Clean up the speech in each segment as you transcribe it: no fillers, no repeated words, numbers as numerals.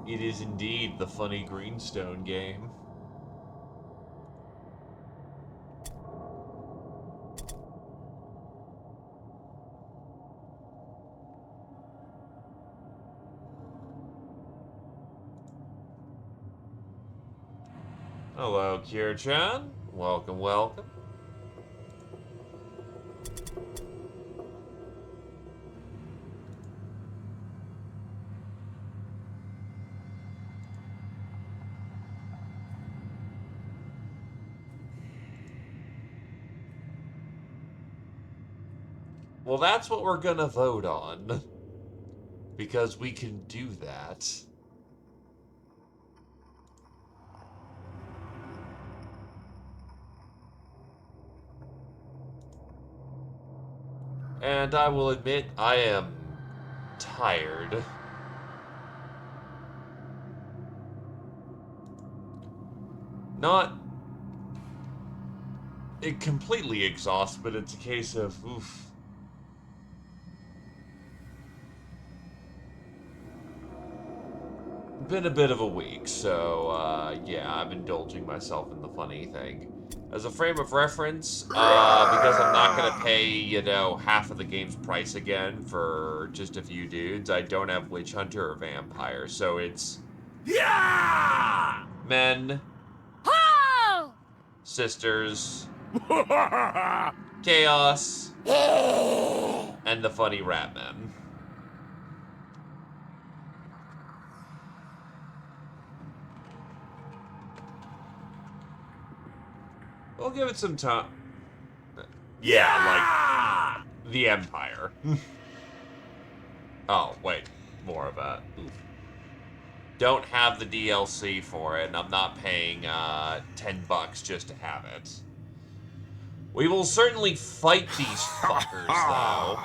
It is indeed the funny Greenstone game. Hello, Kira-chan. Welcome, welcome. Well, that's what we're gonna vote on. Because we can do that. And I will admit, I am tired. Not completely exhausted, but it's a case of, oof. Been a bit of a week, so yeah, I'm indulging myself in the funny thing. As a frame of reference, because I'm not gonna pay, you know, half of the game's price again for just a few dudes, I don't have Witch Hunter or Vampire, so it's Yeah! men, Ho! sisters, chaos, and the funny rat men. We'll give it some time. Yeah, like the Empire. Oh, wait. More of a... Oof. Don't have the DLC for it, and I'm not paying $10 just to have it. We will certainly fight these fuckers, though.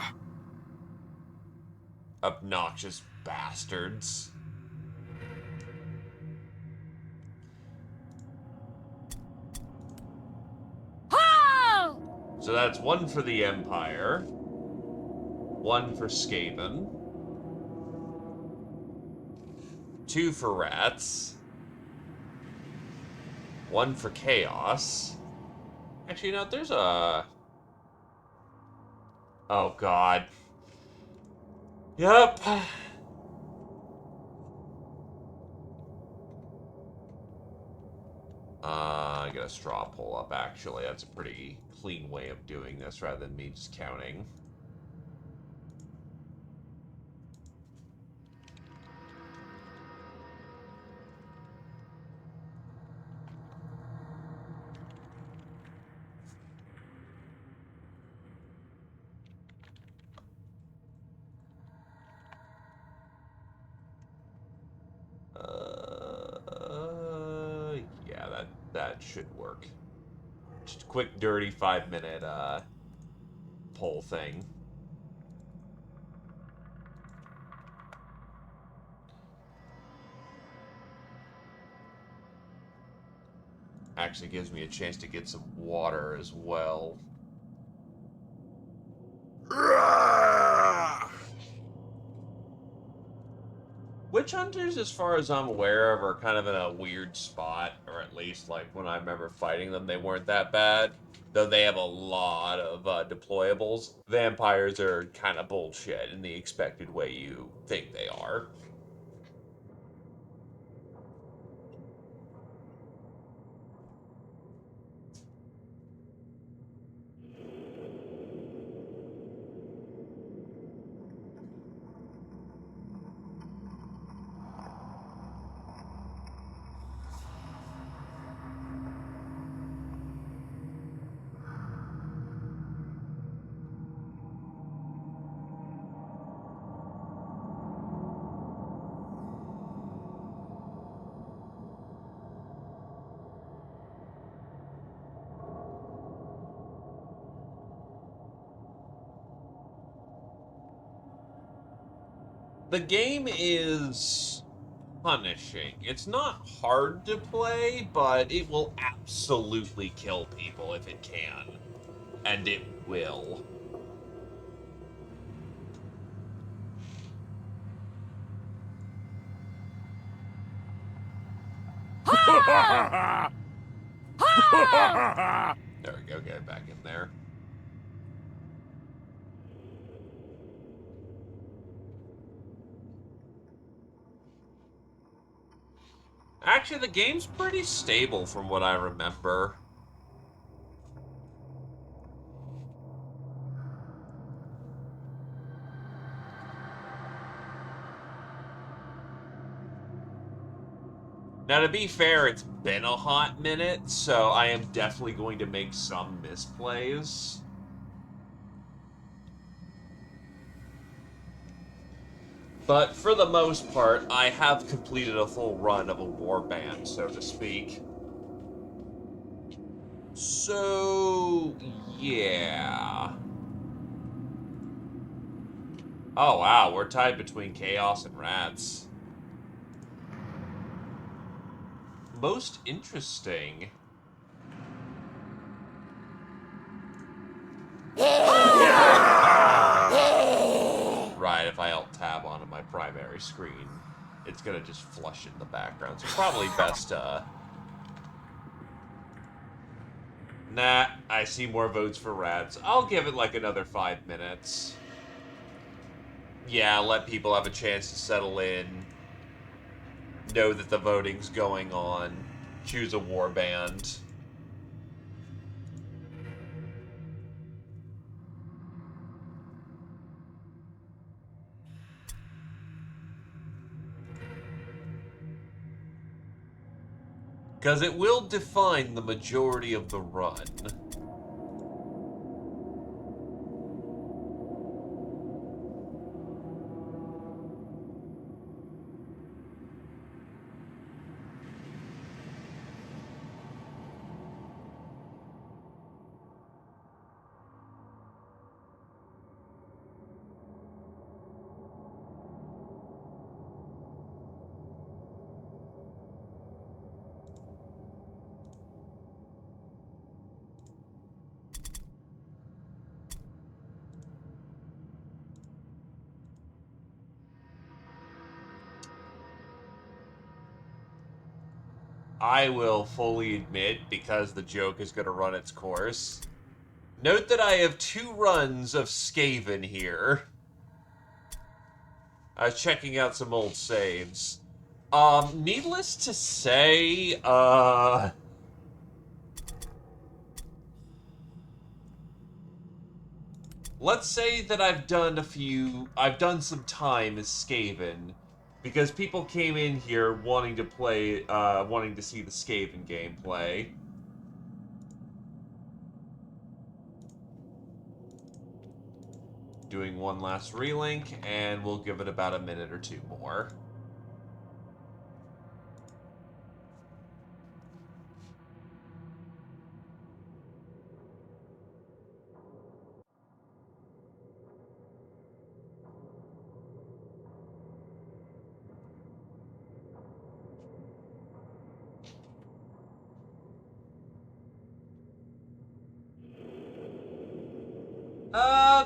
Obnoxious bastards. Ho! So that's one for the Empire. One for Skaven. Two for rats. One for chaos. Actually, you know, there's a... Oh, God. Yep. I got a straw pull up, actually. That's a pretty clean way of doing this rather than me just counting. Yeah, that should work. Just a quick, dirty 5-minute poll thing. Actually gives me a chance to get some water as well. Witch hunters, as far as I'm aware of, are kind of in a weird spot, or at least, like, when I remember fighting them, they weren't that bad. Though they have a lot of deployables. Vampires are kind of bullshit in the expected way you think they are. The game is punishing. It's not hard to play, but it will absolutely kill people if it can. And it will. Ho! There we go, get it back in there. Actually, the game's pretty stable from what I remember. Now, to be fair, it's been a hot minute, so I am definitely going to make some misplays. But for the most part, I have completed a full run of a warband, so to speak. So, yeah. Oh, wow, we're tied between Chaos and Rats. Most interesting. Right, if I alt-tab onto my primary screen, it's gonna just flush in the background. So probably best, Nah, I see more votes for Rats. I'll give it like another 5 minutes. Yeah, let people have a chance to settle in. Know that the voting's going on. Choose a warband. Because it will define the majority of the run. I will fully admit, because the joke is going to run its course. Note that I have 2 runs of Skaven here. I was checking out some old saves. Needless to say, let's say that I've done some time as Skaven, because people came in here wanting to play, wanting to see the Skaven gameplay. Doing one last relink, and we'll give it about a minute or 2 more.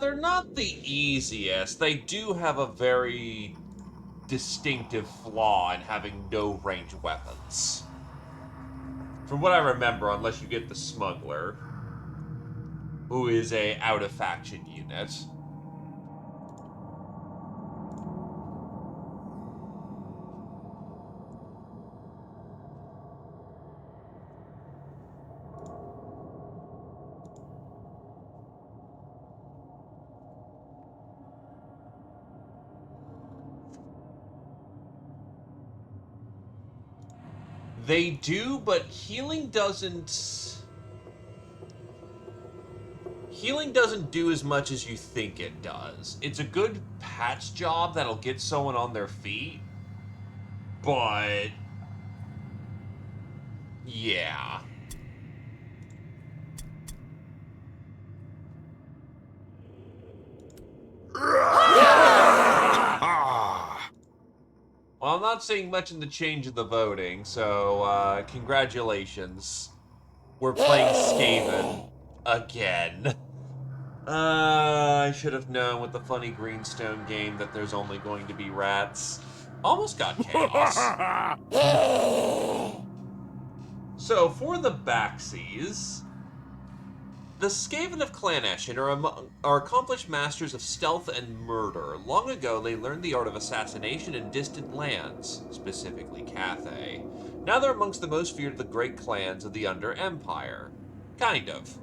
They're not the easiest. They do have a very distinctive flaw in having no ranged weapons. From what I remember, unless you get the Smuggler, who is a out-of-faction unit. They do, but healing doesn't... Healing doesn't do as much as you think it does. It's a good patch job that'll get someone on their feet, but... yeah. Well, I'm not seeing much in the change of the voting, so congratulations. We're playing Skaven again. I should have known with the funny Greenstone game that there's only going to be rats. Almost got chaos. So, for the backsies, the Skaven of Clan Eshin are accomplished masters of stealth and murder. Long ago, they learned the art of assassination in distant lands, specifically Cathay. Now they're amongst the most feared of the great clans of the Under Empire. Kind of.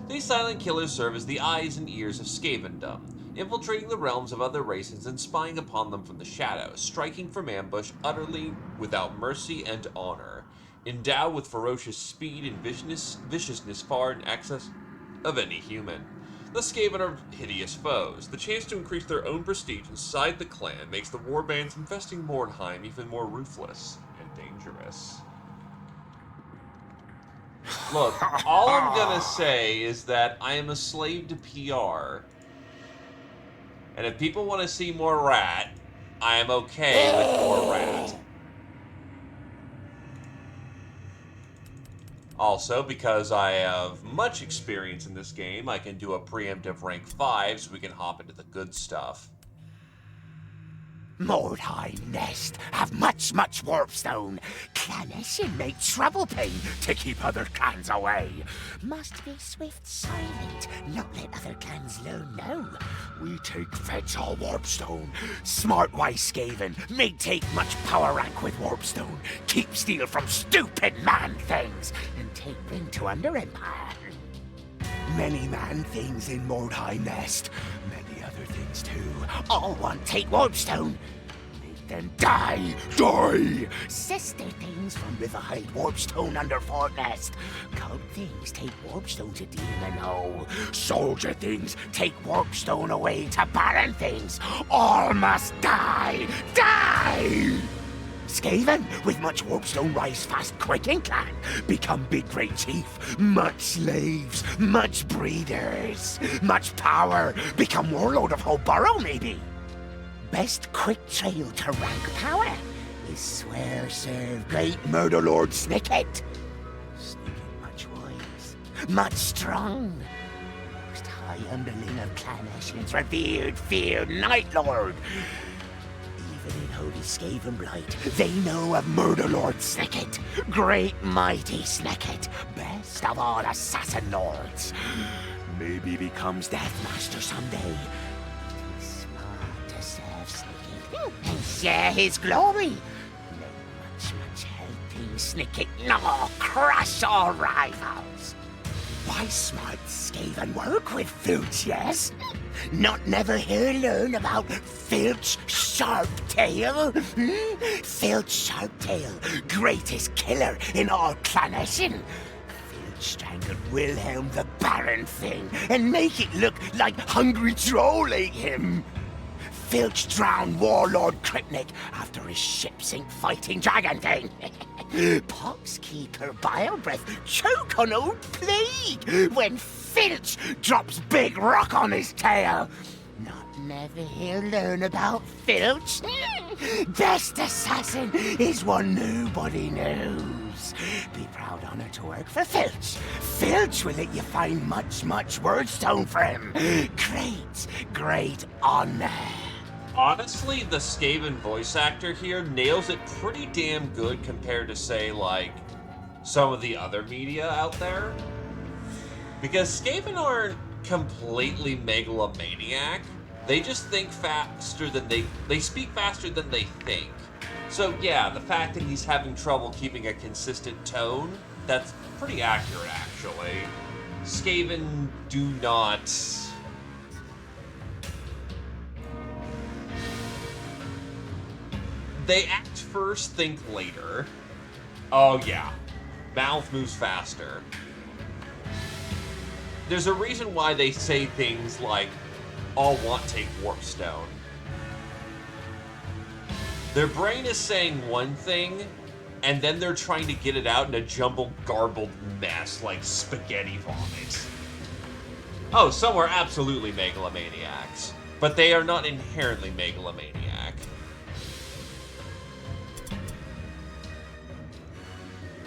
These silent killers serve as the eyes and ears of Skavendom, infiltrating the realms of other races and spying upon them from the shadows, striking from ambush utterly without mercy and honor. Endowed with ferocious speed and viciousness far in excess of any human. The Skaven are hideous foes. The chance to increase their own prestige inside the clan makes the warbands infesting Mordheim even more ruthless and dangerous. Look, all I'm gonna say is that I am a slave to PR. And if people want to see more rat, I am okay with more rat. Also, because I have much experience in this game, I can do a preemptive rank 5 so we can hop into the good stuff. Mordheim Nest have much warpstone. Clanation make trouble pain to keep other clans away. Must be swift silent, not let other clans learn no. We take feds all warpstone. Smart wise Skaven may take much power rank with warpstone. Keep steal from stupid man things and take them to Under Empire. Many man things in Mordheim Nest. Many other things too. All want take warpstone. Make them die. Sister things from Riverhide warpstone under Fort Nest. Cult things take warpstone to Demon Hole. Soldier things take warpstone away to Baron things. All must die. Skaven, with much warpstone rise fast quick in clan. Become big great chief. Much slaves, much breeders, much power. Become warlord of whole borough maybe. Best quick trail to rank power is swear serve great murder lord Snicket. Snicket much wise, much strong. Most high underling of Clan Eshin's revered, feared Night Lord. Even in holy Skaven blight, they know of Murder Lord Snicket. Great mighty Snicket, best of all assassin lords. Maybe becomes Deathmaster someday. It is smart to serve Snicket and share his glory. May much helping Snicket gnaw, crush all rivals. Why smart Skaven work with Filch, yes? Not never hear learn about Filch Sharptail? Filch Sharptail, greatest killer in all Clan Eshin. Filch strangled Wilhelm the Baron thing and make it look like hungry troll ate him. Filch drowned Warlord Kripnik after his ship sink fighting dragon thing. Poxkeeper Bilebreath choke on old plague when Filch drops big rock on his tail. Not never he'll learn about Filch. Best assassin is one nobody knows. Be proud honor to work for Filch. Filch will let you find much wordstone for him. Great honor. Honestly, the Skaven voice actor here nails it pretty damn good compared to, say, like, some of the other media out there. Because Skaven aren't completely megalomaniac. They just think faster than they speak faster than they think. So yeah, the fact that he's having trouble keeping a consistent tone, that's pretty accurate actually. Skaven do not... They act first, think later. Oh yeah, mouth moves faster. There's a reason why they say things like, all want take warpstone. Their brain is saying one thing, and then they're trying to get it out in a jumbled, garbled mess like spaghetti vomit. Oh, some are absolutely megalomaniacs, but they are not inherently megalomaniac.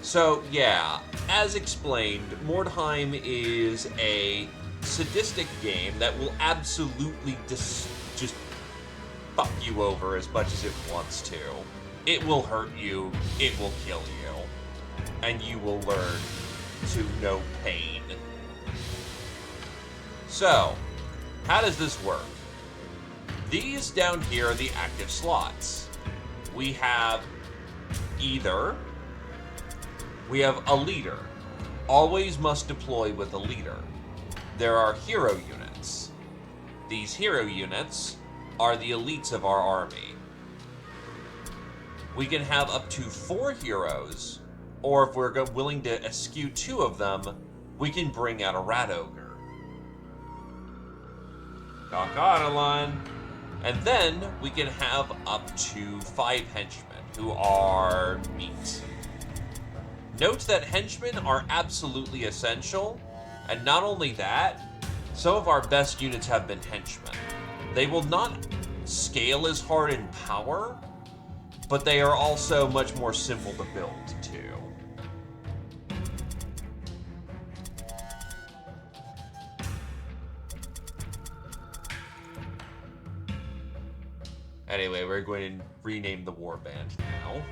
So, yeah, as explained, Mordheim is a sadistic game that will absolutely just fuck you over as much as it wants to. It will hurt you. It will kill you. and you will learn to know pain. So, how does this work? These down here are the active slots. We have a leader. Always must deploy with a leader. There are hero units. These hero units are the elites of our army. We can have up to 4 heroes, or if we're willing to eschew 2 of them, we can bring out a rat ogre. Adeline. And then we can have up to 5 henchmen, who are meat. Note that henchmen are absolutely essential, and not only that, some of our best units have been henchmen. They will not scale as hard in power, but they are also much more simple to build, too. Anyway, we're going to rename the warband now.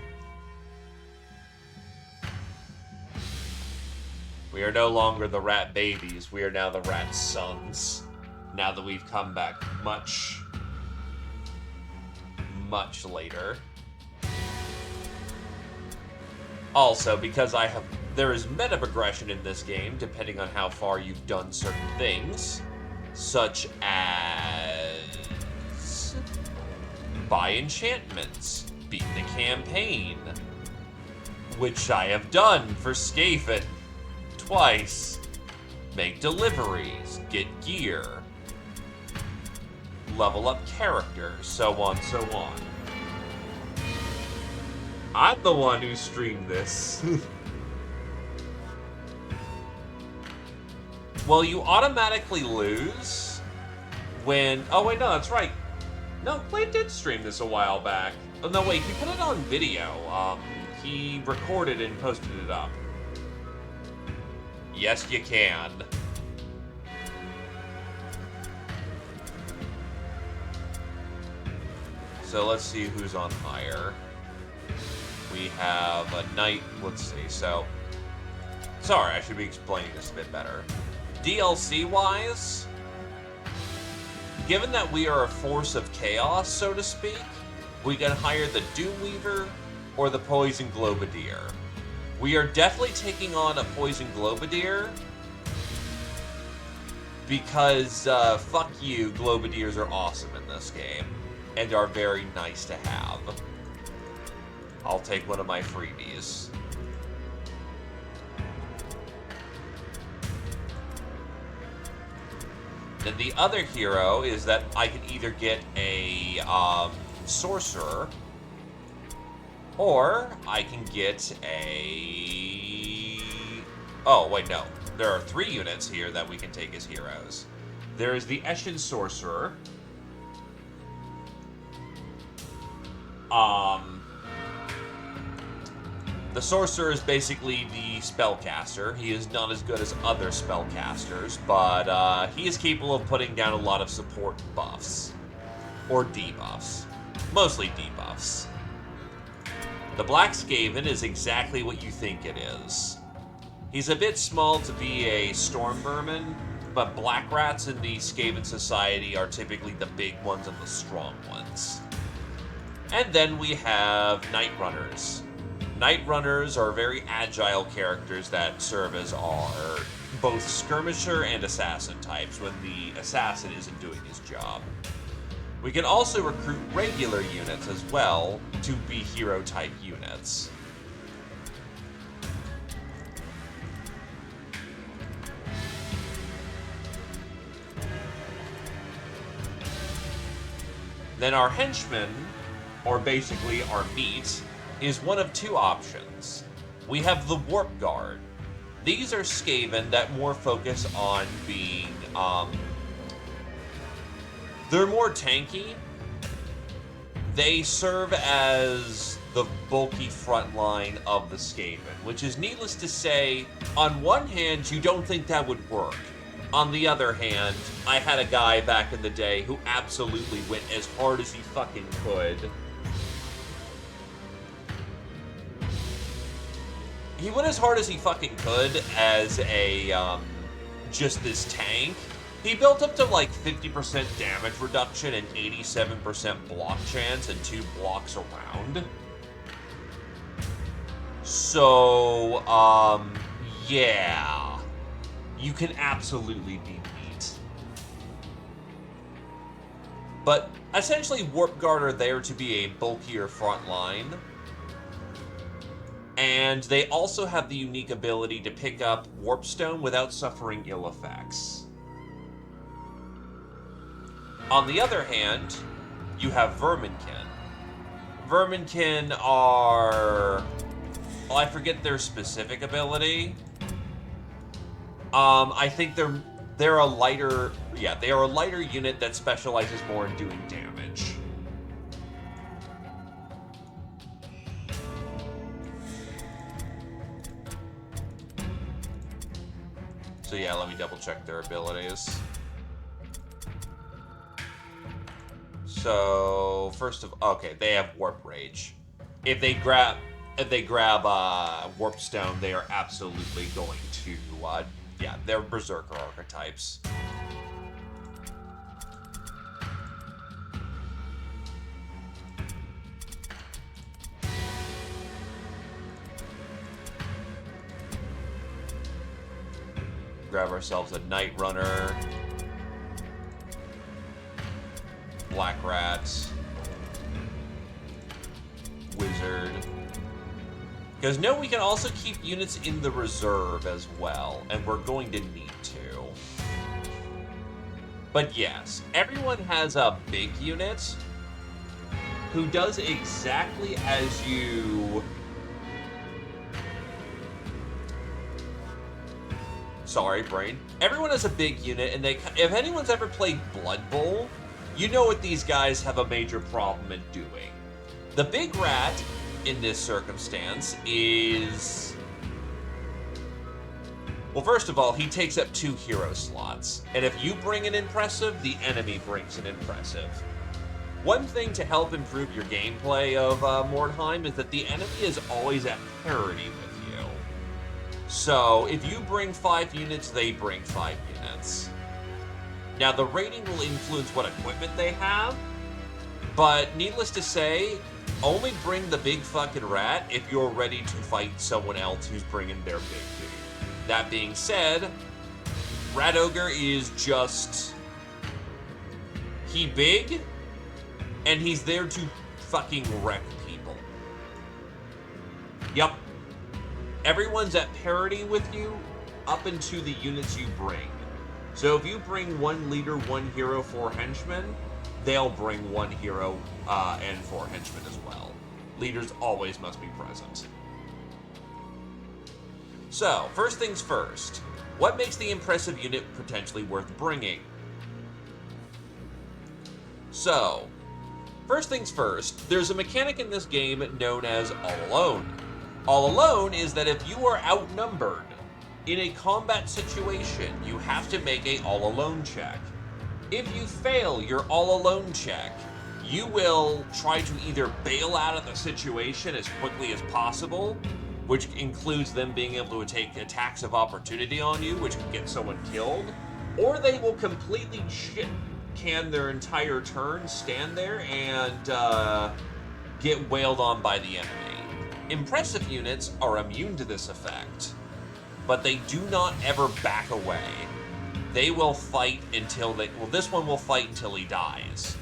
We are no longer the rat babies, we are now the rat sons. Now that we've come back much later. Also, because there is meta progression in this game, depending on how far you've done certain things, such as buy enchantments, beat the campaign, which I have done for Skaven twice, make deliveries, get gear, level up characters, so on, so on. I'm the one who streamed this. Well, you automatically lose when... Oh, wait, no, that's right. No, Clay did stream this a while back. Oh, no, wait, he put it on video. He recorded and posted it up. Yes, you can. So let's see who's on higher. We have a knight. Let's see. So, sorry, I should be explaining this a bit better. DLC-wise, given that we are a force of chaos, so to speak, we can hire the Doomweaver or the Poison Globadier. We are definitely taking on a Poison Globadier because, fuck you, Globadiers are awesome in this game and are very nice to have. I'll take one of my freebies. Then the other hero is that I can either get a sorcerer, or I can get a... Oh, wait, no. There are 3 units here that we can take as heroes. There is the Eshin Sorcerer. The Sorcerer is basically the spellcaster. He is not as good as other spellcasters, but he is capable of putting down a lot of support buffs. Or debuffs. Mostly debuffs. The Black Skaven is exactly what you think it is. He's a bit small to be a Storm Vermin, but Black Rats in the Skaven Society are typically the big ones and the strong ones. And then we have Night Runners. Night Runners are very agile characters that serve as our both skirmisher and assassin types when the assassin isn't doing his job. We can also recruit regular units as well to be hero type units. Then our henchmen, or basically our meat, is one of 2 options. We have the Warp Guard. These are Skaven that more focus on being, they're more tanky. They serve as the bulky front line of the Skaven, which is needless to say, on one hand, you don't think that would work. On the other hand, I had a guy back in the day who absolutely went as hard as he fucking could. he went as hard as he fucking could as a, just this tank. He built up to like 50% damage reduction and 87% block chance and 2 blocks around. So, yeah. You can absolutely be beat. But essentially, Warp Guard are there to be a bulkier front line. And they also have the unique ability to pick up Warpstone without suffering ill effects. On the other hand, you have Verminkin. Verminkin are... well, I forget their specific ability. I think they're a lighter... yeah, they are a lighter unit that specializes more in doing damage. So yeah, let me double check their abilities. So first of okay, they have Warp Rage. If they grab Warpstone, they are absolutely going to yeah, they're Berserker archetypes. Grab ourselves a Night Runner, Black Rat, Wizard. Because no, we can also keep units in the reserve as well, and we're going to need to. But yes, everyone has a big unit who does exactly as you... Sorry, brain. Everyone has a big unit, and if anyone's ever played Blood Bowl, you know what these guys have a major problem in doing. The Big Rat, in this circumstance, is... well, first of all, he takes up 2 hero slots. And if you bring an impressive, the enemy brings an impressive. One thing to help improve your gameplay of Mordheim is that the enemy is always at parity with you. So, if you bring 5 units, they bring 5 units. Now, the rating will influence what equipment they have, but needless to say, only bring the big fucking rat if you're ready to fight someone else who's bringing their big dude. That being said, Rat Ogre is just... he big, and he's there to fucking wreck people. Yup. Everyone's at parity with you up into the units you bring. So if you bring 1 leader, 1 hero, 4 henchmen, they'll bring 1 hero and 4 henchmen as well. Leaders always must be present. So, first things first. What makes the impressive unit potentially worth bringing? So, first things first, there's a mechanic in this game known as All Alone. All Alone is that if you are outnumbered in a combat situation, you have to make a All Alone check. If you fail your All Alone check, you will try to either bail out of the situation as quickly as possible, which includes them being able to take attacks of opportunity on you, which can get someone killed, or they will completely shit can their entire turn, stand there, and get wailed on by the enemy. Impressive units are immune to this effect, but they do not ever back away. They will fight until they... well, this one will fight until he dies.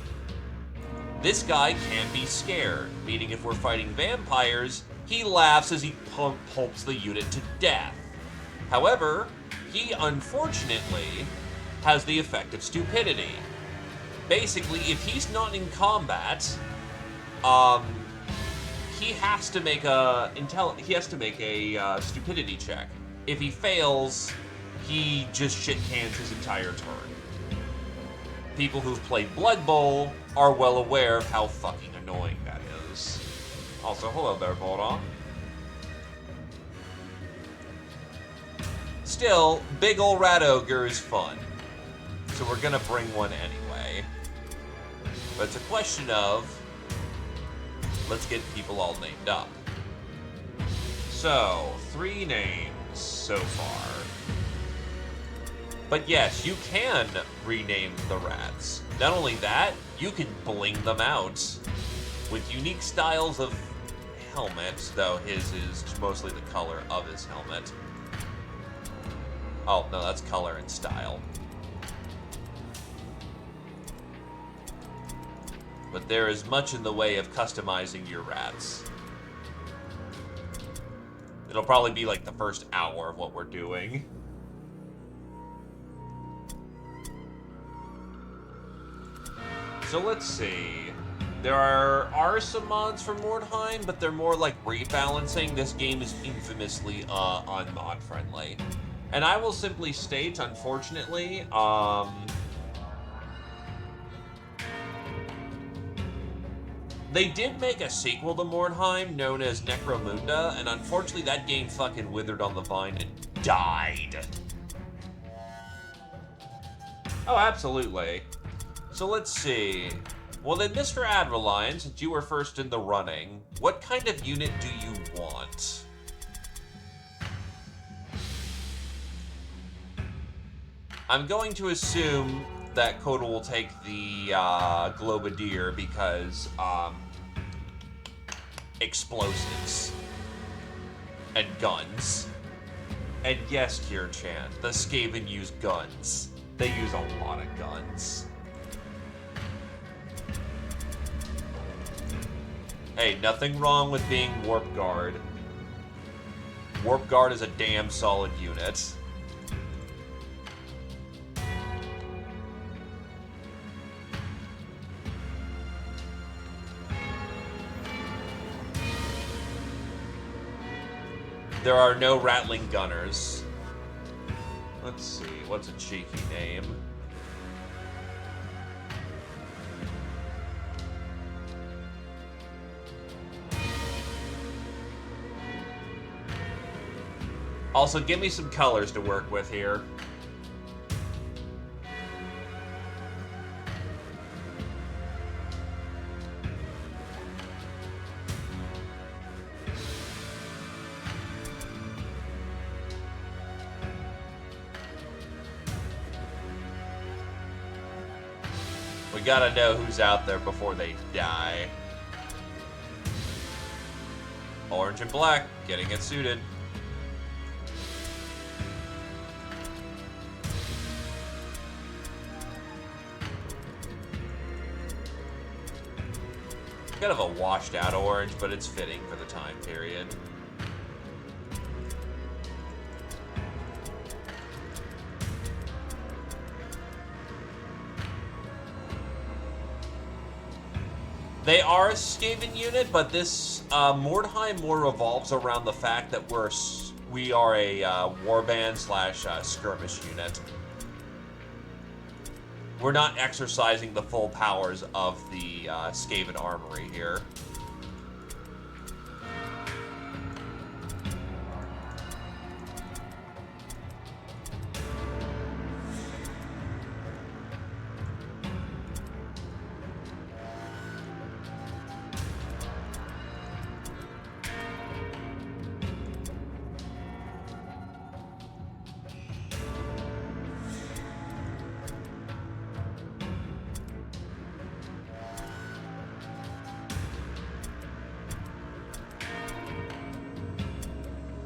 This guy can't be scared, meaning if we're fighting vampires, he laughs as he pulps the unit to death. However, he unfortunately has the effect of stupidity. Basically, if he's not in combat, he has to make a stupidity check. If he fails, he just shit cans his entire turn. People who've played Blood Bowl are well aware of how fucking annoying that is. Also, hello there, Voldon. Still, big ol' Rat Ogre is fun. So we're gonna bring one anyway. But it's a question of, let's get people all named up. So, 3 names so far. But yes, you can rename the rats. Not only that, you can bling them out with unique styles of helmets, though his is mostly the color of his helmet. Oh, no, that's color and style. But there is much in the way of customizing your rats. It'll probably be like the first hour of what we're doing. So let's see. There are some mods for Mordheim, but they're more like rebalancing. This game is infamously unmod friendly. And I will simply state, unfortunately, they did make a sequel to Mordheim known as Necromunda, and unfortunately that game fucking withered on the vine and died. Oh, absolutely. So let's see. Well then, Mr. Adreline, since you were first in the running, what kind of unit do you want? I'm going to assume that Coda will take the Globadier because explosives and guns. And yes, Kier-chan, the Skaven use guns. They use a lot of guns. Hey, nothing wrong with being Warp Guard. Warp Guard is a damn solid unit. There are no Rattling Gunners. Let's see, what's a cheeky name? Also, give me some colors to work with here. We gotta know who's out there before they die. Orange and black, getting it suited. Kind of a washed out orange, but it's fitting for the time period. They are a Skaven unit, but this Mordheim more revolves around the fact that we are a warband slash skirmish unit. We're not exercising the full powers of the Skaven armory here.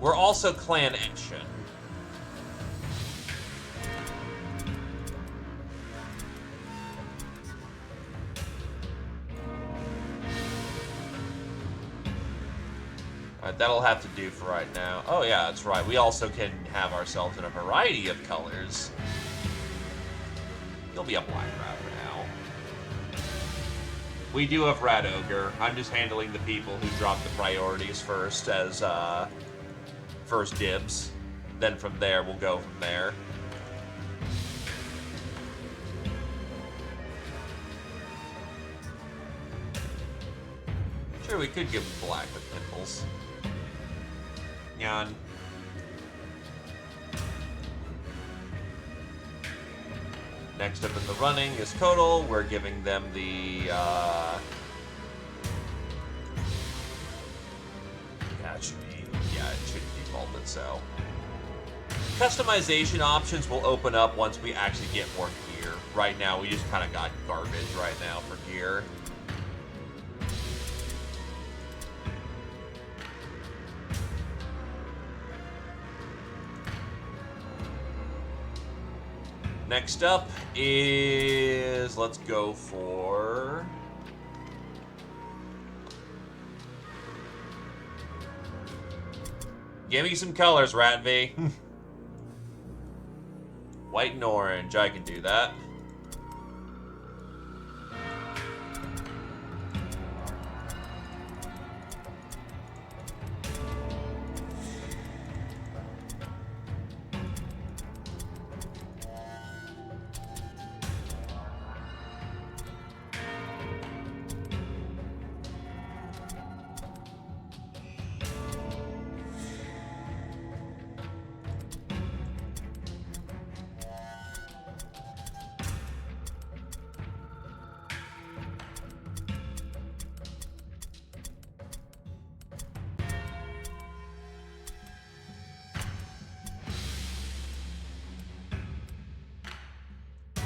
We're also clan action. Alright, that'll have to do for right now. Oh yeah, that's right. We also can have ourselves in a variety of colors. You'll be a black rat for now. We do have Rat Ogre. I'm just handling the people who drop the priorities first as, first dibs. Then from there, we'll go from there. Sure, we could give him black with pimples. Nyan. Next up in the running is Kodal. We're giving them the, catch me yeah, it should default it so. Customization options will open up once we actually get more gear. Right now, we just kind of got garbage right now for gear. Next up is, let's go for... Give me some colors, Ratvy. White and orange, I can do that.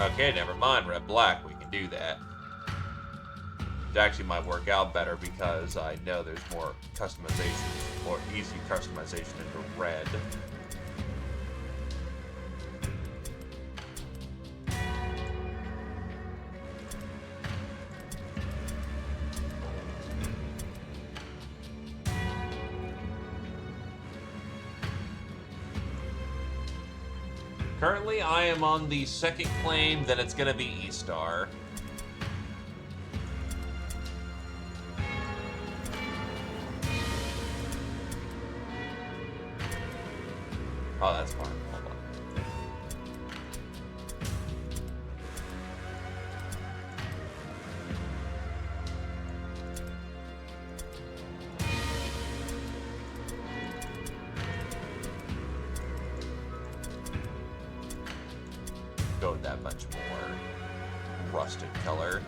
Okay, never mind, red black, we can do that. It actually might work out better because I know there's more customization, or easy customization into red. Currently, I am on the second claim, then it's going to be E-Star. Oh, that's fine. Hold on. Go with that much more rusted color.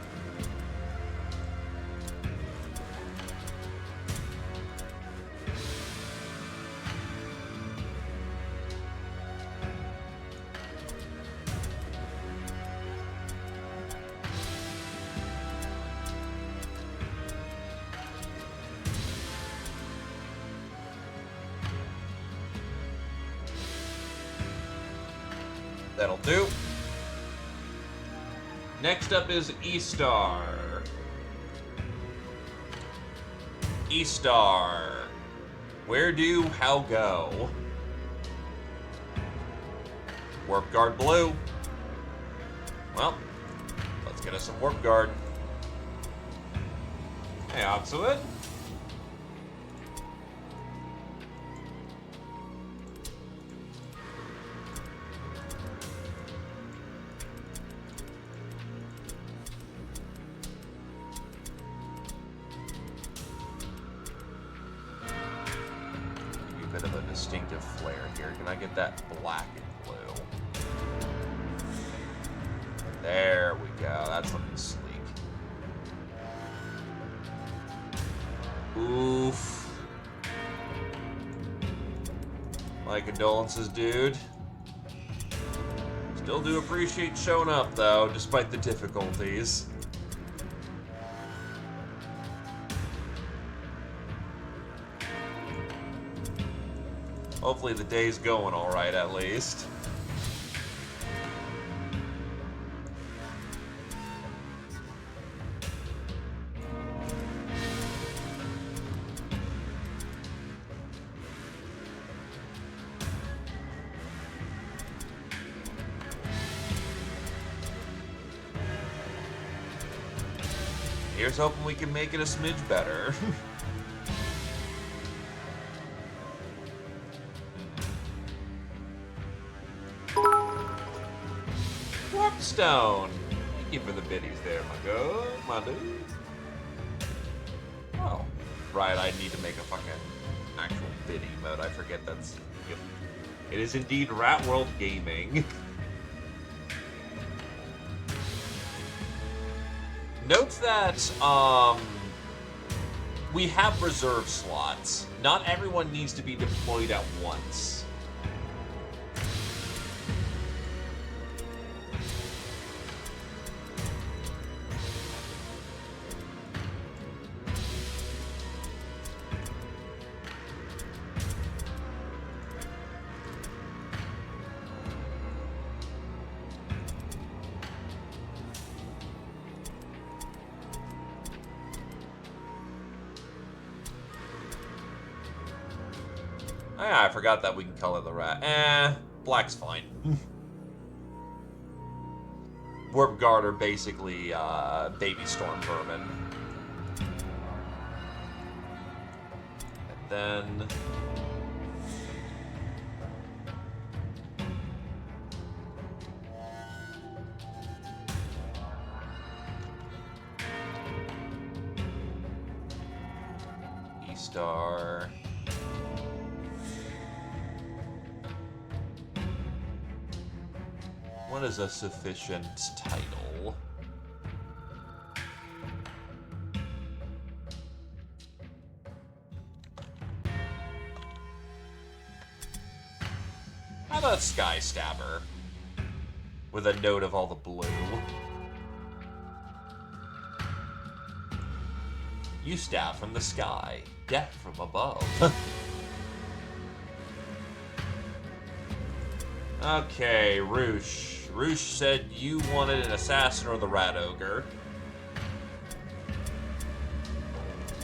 That'll do. Next up is E-Star. E-Star. Where do, how go? Warp Guard blue. Well, let's get us some Warp Guard. Hey, Oxwood. Bit of a distinctive flare here. Can I get that black and blue? There we go. That's looking sleek. Oof. My condolences, dude. Still do appreciate showing up, though, despite the difficulties. Hopefully the day's going all right, at least. Here's hoping we can make it a smidge better. Stone. Thank you for the biddies there, my dude. Oh, right. I need to make a fucking actual biddy mode. I forget that's. Yep. It is indeed Rat World Gaming. Note that we have reserve slots. Not everyone needs to be deployed at once. Ah, I forgot that we can color the rat. Black's fine. Warp Guard are basically baby storm vermin. And then... E-Star... What is a sufficient title? How about Sky Stabber? With a note of all the blue. You stab from the sky, death from above. Okay, Roosh. Roosh said you wanted an assassin or the rat ogre.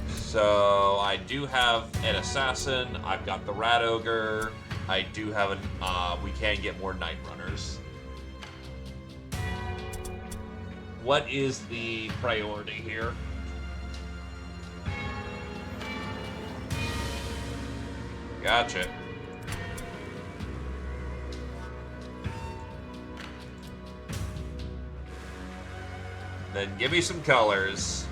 So I do have an assassin. I've got the rat ogre. I do have an. We can get more night runners. What is the priority here? Gotcha. Then give me some colors.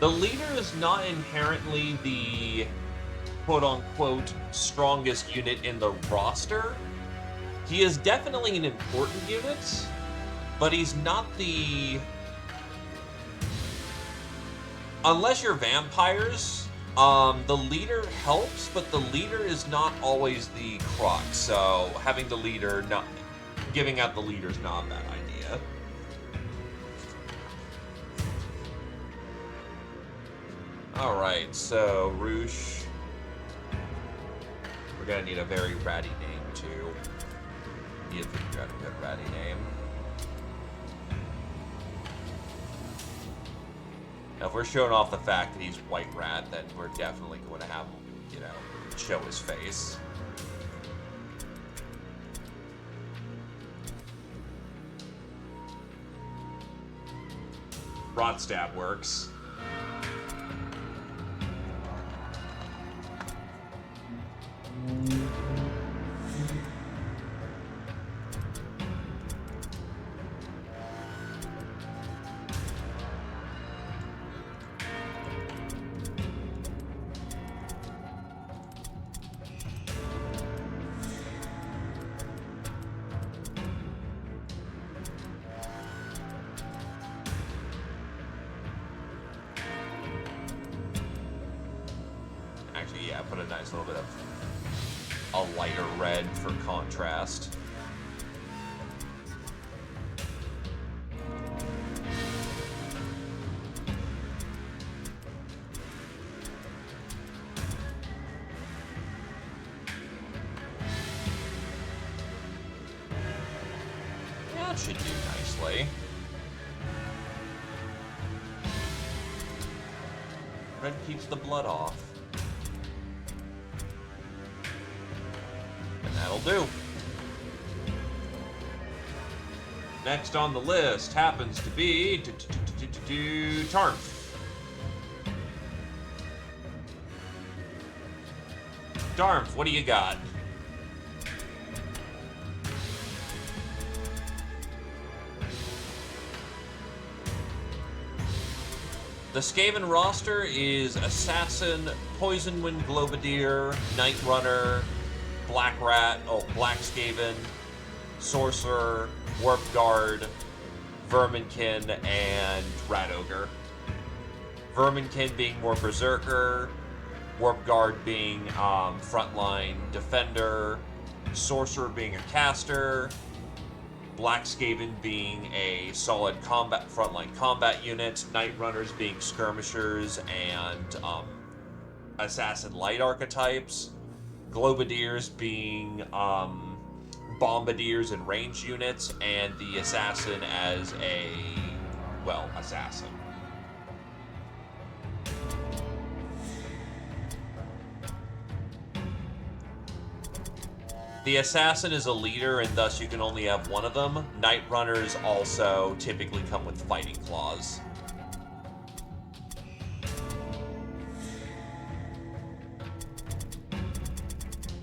The leader is not inherently the quote-unquote strongest unit in the roster. He is definitely an important unit, but he's not the... Unless you're vampires, the leader helps, but the leader is not always the crux, so having the leader not... Giving out the leader is not a bad idea. Alright, so Roosh. We're gonna need a very ratty name, too. Need to figure out a good ratty name. Now, if we're showing off the fact that he's White Rat, then we're definitely going to have him, you know, show his face. Rod Stab works. Actually, yeah, put a nice little bit of a lighter red for contrast. That should do nicely. Red keeps the blood off. That'll do. Next on the list happens to be Tarmf. Tarmf, what do you got? The Skaven roster is Assassin, Poison Wind Globadier, Night Runner, Black Rat, Black Skaven, Sorcerer, Warp Guard, Verminkin, and Rat Ogre. Verminkin being more Berserker, Warp Guard being frontline defender, Sorcerer being a caster, Black Skaven being a solid frontline combat unit, Night Runners being skirmishers and Assassin light archetypes, Globadiers being Bombardiers and ranged units, and the Assassin as assassin. The Assassin is a leader, and thus you can only have one of them. Night Runners also typically come with fighting claws.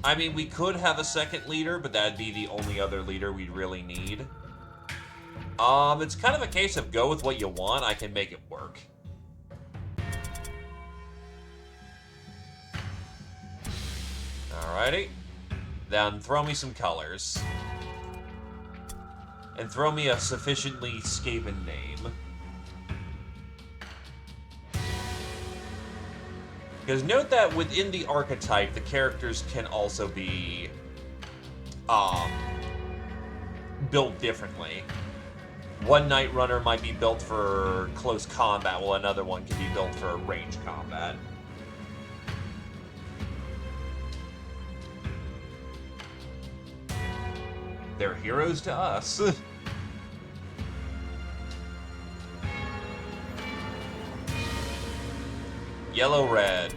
I mean, we could have a second leader, but that'd be the only other leader we'd really need. It's kind of a case of go with what you want. I can make it work. Alrighty. Then throw me some colors. And throw me a sufficiently Skaven name. Because note that within the archetype, the characters can also be built differently. One Night Runner might be built for close combat, while another one can be built for range combat. They're heroes to us. Yellow-red.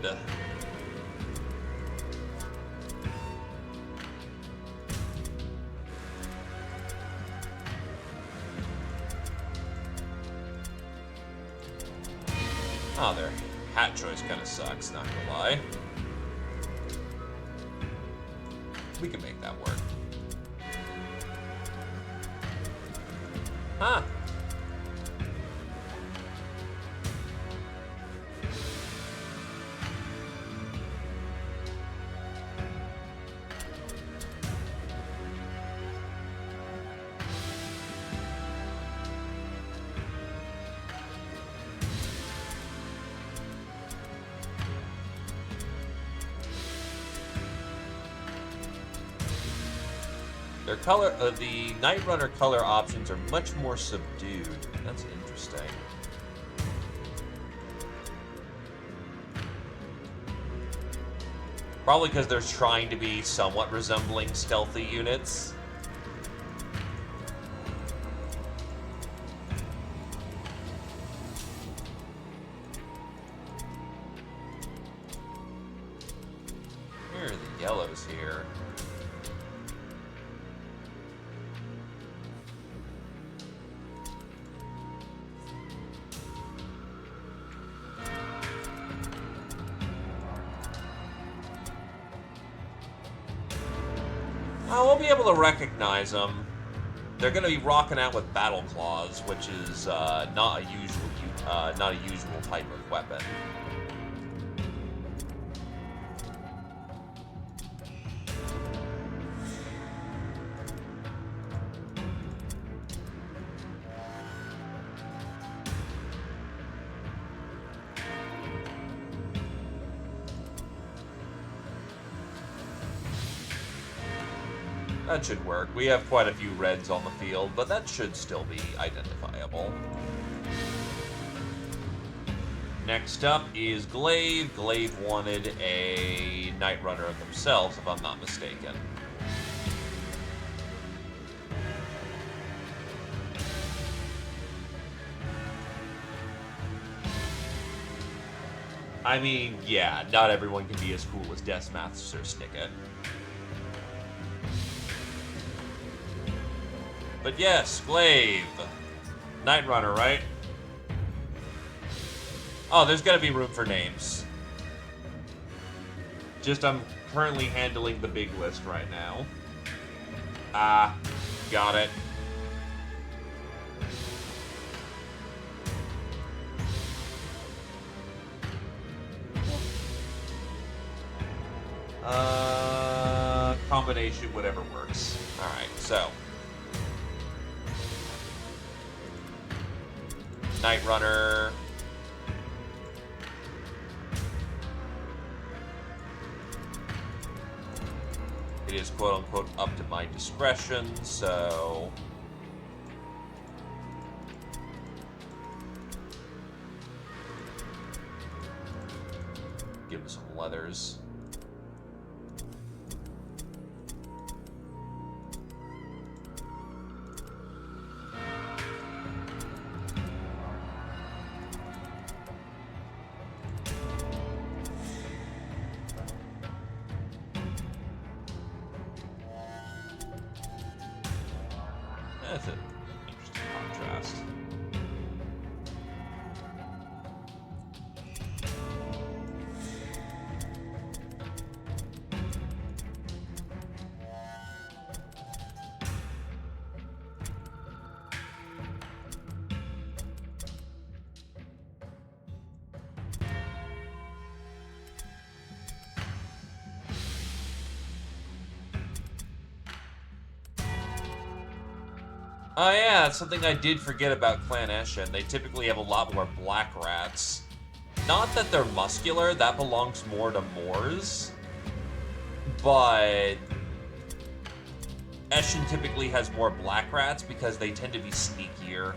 Oh, their hat choice kind of sucks, not gonna lie. We can make that work. Huh. Their color, the Night Runner color options are much more subdued. That's interesting. Probably because they're trying to be somewhat resembling stealthy units. Where are the yellows here? We'll be able to recognize them. They're going to be rocking out with battle claws, which is not a usual type of weapon. That should work. We have quite a few reds on the field, but that should still be identifiable. Next up is Glaive. Glaive wanted a Night Runner themselves, if I'm not mistaken. I mean, yeah, not everyone can be as cool as Deathmaster Snicket. But yes, Glaive. Night Runner, right? Oh, there's gotta be room for names. Just, I'm currently handling the big list right now. Got it. Combination, whatever works. Alright, so. Night Runner. It is quote-unquote up to my discretion, so... Give him some leathers. That's an interesting contrast. Oh yeah, that's something I did forget about Clan Eshin. They typically have a lot more black rats. Not that they're muscular, that belongs more to Moors. But Eshin typically has more black rats because they tend to be sneakier.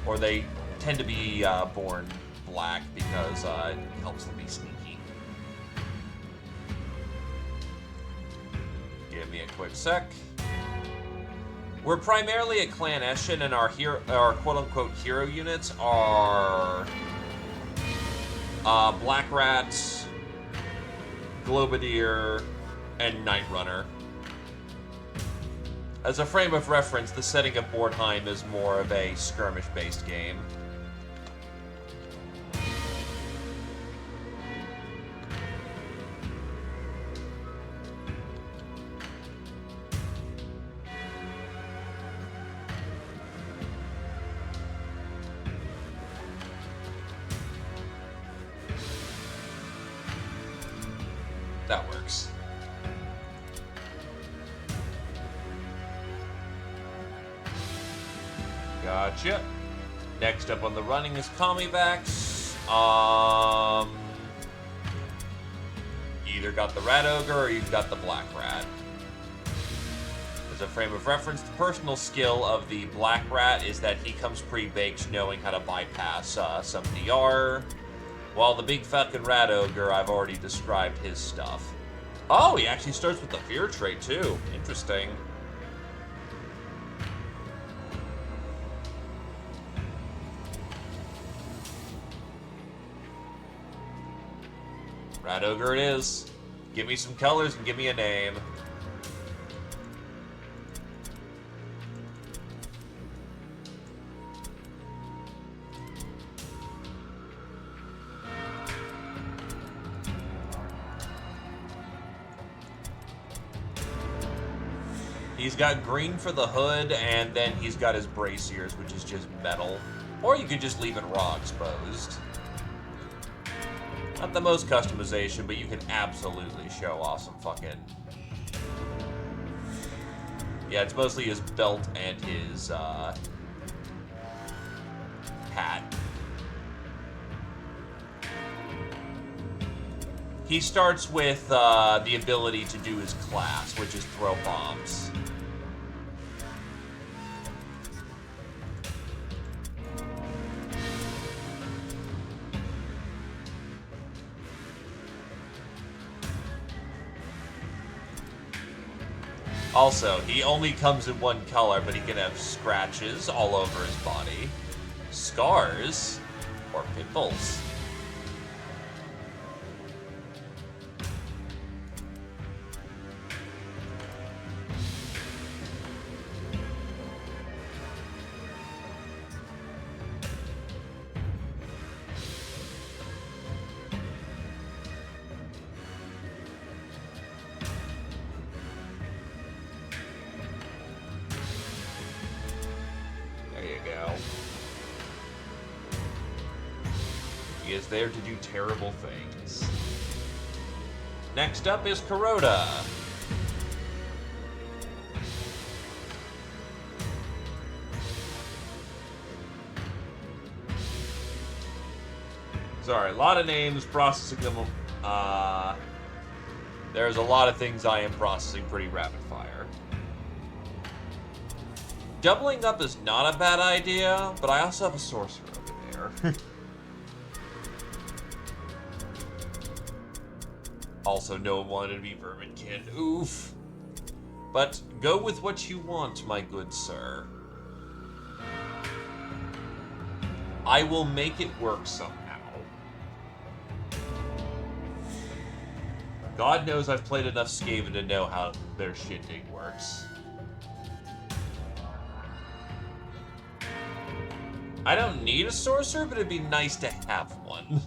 Or they tend to be born black because it helps them be sneaky. Give me a quick sec. We're primarily at Clan Eshin, and our quote-unquote hero units are Black Rat, Globadier, and Night Runner. As a frame of reference, the setting of Mordheim is more of a skirmish-based game. That works. Gotcha. Next up on the running is Kamivax. You either got the Rat Ogre or you've got the Black Rat. As a frame of reference, the personal skill of the Black Rat is that he comes pre-baked knowing how to bypass some DR. While the big fucking Rat Ogre, I've already described his stuff. Oh, he actually starts with the Fear trait, too. Interesting. Rat Ogre it is. Give me some colors and give me a name. He's got green for the hood, and then he's got his braziers, which is just metal. Or you could just leave it raw exposed. Not the most customization, but you can absolutely show off some fucking... Yeah, it's mostly his belt and his, hat. He starts with, the ability to do his class, which is throw bombs. Also, he only comes in one color, but he can have scratches all over his body, scars, or pimples. He is there to do terrible things. Next up is Kuroda. Sorry, a lot of names, processing them. There's a lot of things I am processing pretty rapid fire. Doubling up is not a bad idea, but I also have a sorcerer over there. Also, no one wanted to be Verminkin. Oof. But go with what you want, my good sir. I will make it work somehow. God knows I've played enough Skaven to know how their shindig works. I don't need a sorcerer, but it'd be nice to have one.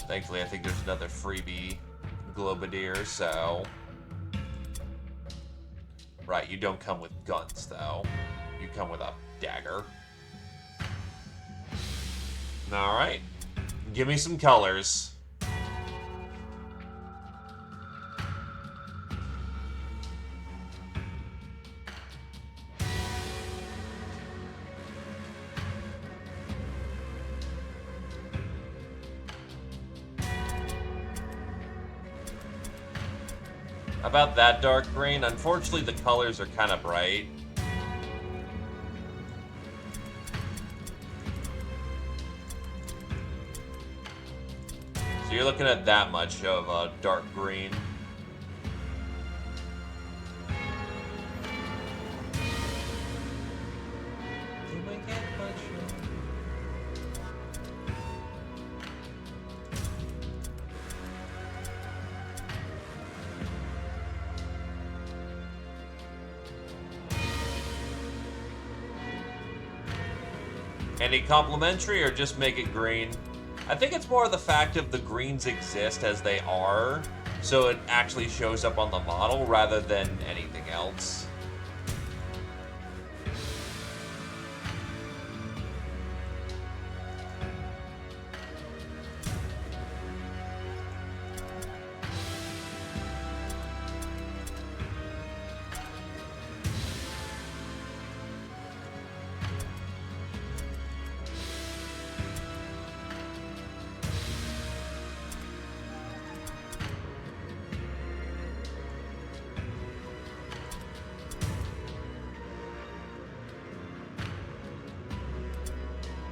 Thankfully, I think there's another freebie Globadier, so... Right, you don't come with guns, though. You come with a dagger. Alright. Give me some colors. About that dark green, unfortunately the colors are kind of bright. So you're looking at that much of a dark green. Any complimentary or just make it green? I think it's more the fact of the greens exist as they are, so it actually shows up on the model rather than anything else.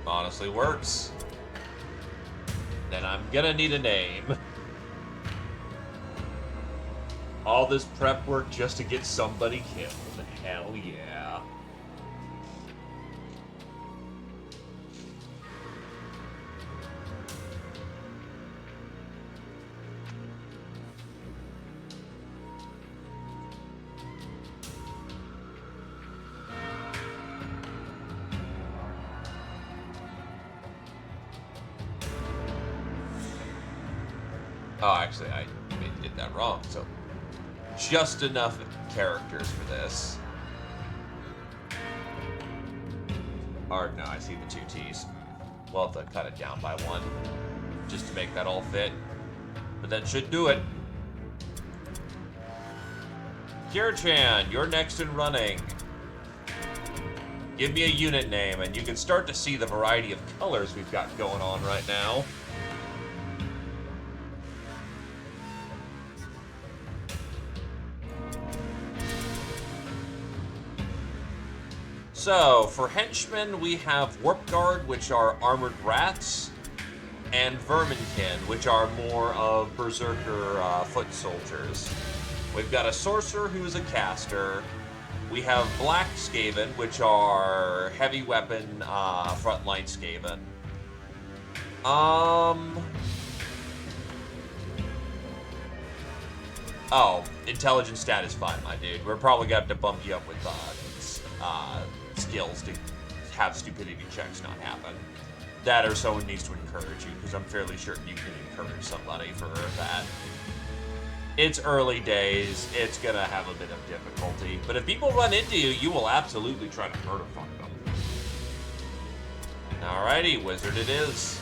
Honestly works. Then I'm gonna need a name. All this prep work just to get somebody killed. Hell yeah. Oh, actually, I did that wrong. So, just enough characters for this. Or, no, I see the two T's. We'll have to cut it down by one, just to make that all fit. But that should do it. Kira-chan, you're next in running. Give me a unit name, and you can start to see the variety of colors we've got going on right now. So, for henchmen, we have Warp Guard, which are armored rats, and Verminkin, which are more of Berserker foot soldiers. We've got a Sorcerer who's a caster. We have Black Skaven, which are heavy weapon frontline Skaven. Oh, intelligence stat is fine, my dude. We're probably going to have to bump you up with skills to have stupidity checks not happen. That or someone needs to encourage you, because I'm fairly certain you can encourage somebody for that. It's early days, it's gonna have a bit of difficulty, but if people run into you, you will absolutely try to murder fuck them. Alrighty, wizard it is.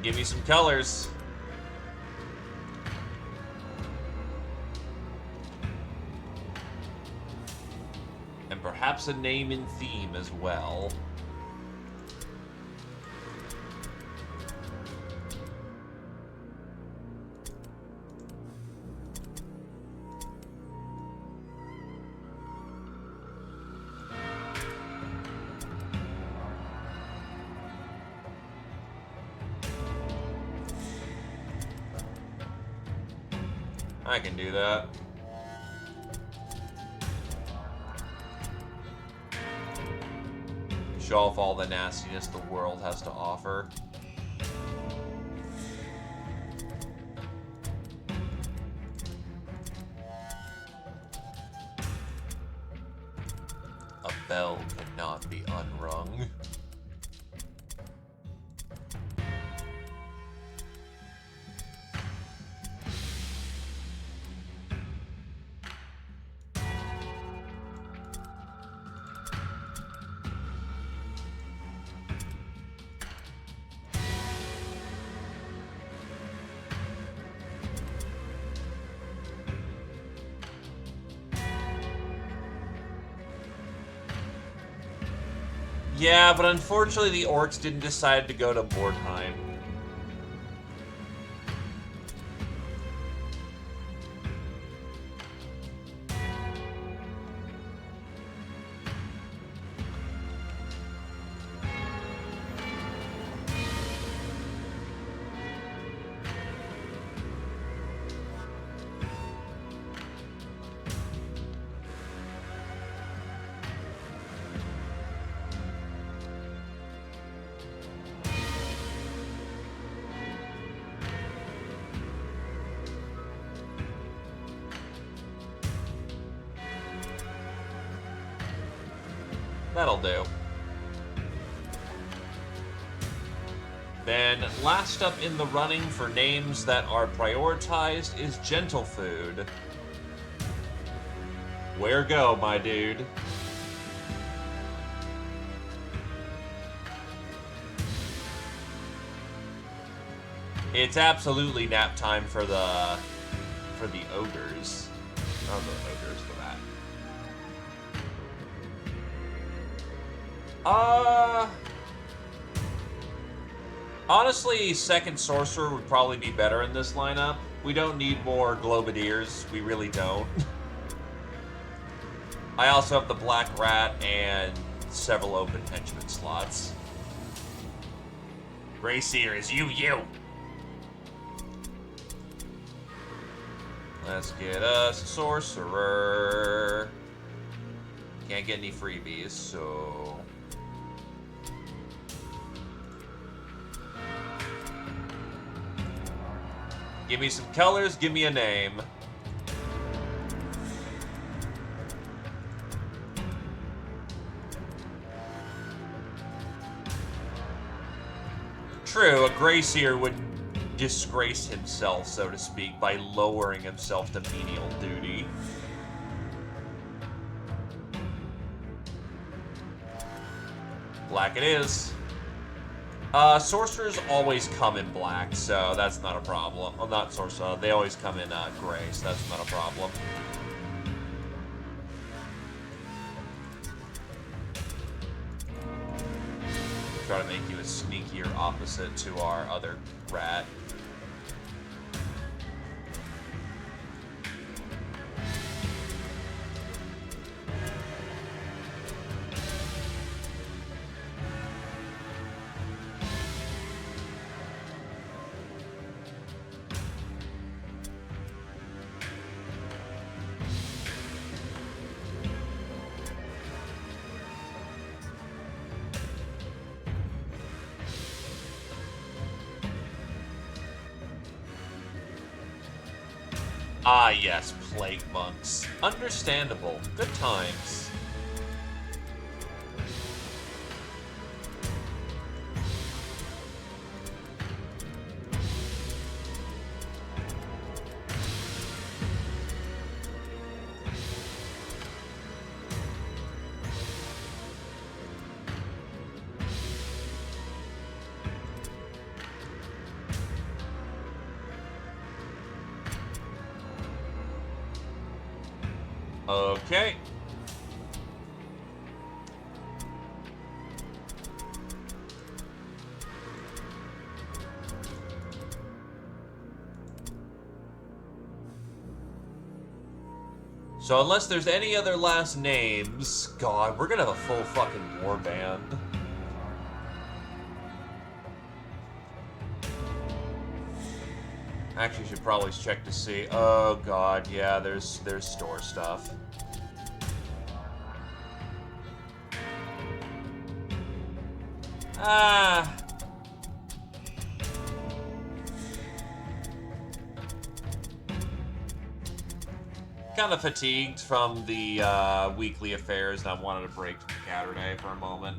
Give me some colors. And perhaps a name and theme as well. I can do that. Show off all the nastiness the world has to offer. A bell cannot be unrung. Yeah, but unfortunately the orcs didn't decide to go to Mordheim. That'll do. Then, last up in the running for names that are prioritized is Gentle Food. Where go, my dude? It's absolutely nap time for the ogres. Oh, the ogres for that. Honestly, second sorcerer would probably be better in this lineup. We don't need more globadiers. We really don't. I also have the black rat and several open henchman slots. Grey Seer is you. Let's get us a sorcerer. Can't get any freebies, so... Give me some colors, give me a name. True, a Grey Seer would disgrace himself, so to speak, by lowering himself to menial duty. Black it is. Sorcerers always come in black, so that's not a problem. Well, not sorcerer. They always come in gray, so that's not a problem. Try to make you a sneakier opposite to our other rat. Ah, yes, plague monks. Understandable. Good times. Okay. So unless there's any other last names, God, we're gonna have a full fucking war band. Actually, should probably check to see. Oh God, yeah, there's store stuff. Ah. Kind of fatigued from the weekly affairs, and I wanted a break from Saturday for a moment.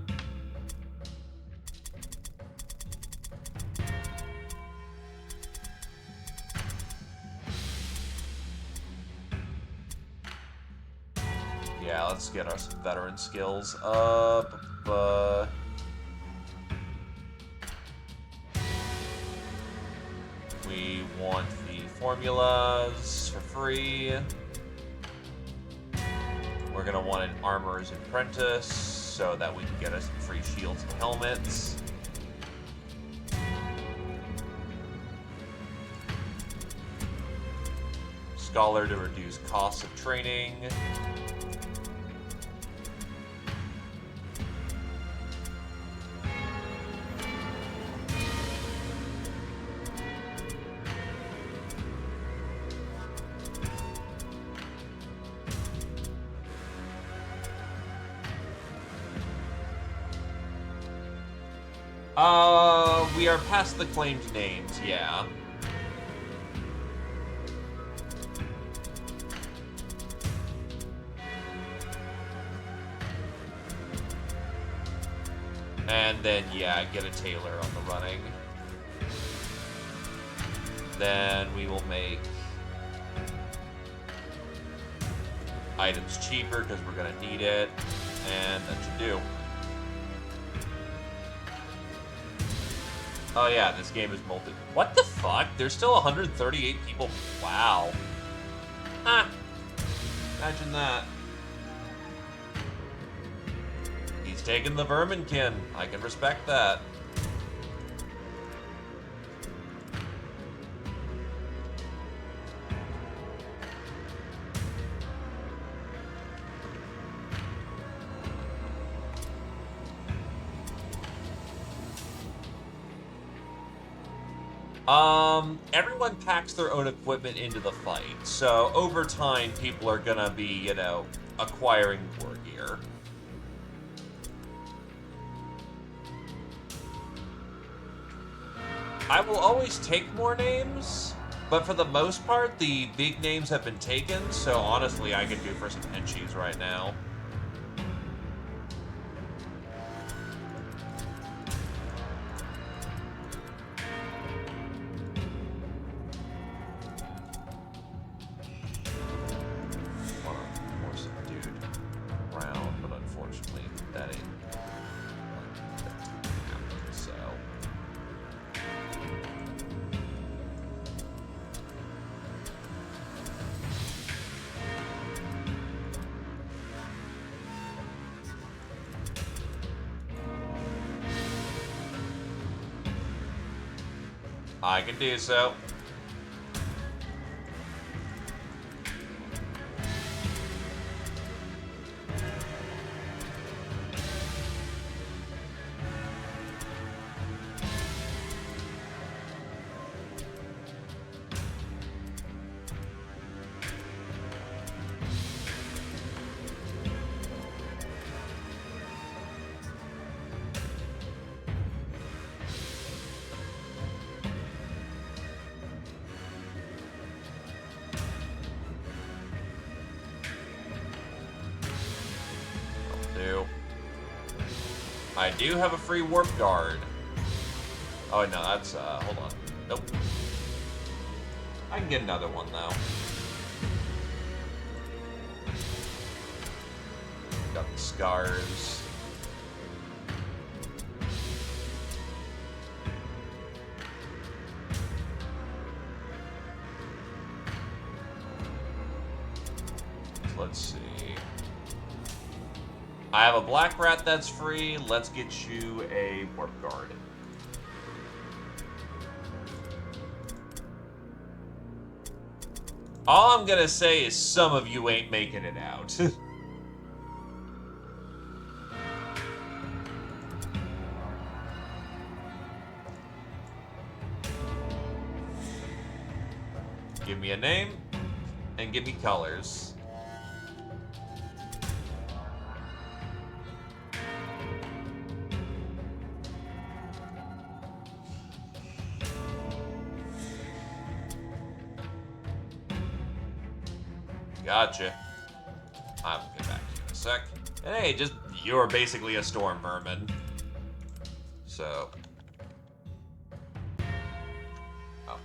Yeah, let's get our veteran skills up. We want the formulas for free. We're gonna want an armorer's apprentice so that we can get us some free shields and helmets. Scholar to reduce costs of training. We are past the claimed names, yeah. And then, yeah, get a tailor on the running. Then we will make items cheaper because we're gonna need it, and that should do. Oh yeah, this game is multi. What the fuck? There's still 138 people. Wow. Huh. Imagine that. He's taking the Verminkin. I can respect that. Everyone packs their own equipment into the fight, so over time, people are gonna be, you know, acquiring war gear. I will always take more names, but for the most part, the big names have been taken, so honestly, I could do for some henchies right now. I can do so. I do have a free warp guard. Oh, no, that's, hold on. Nope. I can get another one, though. Got the scars. let's see. I have a black rat that's free. Let's get you a warp guard. All I'm gonna say is some of you ain't making it out. Give me a name, and give me colors. Gotcha. I will get back to you in a sec. And hey, just, you're basically a storm vermin. So. Oh.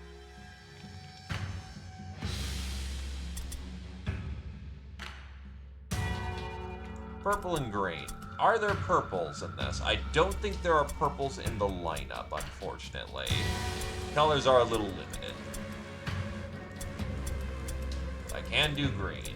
Purple and green. Are there purples in this? I don't think there are purples in the lineup, unfortunately. Colors are a little limited. I can do green.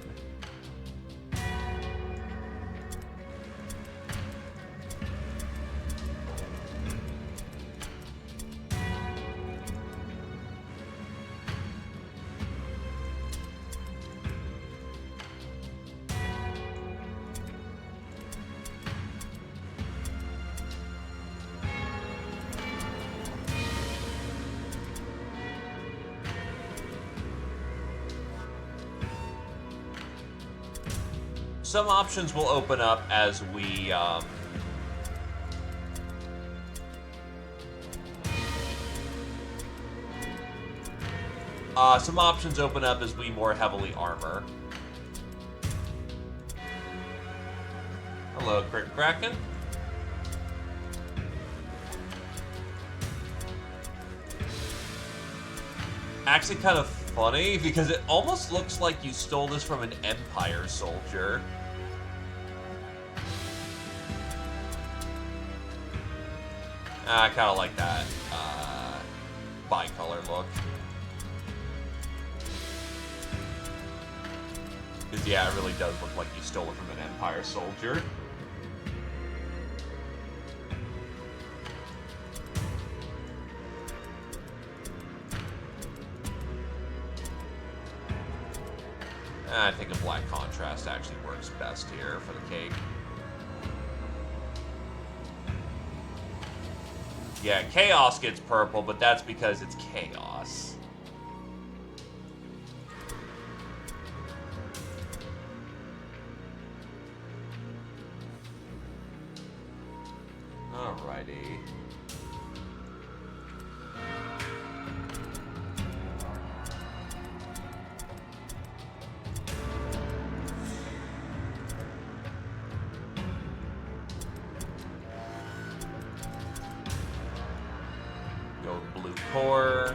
Some options will open up as we, some options open up as we more heavily armor. Hello, Kraken. Actually kind of funny, because it almost looks like you stole this from an Empire soldier. I kind of like that bicolor look. Because, yeah, it really does look like you stole it from an Empire soldier. I think a black contrast actually works best here for the cake. Yeah, Chaos gets purple, but that's because it's Chaos. Alrighty. Go blue core.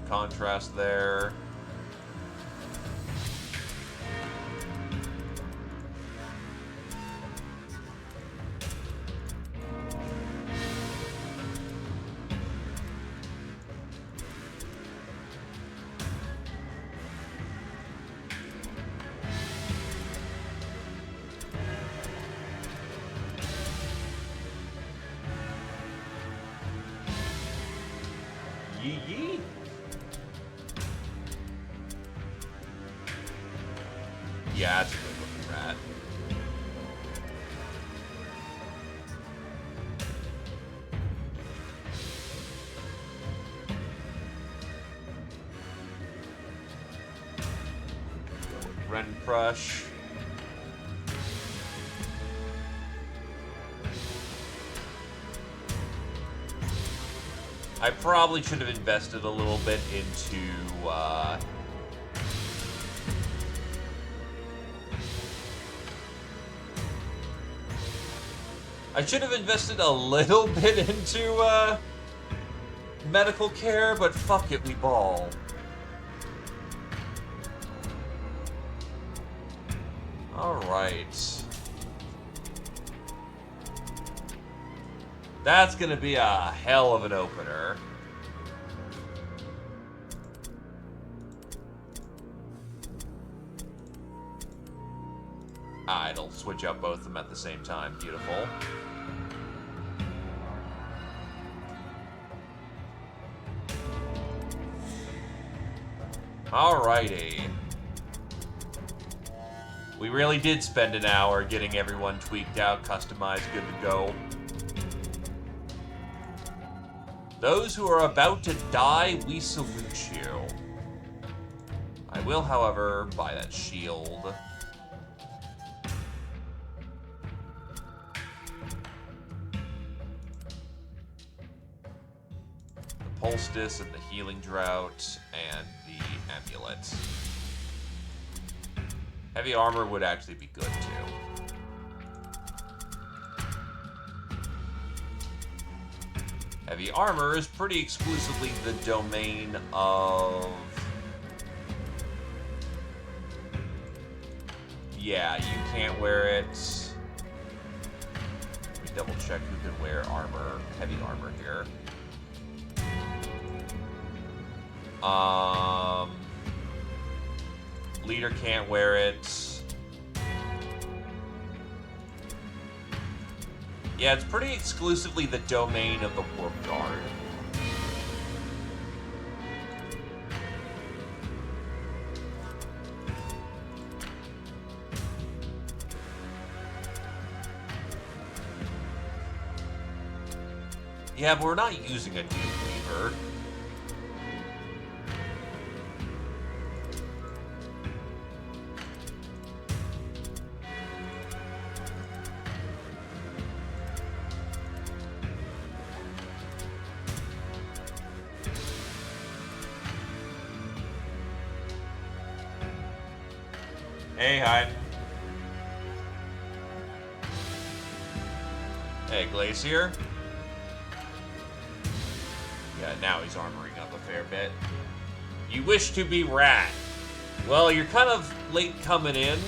Contrast there. Yee yee. Yeah, that's a good looking rat. Go with Ren Crush. I probably should have invested a little bit into, I should have invested a little bit into, medical care, but fuck it, we ball. Alright. That's gonna be a hell of an opener. Ah, it'll switch out both of them at the same time. Beautiful. Alrighty. We really did spend an hour getting everyone tweaked out, customized, good to go. Those who are about to die, we salute you. I will, however, buy that shield. The poultice and the healing drought and the amulet. Heavy armor would actually be good too. Heavy armor is pretty exclusively the domain of... Yeah, you can't wear it. Let me double check who can wear armor, heavy armor here. Leader can't wear it. Yeah, it's pretty exclusively the domain of the Warp Guard. Yeah, but we're not using a Duke Weaver. Hey, hi. Hey, Glacier. Yeah, now he's armoring up a fair bit. You wish to be Rat. Well, you're kind of late coming in.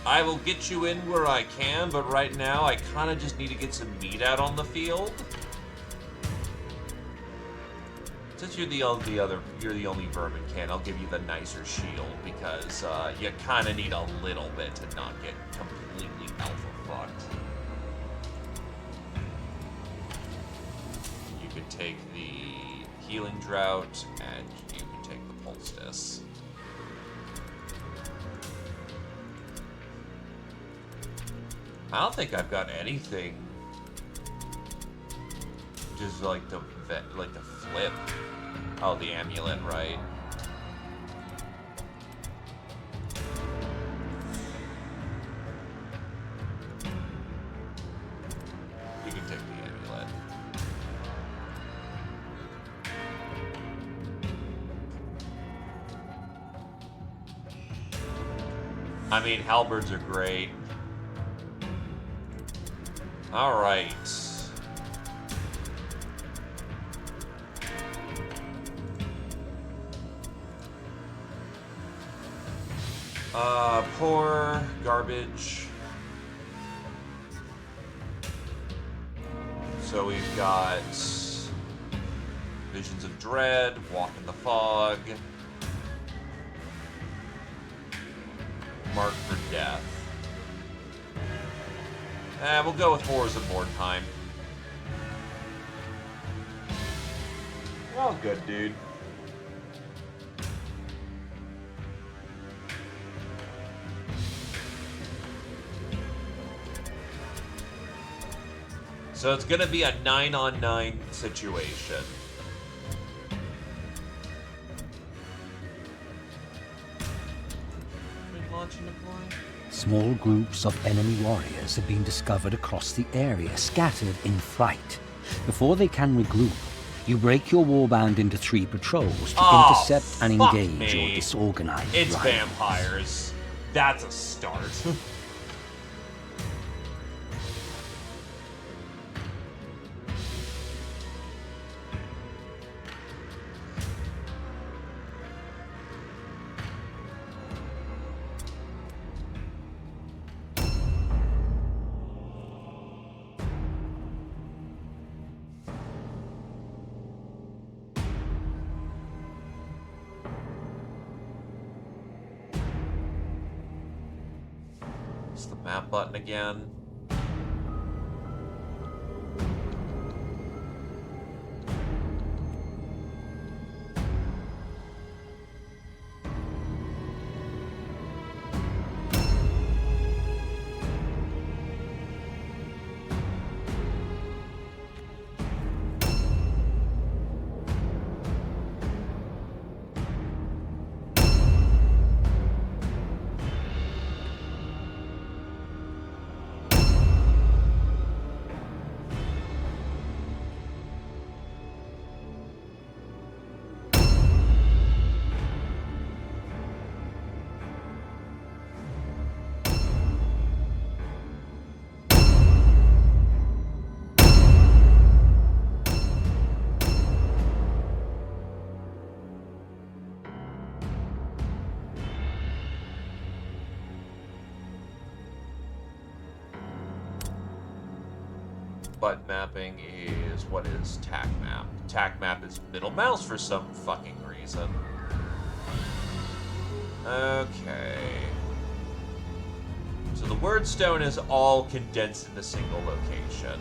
I will get you in where I can, but right now I kind of just need to get some meat out on the field. Since you're the only vermin can, I'll give you the nicer shield because you kind of need a little bit to not get completely alpha fucked. You can take the healing drought and you can take the poultice. I don't think I've got anything. Just like the flip. Oh, the amulet, right? You can take the amulet. I mean, halberds are great. All right. Poor garbage. So we've got Visions of Dread, Walk in the Fog, Mark for Death. We'll go with Horrors of Mordheim. Oh, good, dude. So it's gonna be a 9-on-9 situation. Launch and deploy. Small groups of enemy warriors have been discovered across the area, scattered in fright. Before they can regroup, you break your warband into 3 patrols to intercept and engage your disorganized It's rival. vampires. That's a start. map button again. Button mapping is, what is tack map? Tack map is middle mouse for some fucking reason. Okay. So the word stone is all condensed in a single location.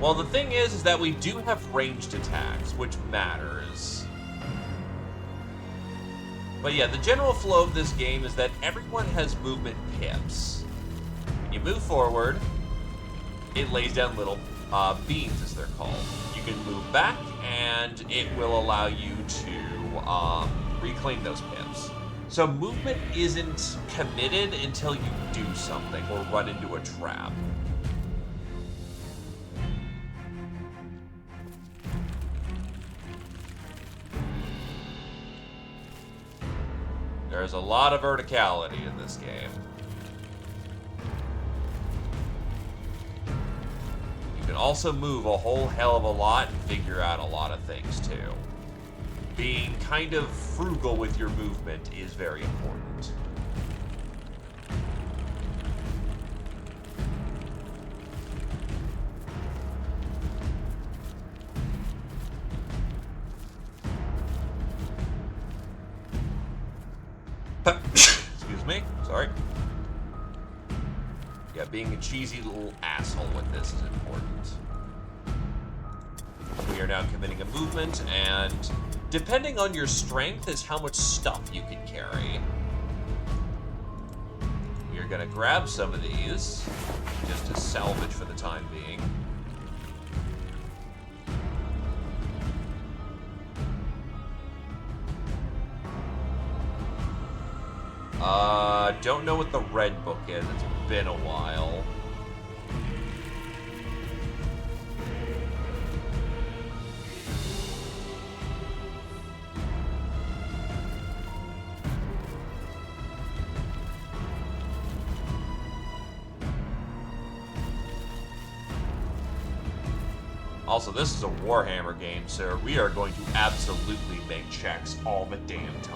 Well, the thing is that we do have ranged attacks, which matters. But yeah, the general flow of this game is that everyone has movement pips. When you move forward, it lays down little beams, as they're called. You can move back, and it will allow you to reclaim those pips. So movement isn't committed until you do something or run into a trap. There's a lot of verticality in this game. You can also move a whole hell of a lot and figure out a lot of things too. Being kind of frugal with your movement is very important. Excuse me, sorry. Yeah, being a cheesy little asshole with this is important. We are now committing a movement, and depending on your strength is how much stuff you can carry. We are gonna grab some of these, just to salvage for the time being. Don't know what the red book is. It's been a while. Also, this is a Warhammer game, so we are going to absolutely make checks all the damn time.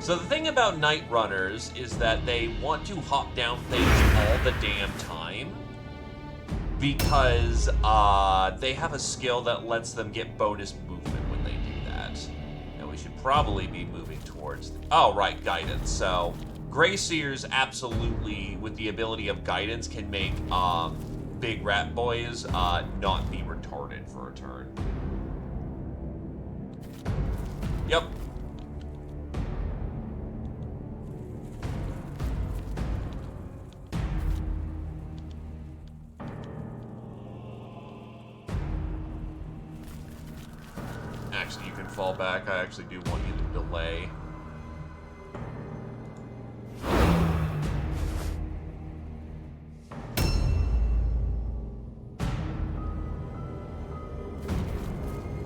So the thing about Night Runners is that they want to hop down things all the damn time because they have a skill that lets them get bonus movement when they do that. And we should probably be moving towards... Oh, right, guidance. So Grey Seers absolutely, with the ability of guidance, can make big rat boys not be retarded for a turn. Yep. Actually, you can fall back. I actually do want you to delay.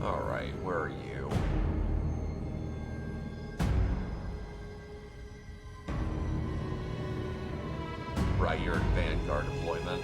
Alright, where are you? Right, you're in Vanguard deployment.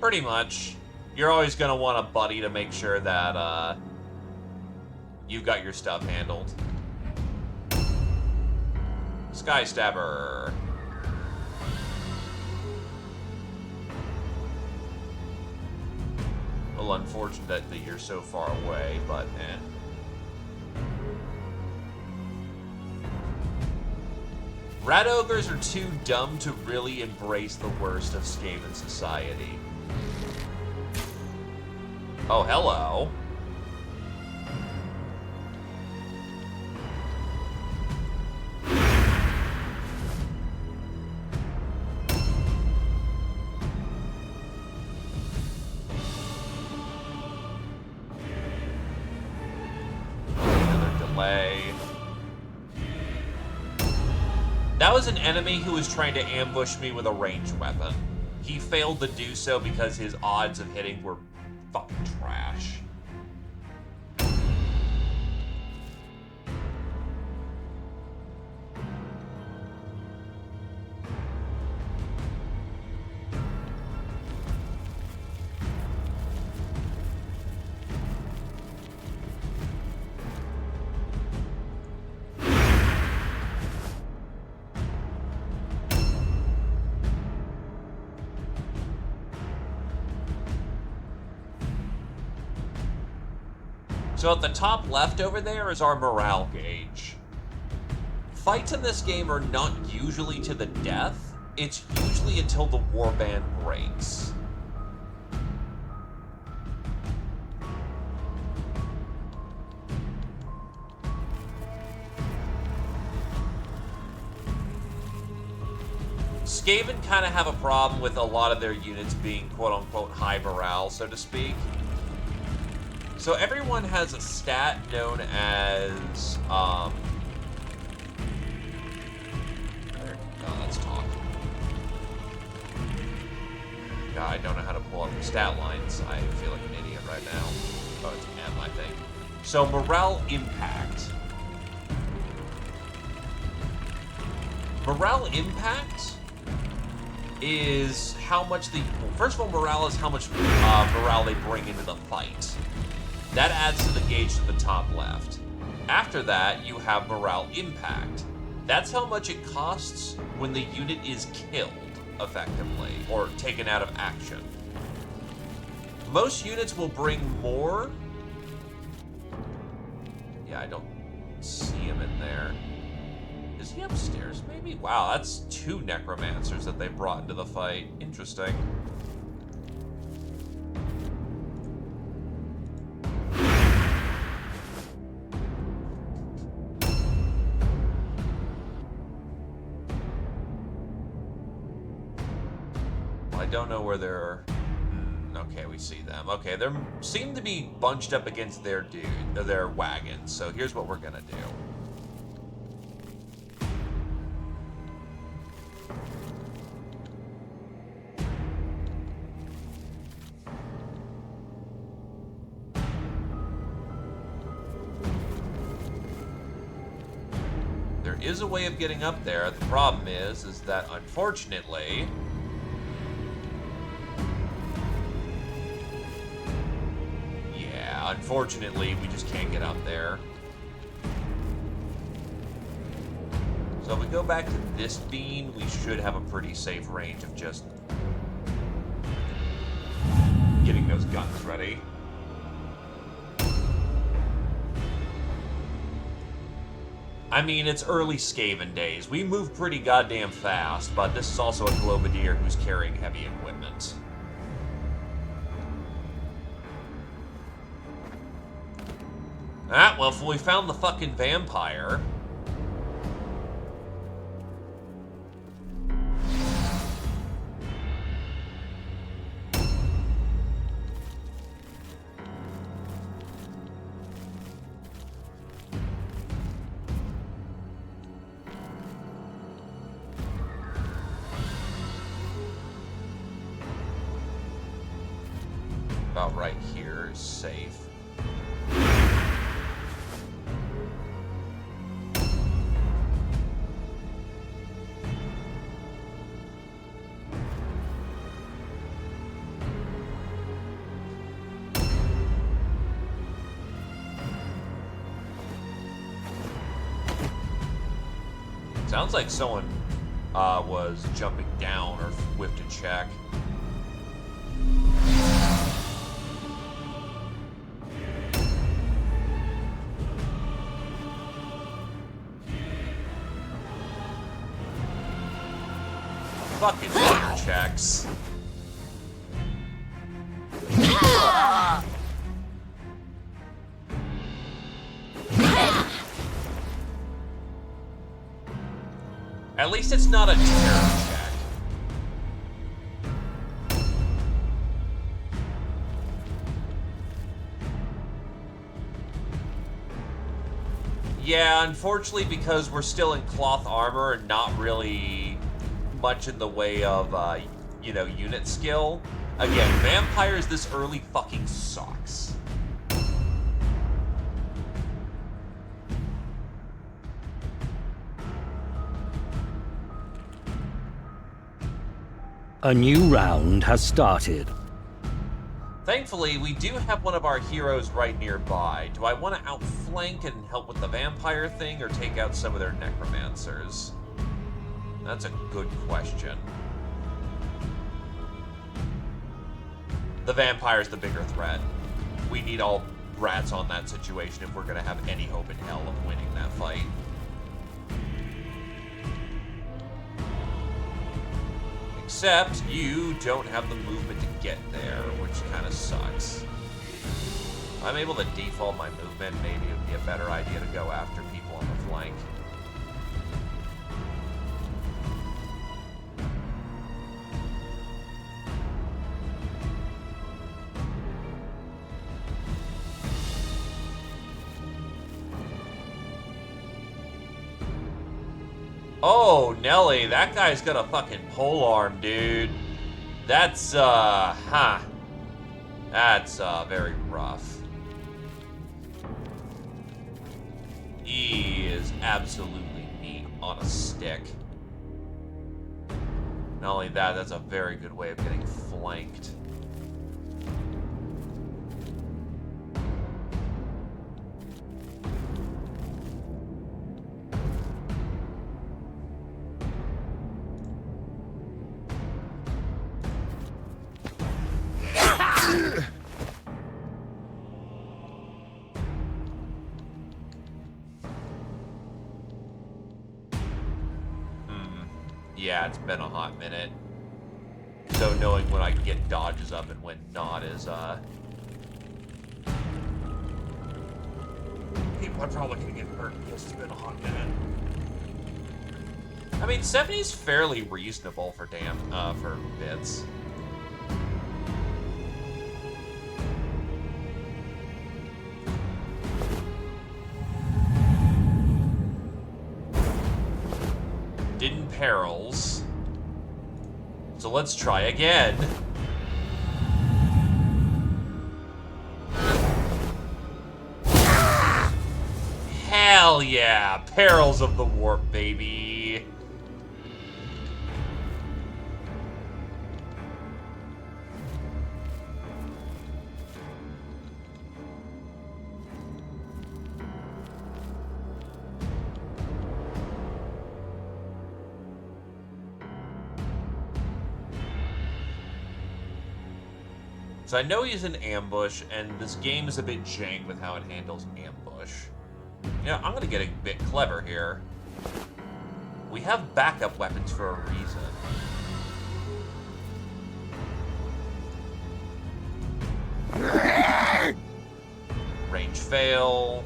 Pretty much. You're always going to want a buddy to make sure that you've got your stuff handled. Sky Stabber. Well, unfortunate that you're so far away, but Rat ogres are too dumb to really embrace the worst of Skaven society. Oh, hello. Another delay. That was an enemy who was trying to ambush me with a ranged weapon. He failed to do so because his odds of hitting were fucking trash. So at the top left over there is our morale gauge. Fights in this game are not usually to the death. It's usually until the warband breaks. Skaven kind of have a problem with a lot of their units being quote-unquote high morale, so to speak. So everyone has a stat known as, let's talk. God, I don't know how to pull up the stat lines. I feel like an idiot right now. Oh, it's M, I think. So morale impact. Morale impact is how much first of all, morale is how much morale they bring into the fight. That adds to the gauge to the top left. After that, you have morale impact. That's how much it costs when the unit is killed, effectively, or taken out of action. Most units will bring more. Yeah, I don't see him in there. Is he upstairs, maybe? Wow, that's 2 necromancers that they brought into the fight. Interesting. I don't know where they're... Okay, we see them. Okay, they seem to be bunched up against their wagons. So here's what we're gonna do. There is a way of getting up there. The problem is that unfortunately... Unfortunately, we just can't get up there. So if we go back to this bean, we should have a pretty safe range of just getting those guns ready. I mean, it's early Skaven days. We move pretty goddamn fast, but this is also a Globadier who's carrying heavy equipment. Ah, well, if we found the fucking vampire. About right here is safe. Sounds like someone was jumping down or whipped a check. Fucking checks. At least it's not a terror check. Yeah, unfortunately, because we're still in cloth armor and not really much in the way of, you know, unit skill. Again, vampires this early fucking sucks. A new round has started. Thankfully, we do have one of our heroes right nearby. Do I want to outflank and help with the vampire thing, or take out some of their necromancers? That's a good question. The vampire's the bigger threat. We need all rats on that situation if we're going to have any hope in hell of winning that fight. Except you don't have the movement to get there, which kind of sucks. If I'm able to default my movement, maybe it would be a better idea to go after people on the flank. Oh, Nelly, that guy's got a fucking polearm, dude. That's, That's, very rough. He is absolutely meat on a stick. Not only that, that's a very good way of getting flanked. Yeah, it's been a hot minute. So knowing when I can get dodges up and when not is, people are probably gonna get hurt because it's been a hot minute. I mean, 70's fairly reasonable for for bits. Didn't perils. So let's try again. Hell yeah! Perils of the warp, baby. So I know he's in ambush, and this game is a bit jank with how it handles ambush. You know, I'm gonna get a bit clever here. We have backup weapons for a reason. Range fail.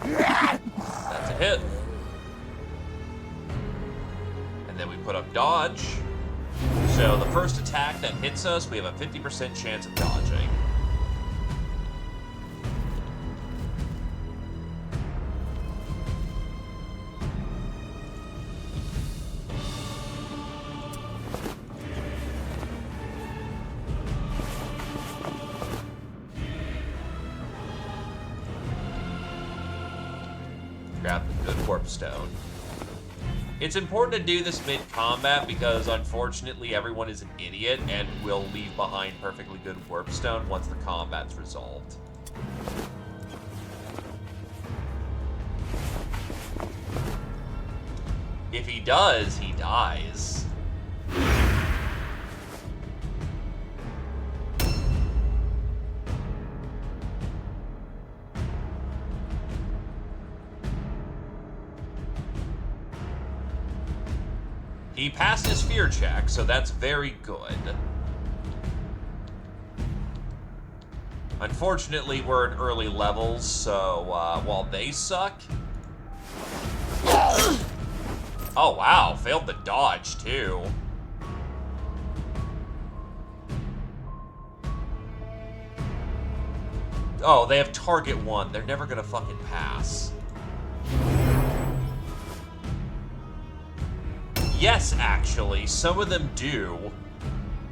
That's a hit. Then we put up dodge. So the first attack that hits us, we have a 50% chance of dodging. Grab the good warp stone. It's important to do this mid-combat because, unfortunately, everyone is an idiot and will leave behind perfectly good warp stone once the combat's resolved. he does, he dies. He passed his fear check, so that's very good. Unfortunately, we're in early levels, so while they suck... Oh, wow. Failed the dodge, too. Oh, they have target 1. They're never gonna fucking pass. Yes, actually. Some of them do.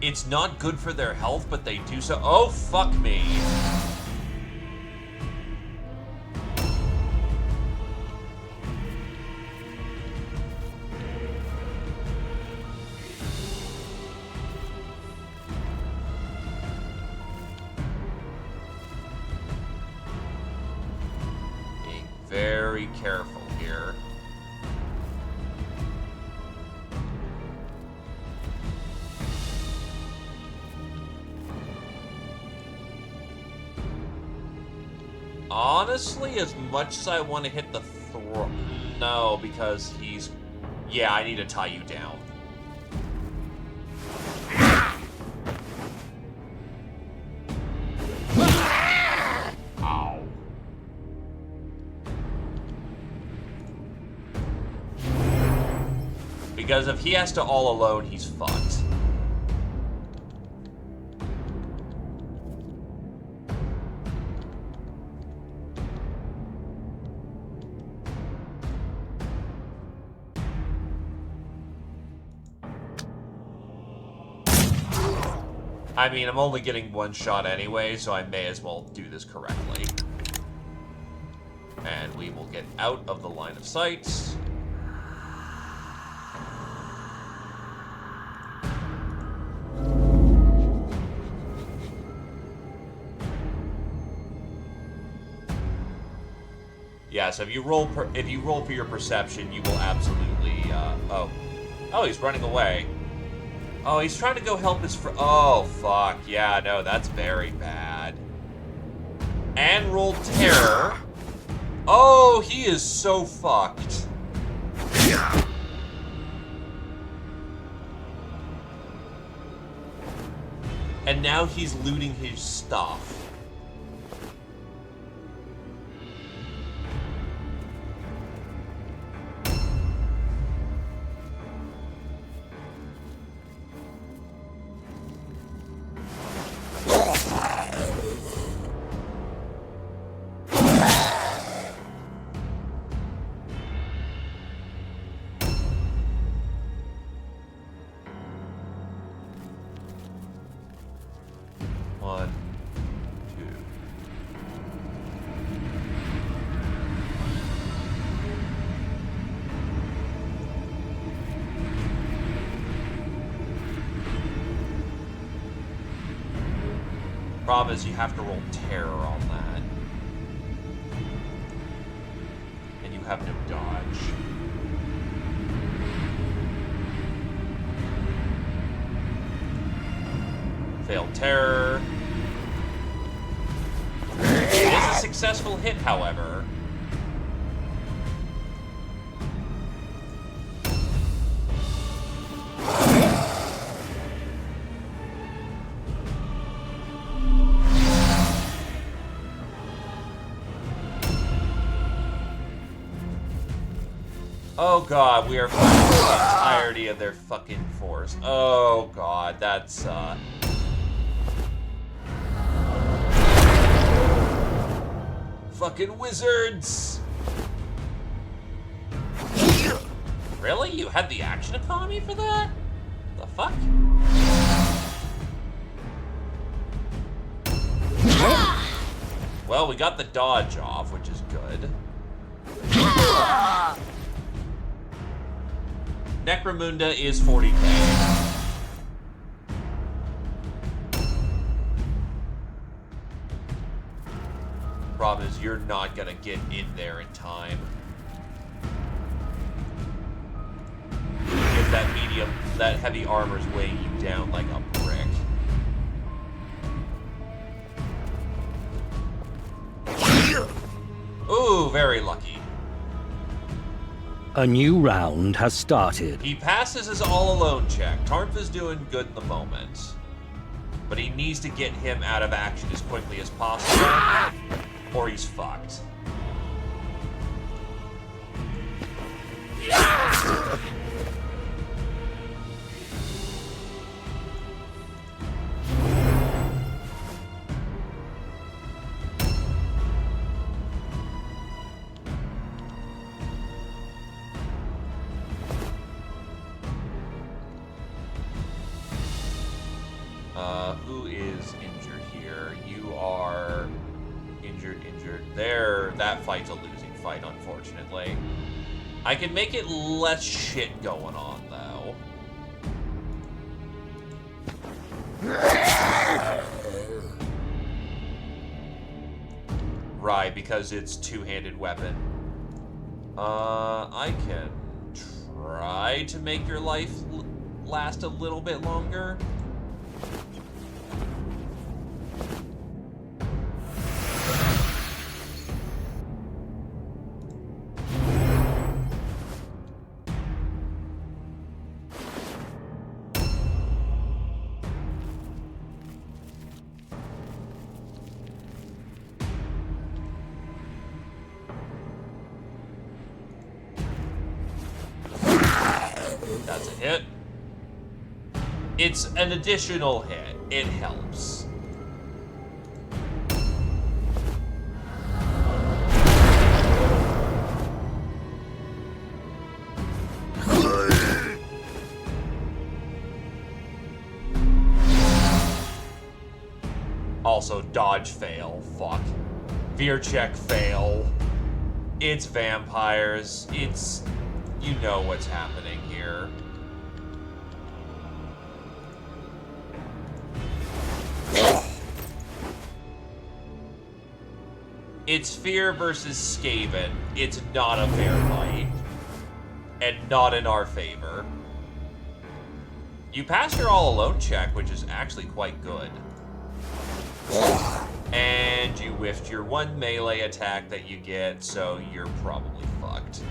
It's not good for their health, but they do so. Oh, fuck me. Being very careful here. Honestly, as much as I want to hit the throat... No, because he's... Yeah, I need to tie you down. Ow. Because if he has to all alone, he's fucked. I mean, I'm only getting one shot anyway, so I may as well do this correctly. And we will get out of the line of sight. Yeah, so if you roll for your perception, you will absolutely oh, he's running away. Oh, he's trying to go help his friend. Oh, fuck. Yeah, no, that's very bad. And roll terror. Oh, he is so fucked. And now he's looting his stuff. One, two. Problem is you have to roll terror on that. And you have no dodge. Failed terror. It is a successful hit, however. Oh god, we are fighting the entirety of their fucking force. Oh god, that's fucking wizards! Really? You had the action economy for that? The fuck? Well, we got the dodge off, which is good. Necromunda is 40k. Problem is, you're not gonna get in there in time. because that heavy armor's weighing you down like a brick. Ooh, very lucky. A new round has started. He passes his all-alone check. Tarnf is doing good in the moment. But he needs to get him out of action as quickly as possible, or he's fucked. Who is injured here? You are injured. That fight's a losing fight, unfortunately. I can make it less shit going on, though. Right, because it's two-handed weapon. I can try to make your life last a little bit longer. That's a hit. It's an additional hit. It helps. Also, dodge fail. Fuck. Veer check fail. It's vampires. It's... You know what's happening here. It's Fear versus Skaven. It's not a fair fight. And not in our favor. You pass your all-alone check, which is actually quite good. And you whiffed your one melee attack that you get, so you're probably fucked.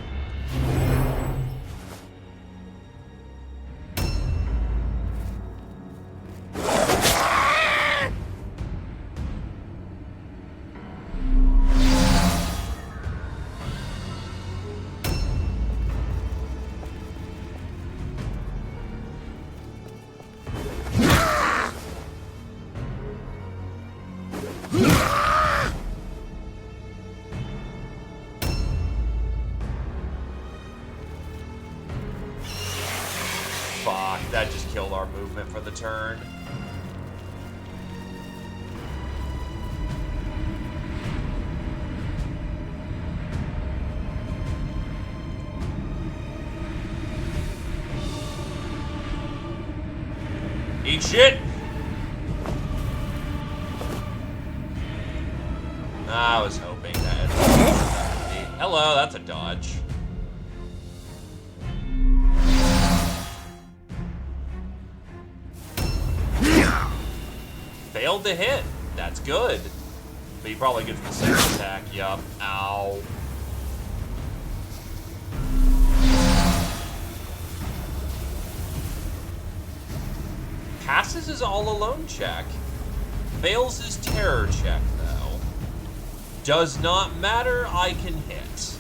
Fuck, that just killed our movement for the turn. Eat shit! I was hoping that. Hello, that's a dodge. Failed to hit. That's good. But he probably gets the second attack. Yup. Ow. Passes his all-alone check. Fails his terror check, though. Does not matter, I can hit.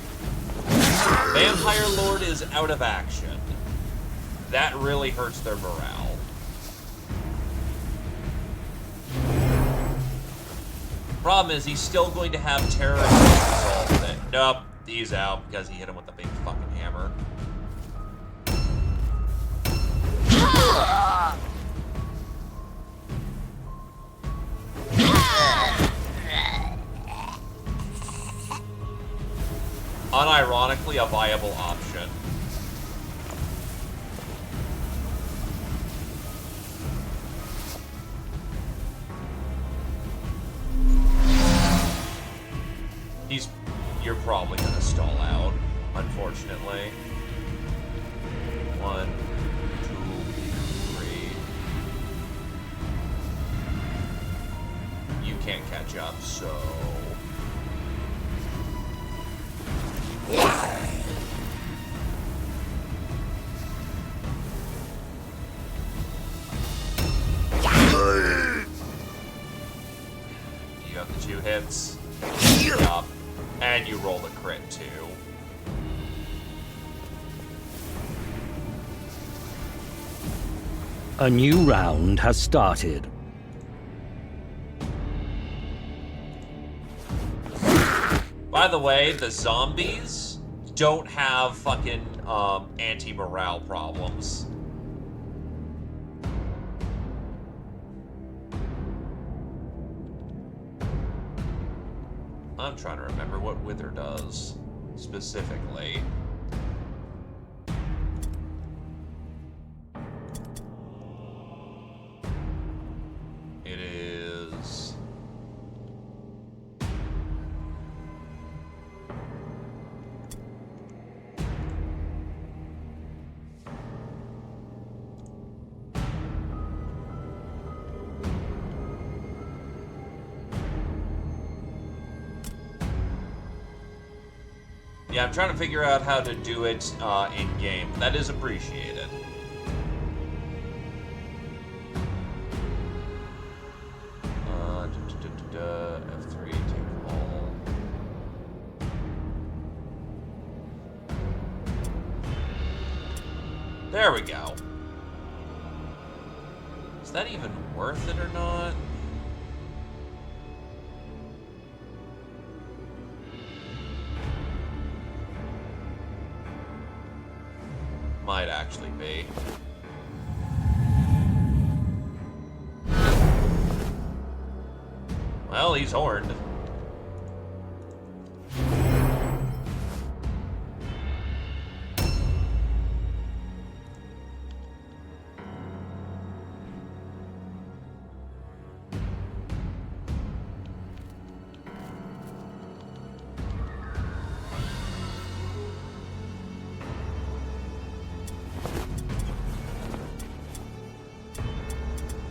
Vampire Lord is out of action. That really hurts their morale. Problem is, he's still going to have terror assault. Nope, he's out because he hit him with a big fucking hammer. Unironically, a viable option. You're probably gonna stall out, unfortunately. 1, can't catch up, so... You got the 2 hits. Yup. And you roll the crit, too. A new round has started. By the way, the zombies don't have fucking anti-morale problems. I'm trying to remember what Wither does specifically. It is... Yeah, I'm trying to figure out how to do it in-game. That is appreciated. F3, take all. There we go. Is that even worth it or not? Might actually be. Well, he's horned.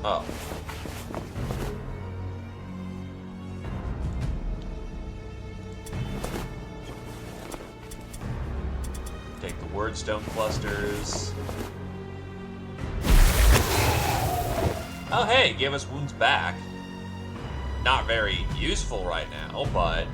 Oh. Take the wordstone clusters. Oh hey, give us wounds back. Not very useful right now, but...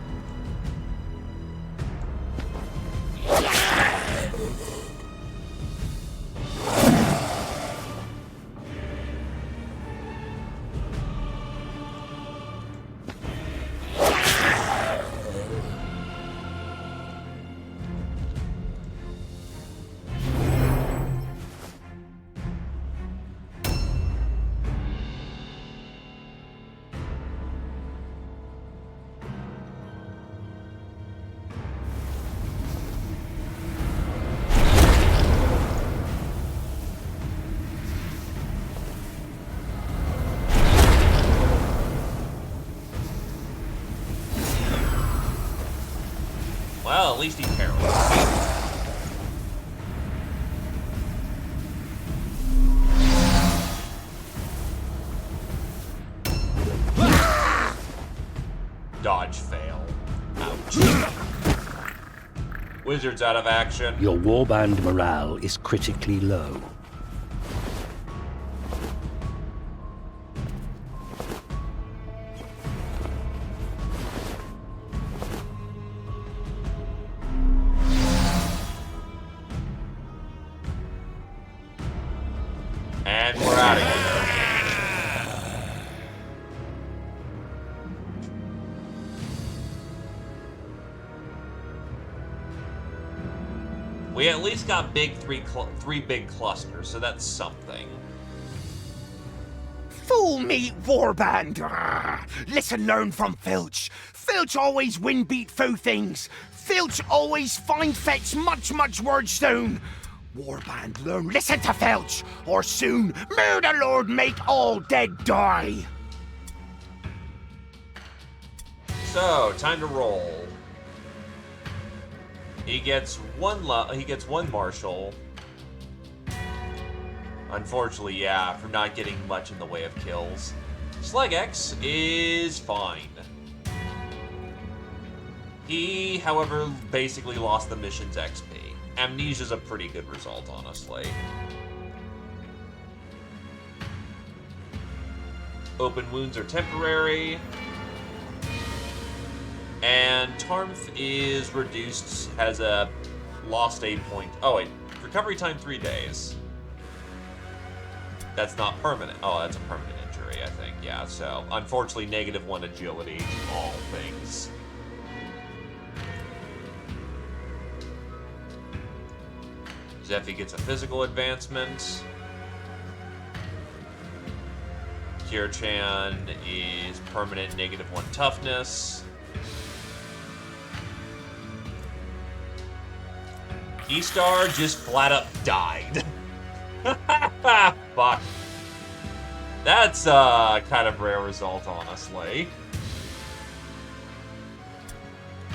Well, at least he's paralyzed. Dodge fail. Ouch. Wizard's out of action. Your warband morale is critically low. And we're out of here. We at least got three big clusters, so that's something. Fool me, warband! Listen, learn from Filch. Filch always win beat through things. Filch always find fetch much wordstone. Warband, learn, listen to Filch, or soon may the Lord make all dead die. So, time to roll. He gets one marshal. Unfortunately, yeah, for not getting much in the way of kills. Slegex is fine. He, however, basically lost the mission's XP. Amnesia's a pretty good result, honestly. Open wounds are temporary. And Tarmf is reduced, has a lost aid point. Oh wait, recovery time 3 days. That's not permanent. Oh, that's a permanent injury, I think. Yeah, so unfortunately -1 agility to all things. Zephy gets a physical advancement. Kirchan is permanent -1 toughness. E-Star just flat up died. Fuck. That's a kind of rare result, honestly.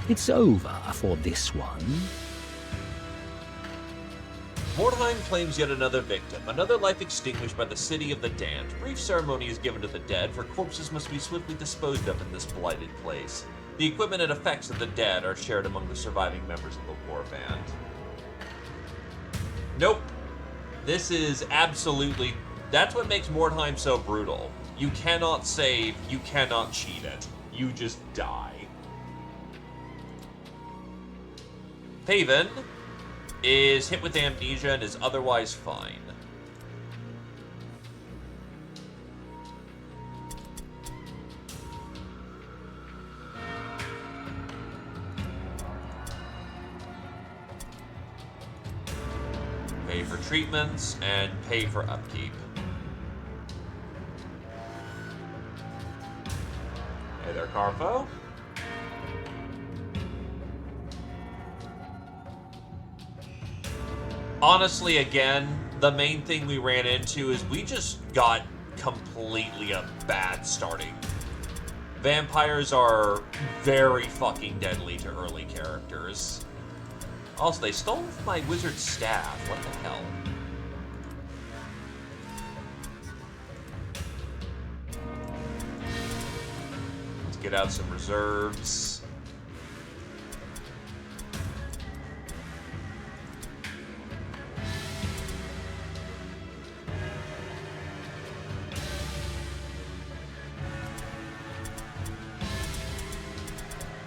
It's over for this one. Mordheim claims yet another victim, another life extinguished by the city of the damned. Brief ceremony is given to the dead, for corpses must be swiftly disposed of in this blighted place. The equipment and effects of the dead are shared among the surviving members of the war band. Nope. This is absolutely... That's what makes Mordheim so brutal. You cannot save, you cannot cheat it. You just die. Paven is hit with amnesia and is otherwise fine. Pay for treatments and pay for upkeep. Hey there, Carfo. Honestly, again, the main thing we ran into is we just got completely a bad starting. Vampires are very fucking deadly to early characters. Also, they stole my wizard staff. What the hell? Let's get out some reserves.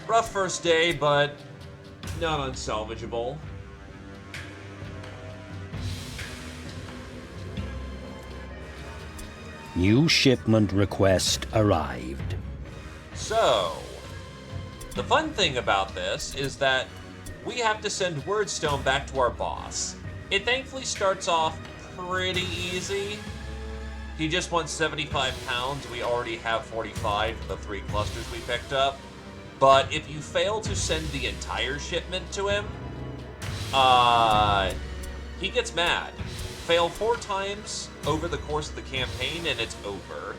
Rough first day, but not unsalvageable. New shipment request arrived. So, the fun thing about this is that we have to send Wordstone back to our boss. It thankfully starts off pretty easy. He just wants 75 pounds. We already have 45 for the 3 clusters we picked up. But if you fail to send the entire shipment to him, he gets mad. Fail 4 times over the course of the campaign and it's over.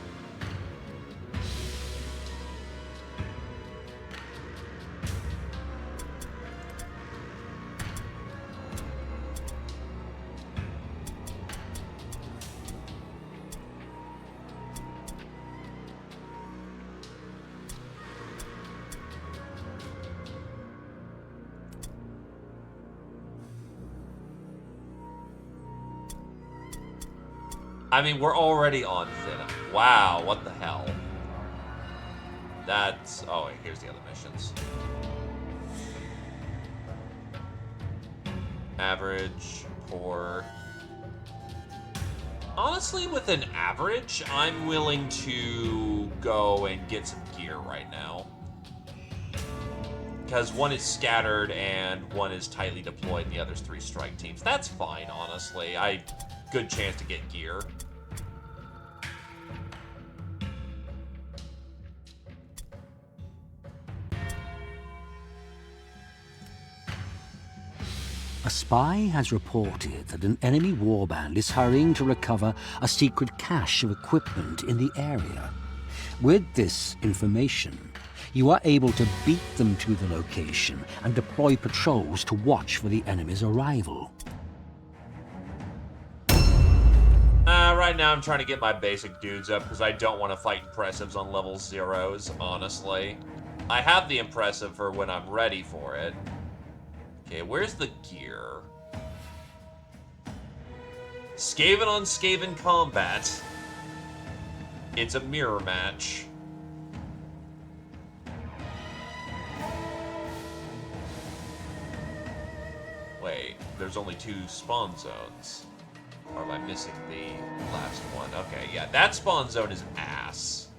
I mean, we're already on thin. Wow, what the hell? That's... Oh, wait, here's the other missions. Average, poor. Honestly, with an average, I'm willing to go and get some gear right now. Because one is scattered and one is tightly deployed and the other's 3 strike teams. That's fine, honestly. Good chance to get gear. A spy has reported that an enemy warband is hurrying to recover a secret cache of equipment in the area. With this information, you are able to beat them to the location and deploy patrols to watch for the enemy's arrival. Right right now I'm trying to get my basic dudes up because I don't want to fight impressives on level 0s, honestly. I have the impressive for when I'm ready for it. Okay, where's the gear? Skaven on Skaven combat. It's a mirror match. Wait, there's only 2 spawn zones. Or am I missing the last one? Okay, yeah, that spawn zone is ass.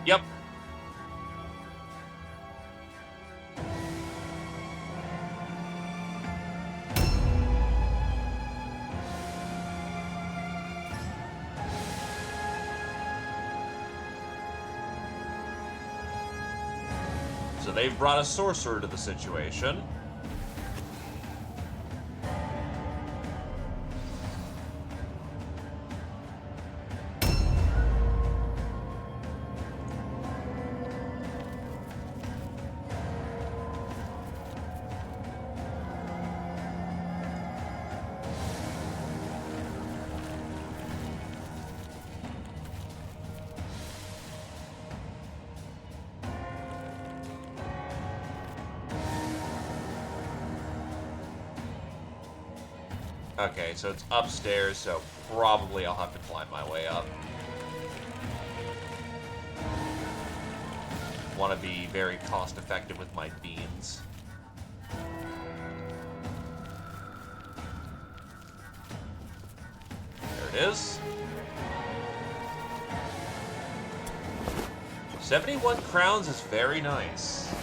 Yep. So they've brought a sorcerer to the situation. Okay, so it's upstairs, so probably I'll have to climb my way up. Want to be very cost-effective with my beans. There it is. 71 crowns is very nice.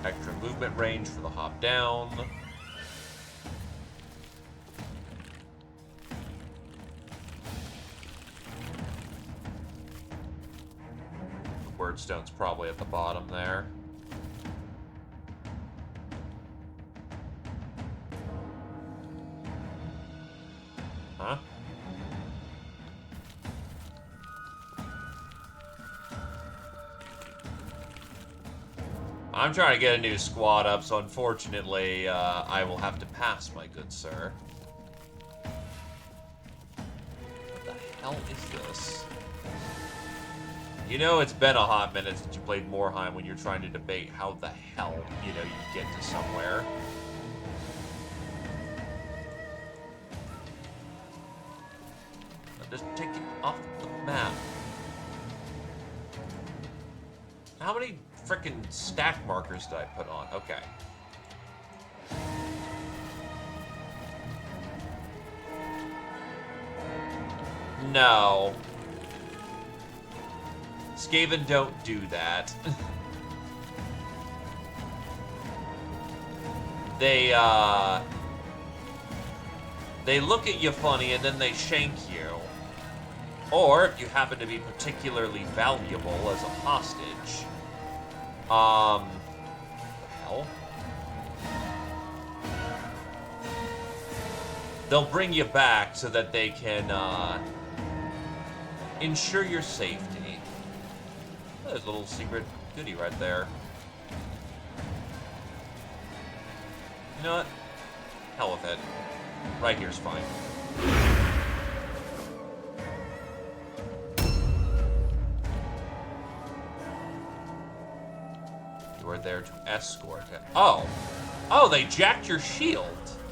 Extra movement range for the hop down. The wordstone's probably at the bottom there. Huh? I'm trying to get a new squad up, so unfortunately, I will have to pass, my good sir. What the hell is this? You know, it's been a hot minute since you played Mordheim when you're trying to debate how the hell, you know, you get to somewhere. Just take it off the map. How many frickin' stack markers did I put on? Okay. No. Skaven don't do that. They look at you funny and then they shank you. Or, if you happen to be particularly valuable as a hostage, what the hell? They'll bring you back so that they can, ensure your safety. There's a little secret goodie right there. You know what? Hell with it. Right here's fine. You are there to escort it. Oh! Oh, they jacked your shield!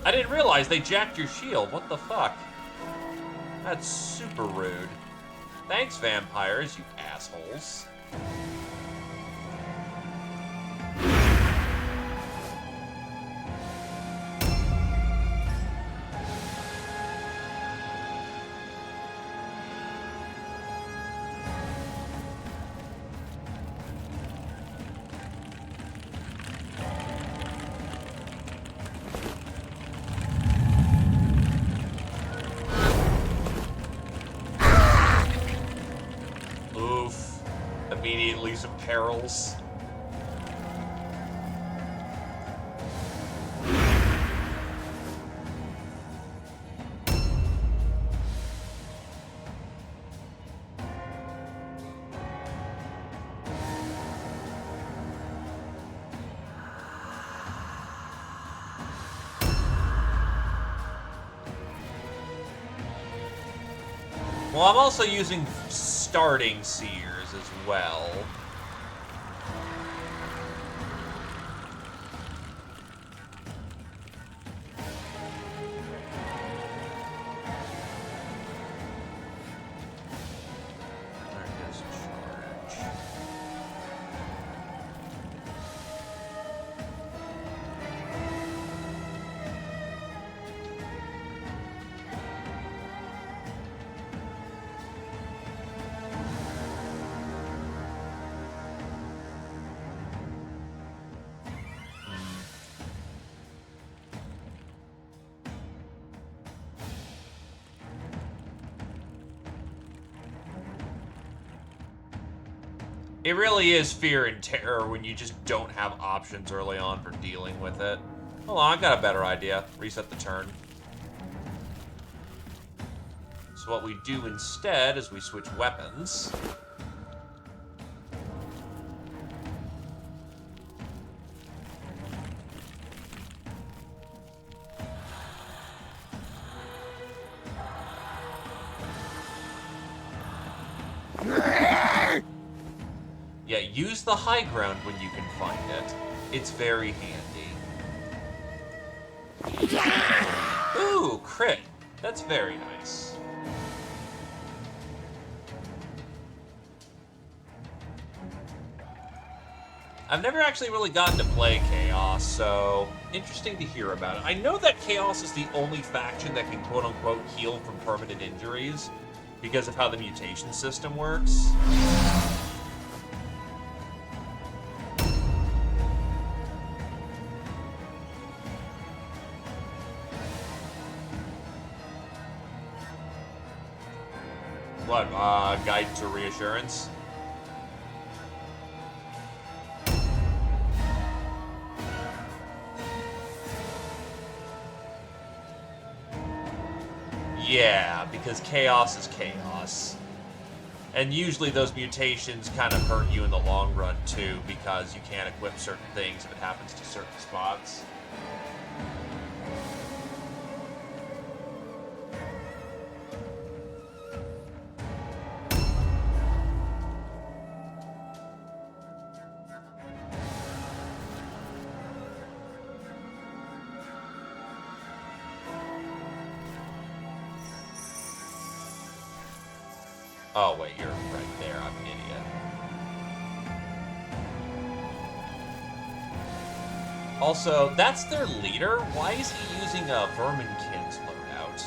I didn't realize they jacked your shield. What the fuck? That's super rude. Thanks, vampires, you assholes. Oof. Immediately some perils. Well, I'm also using starting seers as well. There goes charge. It really is fear and terror when you just don't have options early on for dealing with it. Hold on, I got a better idea. Reset the turn. So what we do instead is we switch weapons. Yeah, use the high ground when you can find it. It's very handy. Ooh, crit. That's very nice. I've never actually really gotten to play Chaos, so interesting to hear about it. I know that Chaos is the only faction that can quote-unquote heal from permanent injuries because of how the mutation system works. What, guidance or reassurance? Yeah, because chaos is chaos. And usually those mutations kind of hurt you in the long run, too, because you can't equip certain things if it happens to certain spots. Oh, wait, you're right there. I'm an idiot. Also, that's their leader? Why is he using a Verminkin's loadout?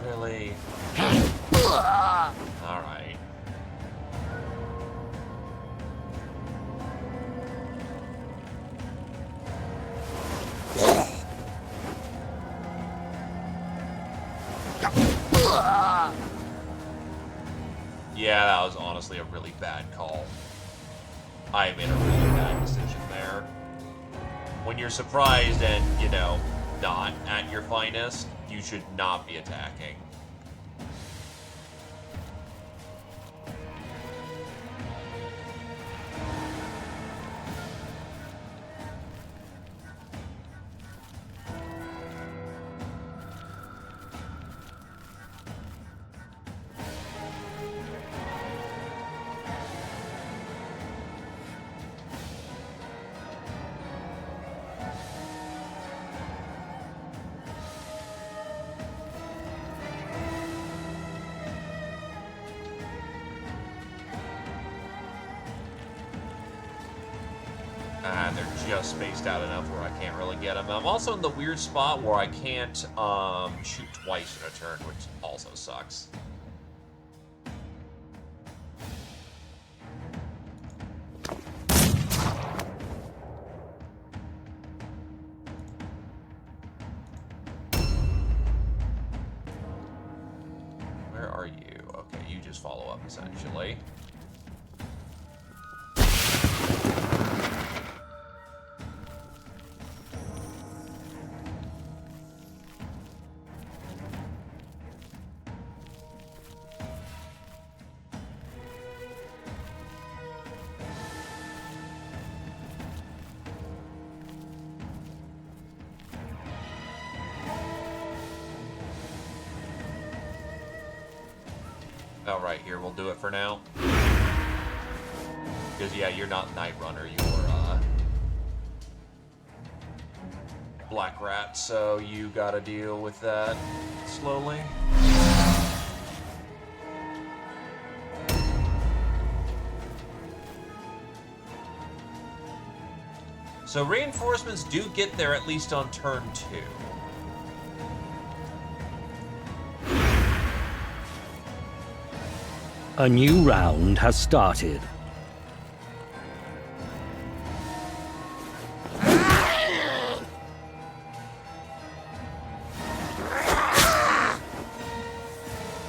Really? Alright. Yeah, that was honestly a really bad call. I made a really bad decision there. When you're surprised and, you know, not at your finest, you should not be attacking. They're just spaced out enough where I can't really get them. I'm also in the weird spot where I can't shoot twice in a turn, which also sucks. Where are you? Okay, you just follow up, essentially. Oh, right here, we'll do it for now. Because, yeah, you're not Night Runner, you're, Black Rat, so you gotta deal with that slowly. So reinforcements do get there at least on turn 2. A new round has started.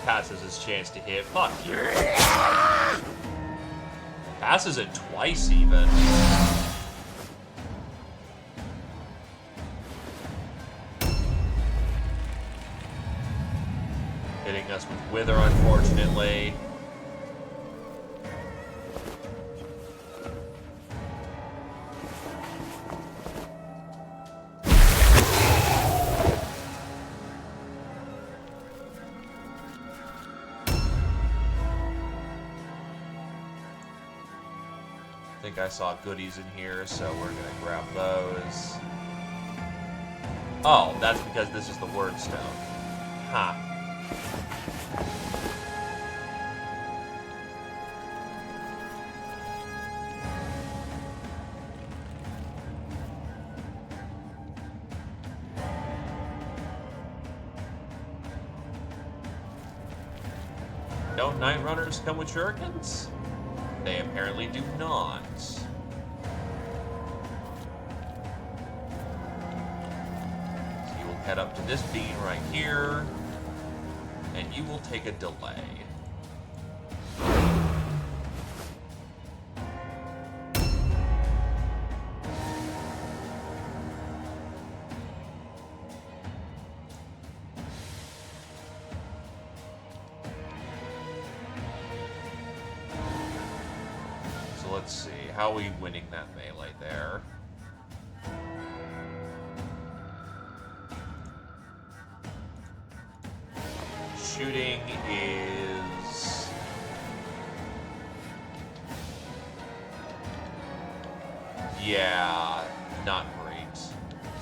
Passes his chance to hit. Fuck you. Passes it twice, even. Hitting us with Wither, unfortunately. I think I saw goodies in here, so we're gonna grab those. Oh, that's because this is the word stone. Huh. Don't Night Runners come with shurikens? They apparently do not. So you will head up to this bean right here, and you will take a delay. Let's see, how are we winning that melee there? Shooting is... yeah, not great.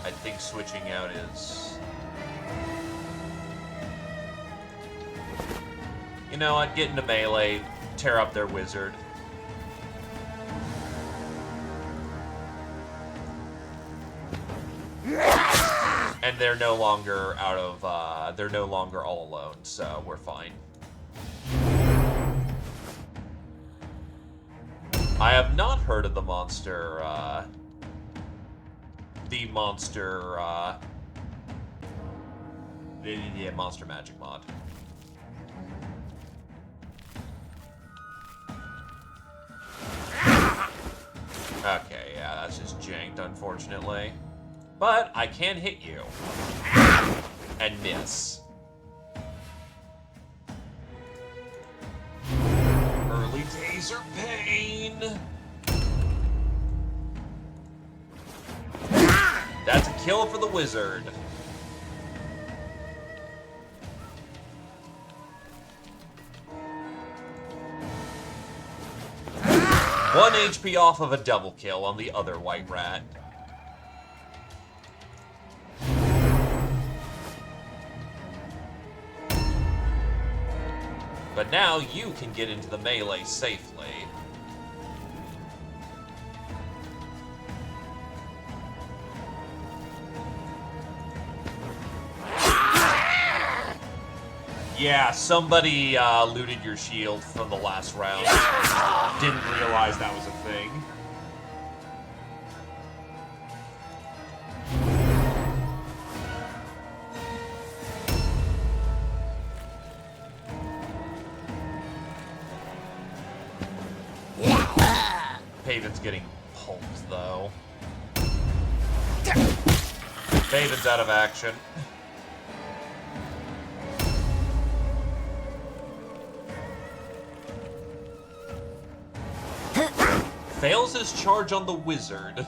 I think switching out is... you know, I'd get into melee, tear up their wizard. And they're no longer out of, they're no longer all alone, so we're fine. I have not heard of the monster monster magic mod. Okay, yeah, that's just janked, unfortunately. But I can hit you. And miss. Early taser pain. That's a kill for the wizard. One HP off of a double kill on the other white rat. But now you can get into the melee safely. Yeah, somebody looted your shield from the last round. Didn't realize that was a thing. Paven's getting pulped, though. Paven's out of action. Fails his charge on the wizard.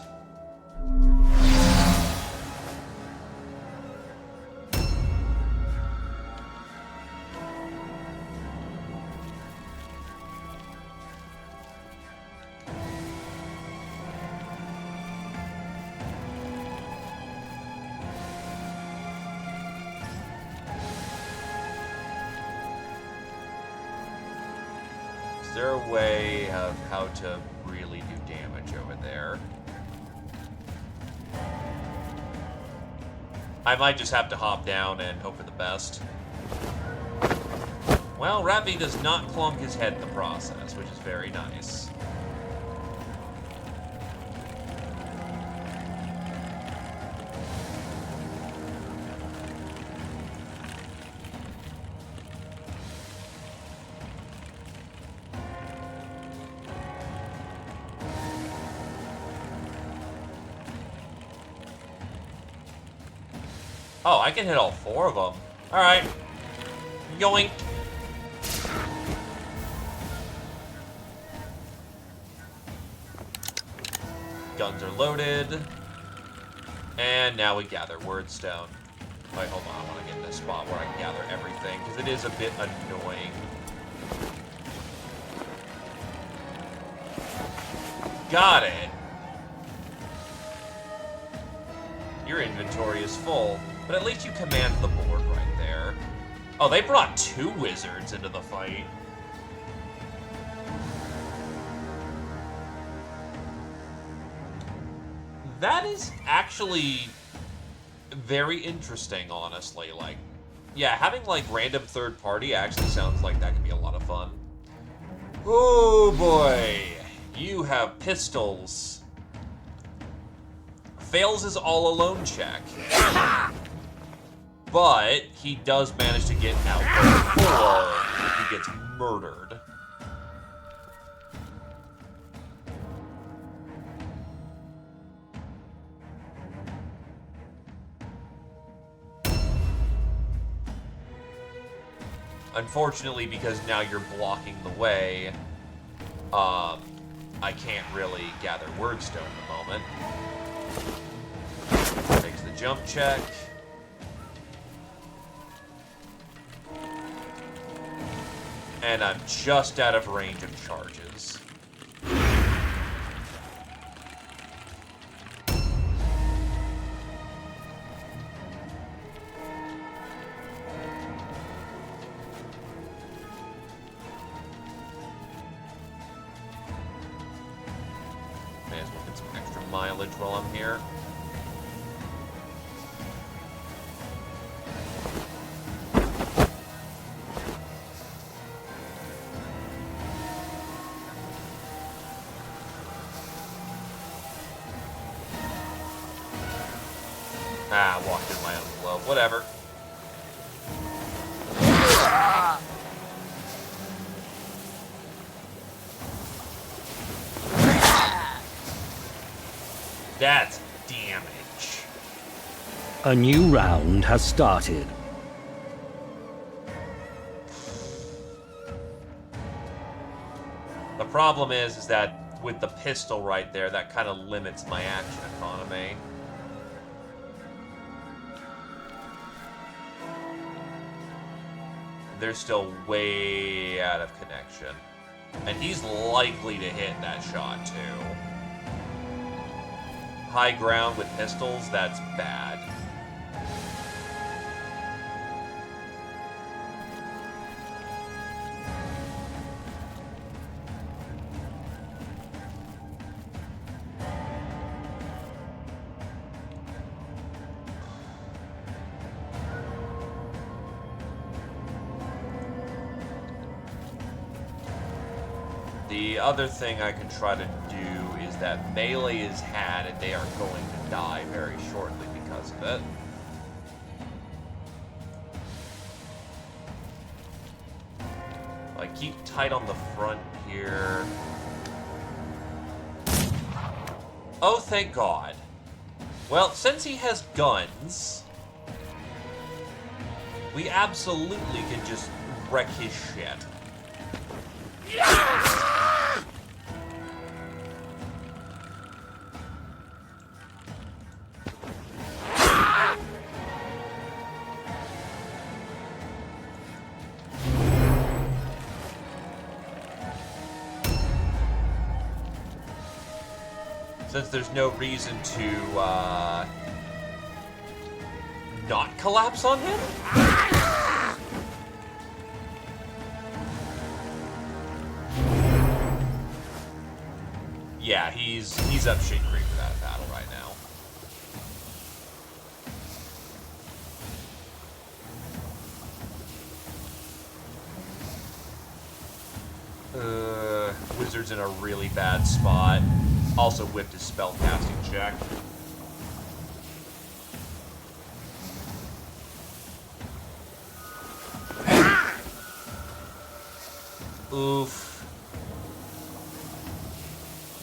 Is there a way of how to really do damage over there? I might just have to hop down and hope for the best. Well, Ravi does not clunk his head in the process, which is very nice. Oh, I can hit all four of them. Alright. Yoink. Guns are loaded. And now we gather Wordstone. Wait, hold on. I want to get in a spot where I can gather everything, because it is a bit annoying. Got it. Your inventory is full, but at least you command the board right there. Oh, they brought two wizards into the fight. That is actually very interesting, honestly. Like, yeah, having like random third party actually sounds like that could be a lot of fun. Oh boy, you have pistols. Fails his all-alone check. But he does manage to get out before he gets murdered. Unfortunately, because now you're blocking the way, I can't really gather Wordstone at the moment. Makes the jump check. And I'm just out of range of charges. May as well get some extra mileage while I'm here. Ah, walked in my own glove. Whatever. That's damage. A new round has started. The problem is that with the pistol right there, that kind of limits my action economy. They're still way out of connection. And he's likely to hit that shot, too. High ground with pistols, that's bad. The other thing I can try to do is that melee is had, and they are going to die very shortly because of it. Like, keep tight on the front here. Oh, thank God. Well, since he has guns, we absolutely can just wreck his shit. Since there's no reason to not collapse on him? Yeah, he's up shit creek for that battle right now. Wizard's in a really bad spot. Also whipped his spellcasting check. Oof.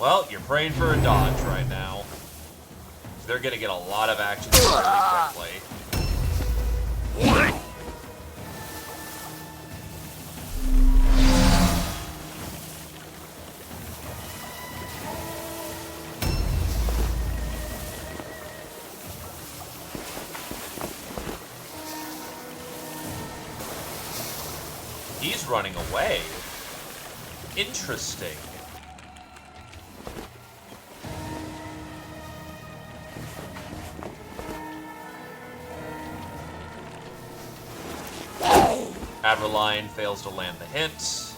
Well, you're praying for a dodge right now. They're gonna get a lot of action really quickly. He's running away. Interesting. Averline fails to land the hit.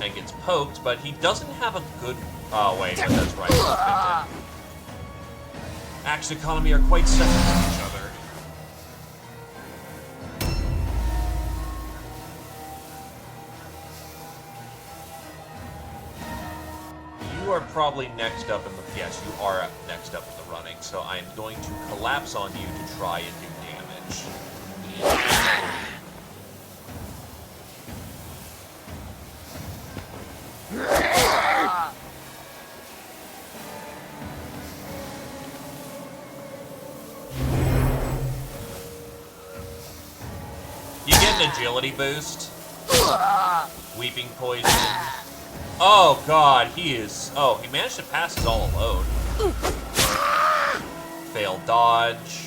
And gets poked, but he doesn't have a good... Oh, wait, but that's right. Action economy are quite separate from each other. You are probably next up in the... Yes, you are next up in the running, so I am going to collapse on you to try and do damage. You get an agility boost. Weeping poison. Oh god, he is... Oh, he managed to pass it all alone. Failed dodge.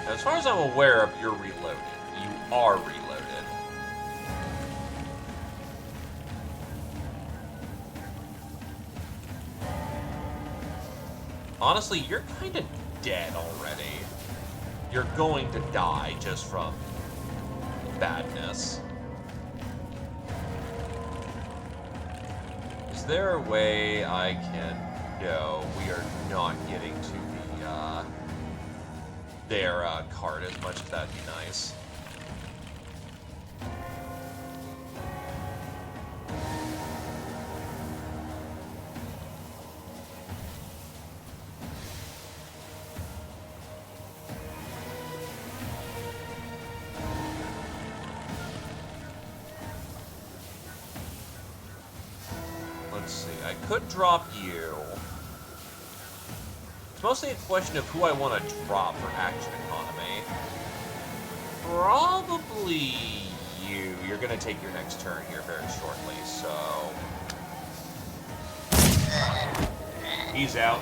As far as I'm aware of, you're reloaded. You are reloaded. Honestly, you're kind of dead already. You're going to die just from badness. Is there a way I can... No, we are not getting to their card as much as that'd be nice. could drop you. It's mostly a question of who I want to drop for action economy. Probably you. You're going to take your next turn here very shortly, so... He's out.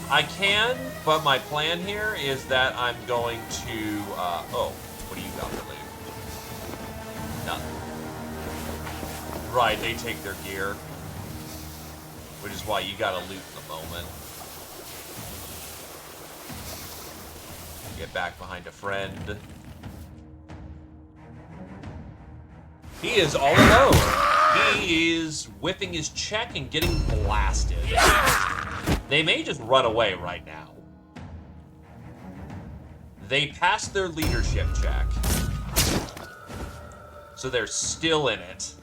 I can, but my plan here is that I'm going to... oh, what do you got for loot? Nothing. Right, they take their gear. Which is why you gotta loot in the moment. Get back behind a friend. He is all alone. He is whipping his check and getting blasted. They may just run away right now. They passed their leadership check. So they're still in it.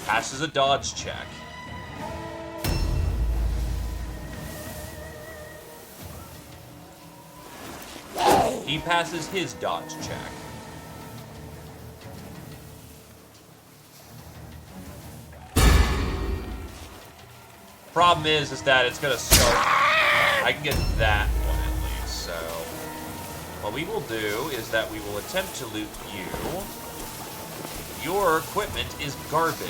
Passes a dodge check. He passes his dodge check. Problem is that it's gonna start. I can get that one at least. So what we will do is that we will attempt to loot you. Your equipment is garbage.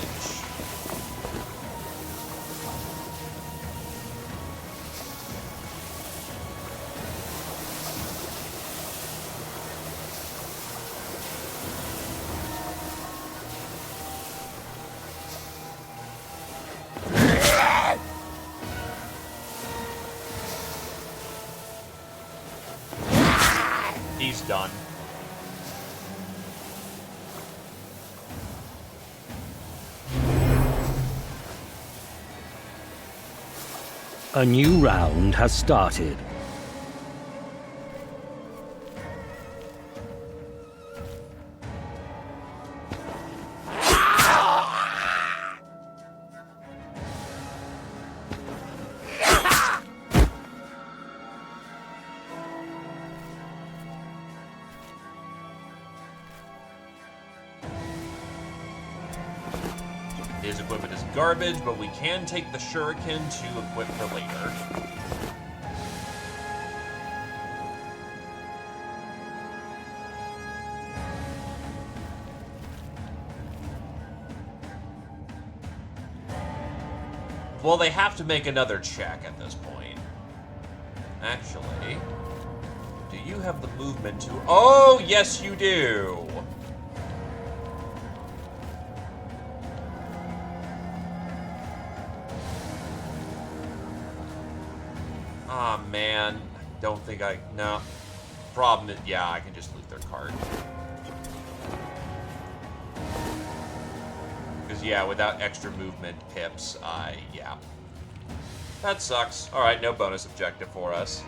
He's done. A new round has started. His equipment is garbage, but we can take the shuriken to equip for later. Well, they have to make another check at this point. Actually, do you have the movement to... Oh, yes, you do! Ah, man. Don't think I... No. Problem is... Yeah, I can just loot their cart. Because, yeah, without extra movement pips, yeah. That sucks. Alright, no bonus objective for us.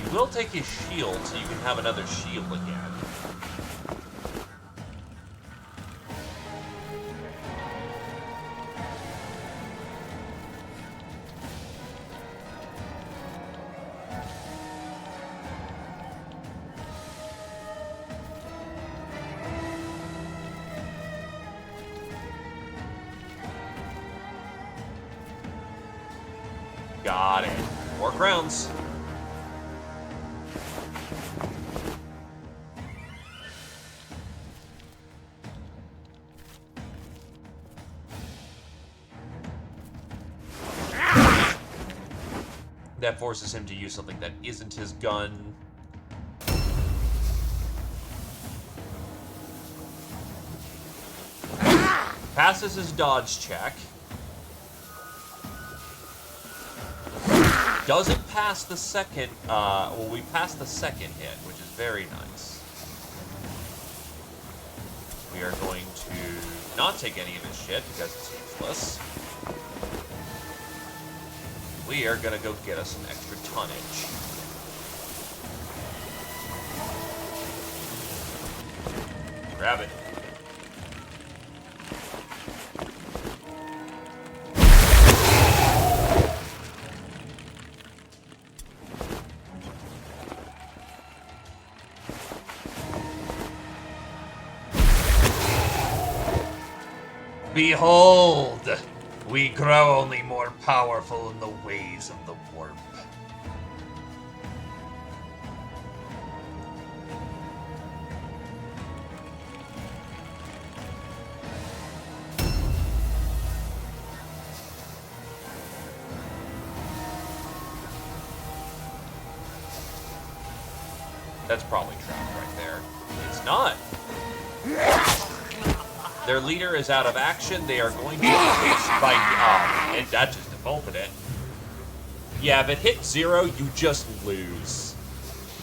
You will take his shield, so you can have another shield again. Got it. 4 crowns. That forces him to use something that isn't his gun. Passes his dodge check. Doesn't pass the second, well, we passed the second hit, which is very nice. We are going to not take any of his shit because it's useless. We are gonna go get us some extra tonnage. Grab it. Behold! We grow only more powerful in the ways of the warp. That's probably trapped right there. It's not. Their leader is out of action. They are going to be chased by... and that just defaulted it. Yeah, if it hits 0, you just lose.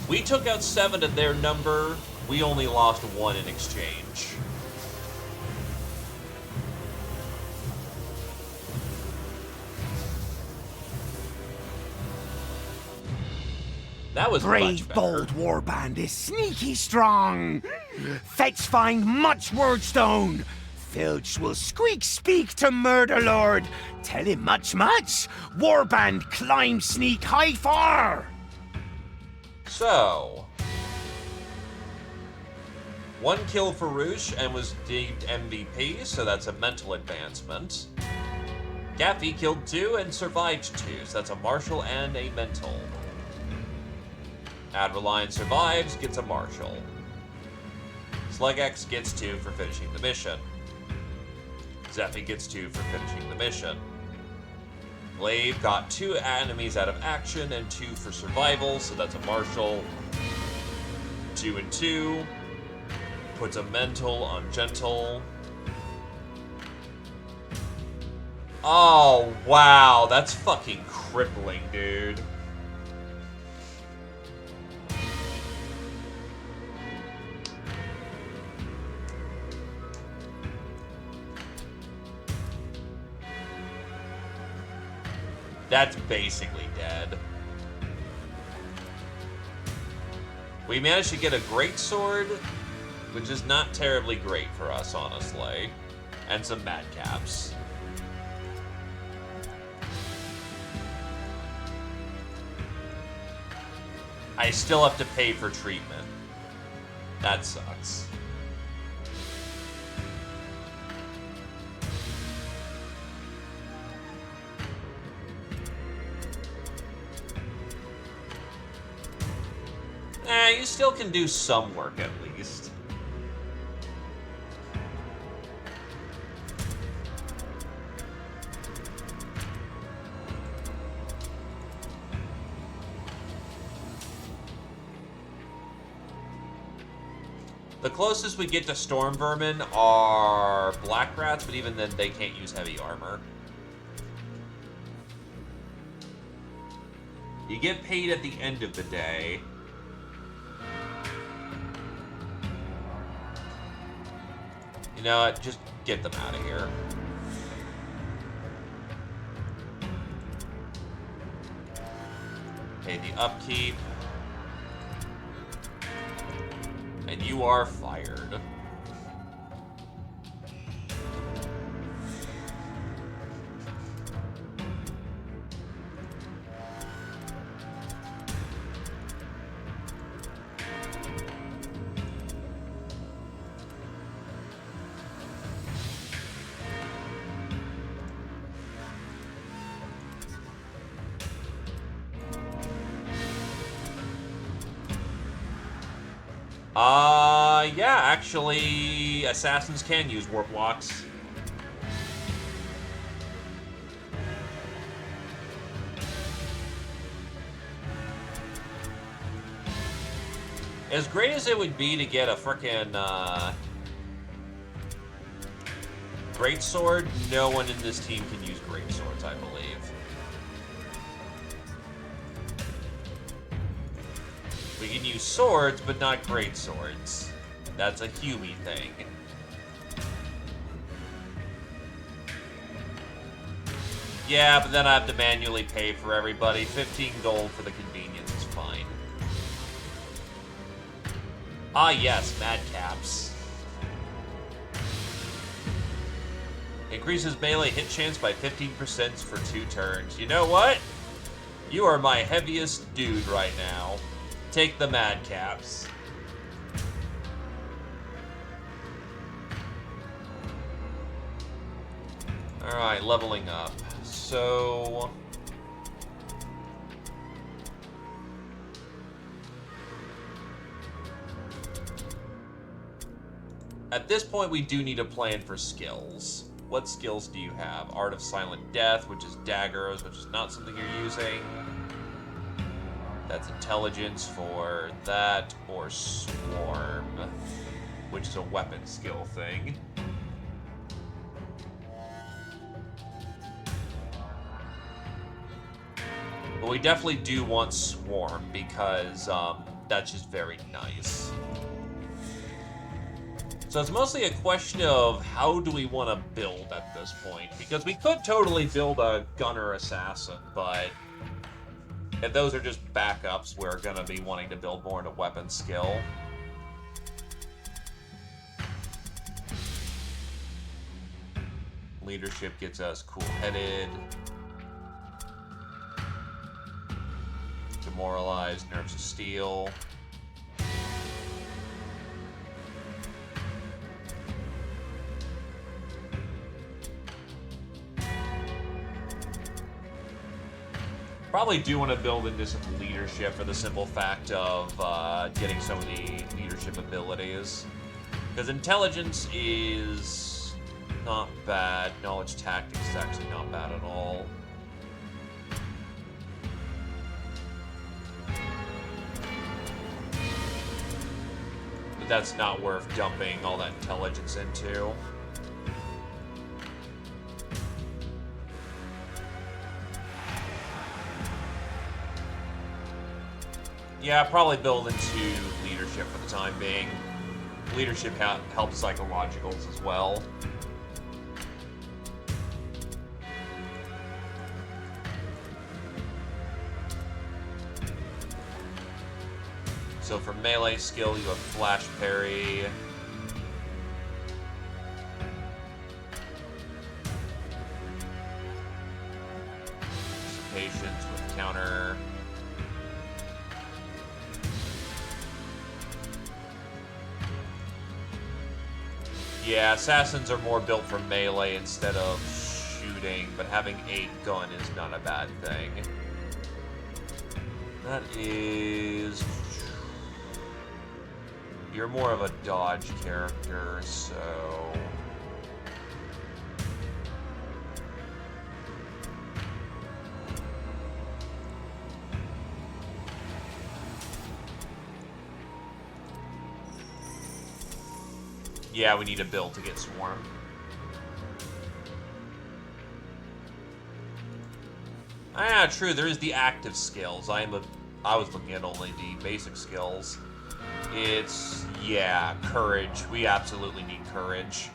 We took out 7 of their number. We only lost 1 in exchange. That was Brave, much better. bold warband is sneaky strong. Fetch find much wordstone. Filch will speak to Murder Lord. Tell him much. Warband climb sneak high far. So, 1 kill for Roosh and was deemed MVP, so that's a mental advancement. Gaffy killed 2 and survived 2, so that's a martial and a mental. Adreline survives, gets a martial. Slugex gets 2 for finishing the mission. Zephy gets 2 for finishing the mission. Glaive got 2 enemies out of action and 2 for survival, so that's a martial. 2 and 2. Puts a mental on gentle. Oh, wow, that's fucking crippling, dude. That's basically dead. We managed to get a greatsword, which is not terribly great for us, honestly. And some madcaps. I still have to pay for treatment. That sucks. You still can do some work at least. The closest we get to storm vermin are black rats, but even then they can't use heavy armor. You get paid at the end of the day. You know what? Just get them out of here. Pay the upkeep. And you are fired. Yeah, actually, assassins can use warp locks. As great as it would be to get a frickin' greatsword, no one in this team can use greatswords, I believe. We can use swords, but not great swords. That's a Huey thing. Yeah, but then I have to manually pay for everybody. 15 gold for the convenience is fine. Ah yes, madcaps. Increases melee hit chance by 15% for 2 turns. You know what? You are my heaviest dude right now. Take the madcaps. Alright, leveling up. So... at this point, we do need a plan for skills. What skills do you have? Art of Silent Death, which is daggers, which is not something you're using. That's intelligence for that, or Swarm, which is a weapon skill thing. But we definitely do want Swarm, because that's just very nice. So it's mostly a question of how do we want to build at this point, because we could totally build a Gunner Assassin, but if those are just backups, we're going to be wanting to build more into weapon skill. Leadership gets us cool-headed. Demoralized, nerves of steel. Probably do want to build into some leadership for the simple fact of getting some of the leadership abilities. Because intelligence is not bad. Knowledge tactics is actually not bad at all. But that's not worth dumping all that intelligence into. Yeah, probably build into leadership for the time being. Leadership helps psychologicals as well. So for melee skill, you have flash parry. Patience with counter. Yeah, assassins are more built for melee instead of shooting, but having a gun is not a bad thing. That is... you're more of a dodge character, so... yeah, we need a build to get Swarm. Ah, true, there is the active skills. I was looking at only the basic skills. It's, yeah, courage. We absolutely need courage.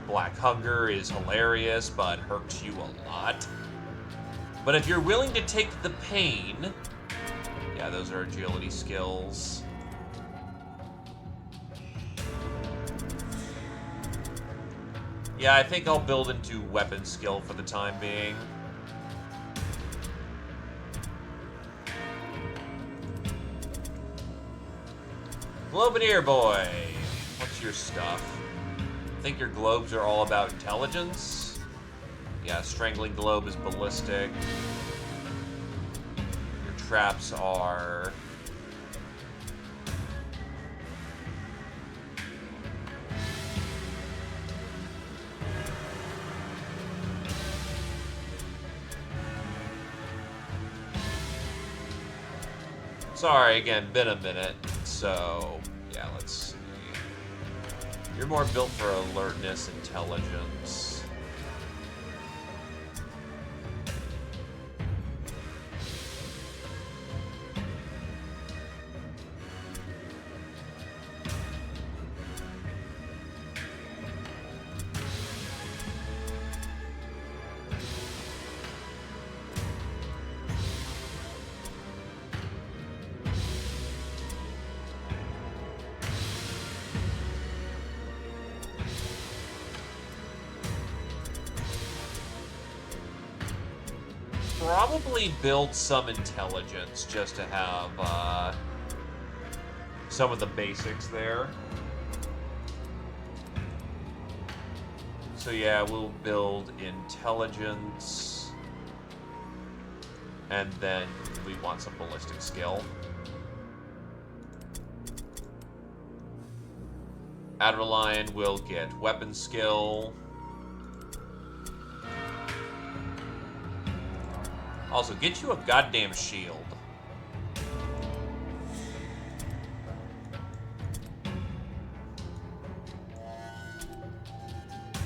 Black Hunger is hilarious, but hurts you a lot. But if you're willing to take the pain... yeah, those are agility skills. Yeah, I think I'll build into weapon skill for the time being. Globineer boy, what's your stuff? I think your globes are all about intelligence. Yeah, Strangling Globe is ballistic. Your traps are... sorry, again, been a minute, so, yeah, let's see. You're more built for alertness, intelligence. probably build some intelligence just to have some of the basics there. So yeah, we'll build intelligence, and then we want some ballistic skill. Adrenaline will get weapon skill. Also, get you a goddamn shield.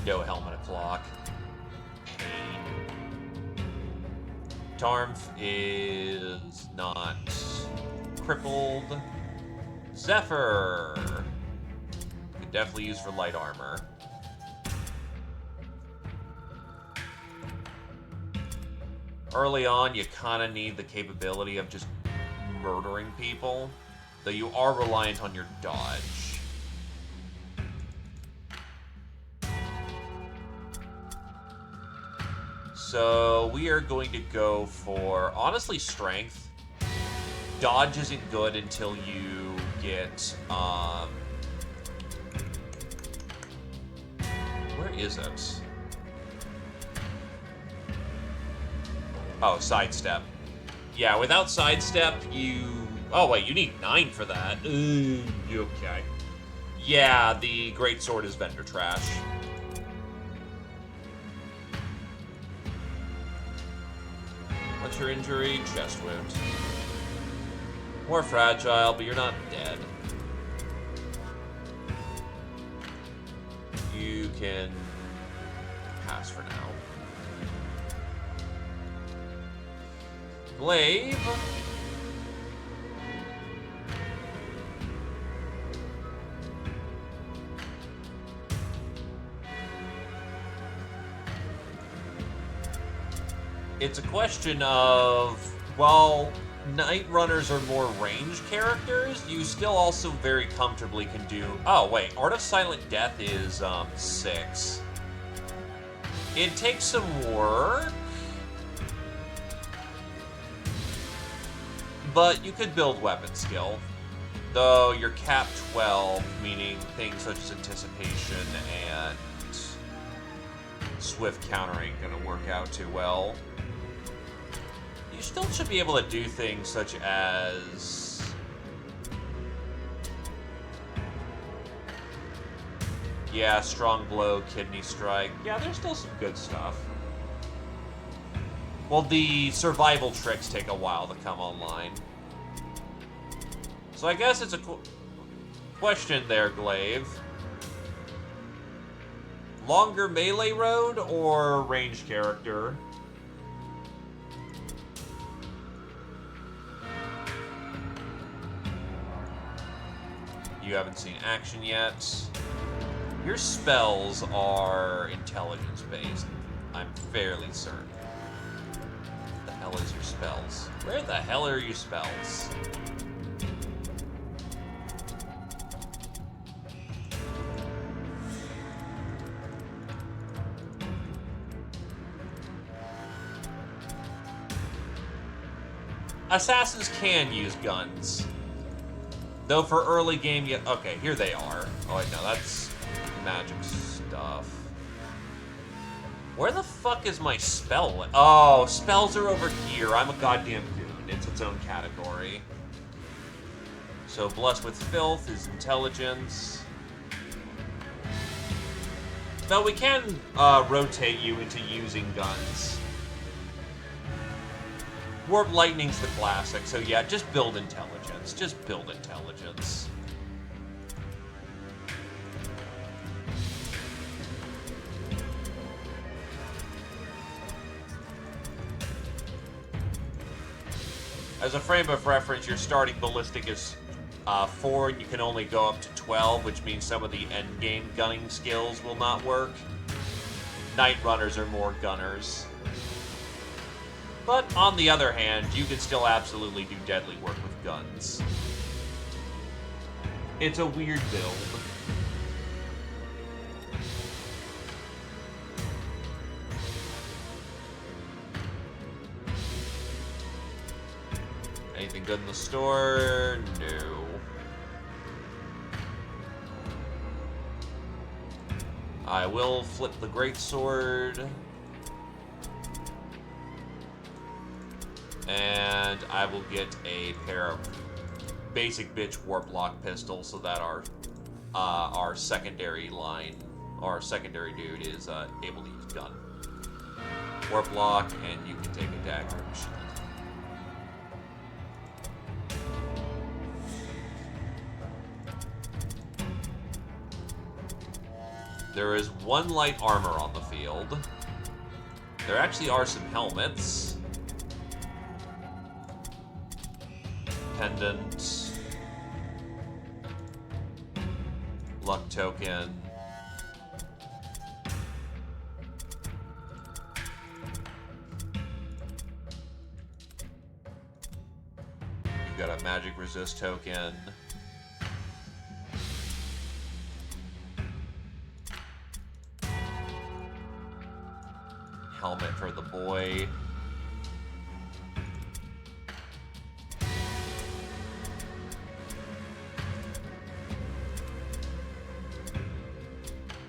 No helmet of clock. Pain. Tarmf is not crippled. Zephyr. Could definitely use for light armor. Early on, you kind of need the capability of just murdering people, though you are reliant on your dodge. So we are going to go for, honestly, strength. Dodge isn't good until you get, where is it? Oh, sidestep. Yeah, without sidestep, you... Oh, wait, you need 9 for that. Okay. Yeah, the greatsword is vendor trash. What's your injury? Chest wound. More fragile, but you're not dead. You can pass for now. Glaive. It's a question of, well, Night Runners are more ranged characters. You still also very comfortably can do... Oh, wait. Art of Silent Death is 6. It takes some work. But you could build weapon skill. Though you're capped 12, meaning things such as anticipation and swift countering gonna work out too well. You still should be able to do things such as... Yeah, strong blow, kidney strike. Yeah, there's still some good stuff. Well, the survival tricks take a while to come online. So I guess it's a question there, Glaive. Longer melee road or ranged character? You haven't seen action yet. Your spells are intelligence-based, I'm fairly certain. What the hell is your spells? Where the hell are your spells? Assassins can use guns. Though for early game, okay, here they are. Oh, wait, no, that's magic stuff. Where the fuck is my spell? Oh, spells are over here. I'm a goddamn goon. It's its own category. So, Blessed with Filth is intelligence. Though we can rotate you into using guns. Warp Lightning's the classic, so yeah, just build intelligence. Just build intelligence. As a frame of reference, your starting ballistic is 4, and you can only go up to 12, which means some of the endgame gunning skills will not work. Night Runners are more gunners. But, on the other hand, you can still absolutely do deadly work with guns. It's a weird build. good in the store? No. I will flip the greatsword. And I will get a pair of basic bitch warp lock pistols so that our secondary line, our secondary dude is able to use gun. Warp lock, and you can take a dagger and shield. There is one light armor on the field. There actually are some helmets. Pendant. Luck token. You've got a magic resist token. Helmet for the boy.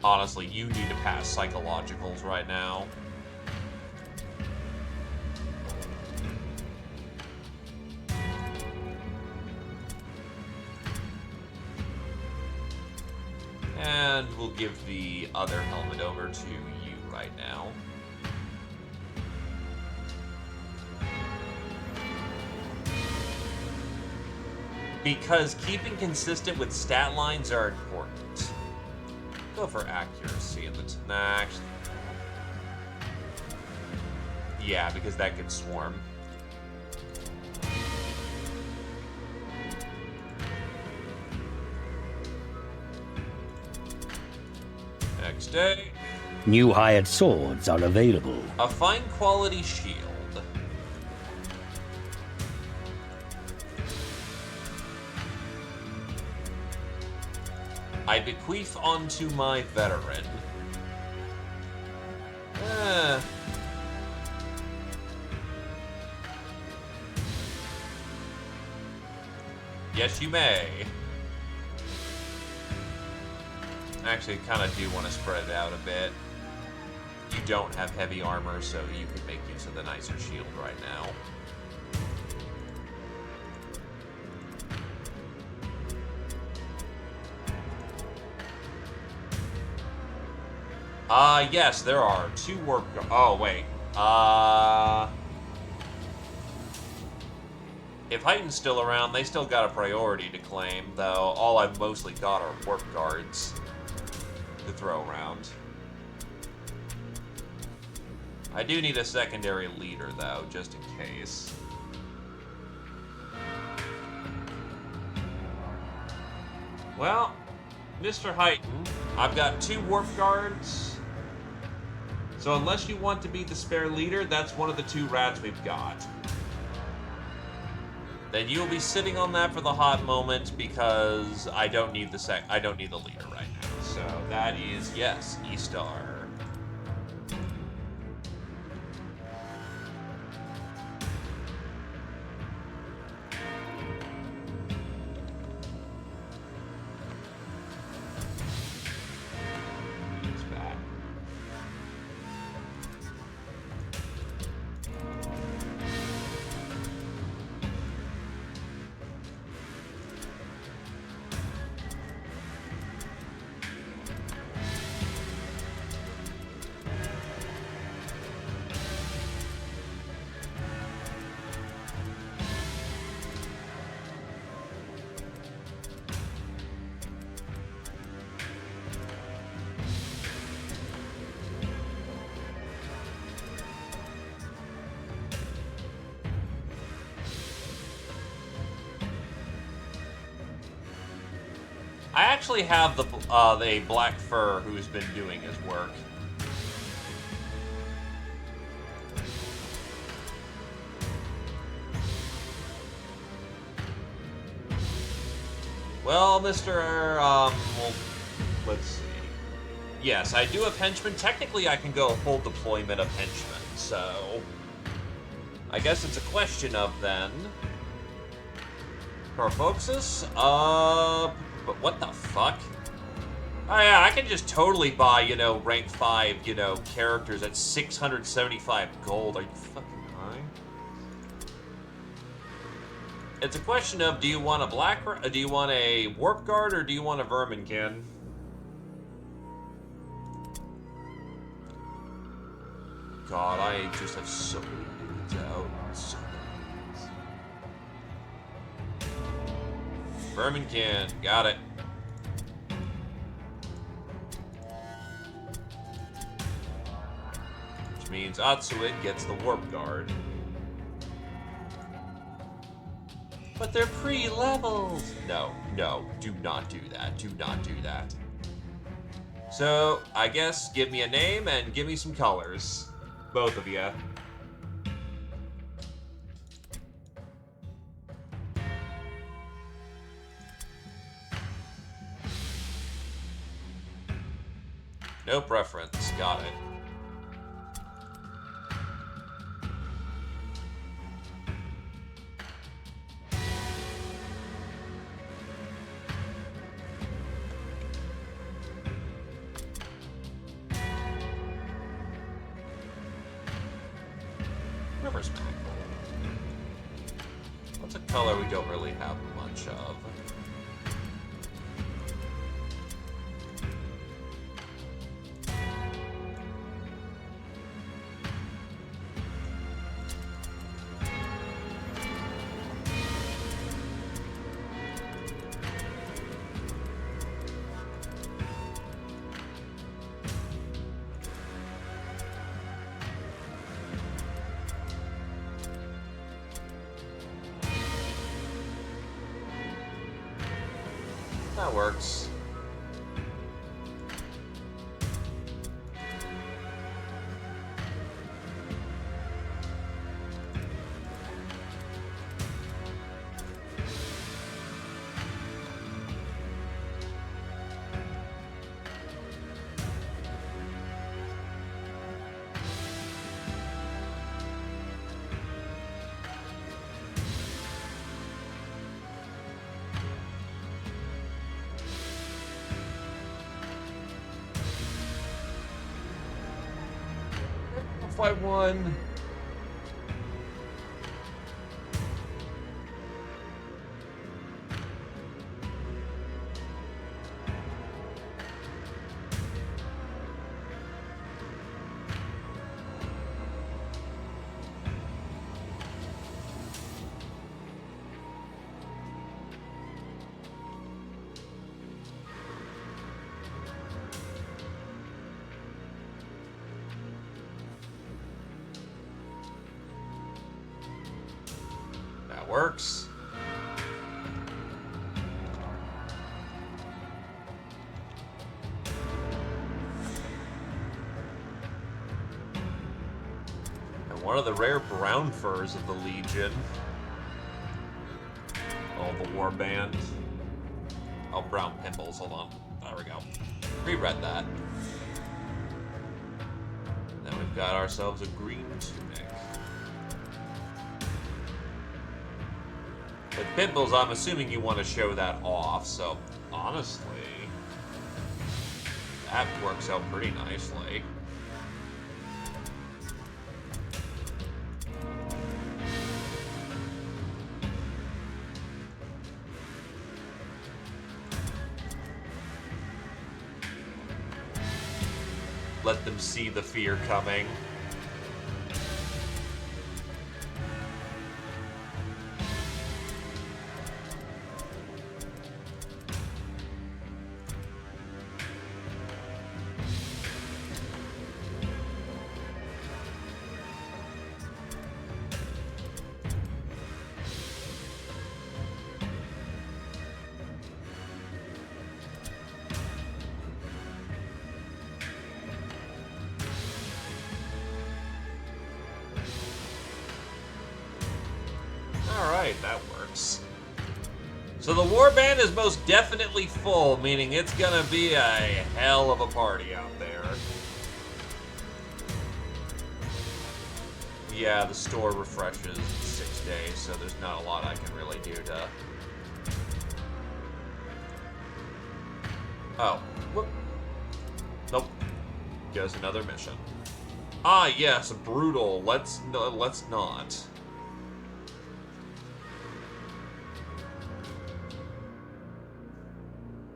Honestly, you need to pass psychologicals right now. And we'll give the other helmet over to you right now. Because keeping consistent with stat lines are important. Go for accuracy in the actually. Yeah, because that could swarm. Next day. New hired swords are available. A fine quality shield. I bequeath onto my veteran. Yes, you may. Actually, I kind of do want to spread it out a bit. You don't have heavy armor, so you can make use of the nicer shield right now. Yes, there are 2 warp... Oh, wait. If Heighten's still around, they still got a priority to claim, though all I've mostly got are warp guards to throw around. I do need a secondary leader, though, just in case. Well, Mr. Heighten, I've got 2 warp guards. So unless you want to be the spare leader, that's one of the 2 rats we've got. Then you'll be sitting on that for the hot moment because I don't need the leader right now. So that is, yes, E-Star. I actually have the black fur who's been doing his work. Well, well, let's see. Yes, I do have henchmen. Technically, I can go full deployment of henchmen, so I guess it's a question of then. Carboxus? But what the fuck? Oh yeah, I can just totally buy, you know, rank 5, you know, characters at 675 gold. Are you fucking high? It's a question of, do you want a do you want a warp guard or do you want a verminkin? God, I just have so many dudes out. So many dudes. Verminkin, got it. Which means Atsuid gets the warp guard. But they're pre-leveled. No, no, do not do that. Do not do that. So, I guess give me a name and give me some colors. Both of you. No preference. Got it. River's back. What's a color we don't really have much of? That works. If I won. That works. And one of the rare brown furs of the Legion. Oh, the warband. Oh, brown pimples. Hold on. There we go. Reread that. Then we've got ourselves a green tunic. With pimples, I'm assuming you want to show that off, so honestly, that works out pretty nicely. Let them see the fear coming. Alright, that works. So the warband is most definitely full, meaning it's gonna be a hell of a party out there. Yeah, the store refreshes in 6 days, so there's not a lot I can really do to Oh. Whoop. Nope. Goes another mission. Ah, yes, brutal. Let's not.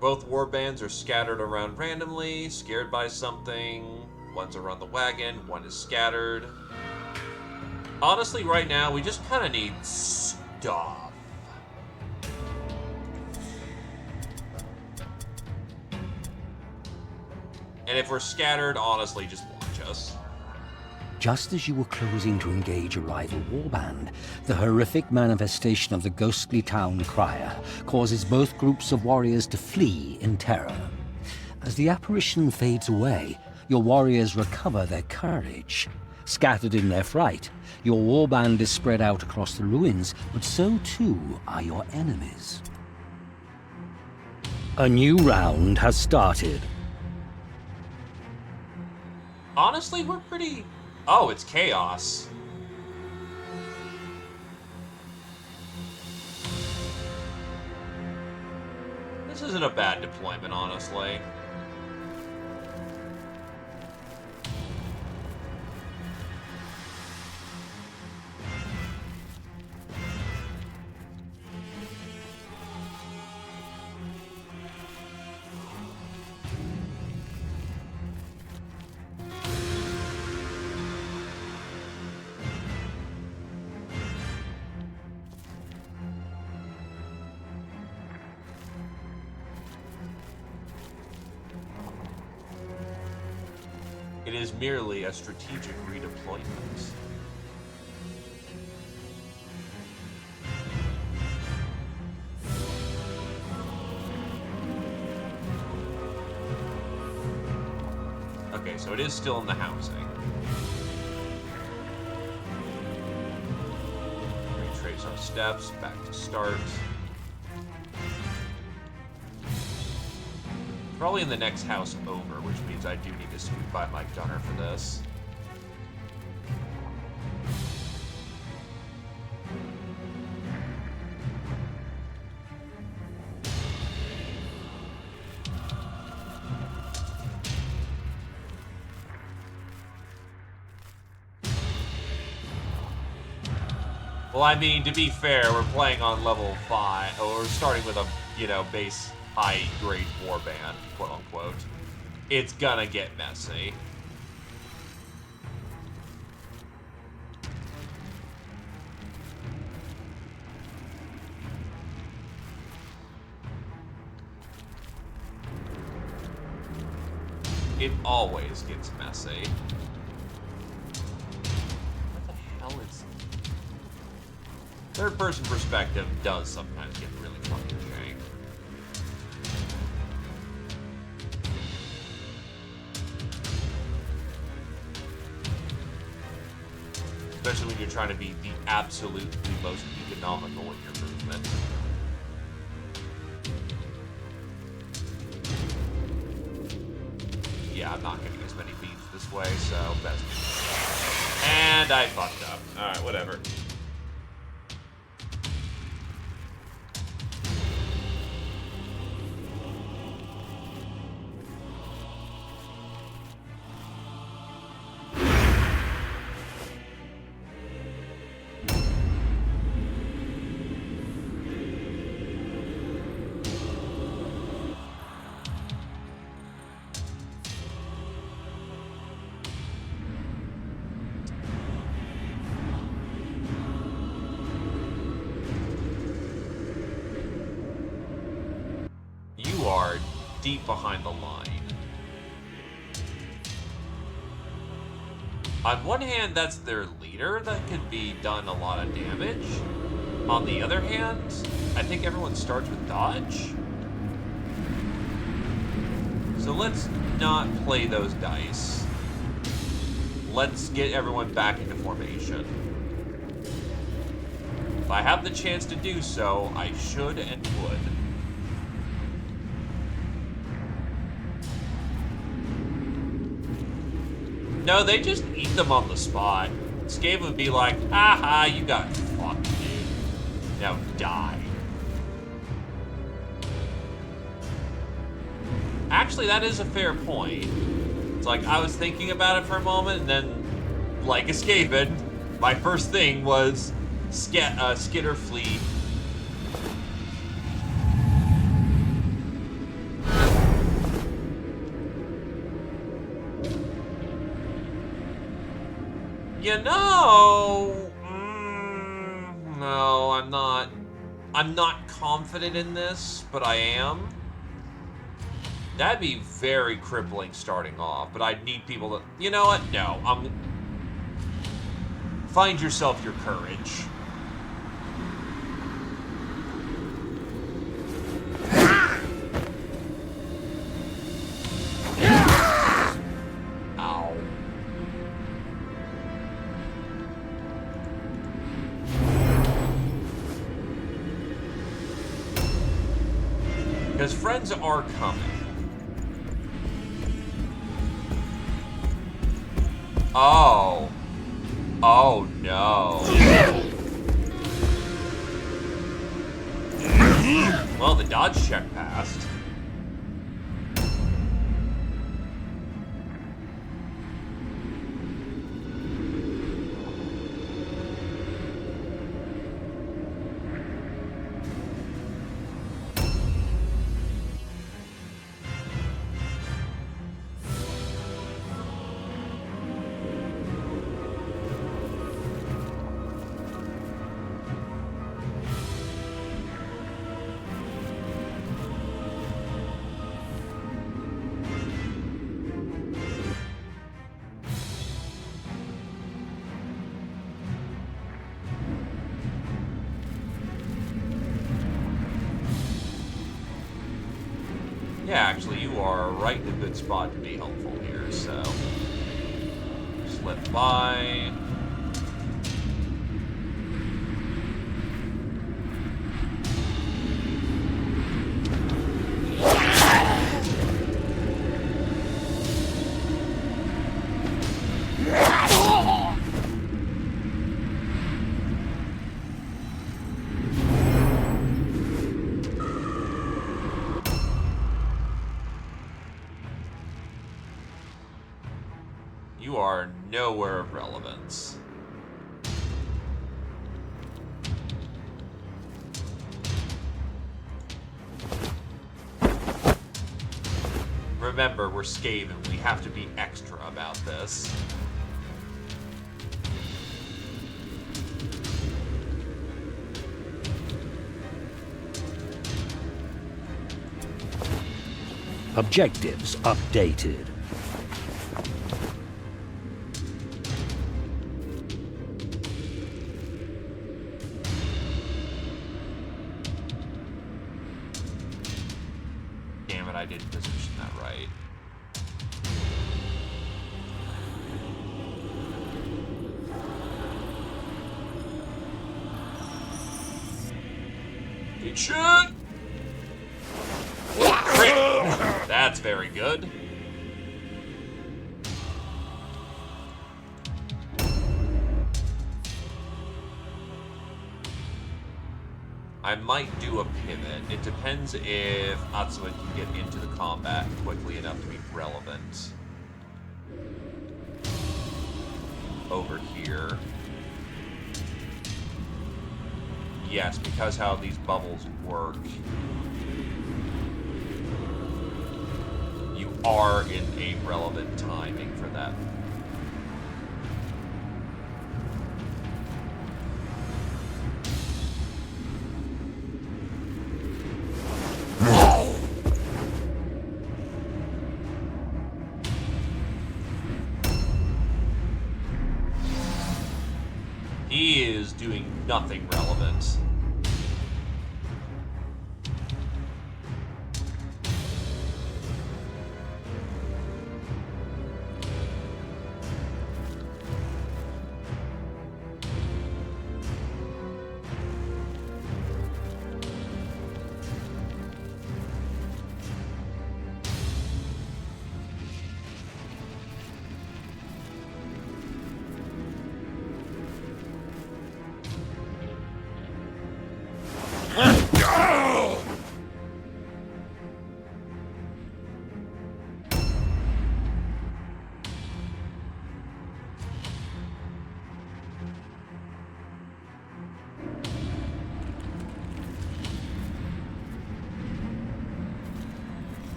Both warbands are scattered around randomly, scared by something. One's around the wagon, one is scattered. Honestly, right now, we just kind of need stuff. And if we're scattered, honestly, just watch us. Just as you were closing to engage a rival warband, the horrific manifestation of the ghostly town crier causes both groups of warriors to flee in terror. As the apparition fades away, your warriors recover their courage. Scattered in their fright, your warband is spread out across the ruins, but so too are your enemies. A new round has started. Honestly, we're pretty... Oh, it's chaos. This isn't a bad deployment, honestly. It is merely a strategic redeployment. Okay, so it is still in the housing. Retrace our steps, back to start. Probably in the next house over, which means I do need to scoot by my gunner for this. Well, I mean, to be fair, we're playing on level 5, or we're starting with a, base high-grade warband, quote-unquote. It's gonna get messy. It always gets messy. What the hell is... Third-person perspective does sometimes get really fucking jank. Especially when you're trying to be the absolutely most economical in your movement. Yeah, I'm not getting as many beats this way, so best. And I fucked up. Alright, whatever. Are deep behind the line. On one hand, that's their leader that could be done a lot of damage. On the other hand, I think everyone starts with dodge. So let's not play those dice. Let's get everyone back into formation. If I have the chance to do so, I should and would. No, they just eat them on the spot. Scave would be like, aha, you got fucked, dude. Now die. Actually, that is a fair point. It's like, I was thinking about it for a moment, and then, like escaping, my first thing was Skitter flee. You know, no, I'm not. I'm not confident in this, but I am. That'd be very crippling starting off, but I'd need people to. You know what? No, find yourself your courage. Ow. Because friends are coming. Oh. Oh no. Well, the dodge check passed. Yeah, actually, you are right in a good spot to be helpful here, so... Slip by... You are nowhere of relevance. Remember, we're Skaven. We have to be extra about this. Objectives updated. Damn it, I didn't position that right. It should! Crit! That's very good. I might do a pivot. It depends if Atsuma can get into the combat quickly enough to be relevant. Over here. Yes, because how these bubbles work. You are in a relevant timing for that. He is doing nothing relevant.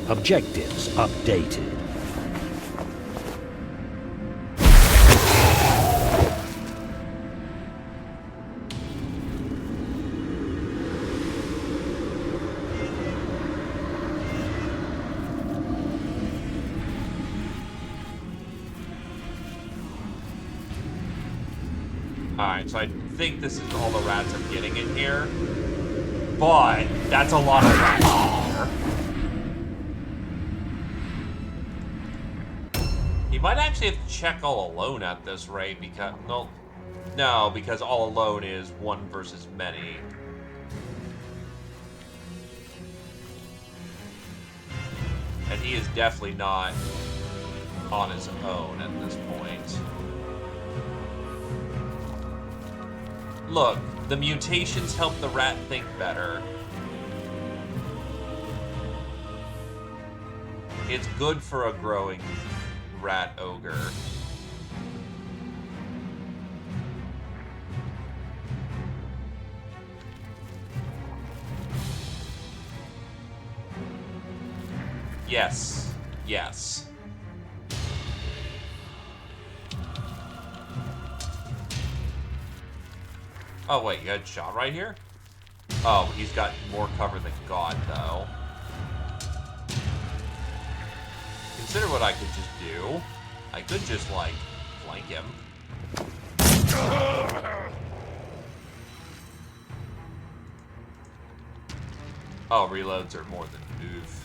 Objectives updated. Alright, so I think this is all the rats I'm getting in here. But that's a lot of rats in here. He might actually have to check all alone at this rate because no, because all alone is one versus many. And he is definitely not on his own at this point. Look, the mutations help the rat think better. It's good for a growing rat ogre. Yes. Yes. Oh, wait, you had shot right here? Oh, he's got more cover than God, though. Consider what I could just do. I could just, like, flank him. Oh, reloads are more than oof.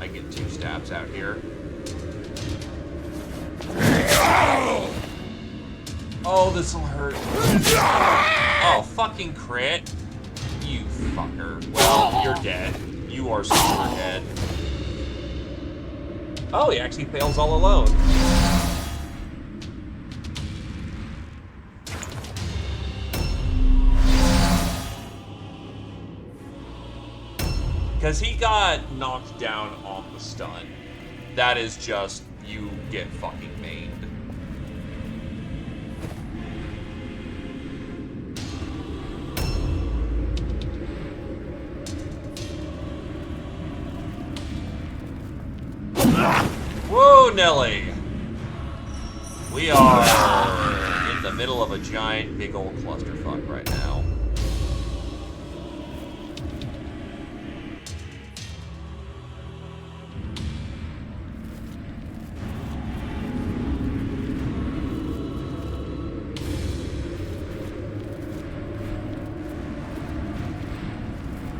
I get 2 stabs out here. Oh, this'll hurt. Oh, fucking crit. You fucker. Well, you're dead. You are super dead. Oh, he actually fails all alone. Because he got knocked down on the stun. That is just, you get fucking mained. Whoa, Nelly! We are in the middle of a giant, big old clusterfuck right now.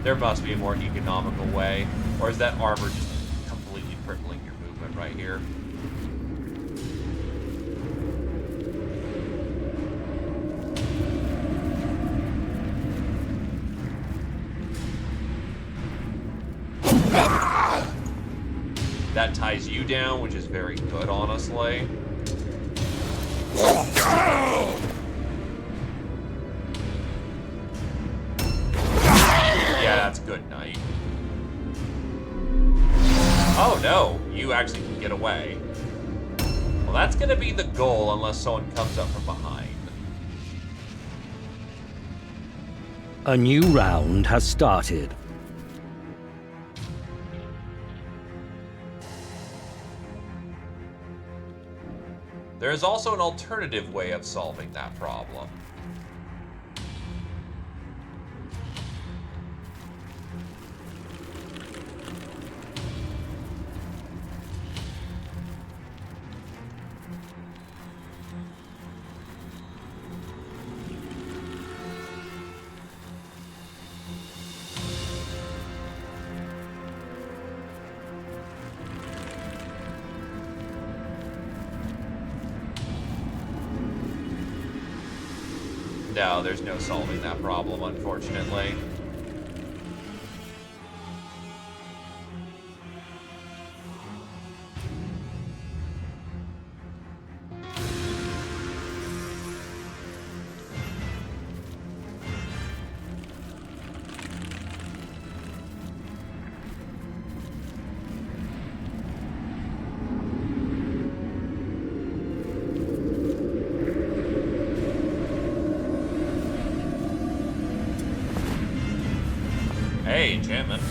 There must be a more economical way. Or is that armor just completely crippling your movement right here? That ties you down, which is very good, honestly. Yeah, that's good night. Oh no, you actually can get away. Well, that's gonna be the goal unless someone comes up from behind. A new round has started. There is also an alternative way of solving that problem. No, there's no solving that problem, unfortunately. Hey, enchantment.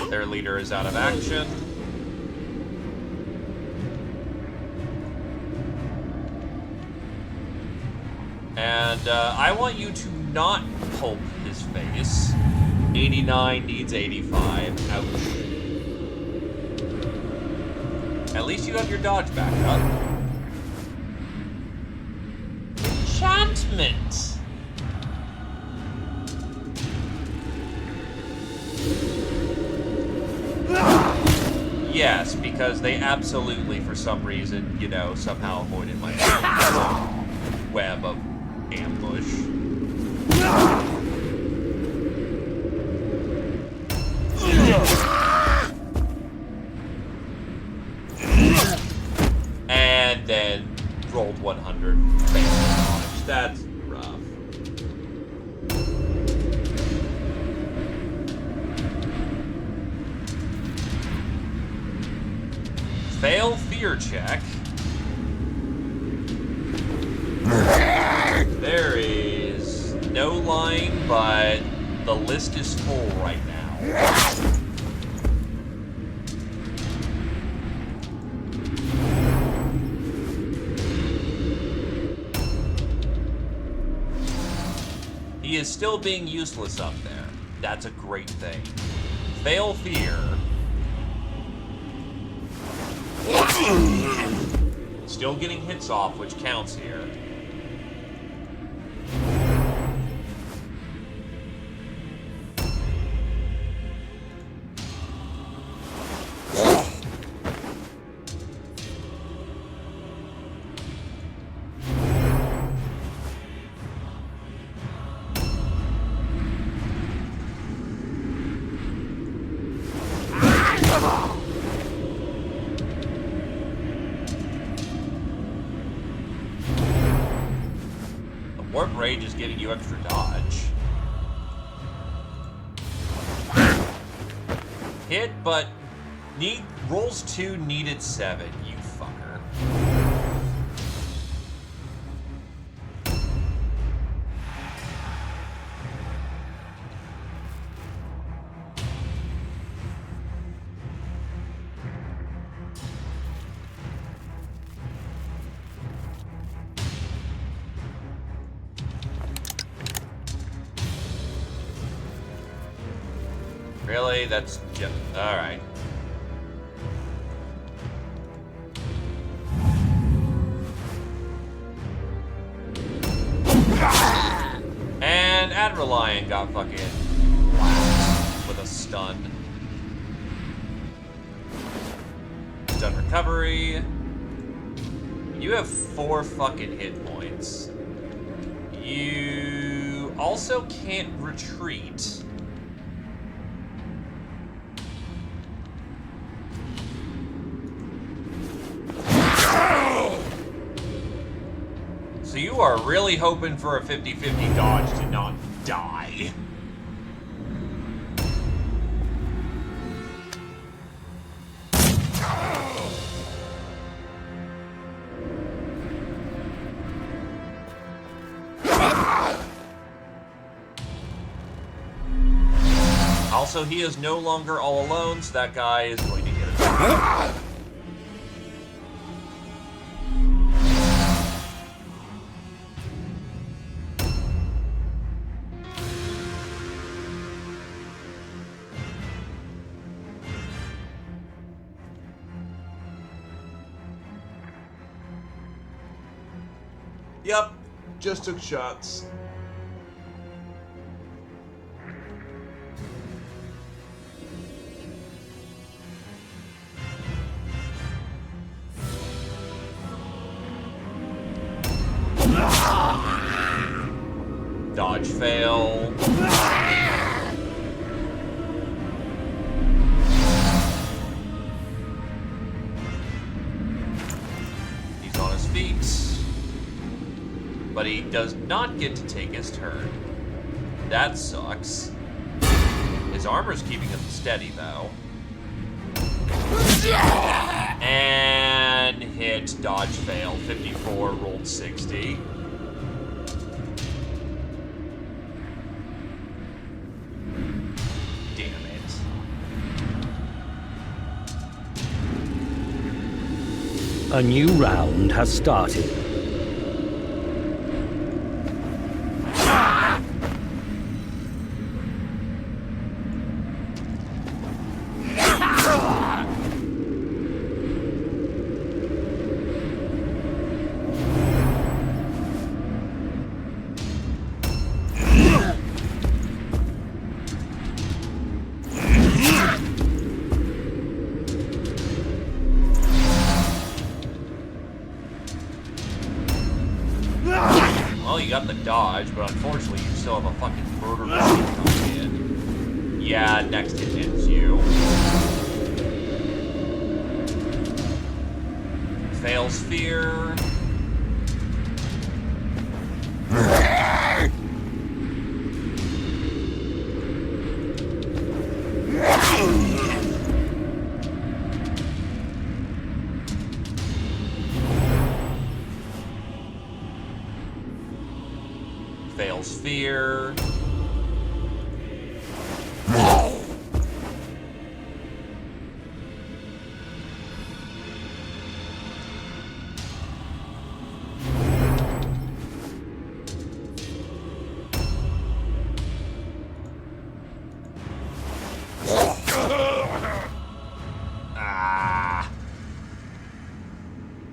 Their leader is out of action. And I want you to not pulp his face. 89 needs 85. Ouch. At least you have your dodge back up. Enchantment! Yes, because they absolutely, for some reason, you know, somehow avoided my web of ambush. And then rolled 100. That's rough. Fail fear check. There is no line, but the list is full right now. He is still being useless up there. That's a great thing. Fail fear. Still getting hits off, which counts here. Warp Rage is giving you extra dodge. Hit, but rolls 2, needed 7, you fucker. Really? That's just... Alright. And Adrelion got fucking whacked with a stun. Stun recovery. You have 4 fucking hit points. You also can't retreat. So you are really hoping for a 50-50 dodge to not die. Also, he is no longer all alone, so that guy is going to get it. Yep, just took shots. Dodge fail. He's on his feet. But he does not get to take his turn. That sucks. His His armor's keeping him steady, though. And hit, dodge, fail. 54, rolled 60. Damn it. A new round has started. Well, you got the dodge, but unfortunately you still have a fucking murder machine coming in. Yeah, next hit hits you. Fails fear. Fails fear. Ah.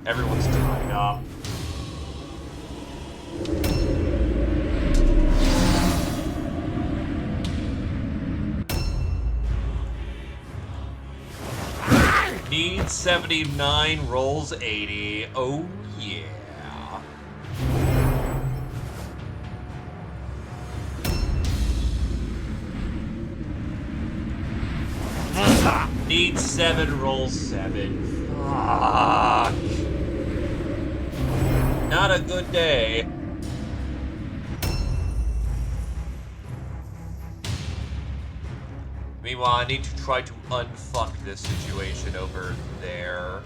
Everyone's tied up. Needs 79, rolls 80. Oh, yeah. Needs 7, rolls 7. Fuck. Not a good day. Meanwhile, I need to try to unfuck this situation over there.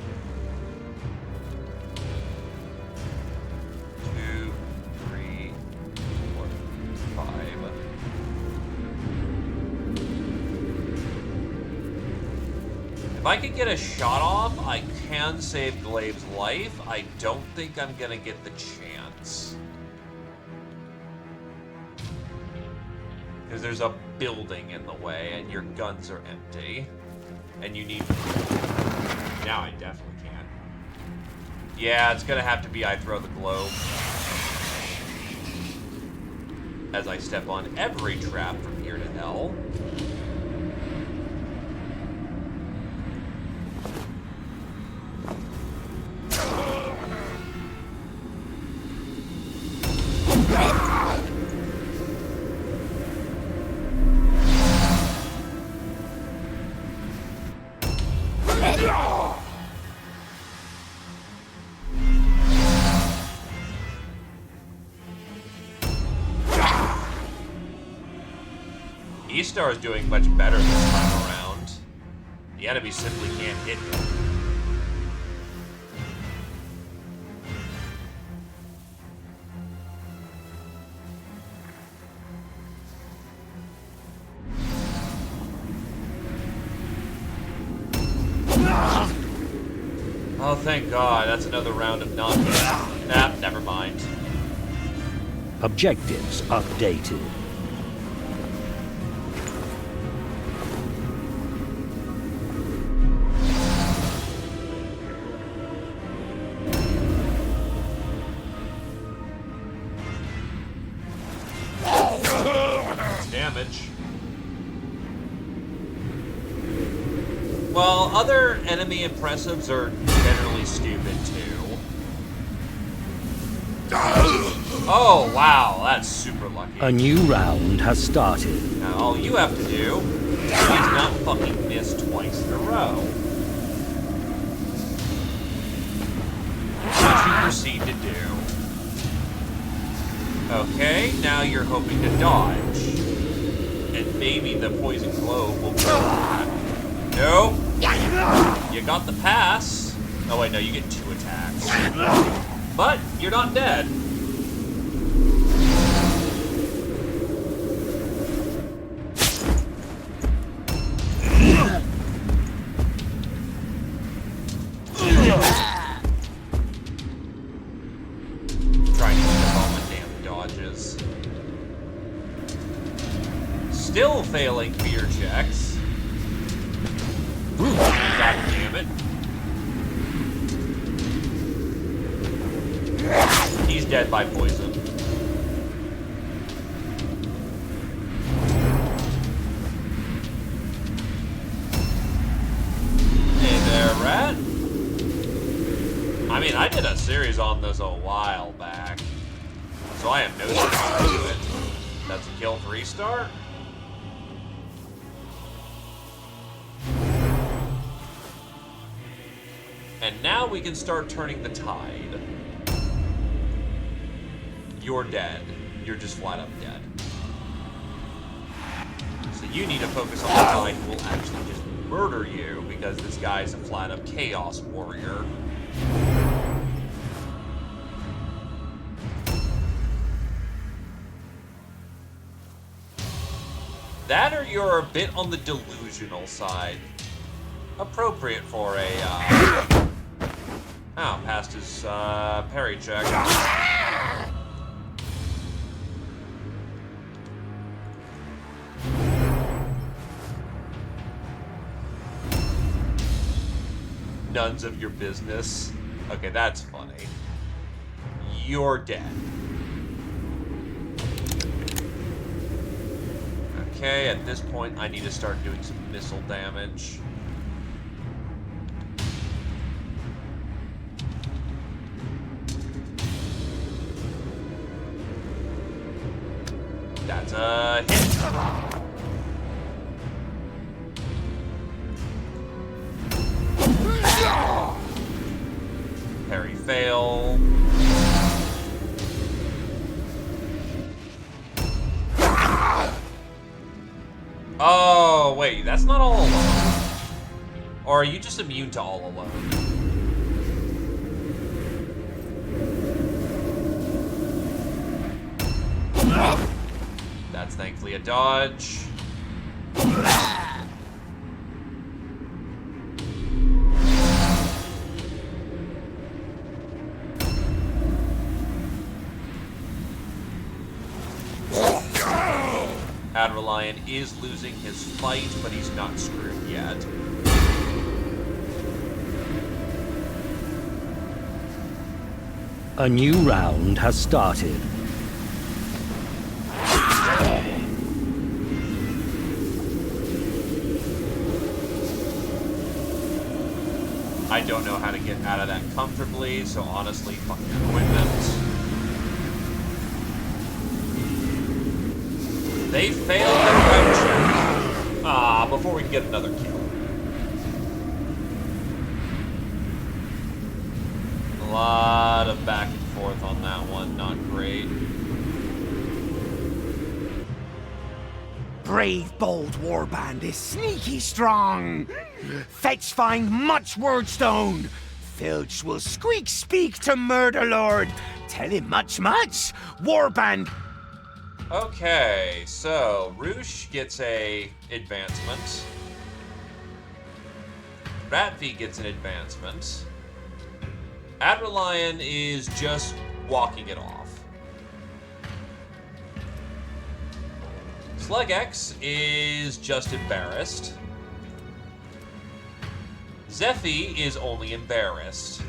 2, 3, 4, 5. If I can get a shot off, I can save Glave's life. I don't think I'm gonna get the chance. Because there's a building in the way, and your guns are empty. And you need... Now I definitely can. Yeah, it's gonna have to be I throw the globe. As I step on every trap from here to hell. E-Star is doing much better this time around. The enemy simply can't hit him. Oh, thank God. That's another round of non-hit. Ah, never mind. Objectives updated. Damage. Well, other enemy impressives are generally stupid too. Oh, wow, that's super lucky. A new round has started. Now, all you have to do is not fucking miss twice in a row. Which you proceed to do. Okay, now you're hoping to dodge. And maybe the poison globe will kill that. Nope. You got the pass. Oh wait, no, you get 2 attacks. But you're not dead. Trying to keep up all my damn dodges. Still failing fear checks. God damn it. He's dead by poison. Hey there, rat. I mean, I did a series on this a while back, so I have no surprise to it. That's a kill 3-star. And now we can start turning the tide. You're dead. You're just flat up dead. So you need to focus on the guy who will actually just murder you, because this guy's a flat up chaos warrior. That or you're a bit on the delusional side. Appropriate for a, Oh, passed his, parry check. None's of your business. Okay, that's funny. You're dead. Okay, at this point, I need to start doing some missile damage. That's a hit. Parry fail. Oh, wait, that's not all alone. Or are you just immune to all alone? That's thankfully a dodge. Adrelion is losing his fight, but he's not screwed yet. A new round has started. I don't know how to get out of that comfortably, so honestly, fuck your equipment. They failed their round check. Ah, before we can get another kill. A lot of back and forth on that one, not great. Brave, bold warband is sneaky strong. Fetch find much wordstone. Filch will squeak speak to Murder Lord. Tell him much. Warband. Okay, so Roosh gets a advancement. Ratvy gets an advancement. Adrelion is just walking it off. Slugex is just embarrassed. Zephy is only embarrassed.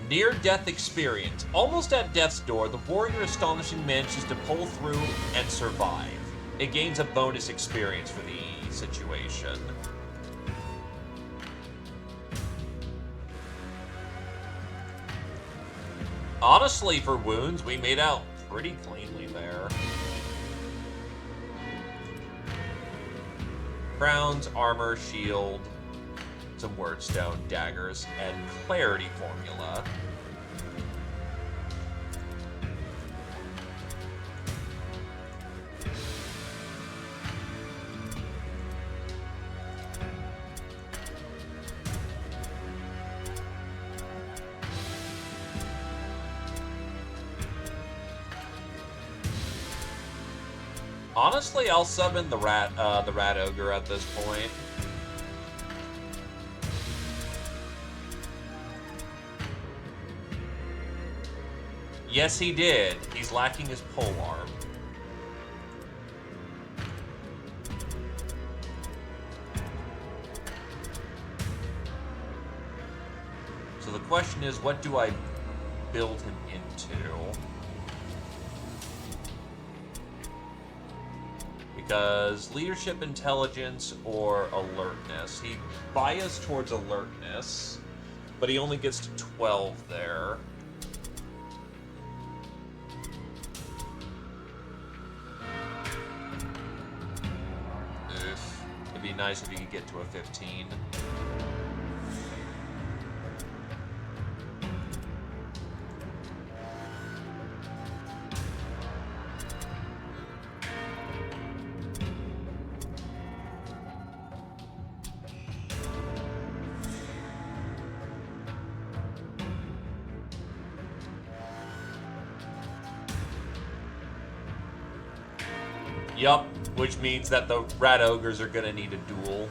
Near-death experience. Almost at death's door, the warrior astonishingly manages to pull through and survive. It gains a bonus experience for the situation. Honestly, for wounds, we made out pretty cleanly there. Crowns, armor, shield, some wordstone, daggers, and clarity formula. Honestly, I'll sub in the rat ogre at this point. Yes, he did. He's lacking his polearm. So the question is, what do I build him into? Because leadership, intelligence, or alertness. He biased towards alertness, but he only gets to 12 there. Oof. It'd be nice if he could get to a 15. Yup, which means that the rat ogres are gonna need a duel.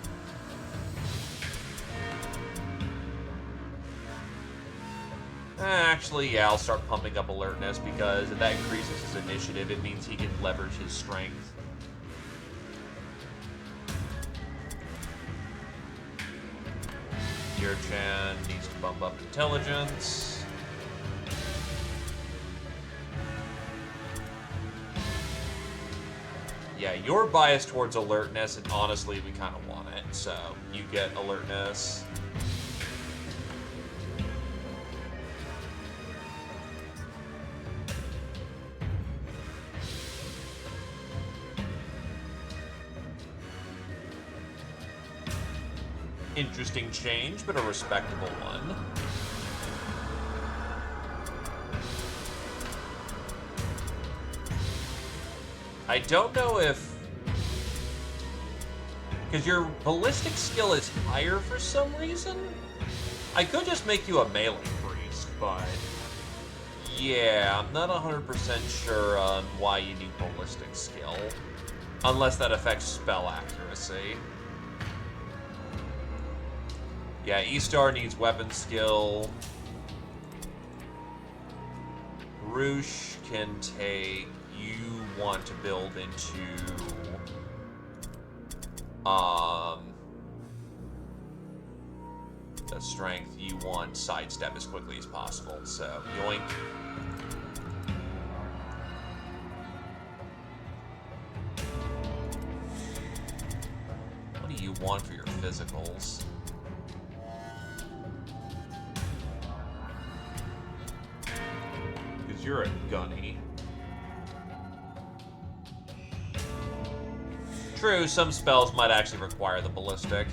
Actually, yeah, I'll start pumping up alertness because if that increases his initiative, it means he can leverage his strength. Yurchan needs to bump up intelligence. Yeah, you're biased towards alertness, and honestly, we kind of want it. So, you get alertness. Interesting change, but a respectable one. I don't know if... because your ballistic skill is higher for some reason? I could just make you a melee priest, but... yeah, I'm not 100% sure on why you need ballistic skill. Unless that affects spell accuracy. Yeah, E-Star needs weapon skill. Roosh can take... you want to build into... the strength. You want sidestep as quickly as possible, so yoink. What do you want for your physicals? Because you're a gunny. True, some spells might actually require the ballistic.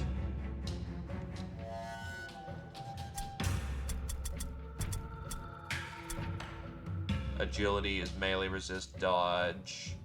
Agility is melee resist dodge.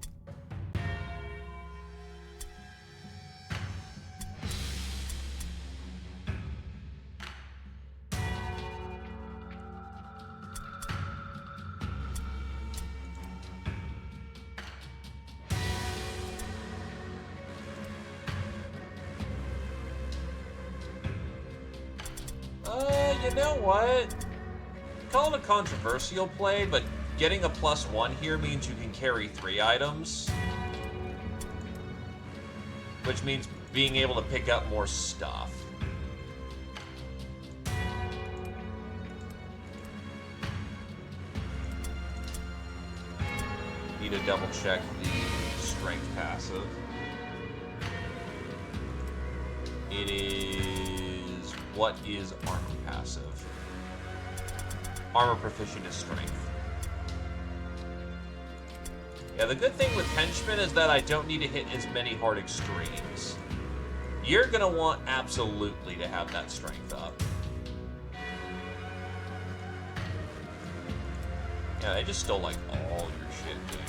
You know what? Call it a controversial play, but getting a +1 here means you can carry 3 items. Which means being able to pick up more stuff. Need to double check the strength passive. It is... what is armor passive? Armor proficient is strength. Yeah, the good thing with henchmen is that I don't need to hit as many hard extremes. You're gonna want absolutely to have that strength up. Yeah, they just stole like all your shit, dude.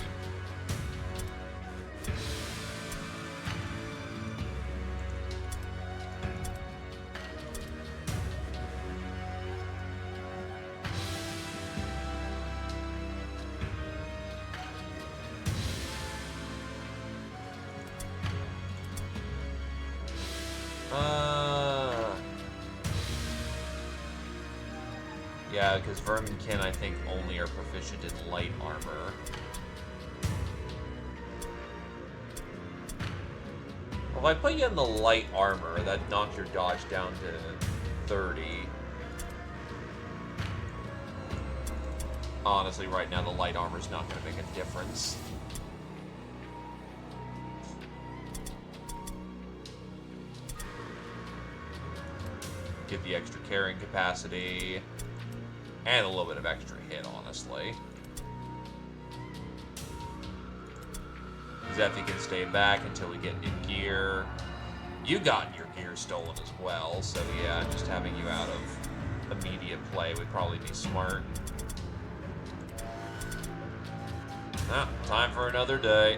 Yeah, because Verminkin, I think, only are proficient in light armor. Well, if I put you in the light armor, that knocks your dodge down to 30. Honestly, right now, the light armor's not going to make a difference. Get the extra carrying capacity. And a little bit of extra hit, honestly. Zephy can stay back until we get new gear. You got your gear stolen as well, so yeah, just having you out of immediate play would probably be smart. Ah, time for another day.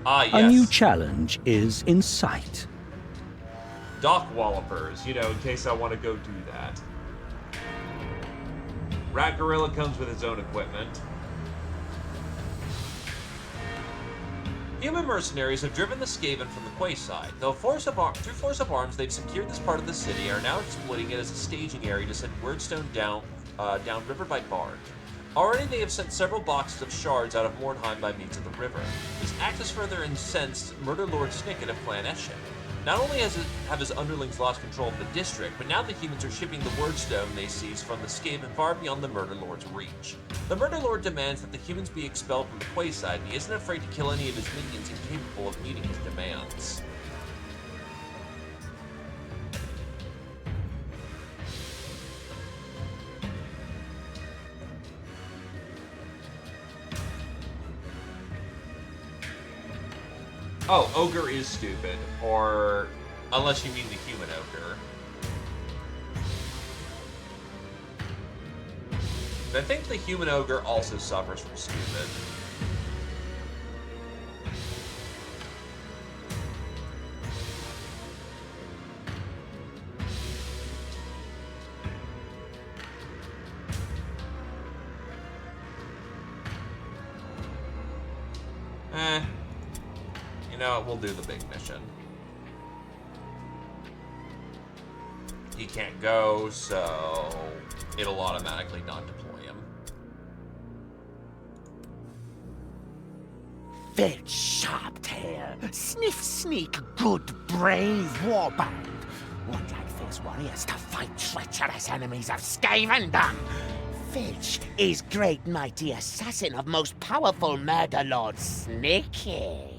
Ah, yes. A new challenge is in sight. Dock Wallopers, you know, in case I want to go do that. Rat Gorilla comes with his own equipment. Human mercenaries have driven the Skaven from the quayside. Through force of arms, they've secured this part of the city and are now exploiting it as a staging area to send Wordstone down river by barge. Already they have sent several boxes of shards out of Mordheim by means of the river. This act has further incensed Murder Lord Snicket of Clan Eshin. Not only have his underlings lost control of the district, but now the humans are shipping the Wordstone they seized from the Skaven far beyond the Murder Lord's reach. The Murder Lord demands that the humans be expelled from the quayside, and he isn't afraid to kill any of his minions incapable of meeting his demands. Oh, Ogre is stupid. Or... Unless you mean the human ogre. I think the human ogre also suffers from stupid. You know what, we'll do the big mission. He can't go, so it'll automatically not deploy him. Filch Sharptail, Sniff Sneak, good brave warband. What like fierce warriors to fight treacherous enemies of Skavendom? Filch is great mighty assassin of most powerful murder lord Snicket.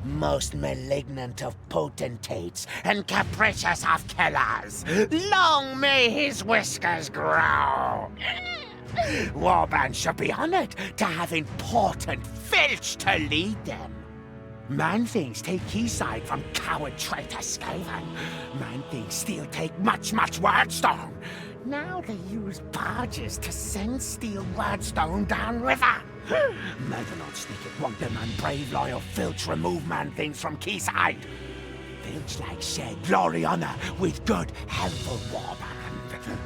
Most malignant of potentates and capricious of killers. Long may his whiskers grow. Warband should be honored to have important Filch to lead them. Man-things take Quayside from coward traitor Skaven. Man-things still take much Wordstone. Now they use barges to send steel Wordstone downriver. Murderlord Snicket won't demand brave, loyal Filch remove man-things from Quayside. Filch like share glory honor with good, helpful warband.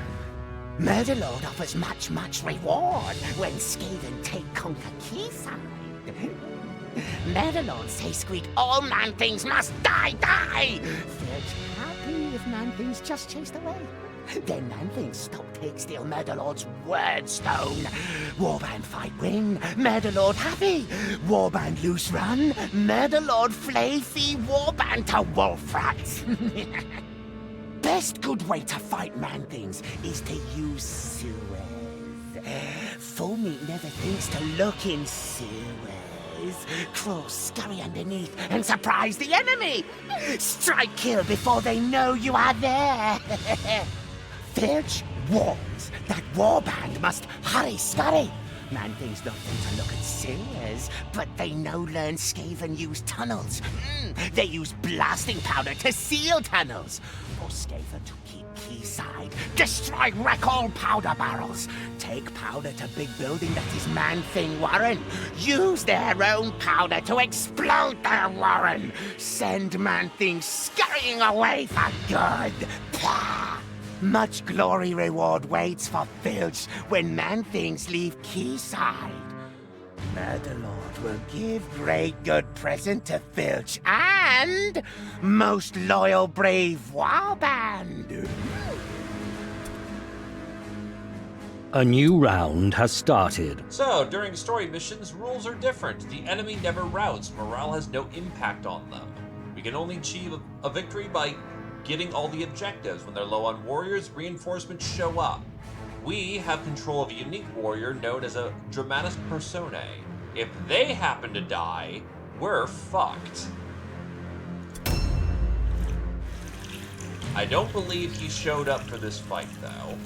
Murderlord offers much reward when Skaven take conquer Quayside. Murderlord say squeak all man-things must die! Filch happy if man-things just chased away. Then man-things stop take steal Murderlord's Wordstone. Warband fight win, Murderlord happy. Warband loose run, Murderlord flay fee Warband to wolf rats. Best good way to fight man-things is to use sewers. Full meat never thinks to look in sewers. Crawl, scurry underneath, and surprise the enemy! Strike kill before they know you are there! Filch warns that warband must hurry scurry. Man-things don't think to look at sewers, but they know learn Skaven use tunnels. They use blasting powder to seal tunnels. For Skaven to keep Quayside, destroy wreck all powder barrels. Take powder to big building that is man-thing warren. Use their own powder to explode their warren. Send man-things scurrying away for good. Pah! Much glory reward waits for Filch when man-things leave Quayside. Murderlord will give great good present to Filch and most loyal brave warband. A new round has started. So, during story missions, rules are different. The enemy never routs. Morale has no impact on them. We can only achieve a victory by getting all the objectives. When they're low on warriors, reinforcements show up. We have control of a unique warrior known as a Dramatis Personae. If they happen to die, we're fucked. I don't believe he showed up for this fight, though.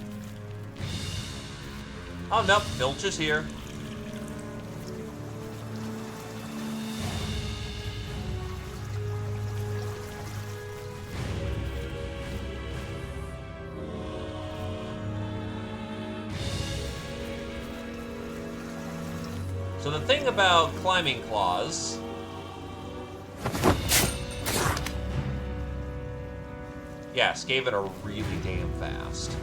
Oh, no, Filch is here. So the thing about climbing claws... Yeah, Skaven are really damn fast.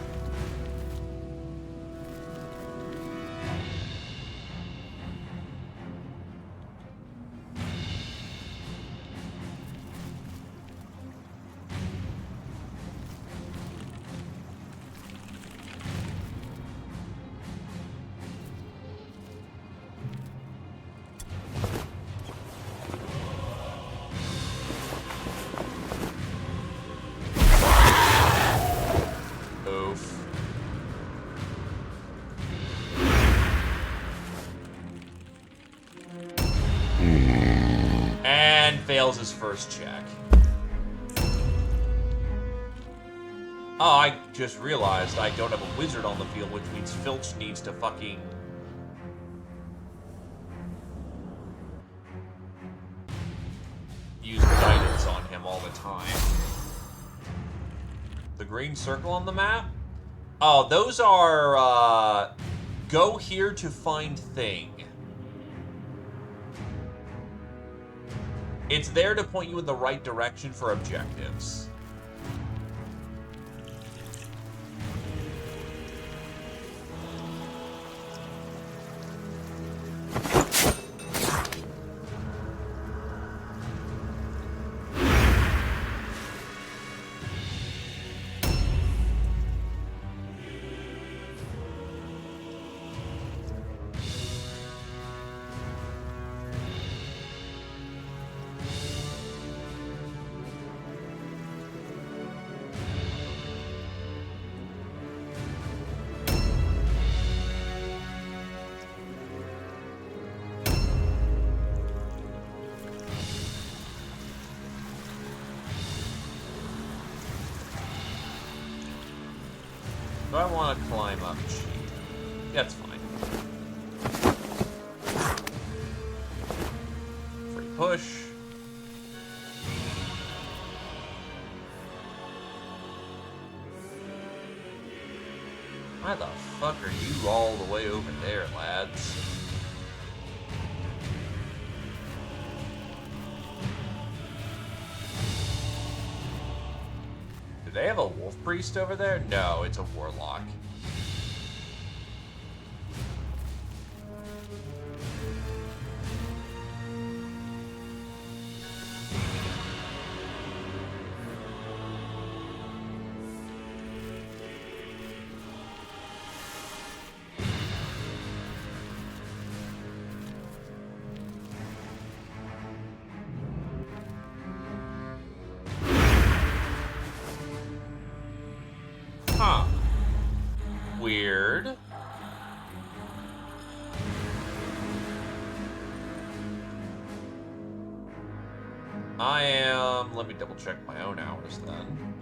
Fails his first check. Oh, I just realized I don't have a wizard on the field, which means Filch needs to fucking... use guidance on him all the time. The green circle on the map? Oh, those are, go here to find thing. It's there to point you in the right direction for objectives. Do I want to climb up cheap? That's fine. Free push. Why the fuck are you all the way over there, lads? Do they have a wolf priest over there? No, it's a warlock. Huh. Weird. I am... Let me double check my own hours then.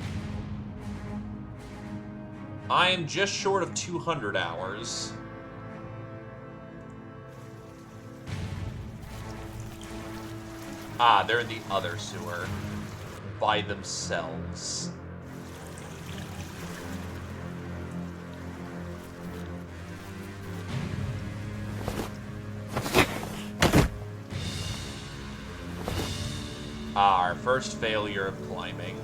I am just short of 200 hours. Ah, they're in the other sewer. By themselves. Our first failure of climbing.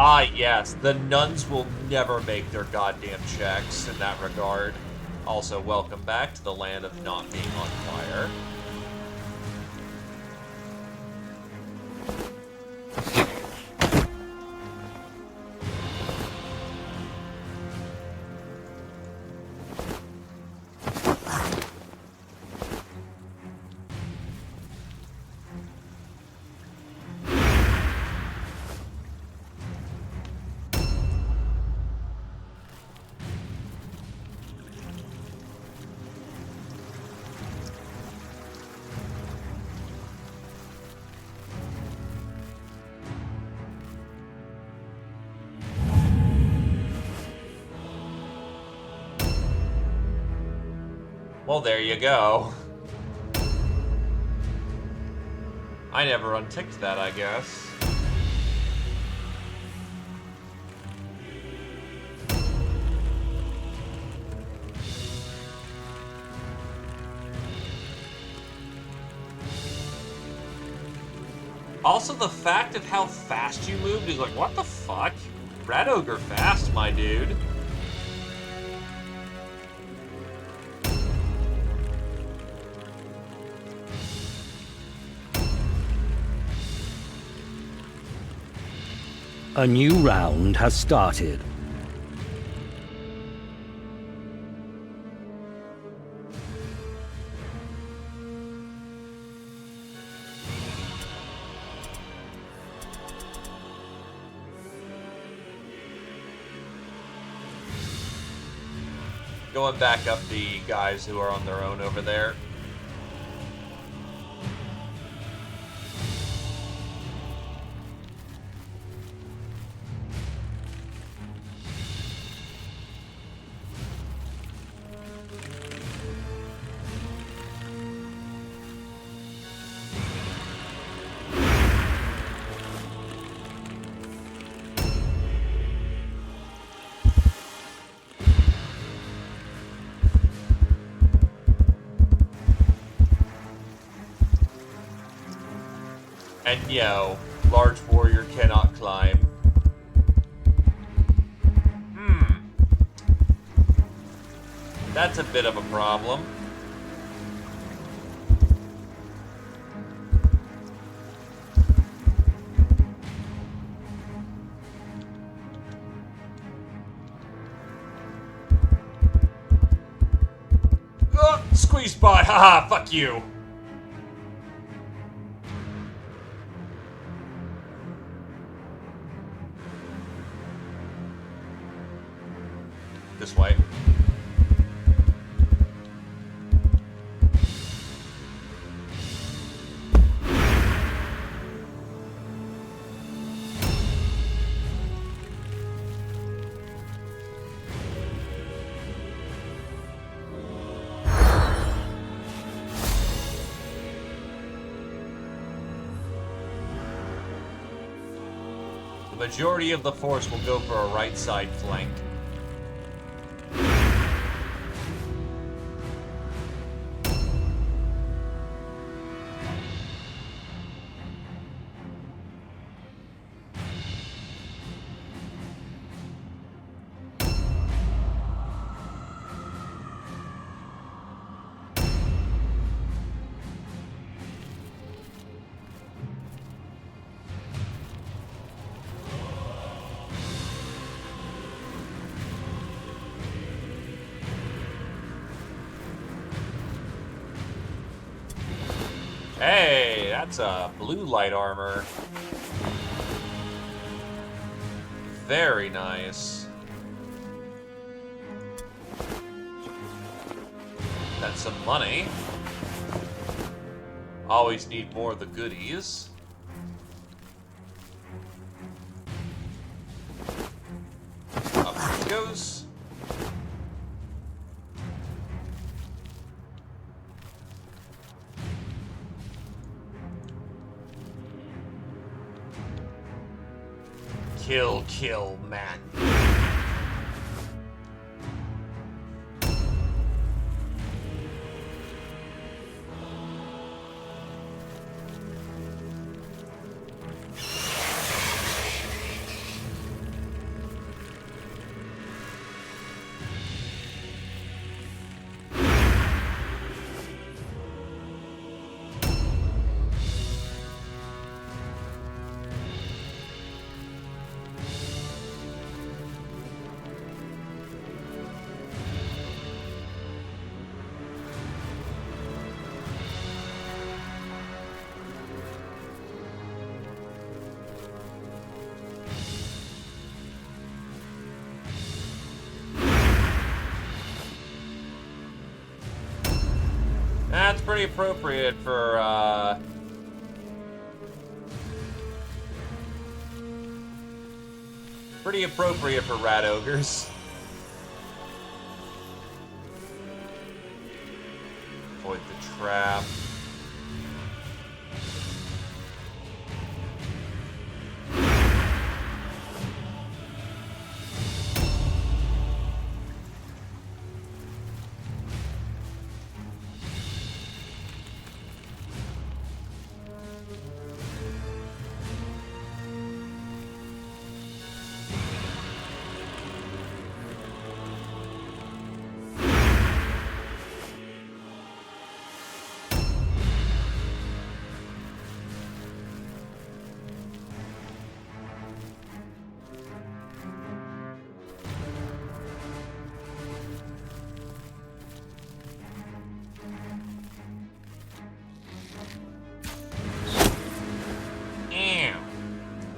Ah, yes, the nuns will never make their goddamn checks in that regard. Also, welcome back to the land of not being on fire. Well, there you go. I never unticked that, I guess. Also, the fact of how fast you moved is like, what the fuck? Rat Ogre fast, my dude. A new round has started. Going back up the guys who are on their own over there. And yo, large warrior cannot climb. That's a bit of a problem. Squeeze by, haha, fuck you. This way. The majority of the force will go for a right side flank. Hey, that's a blue light armor. Very nice. That's some money. Always need more of the goodies. Up it goes. Kill, kill, man. That's pretty appropriate for, pretty appropriate for rat ogres. Avoid the trap.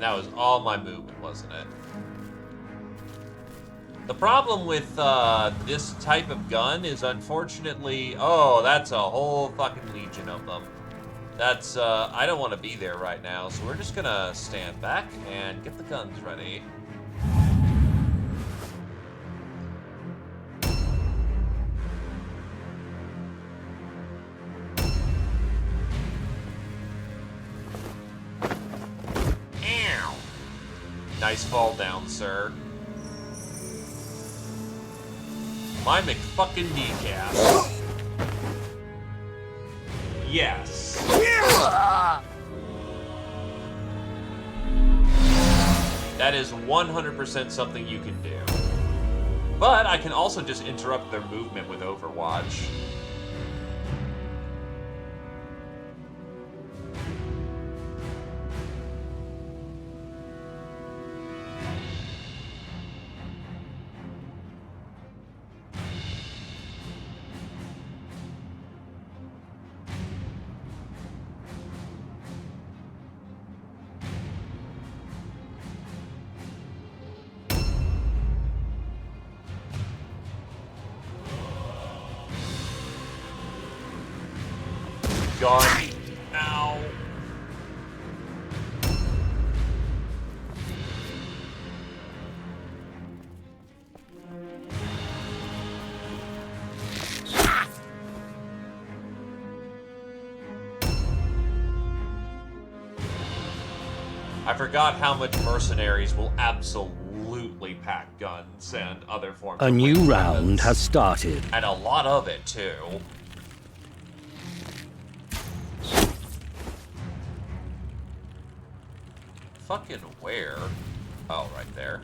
That was all my movement, wasn't it? The problem with this type of gun is, unfortunately... Oh, that's a whole fucking legion of them. That's, I don't want to be there right now, so we're just gonna stand back and get the guns ready. Nice fall down, sir. My McFucking kneecaps. Yes. That is 100% something you can do. But I can also just interrupt their movement with Overwatch. Gone. Ow. I forgot how much mercenaries will absolutely pack guns and other forms of A new ranged round weapons. has started. And a lot of it, too. Fucking where? Oh, right there.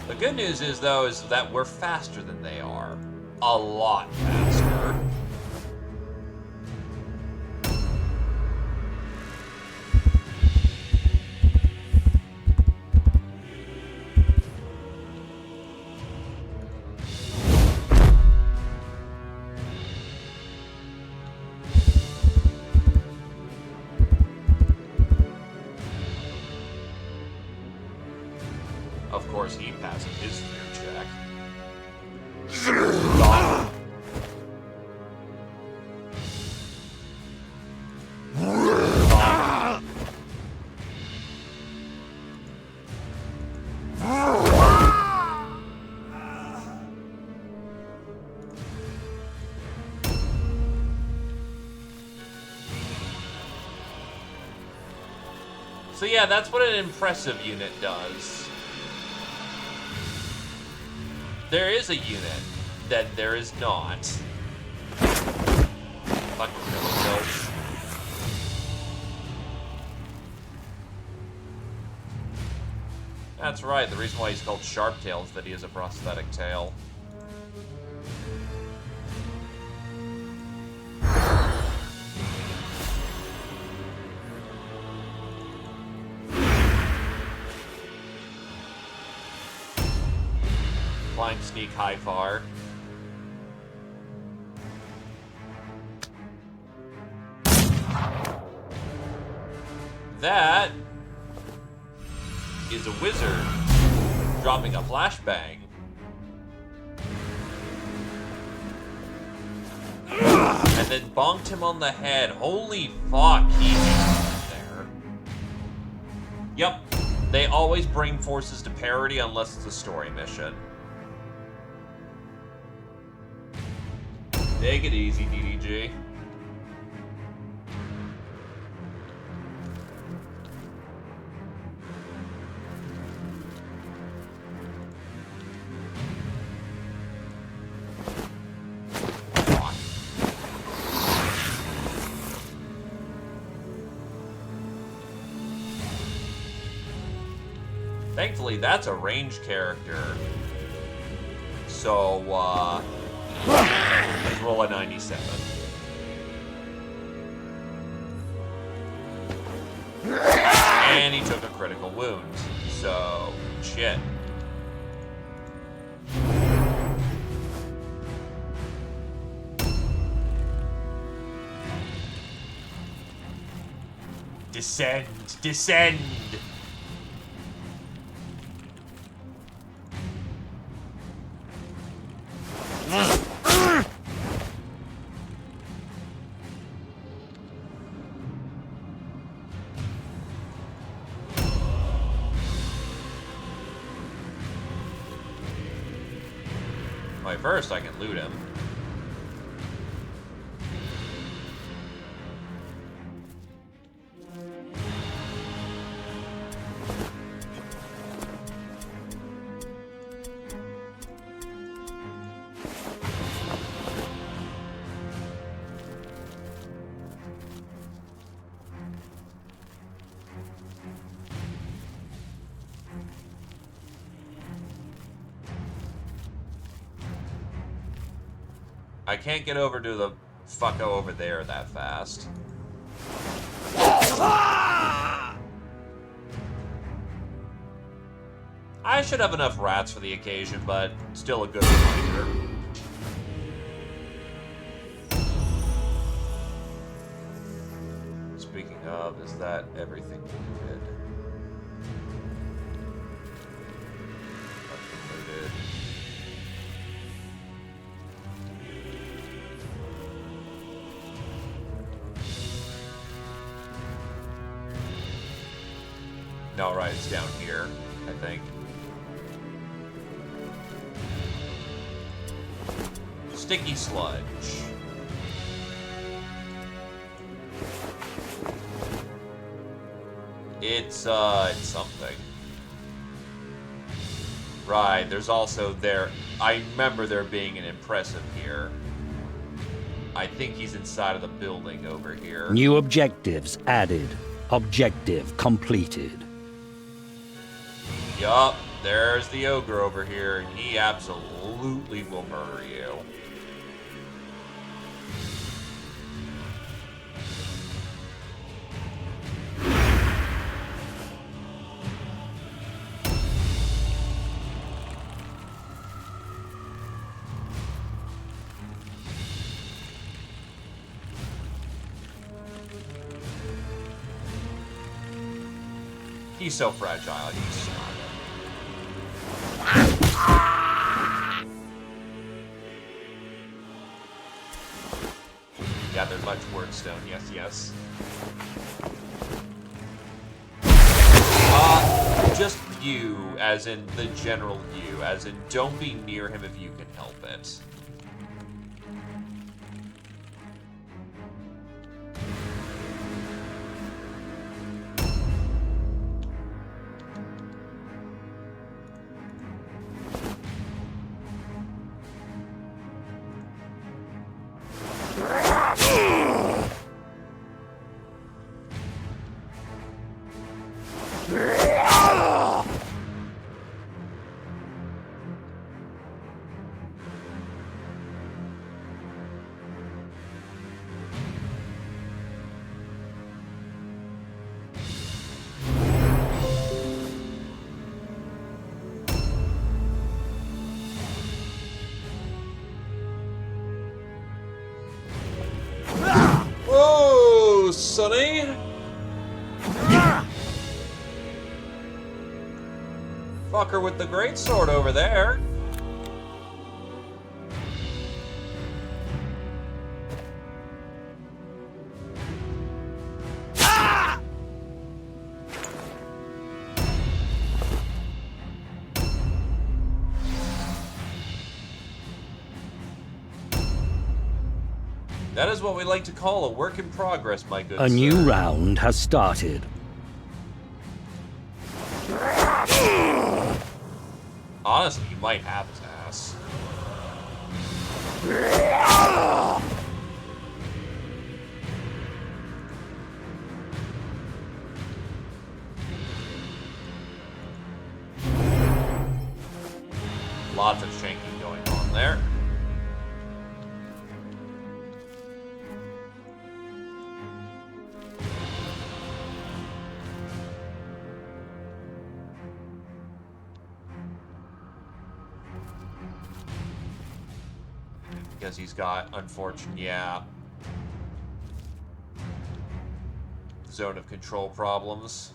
The good news is, though, is that we're faster than they are. A lot faster. Of course, he passes his fear check. Stop. Stop. So yeah, that's what an impressive unit does. There is a unit that there is not. Fucking kills. That's right, the reason why he's called Sharptail is that he has a prosthetic tail. Climb, sneak, high, far. that is a wizard dropping a flashbang. And then bonked him on the head. Holy fuck, he's there. Yep, they always bring forces to parity unless it's a story mission. Take it easy, DDG. Thankfully, that's a ranged character. So, let's roll a 97. And he took a critical wound. So, shit. Descend! Descend! Wait, first I can loot him. I can't get over to the fucko over there that fast. I should have enough rats for the occasion, but still a good reminder. Speaking of, is that everything we did? Looted. No, right, it's down here, I think. Sticky sludge. It's something. Right, there's also there. I remember there being an impressive here. I think he's inside of the building over here. New objectives added. Objective completed. Yup, there's the ogre over here, and he absolutely will murder you. He's so fragile, he's smart. Yeah, there's much wordstone, yes, yes. Just you, as in the general you, as in don't be near him if you can help it. Fucker with the greatsword over there. That is what we like to call a work in progress, my good A sir. new round has started. Honestly, you might have his ass. Lots of shanking going on there. Because he's got, unfortunate, yeah, zone of control problems.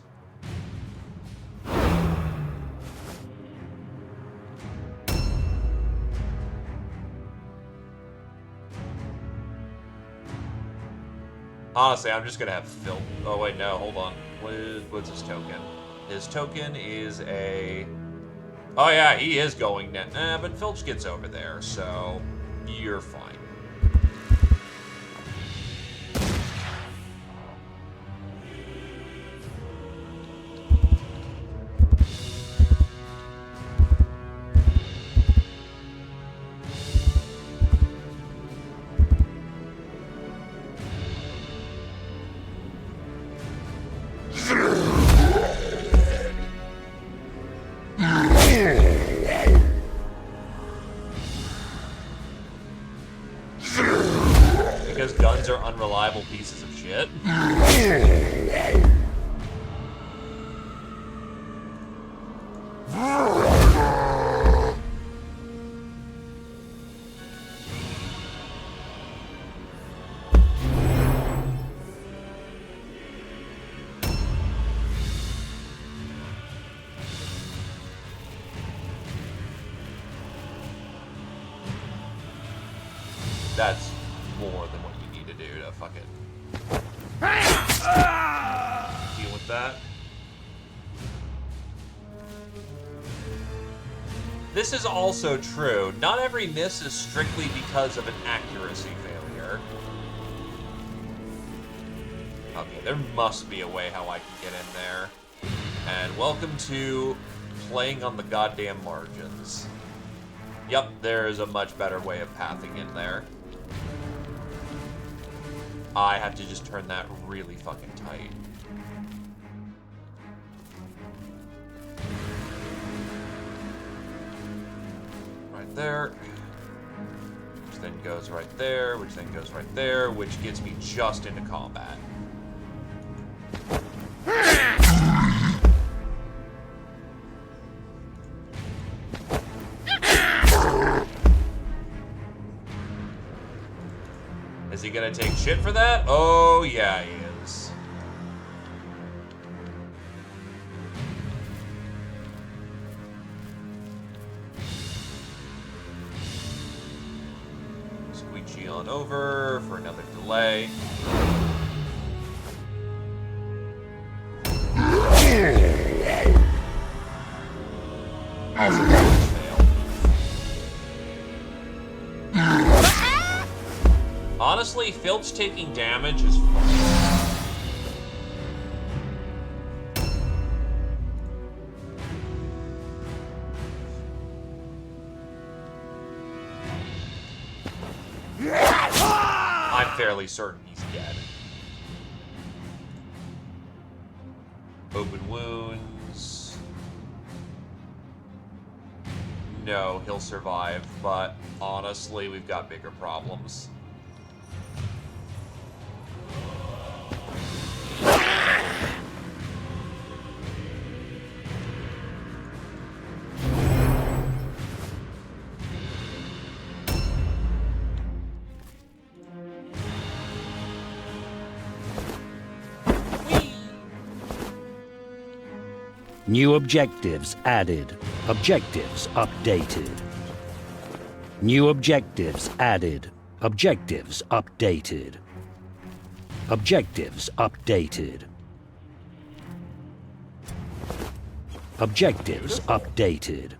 Honestly, I'm just gonna have Phil. Oh wait, no, hold on. What's his token? His token is a. Oh yeah, he is going now. But Filch gets over there, so you're fine. Because guns are unreliable pieces of shit. That's more than what you need to do to fucking deal with that. This is also true. Not every miss is strictly because of an accuracy failure. Okay, there must be a way how I can get in there. And welcome to playing on the goddamn margins. Yep, there is a much better way of pathing in there. I have to just turn that really fucking tight. Right there. Which then goes right there, which then goes right there, which gets me just into combat. Is he gonna take shit for that? Oh, yeah, he is. Squeegee on over for another delay. Also, fail. Honestly, Filch taking damage is fun. I'm fairly certain he's dead. Open wounds. No, he'll survive, but honestly, we've got bigger problems. New objectives added. Objectives updated. New objectives added. Objectives updated. Objectives updated. Objectives updated.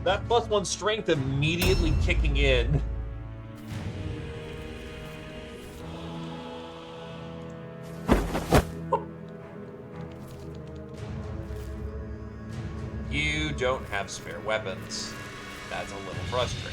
That +1 strength immediately kicking in. You don't have spare weapons. That's a little frustrating.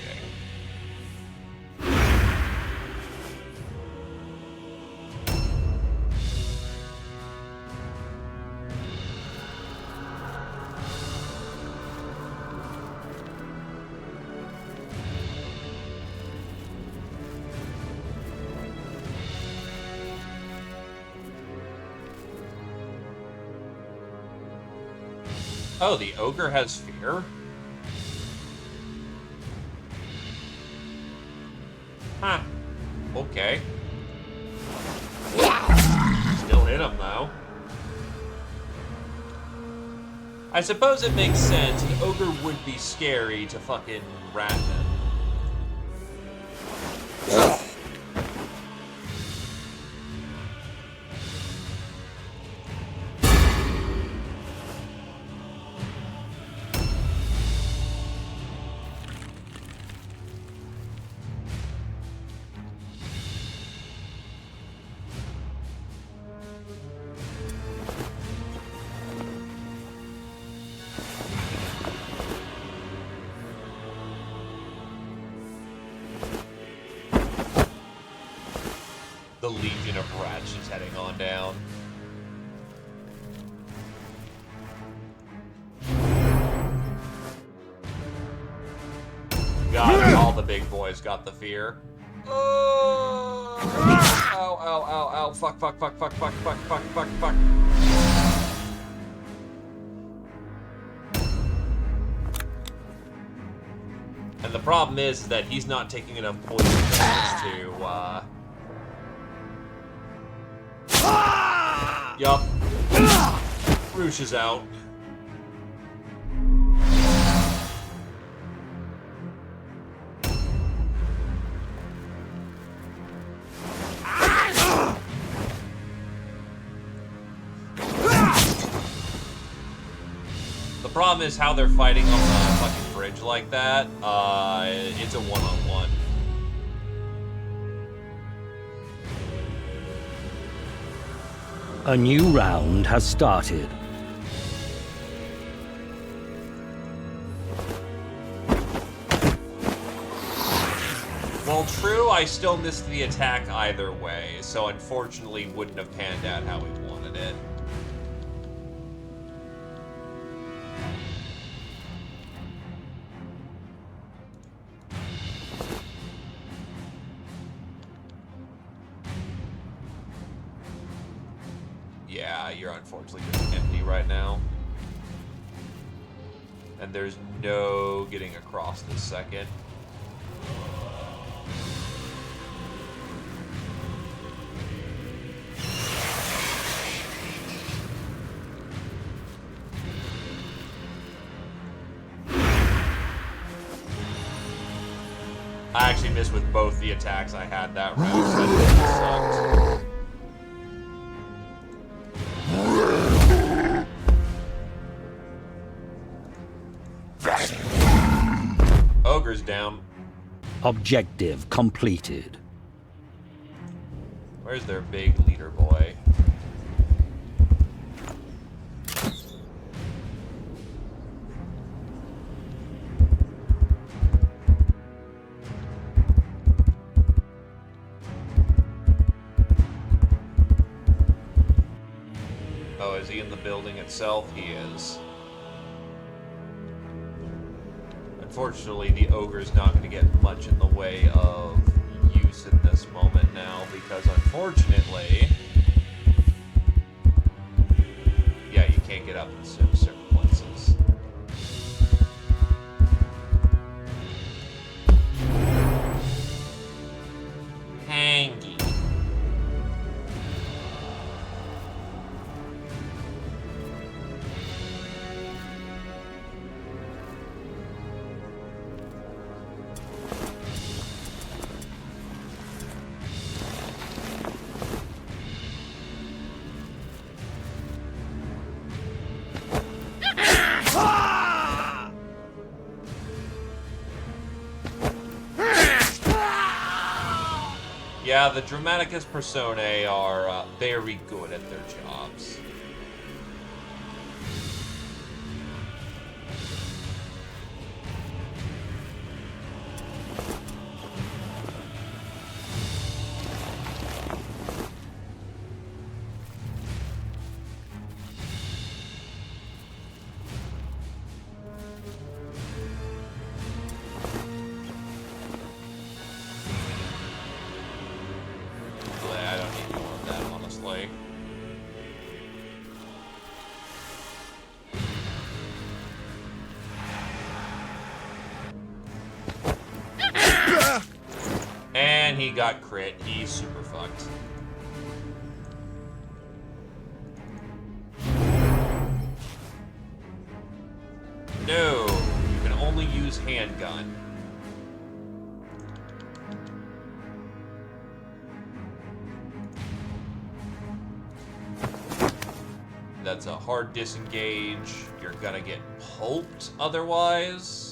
Oh, the ogre has fear? Huh. Okay. Still hit him, though. I suppose it makes sense. An ogre would be scary to fucking rat him. The Legion of Rats is heading on down. God, all the big boys got the fear. Oh! Ow, ow, ow, ow. Fuck, fuck, fuck, fuck, fuck, fuck, fuck, fuck, fuck. And the problem is that he's not taking enough poison damage to, Yup. Roosh is out. The problem is how they're fighting on the fucking bridge like that. It's a one-on-one. A new round has started. Well, true, I still missed the attack either way, so unfortunately wouldn't have panned out how we wanted it. Yeah, you're unfortunately just empty right now. And there's no getting across this second. I actually missed with both the attacks I had that round, so that sucked. Ogre's down. Objective completed. Where's their big leader boy? Oh, is he in the building itself? He is. Unfortunately, the ogre's not going to get much in the way of use in this moment now, because unfortunately... Yeah, you can't get up in certain places. Yeah, the Dramaticus Personae are very good at their jobs. I don't need more of that, honestly. And he got crit. He's super fucked. No, you can only use handgun. That's a hard disengage. You're gonna get pulped otherwise.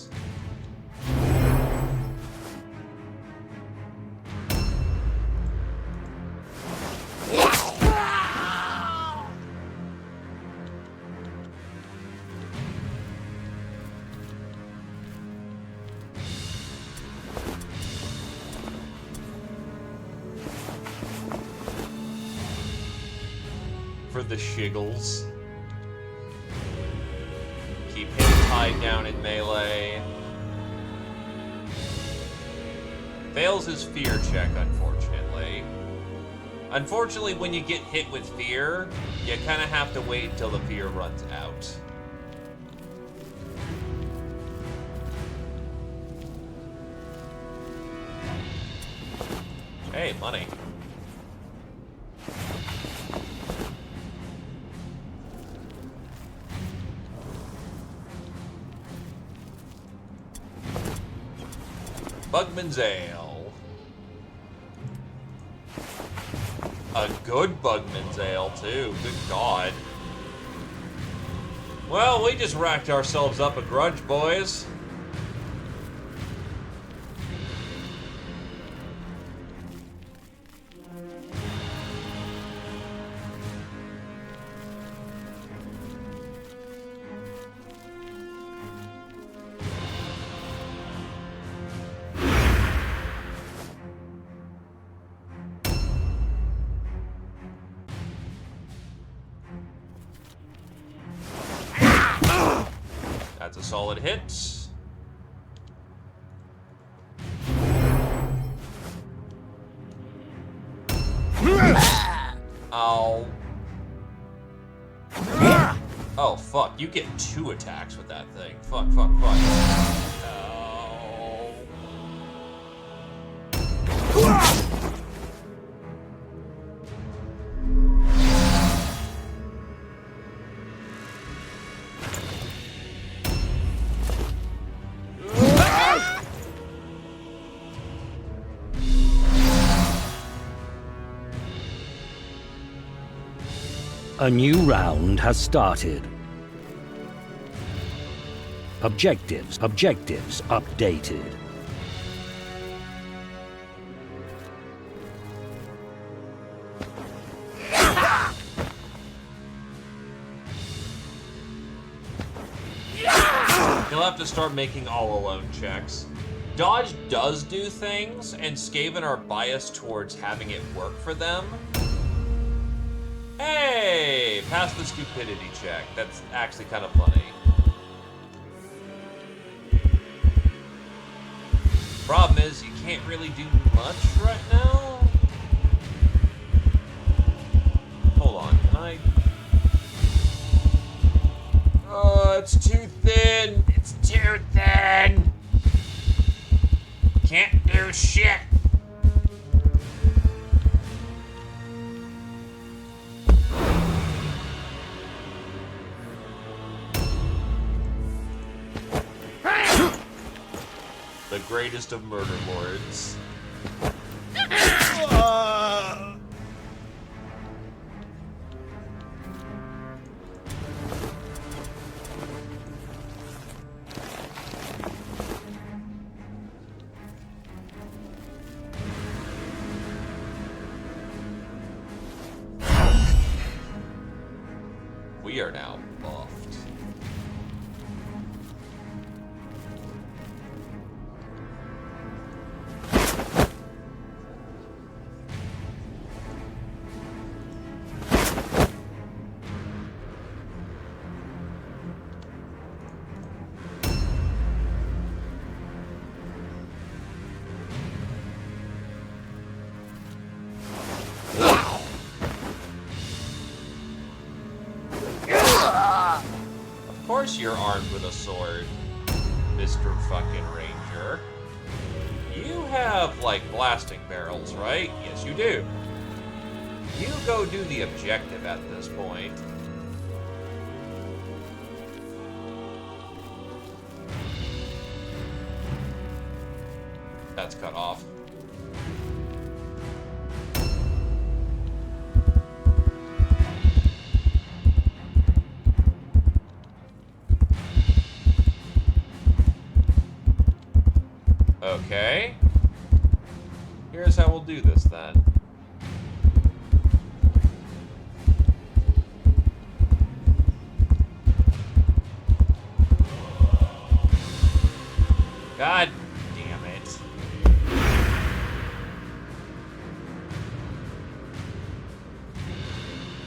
For the shiggles. Keep him tied down in melee. Fails his fear check, unfortunately. Unfortunately, when you get hit with fear, you kind of have to wait until the fear runs out. Hey, money. Bugman's Ale. A good Bugman's Ale, too. Good God. Well, we just racked ourselves up a grudge, boys. That's a solid hit. Ow. Oh, fuck. You get 2 attacks with that thing. Fuck, fuck, fuck. Oh. A new round has started. Objectives updated. You'll have to start making all-alone checks. Dodge does do things, and Skaven are biased towards having it work for them. Hey! Pass the stupidity check. That's actually kind of funny. Problem is, you can't really do much right now. Hold on, can I... Oh, it's too thin! It's too thin! Can't do shit! The greatest of murder lords. we are now buffed. Of course you're armed with a sword, Mr. fucking Ranger. You have, like, blasting barrels, right? Yes, you do. You go do the objective at this point. That's cut off. Okay. Here's how we'll do this then. God damn it.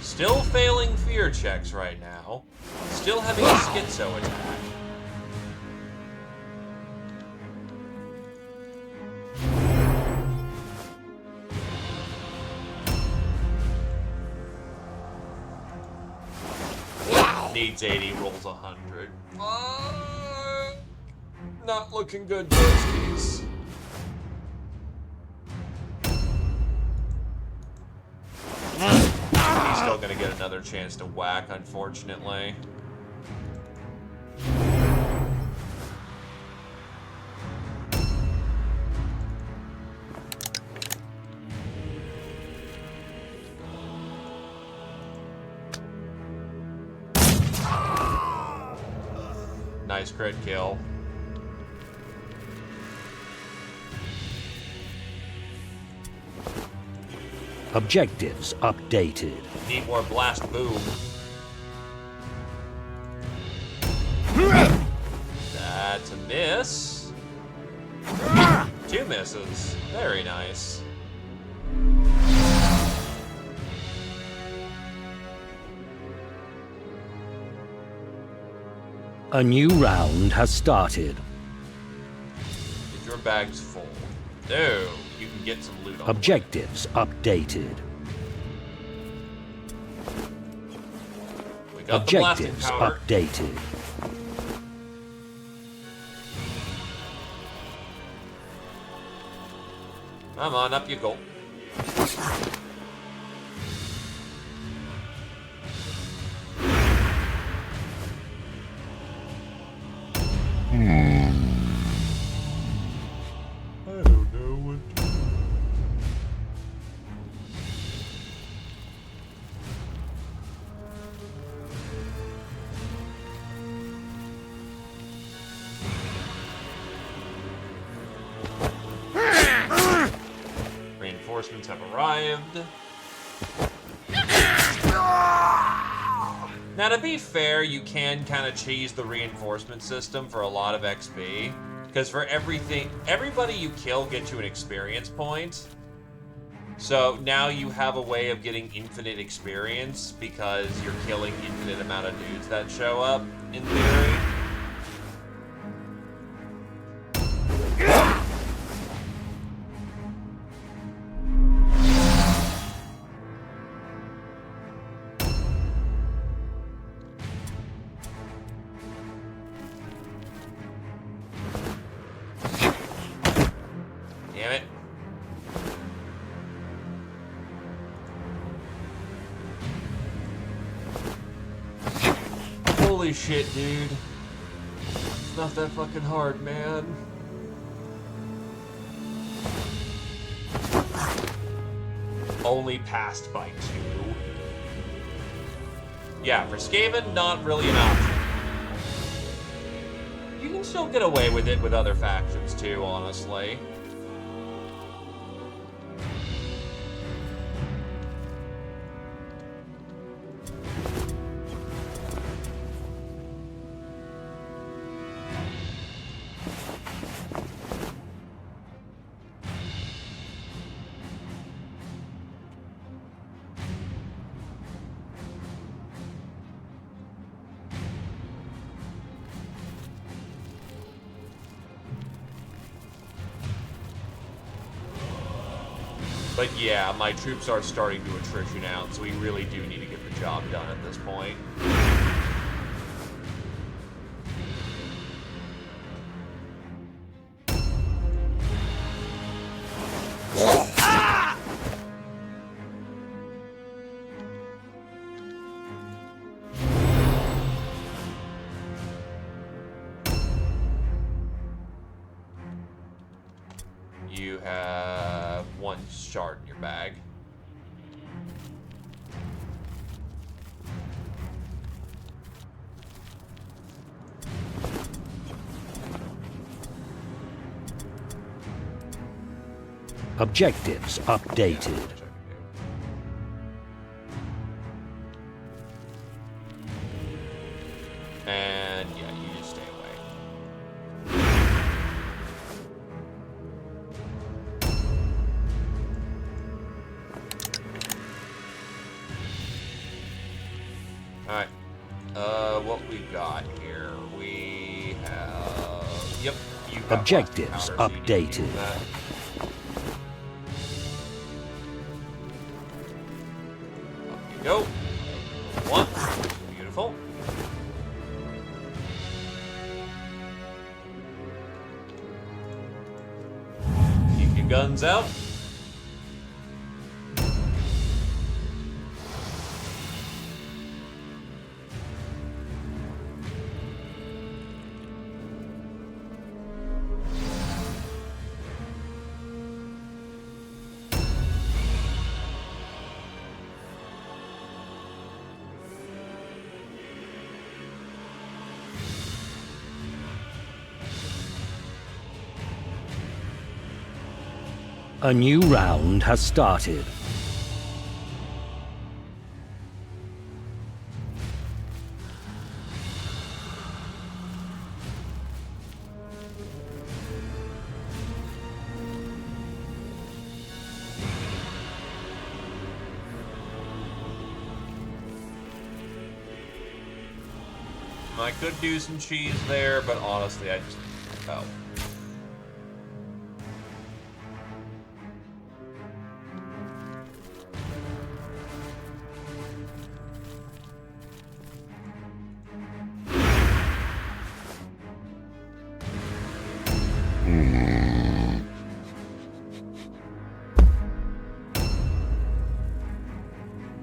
Still failing fear checks right now. Still having a schizo attack. Needs 80, rolls 100. Fuck. Not looking good, Toasties. He's still gonna get another chance to whack, unfortunately. Nice crit kill. Objectives updated. Need more blast boom. That's a miss. 2 misses. Very nice. A new round has started. Get your bags full. No, you can get some loot on Objectives updated. the way. We got the blasting Objectives powder. updated. Come on, up you go. I don't know what to do. Reinforcements have arrived. Now, to be fair, you can kind of cheese the reinforcement system for a lot of XP. Because for everybody you kill gets you an experience point. So now you have a way of getting infinite experience because you're killing infinite amount of dudes that show up, in theory. Damn it. Holy shit, dude. It's not that fucking hard, man. Only passed by 2. Yeah, for Skaven, not really an option. You can still get away with it with other factions too, honestly. But yeah, my troops are starting to attrition out, so we really do need to get the job done at this point. You have one shard in your bag. Objectives updated. And yeah, you just stay away. Alright. What we got here? We have... Yep, you got Objectives powder, so you need to use updated. that. Up you go. One. Beautiful. Keep your guns out. A new round has started. I could do some cheese there, but honestly, I just... Oh.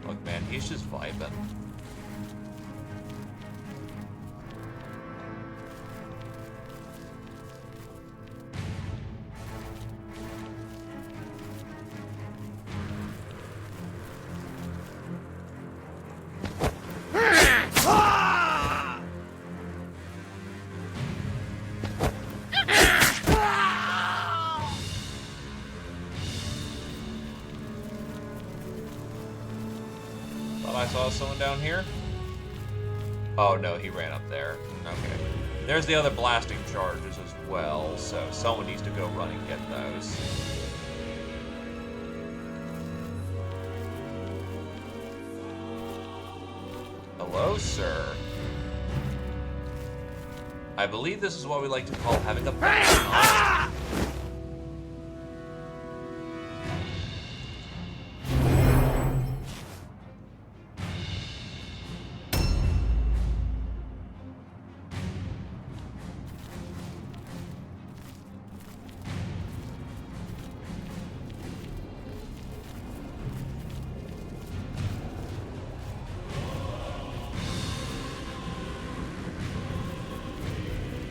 Look, man, he's just vibing. Thought I saw someone down here. Oh no, he ran up there. Okay. There's the other blasting charges as well, so someone needs to go run and get those. Hello, sir. I believe this is what we like to call having a bang.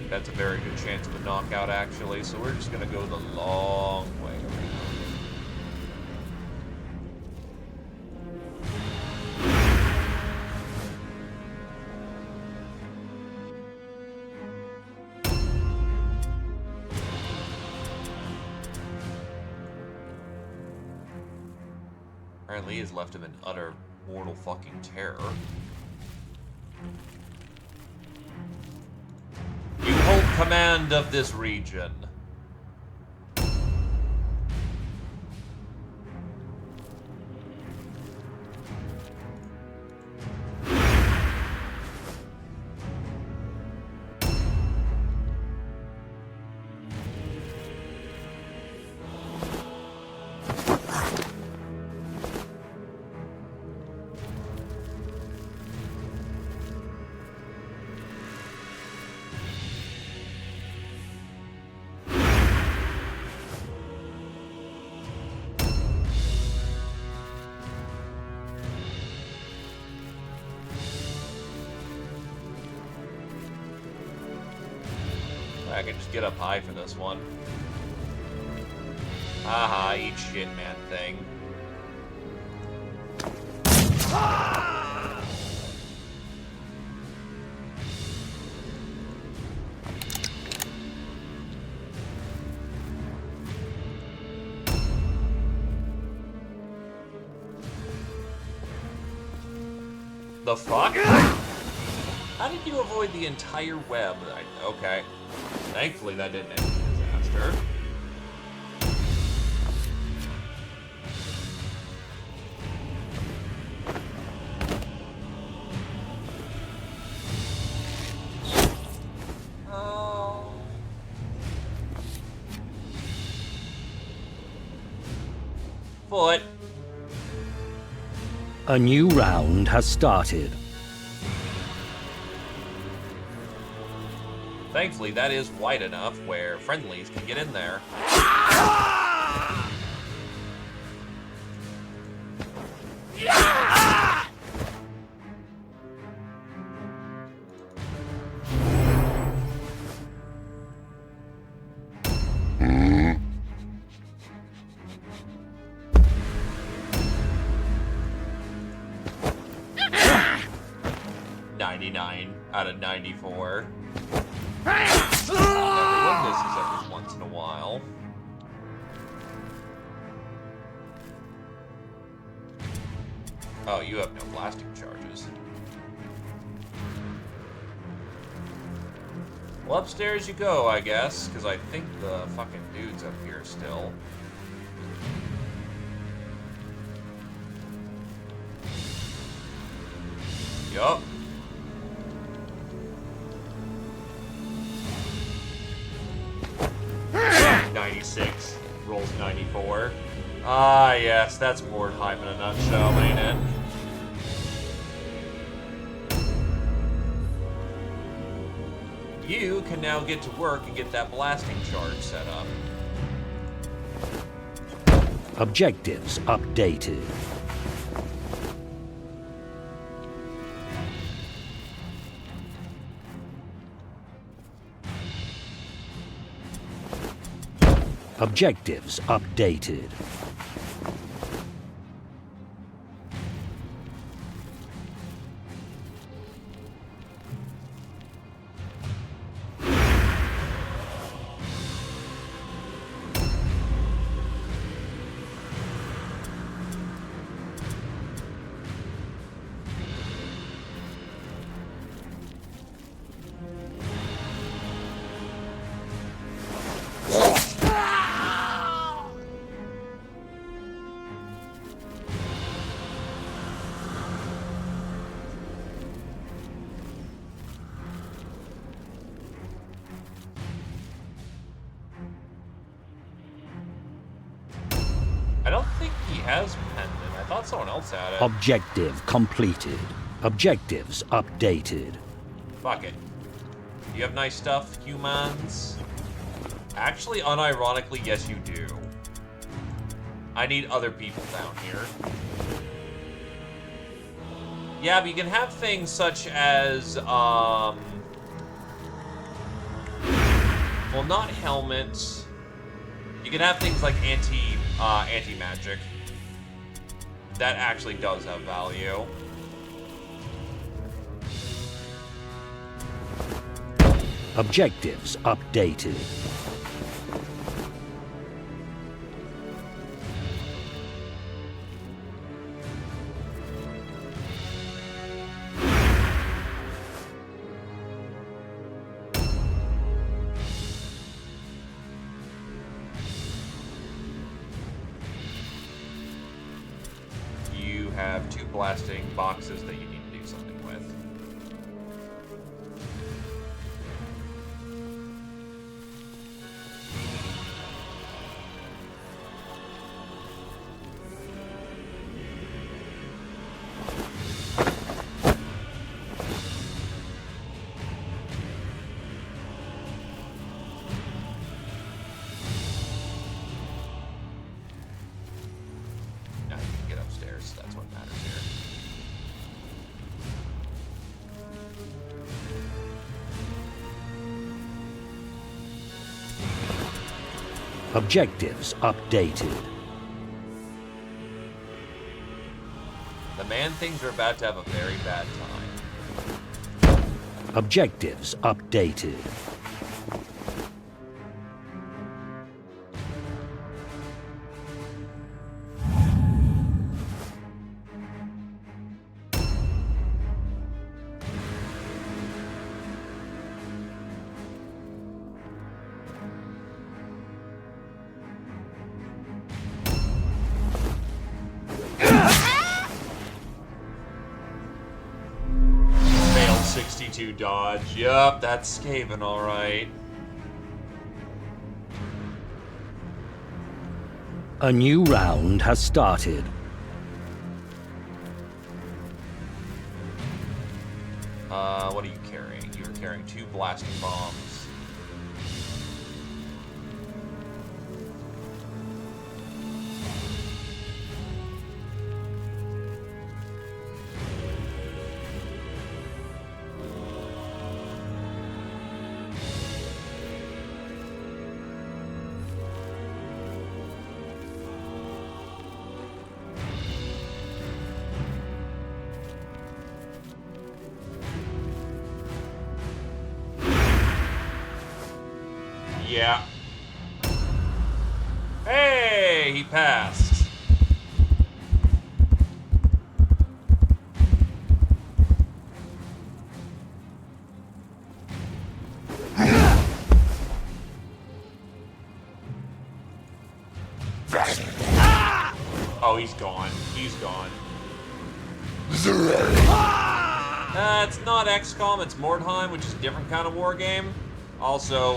That's a very good chance of a knockout, actually, so we're just going to go the long way around. Apparently, has left him in utter mortal fucking terror. You hold command of this region. I can just get up high for this one. Haha, eat shit, man thing. The fuck? How did you avoid the entire web? Okay. Thankfully that didn't end in disaster. Oh. Foot. A new round has started. Thankfully, that is wide enough where friendlies can get in there. Out of 94. Everyone misses every once in a while. Oh, you have no blasting charges. Well, upstairs you go, I guess, because I think the fucking dude's up here still. Yup. 96, rolls 94. Ah, yes, that's Mordheim in a nutshell, ain't it? You can now get to work and get that blasting charge set up. Objectives updated. Objectives updated. I don't think he has pendant. I thought someone else had it. Objective completed. Objectives updated. Fuck it. You have nice stuff, humans? Actually, unironically, yes you do. I need other people down here. Yeah, but you can have things such as, well, not helmets. You can have things like anti-magic. That actually does have value. Objectives updated. You have 2 blasting boxes that you need to do something with. Now you can get upstairs, that's what matters here. Objectives updated. The man thinks we're about to have a very bad time. Objectives updated. Failed 62 dodge. Yup, that's Skaven, alright. A new round has started. What are you carrying? You're carrying 2 blasting bombs. Yeah. Hey, he passed. Oh, he's gone. He's gone. It's not XCOM, it's Mordheim, which is a different kind of war game. Also,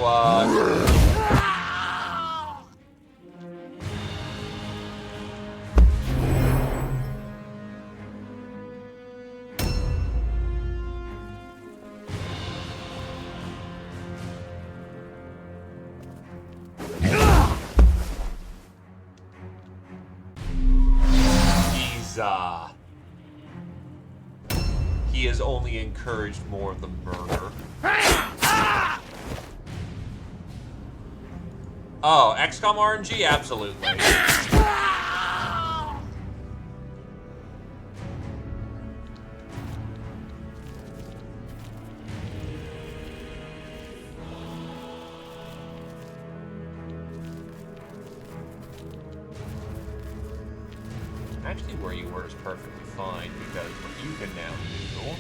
he has only encouraged more of the murder. Oh, XCOM RNG? Absolutely. Actually, where you were is perfectly fine, because what you can now do...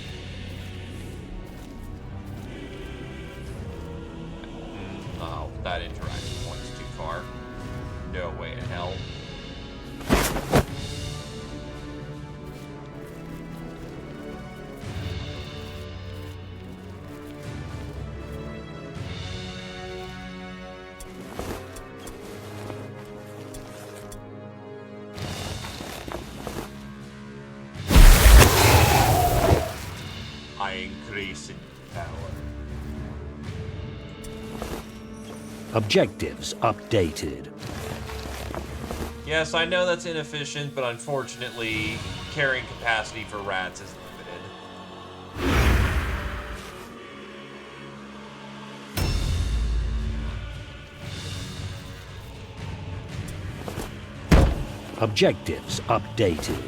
Oh, that interaction point's too far. No way in hell. I increase in power. Objectives updated. Yes, I know that's inefficient, but unfortunately, carrying capacity for rats is limited. Objectives updated.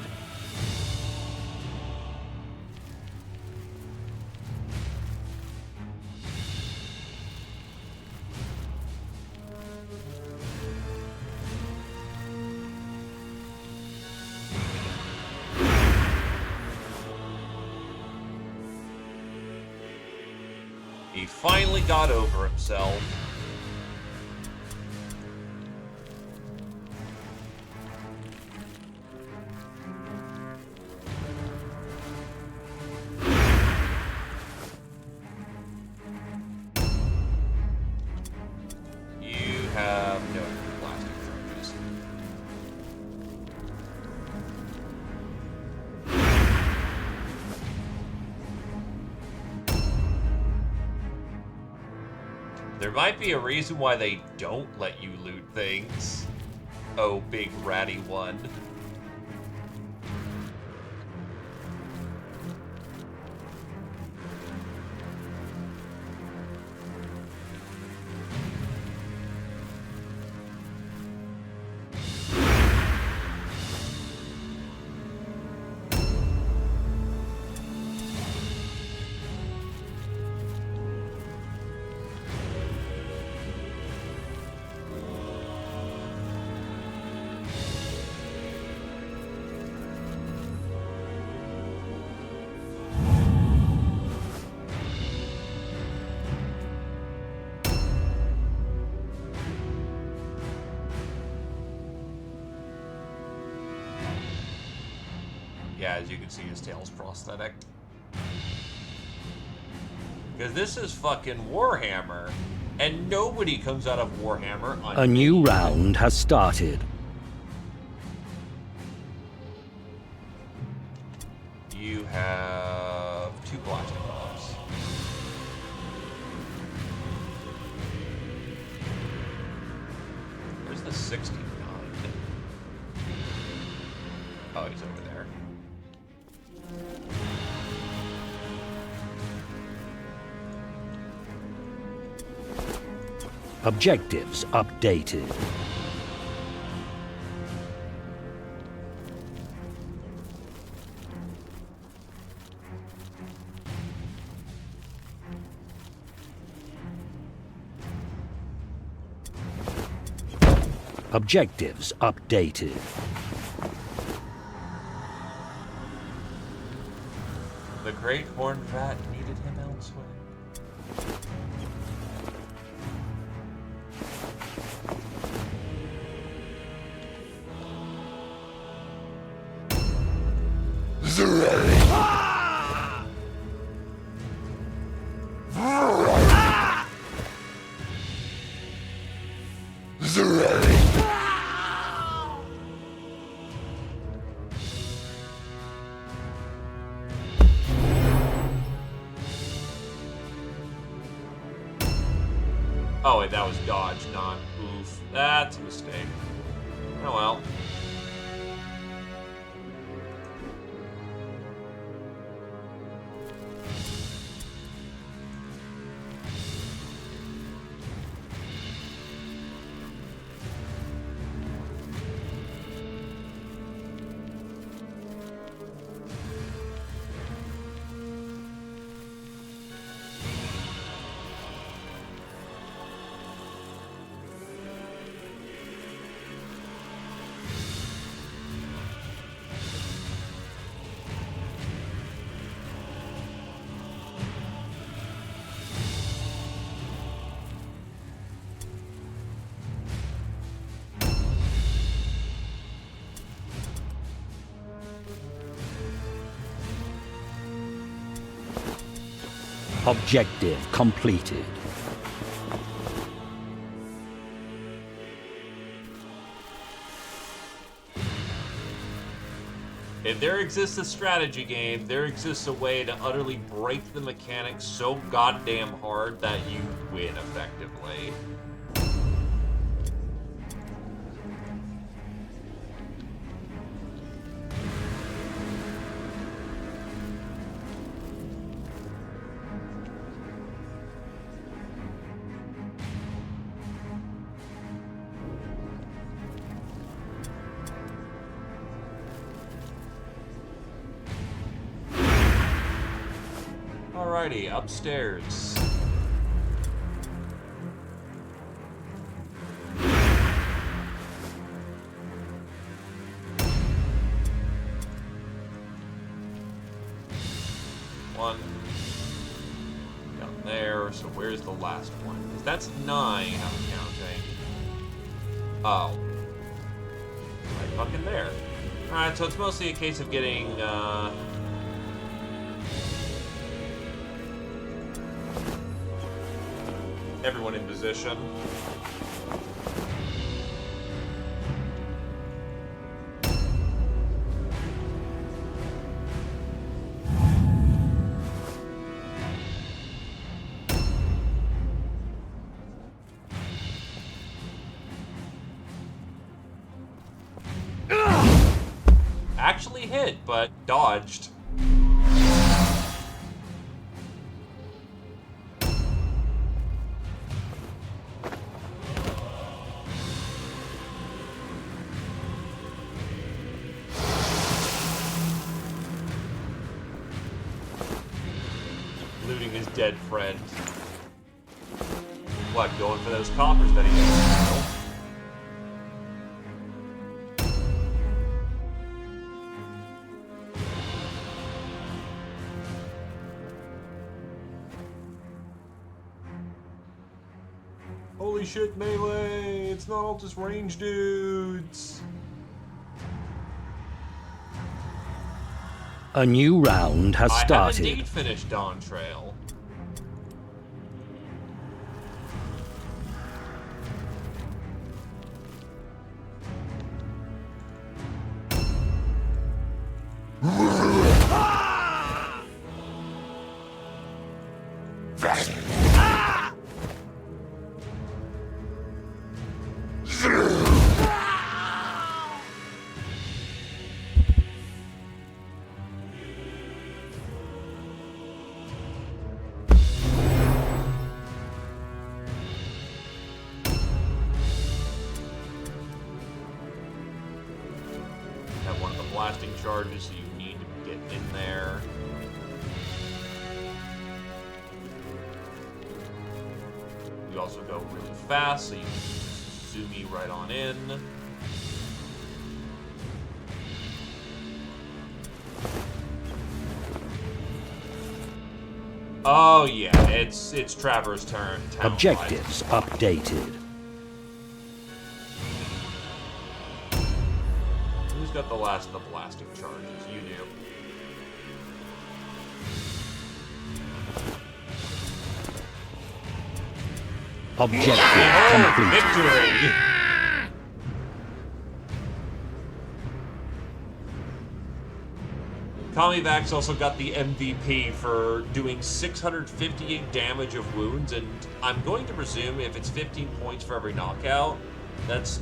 He finally got over himself. You have no plastic charges. There might be a reason why they don't let you loot things. Oh, big ratty one. Yeah, as you can see, his tail's prosthetic. Because this is fucking Warhammer, and nobody comes out of Warhammer unscathed. A new round has started. You have 2 blasting gloves. Where's the 69? Oh, he's over there. Objectives updated. Objectives updated. The Great Horned Rat needed him elsewhere. Oh, wait, that was dodge, not oof. That's a mistake. Oh well. Objective completed. If there exists a strategy game, there exists a way to utterly break the mechanics so goddamn hard that you win effectively. Alrighty, upstairs. One. Down there, so where's the last one? 'Cause that's 9, I'm counting. Oh. Right fucking there. Alright, so it's mostly a case of getting, everyone in position. Actually hit, but dodged. Looting his dead friend. What, going for those coppers that he has? Holy shit, melee! It's not all just range dudes! A new round has I have started. indeed finished Dawn Trail. Have one of the blasting charges, so you need to get in there. You also go really fast, so you can zoom me right on in. Oh yeah, it's Traver's turn. Town Objectives updated. Who's got the last of the blasting charges? You do. Objective Oh, complete. victory! Kamivax also got the MVP for doing 658 damage of wounds, and I'm going to presume if it's 15 points for every knockout, that's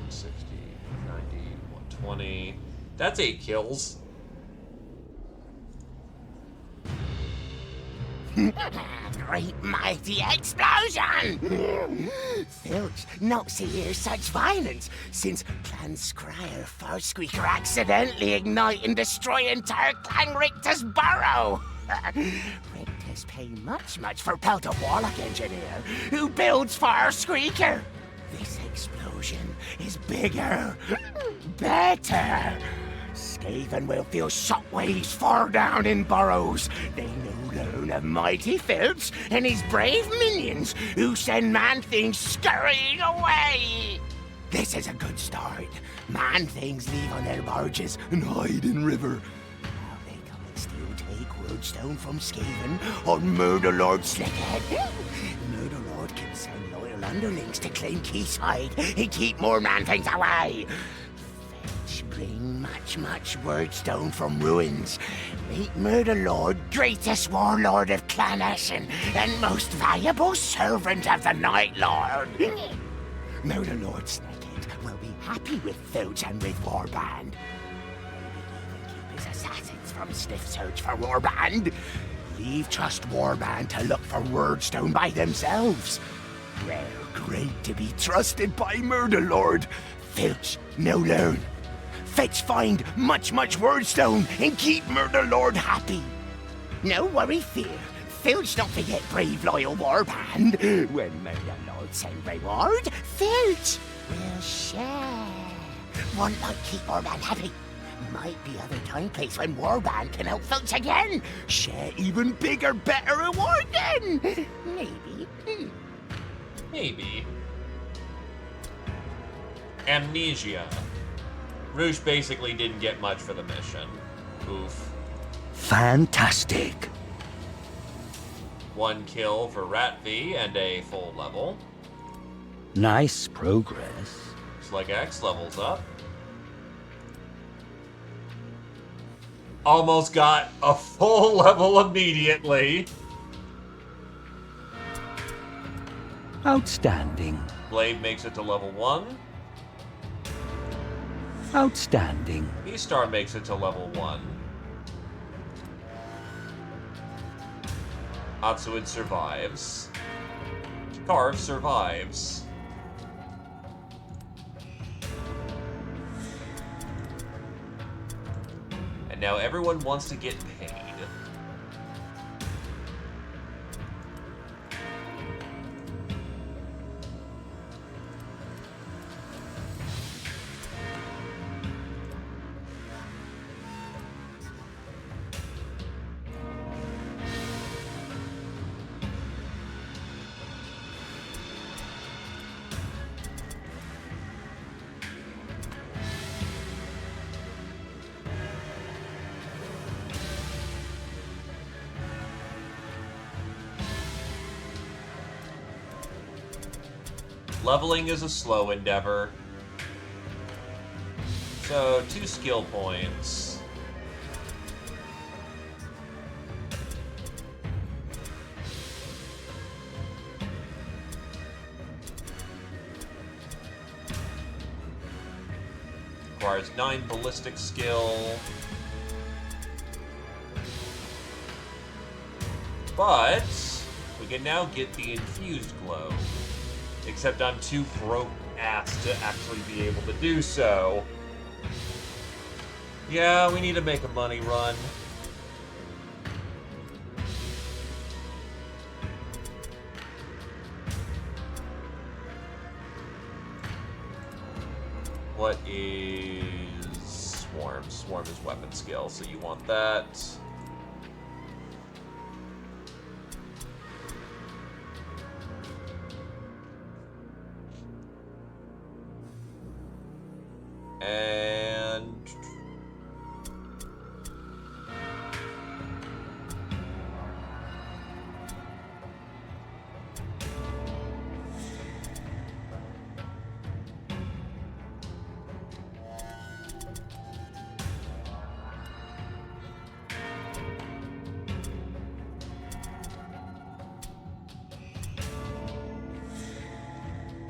60, 90, 120. That's 8 kills. Great mighty explosion! Filch, not see here such violence since Clan Scryer Farsqueaker accidentally ignite and destroy entire Clan Rictus burrow. Rictus pay much for Pelt a Warlock engineer who builds Farsqueaker. This explosion is bigger, better. Skaven will feel shockwaves far down in burrows. They know learn of mighty Filch and his brave minions who send man-things scurrying away. This is a good start. Man-things leave on their barges and hide in river. Now they come and still take Wordstone from Skaven on Murderlord Slickhead. Murderlord can send loyal underlings to claim Quayside and keep more man-things away. Bring much Wordstone from ruins. Make Murderlord greatest warlord of Clan Ashen and most valuable servant of the Night Lord. Murderlord Snakehead will be happy with Filch and with Warband. Maybe even keep his assassins from stiff search for Warband. Leave just Warband to look for Wordstone by themselves. Rare great to be trusted by Murderlord. Filch no learn. Fetch find much Wordstone and keep Murderlord happy. No worry fear. Filch not forget brave loyal Warband. When Murderlord send reward, Filch will share. One like keep Warband happy. Might be other time place when Warband can help Filch again. Share even bigger, better reward then. Maybe. Maybe. Amnesia. Rouge basically didn't get much for the mission. Oof. Fantastic. 1 kill for Ratv and a full level. Nice progress. Looks like X levels up. Almost got a full level immediately. Outstanding. Blade makes it to level 1. Outstanding. B-Star makes it to level 1. Atsuid survives. Carve survives. And now everyone wants to get paid. Leveling is a slow endeavor. So, 2 skill points. Requires 9 ballistic skill. But we can now get the infused glow. Except I'm too broke ass to actually be able to do so. Yeah, we need to make a money run. What is Swarm? Swarm is weapon skill, so you want that. And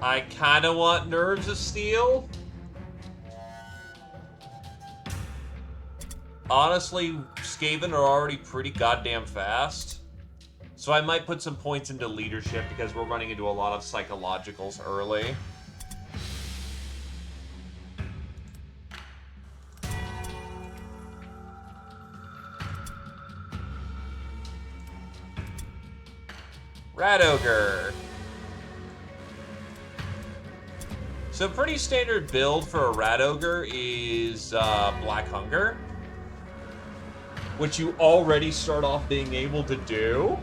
I kind of want Nerves of Steel. Honestly, Skaven are already pretty goddamn fast. So I might put some points into leadership because we're running into a lot of psychologicals early. Rat Ogre. So pretty standard build for a Rat Ogre is Black Hunger, which you already start off being able to do,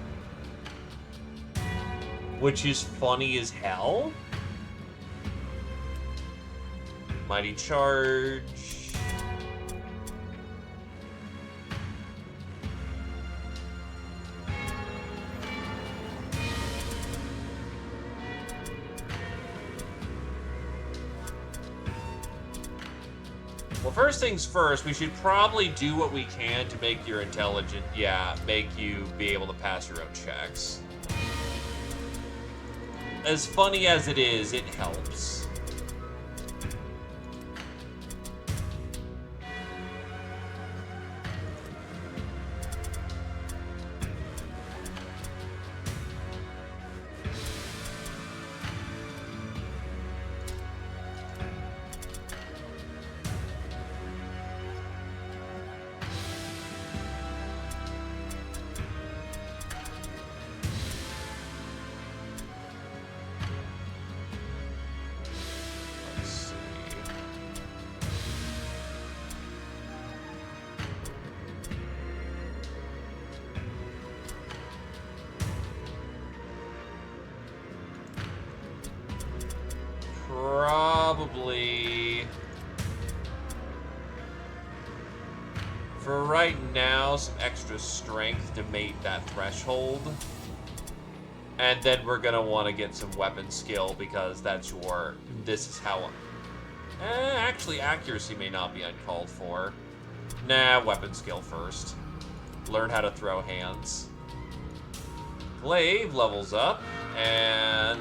which is funny as hell. Mighty Charge. Well, first things first, we should probably do what we can to make your intelligent, make you be able to pass your own checks. As funny as it is, it helps. Probably, for right now, some extra strength to mate that threshold. And then we're gonna want to get some weapon skill because this is how... actually, accuracy may not be uncalled for. Nah, weapon skill first. Learn how to throw hands. Glaive levels up, and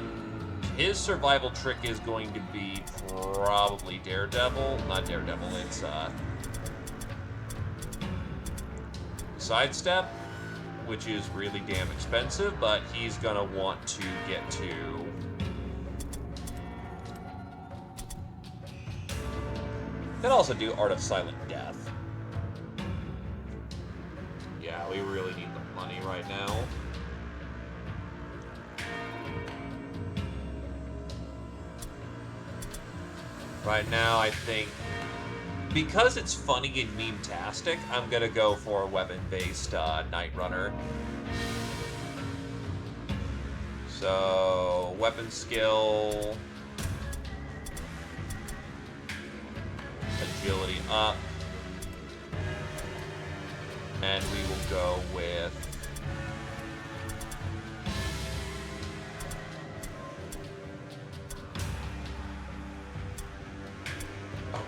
his survival trick is going to be probably Daredevil. Not Daredevil, it's Sidestep, which is really damn expensive, but he's gonna want to get to... Could also do Art of Silent Death. Yeah, we really need the money right now. Right now, I think, because it's funny and meme-tastic, I'm gonna go for a weapon-based Night Runner. So, weapon skill, agility up, and we will go with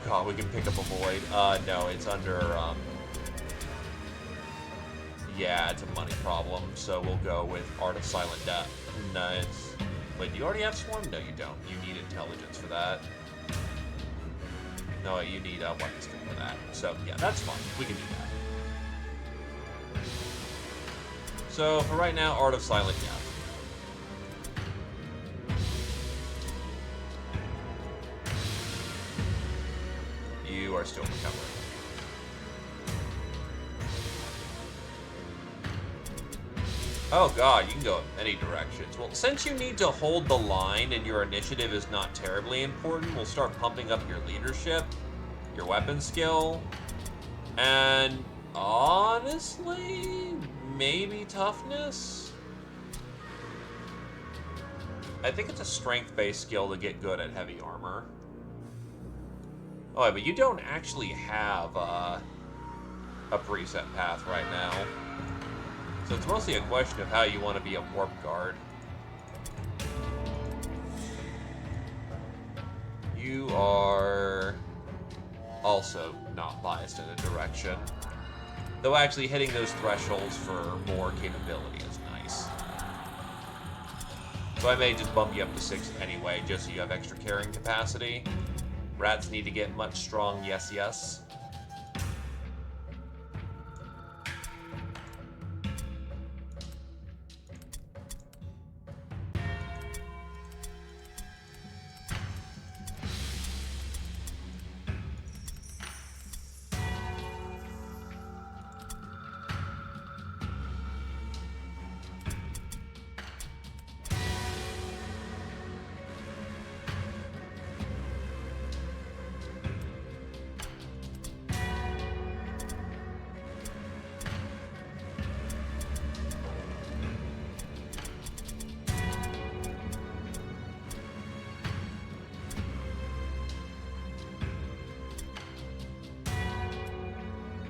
God, we can pick up a void. No, it's under, yeah, it's a money problem, so we'll go with Art of Silent Death. No, it's... Wait, do you already have Swarm? No, you don't. You need intelligence for that. No, you need a weapon skill for that. So, yeah, that's fine. We can do that. So, for right now, Art of Silent Death. You are still recovering. Oh god, you can go in many directions. Well, since you need to hold the line and your initiative is not terribly important, we'll start pumping up your leadership, your weapon skill, and honestly, maybe toughness? I think it's a strength-based skill to get good at heavy armor. Oh, but you don't actually have a preset path right now. So it's mostly a question of how you want to be a warp guard. You are also not biased in a direction. Though actually hitting those thresholds for more capability is nice. So I may just bump you up to 6 anyway, just so you have extra carrying capacity. Rats need to get much strong, yes, yes.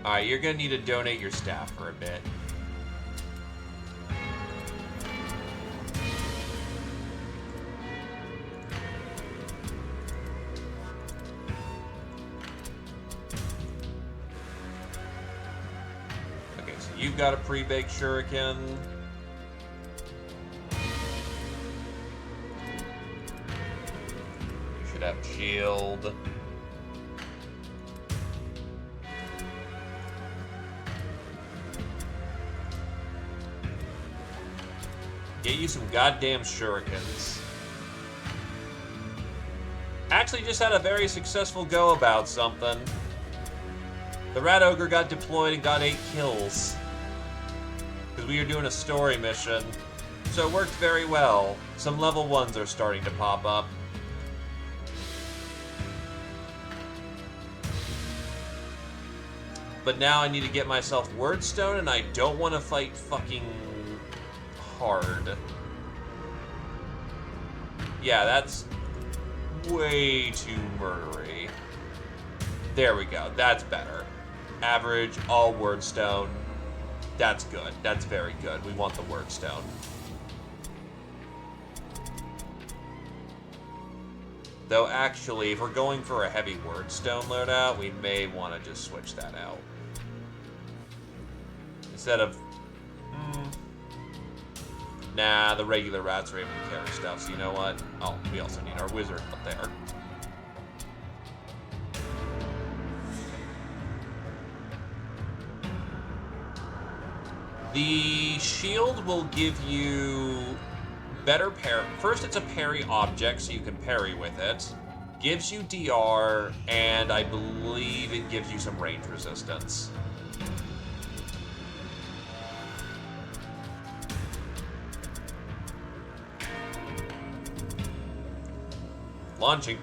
Alright, you're gonna need to donate your staff for a bit. Okay, so you've got a pre-baked shuriken. You should have shield. Get you some goddamn shurikens. Actually just had a very successful go about something. The Rat Ogre got deployed and got 8 kills. Because we were doing a story mission. So it worked very well. Some level 1s are starting to pop up. But now I need to get myself Wordstone, and I don't want to fight fucking hard. Yeah, that's way too murdery. There we go. That's better. Average, all Wordstone. That's good. That's very good. We want the Wordstone. Though actually, if we're going for a heavy Wordstone loadout, we may want to just switch that out. Instead of... Nah, the regular rats are able to carry stuff, so you know what? Oh, we also need our wizard up there. The shield will give you better parry. First, it's a parry object, so you can parry with it. Gives you DR, and I believe it gives you some range resistance. Launching.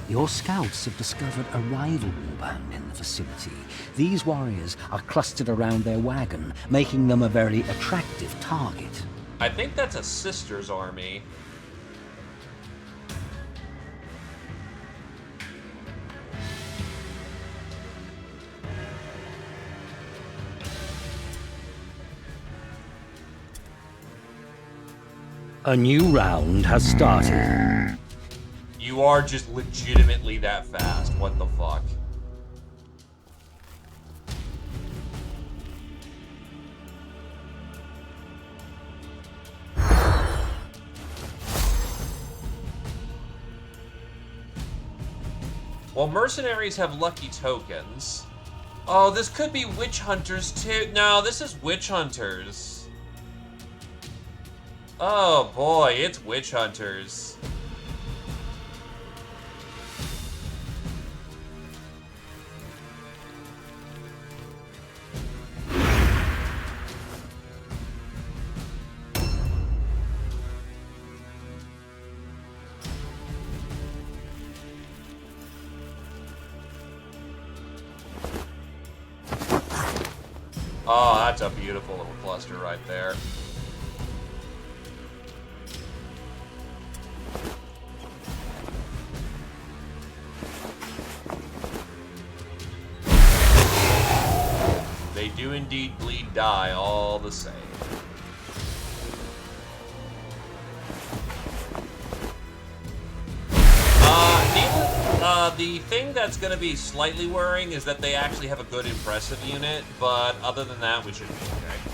Your scouts have discovered a rival warband in the vicinity. These warriors are clustered around their wagon, making them a very attractive target. I think that's a sister's army. A new round has started. You are just legitimately that fast. What the fuck? Well, mercenaries have lucky tokens. Oh, this could be witch hunters too. No, this is witch hunters. Oh boy, it's witch hunters. Oh, that's a beautiful little cluster right there. They do indeed bleed die all the same. The thing that's going to be slightly worrying is that they actually have a good impressive unit, but other than that, we should be okay.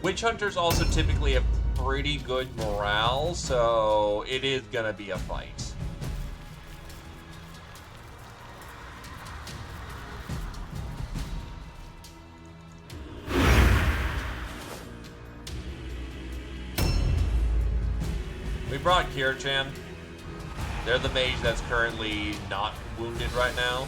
Witch hunters also typically have pretty good morale, so it is gonna be a fight. We brought Kirchan. They're the mage that's currently not wounded right now.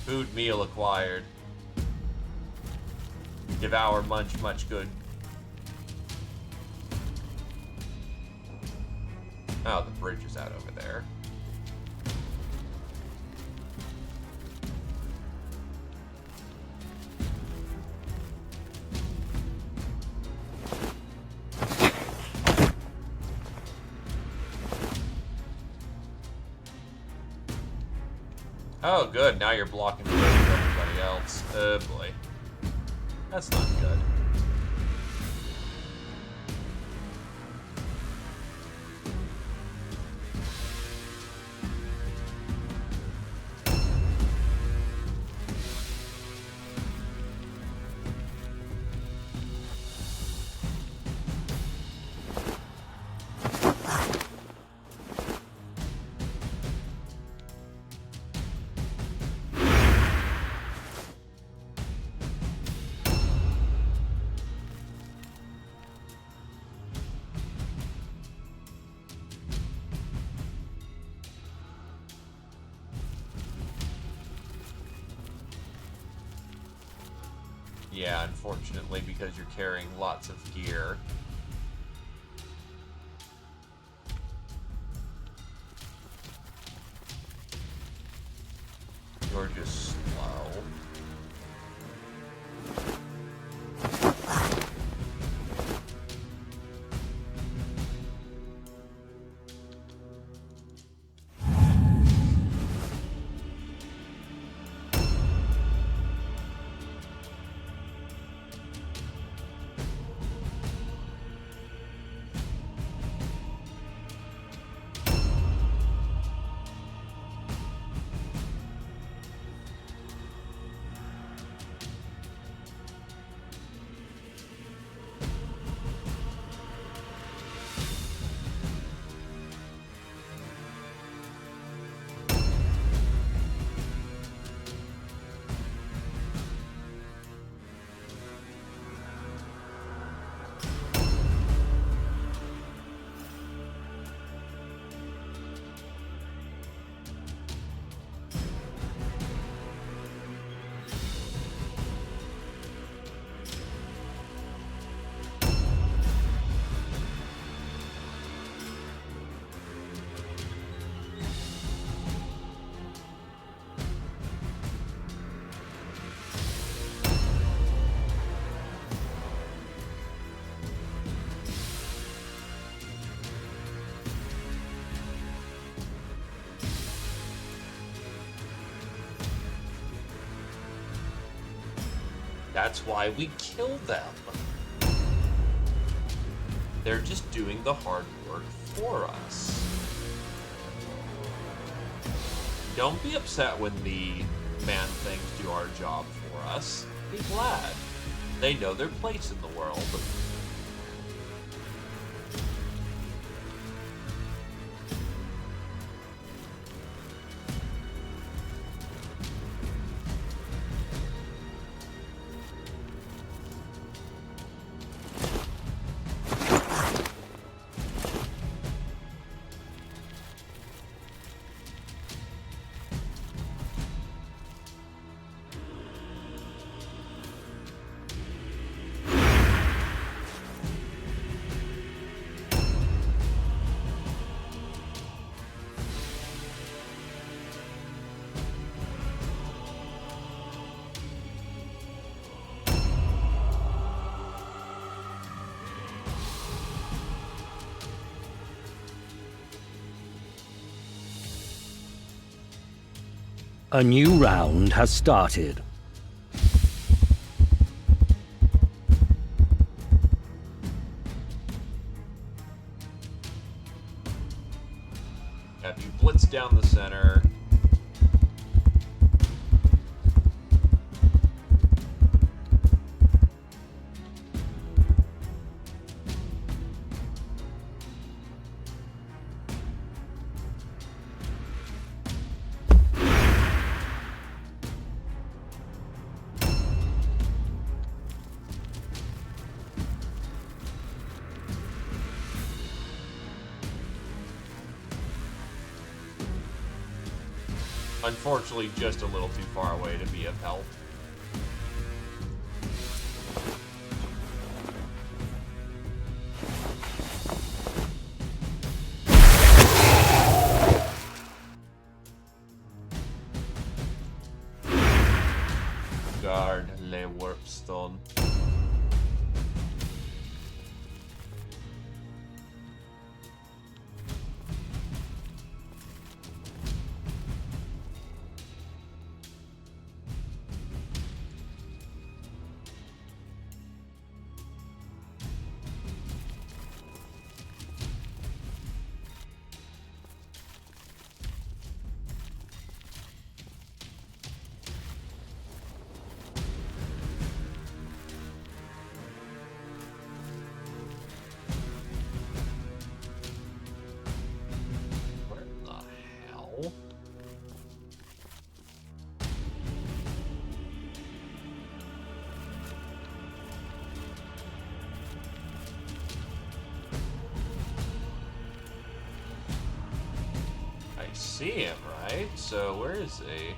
Food meal acquired. Devour munch much good. Oh, the bridge is out over there. Oh, good. Now you're blocking the road for everybody else. Oh, boy. That's not good. Yeah, unfortunately, because you're carrying lots of gear. You're just slow. That's why we kill them. They're just doing the hard work for us. Don't be upset when the man things do our job for us. Be glad. They know their place in the world. A new round has started. Have you blitz down the center? Unfortunately, just a little too far away to be of help. Guard le warpstone. See him, right? So where is he?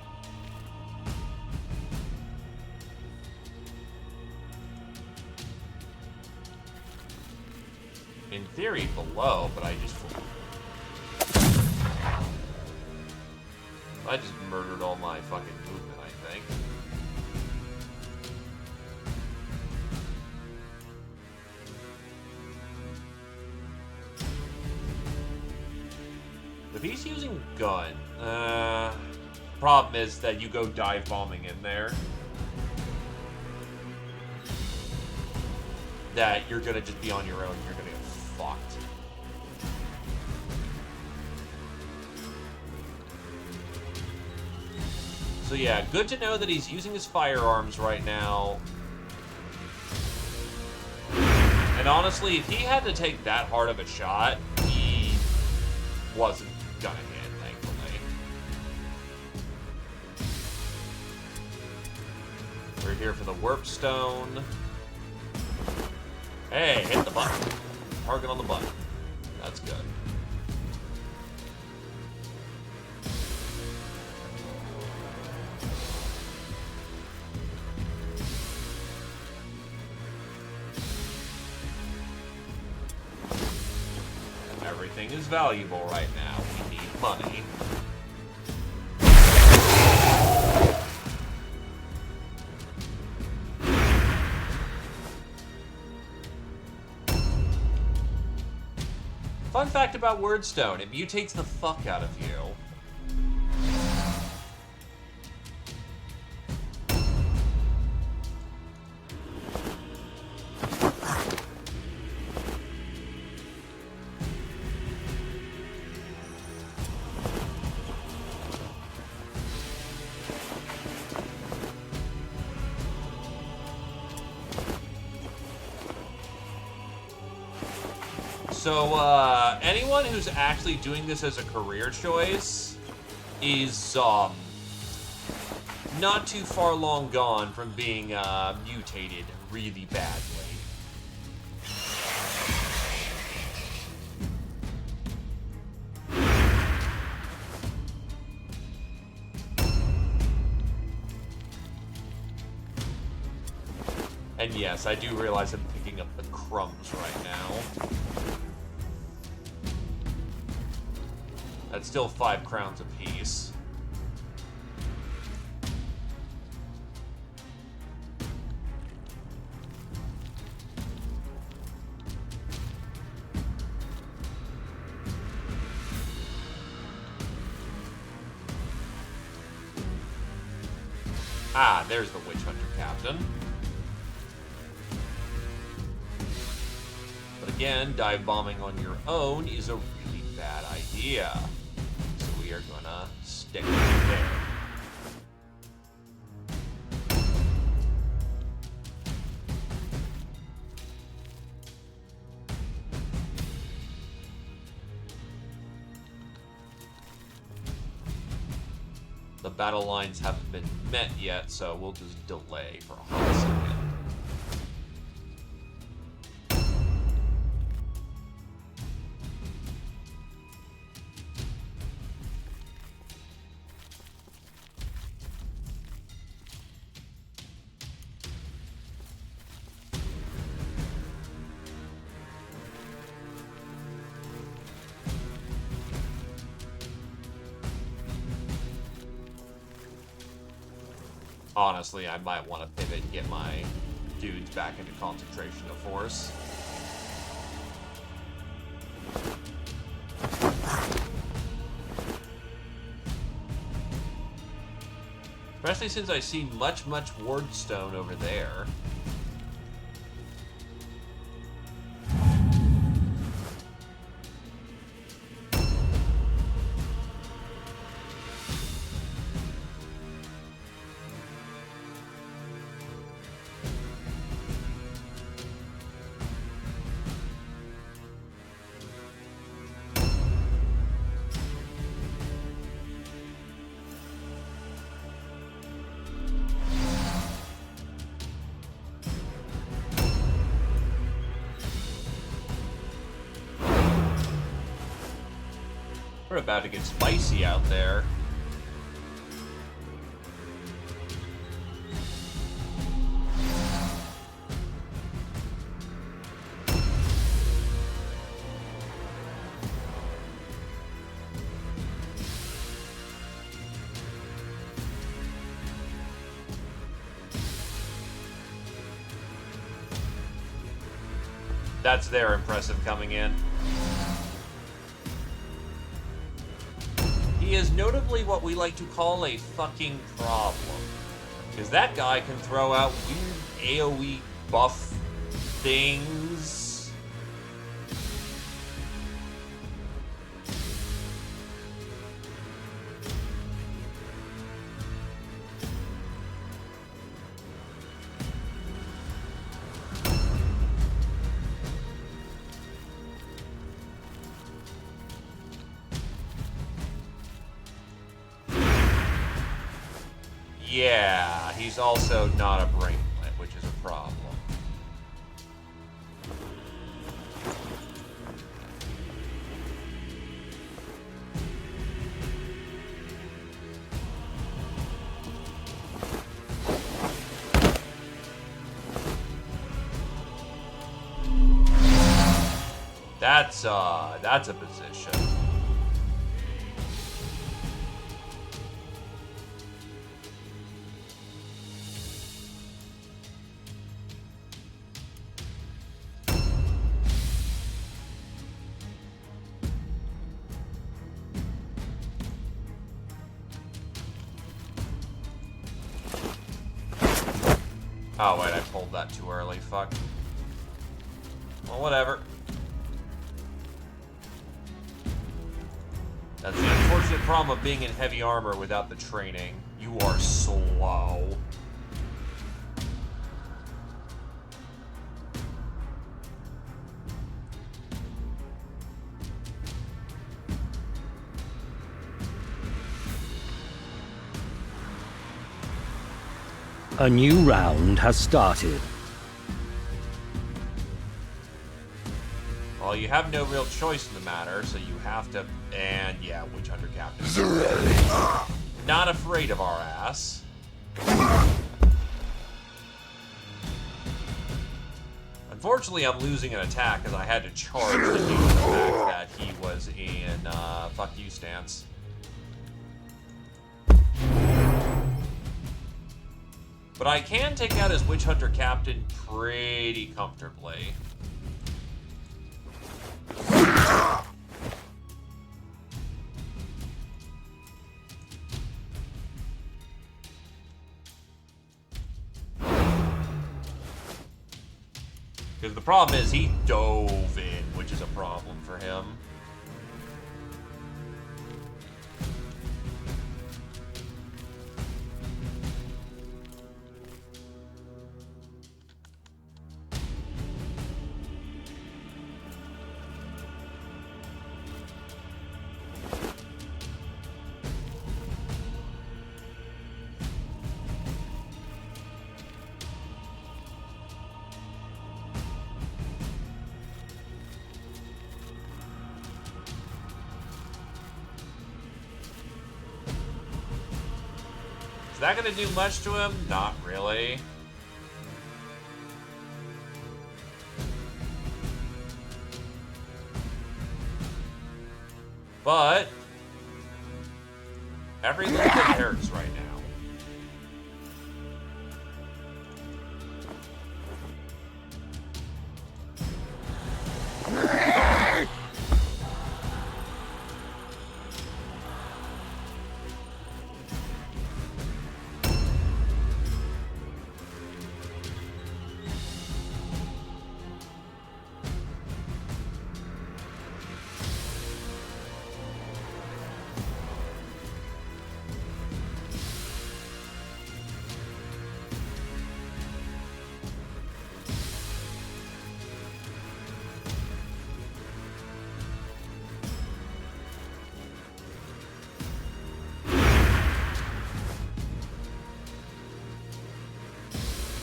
In theory, below, but I just murdered all my fucking movement, I think. If he's using gun, problem is that you go dive bombing in there, that you're gonna just be on your own. You're gonna get fucked. So yeah, good to know that he's using his firearms right now. And honestly, if he had to take that hard of a shot, he wasn't gonna hit, thankfully. We're here for the warp stone. Hey, hit the button. Target on the button. That's good. Everything is valuable right now. We need money. Fun fact about Wordstone, it mutates the fuck out of you. So, anyone who's actually doing this as a career choice is, not too far long gone from being, mutated really badly. And yes, I do realize I'm picking up the crumbs right now. That's still 5 crowns apiece. Ah, there's the Witch Hunter Captain. But again, dive bombing on your own is a really bad idea. So we are gonna stick there. The battle lines haven't been met yet, so we'll just delay for a hot second. Honestly, I might want to pivot and get my dudes back into concentration of force. Especially since I see much wardstone over there. We're about to get spicy out there. That's their impressive coming in. He is notably what we like to call a fucking problem. Because that guy can throw out weird AoE buff things. Yeah, he's also not a brainlet, which is a problem. That's a position. Oh, wait, I pulled that too early. Fuck. Well, whatever. That's the unfortunate problem of being in heavy armor without the training. You are slow. A new round has started. Well, you have no real choice in the matter, so you have to... And, yeah, Witch Hunter Captain. Not afraid of our ass. Unfortunately, I'm losing an attack because I had to charge to do the fact that he was in, fuck you stance. But I can take out his Witch Hunter Captain pretty comfortably. Because the problem is he dove in, which is a problem for him. Is that going to do much to him? Not really. But every little bit hurts right now.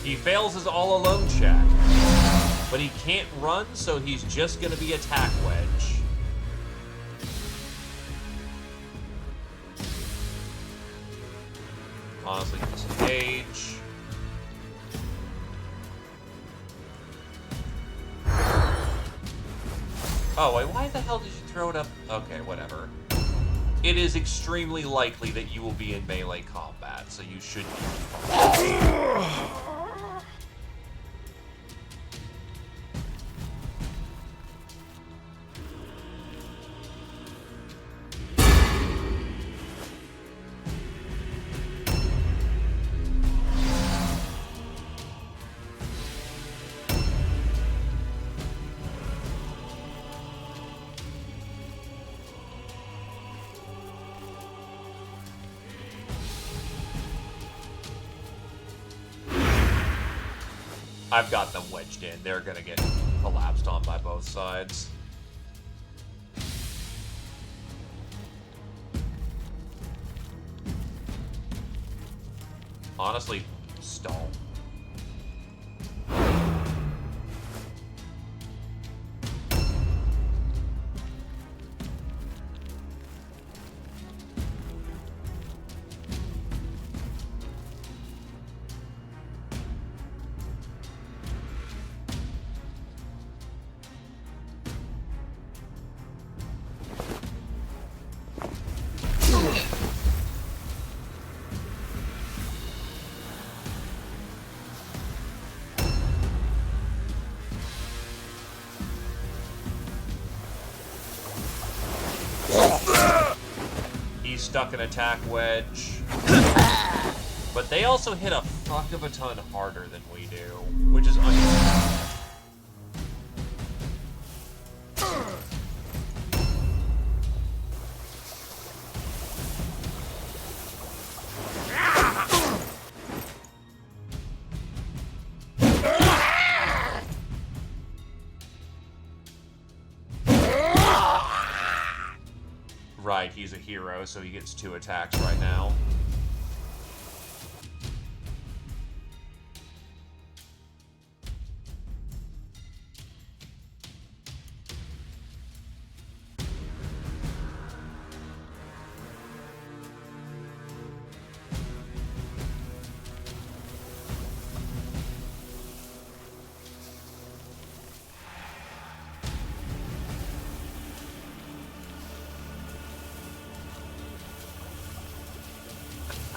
He fails his all-alone check, but he can't run, so he's just going to be attack wedge. Honestly, disengage. Oh, wait, why the hell did you throw it up? Okay, whatever. It is extremely likely that you will be in melee combat, so you should be. I've got them wedged in. They're gonna get collapsed on by both sides. Honestly, stall. He's stuck in attack wedge. But they also hit a fuck of a ton harder than we do, which is Right, he's a hero, so he gets 2 attacks right now.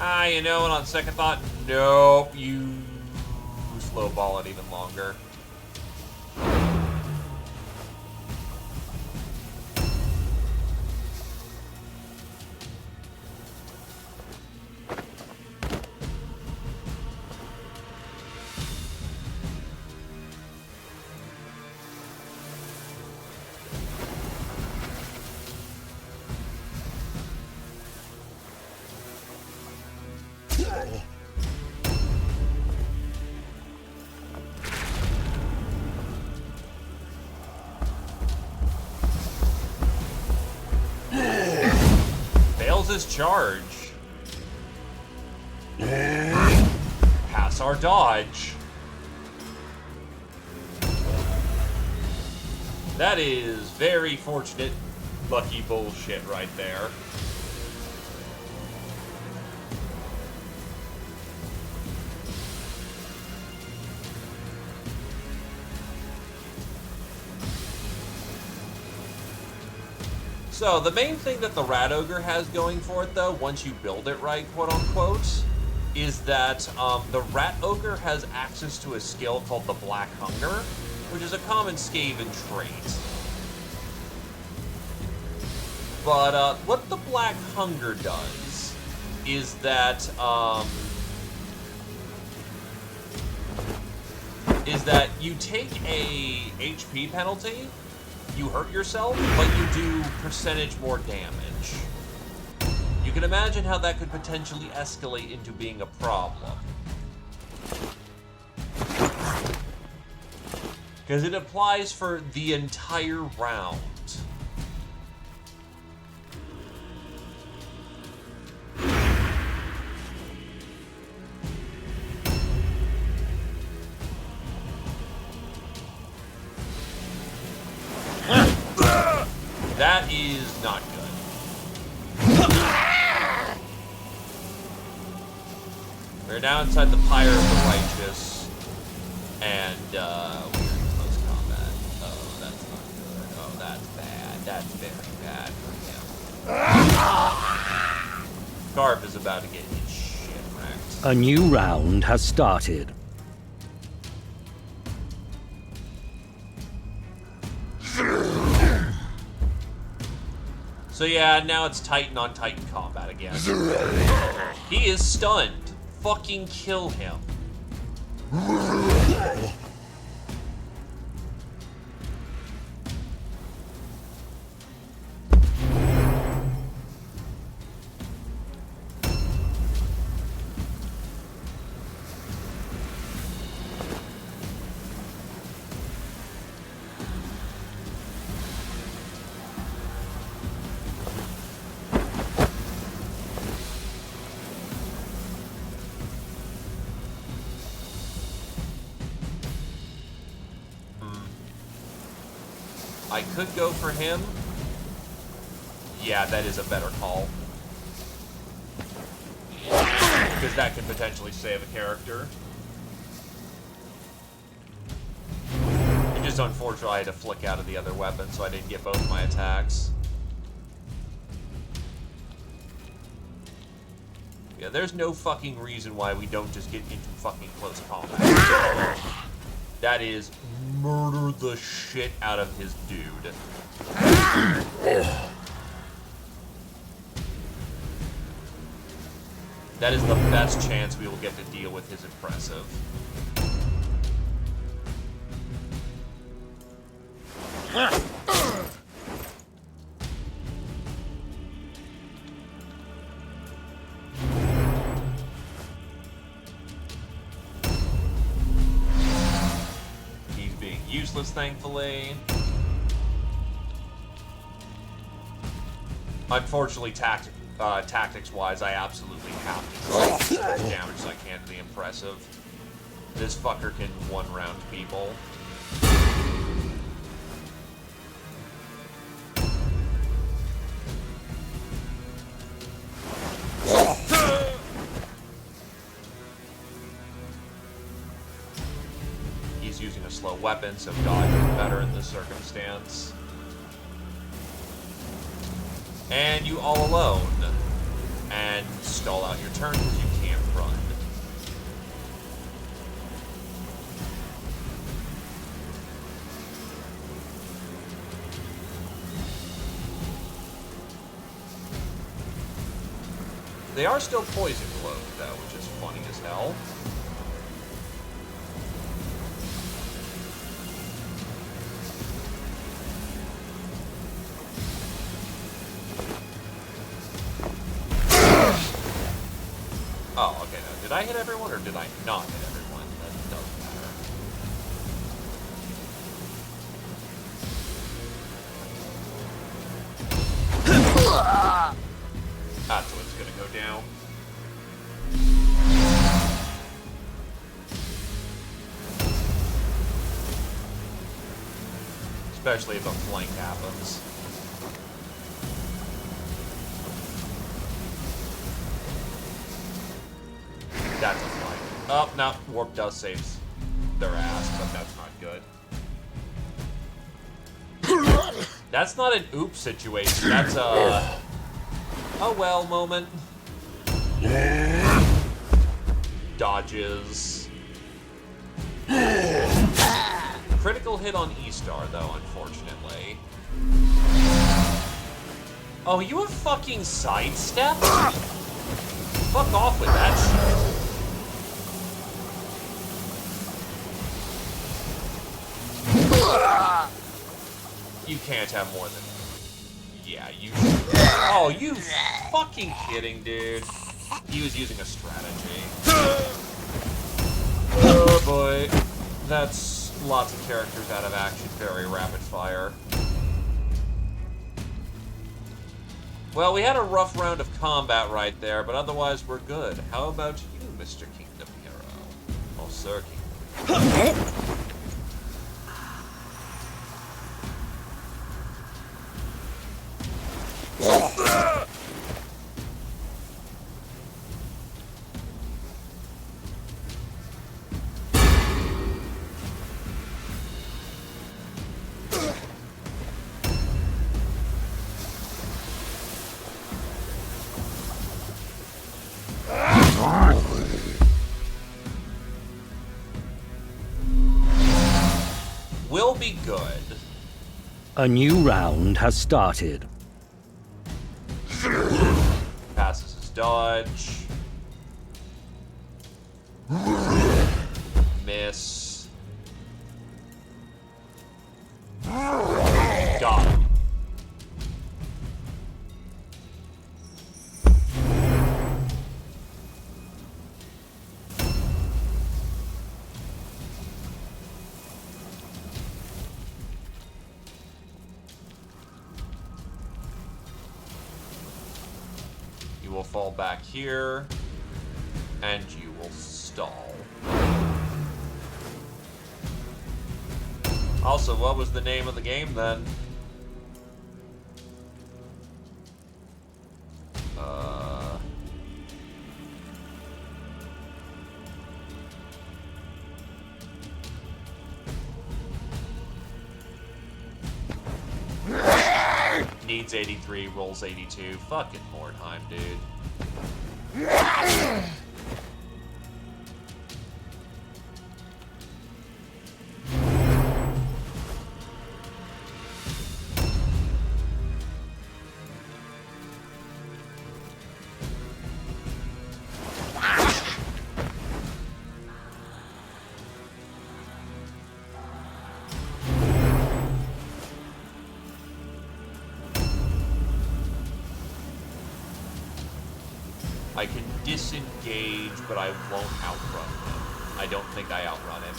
Ah, you know what, on second thought, nope, you slow ball it even longer. Fails his charge. Pass our dodge. That is very fortunate, lucky bullshit right there. So, the main thing that the Rat Ogre has going for it, though, once you build it right, quote-unquote, is that the Rat Ogre has access to a skill called the Black Hunger, which is a common Skaven trait. But what the Black Hunger does is that you take a HP penalty, you hurt yourself, but you do percentage more damage. You can imagine how that could potentially escalate into being a problem. Because it applies for the entire round. That is not good. We're now inside the Pyre of the Righteous, and we're in close combat. Oh, that's not good. Oh, that's bad. That's very bad for him. Garb is about to get his shit wrecked. A new round has started. So yeah, now it's Titan on Titan combat again. He is stunned. Fucking kill him. I could go for him. Yeah, that is a better call. Because that could potentially save a character. It just unfortunately I had to flick out of the other weapon, so I didn't get both my attacks. Yeah, there's no fucking reason why we don't just get into fucking close combat. That is murder the shit out of his dude. That is the best chance we will get to deal with his impressive. Useless, thankfully. Unfortunately, tactics-wise, I absolutely have to try to do the damage I can to the impressive. This fucker can one-round people. Using a slow weapon, so dodge is better in this circumstance. And you all alone. And stall out your turn because you can't run. They are still poison cloaked, though, which is funny as hell. Oh, okay, no. Did I hit everyone, or did I not hit everyone? That doesn't matter. That's what's gonna go down. Especially if a flank happens. That's a flank. Oh, no. Warp does save their ass, but that's not good. That's not an oops situation. That's a... oh well moment. Dodges. Critical hit on E-Star, though, unfortunately. Oh, you have fucking sidestep? Fuck off with that shit. You can't have more than... yeah, you... oh, you fucking kidding, dude. He was using a strategy. Oh, boy. That's lots of characters out of action, very rapid fire. Well, we had a rough round of combat right there, but otherwise we're good. How about you, Mr. Kingdom Hero? Oh, Sir Kingdom. Will be good. A new round has started. Passes his dodge. Miss. Got him. You will fall back here, and you will stall. Also, what was the name of the game then? Needs 83, rolls 82. Fucking Mordheim, dude. I can disengage, but I won't outrun him. I don't think I outrun him.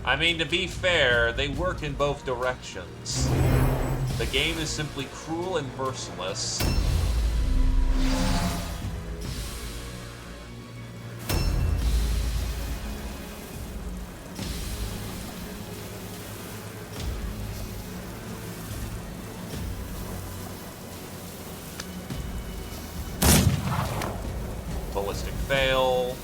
I mean, to be fair, they work in both directions. The game is simply cruel and merciless. Ballistic fail.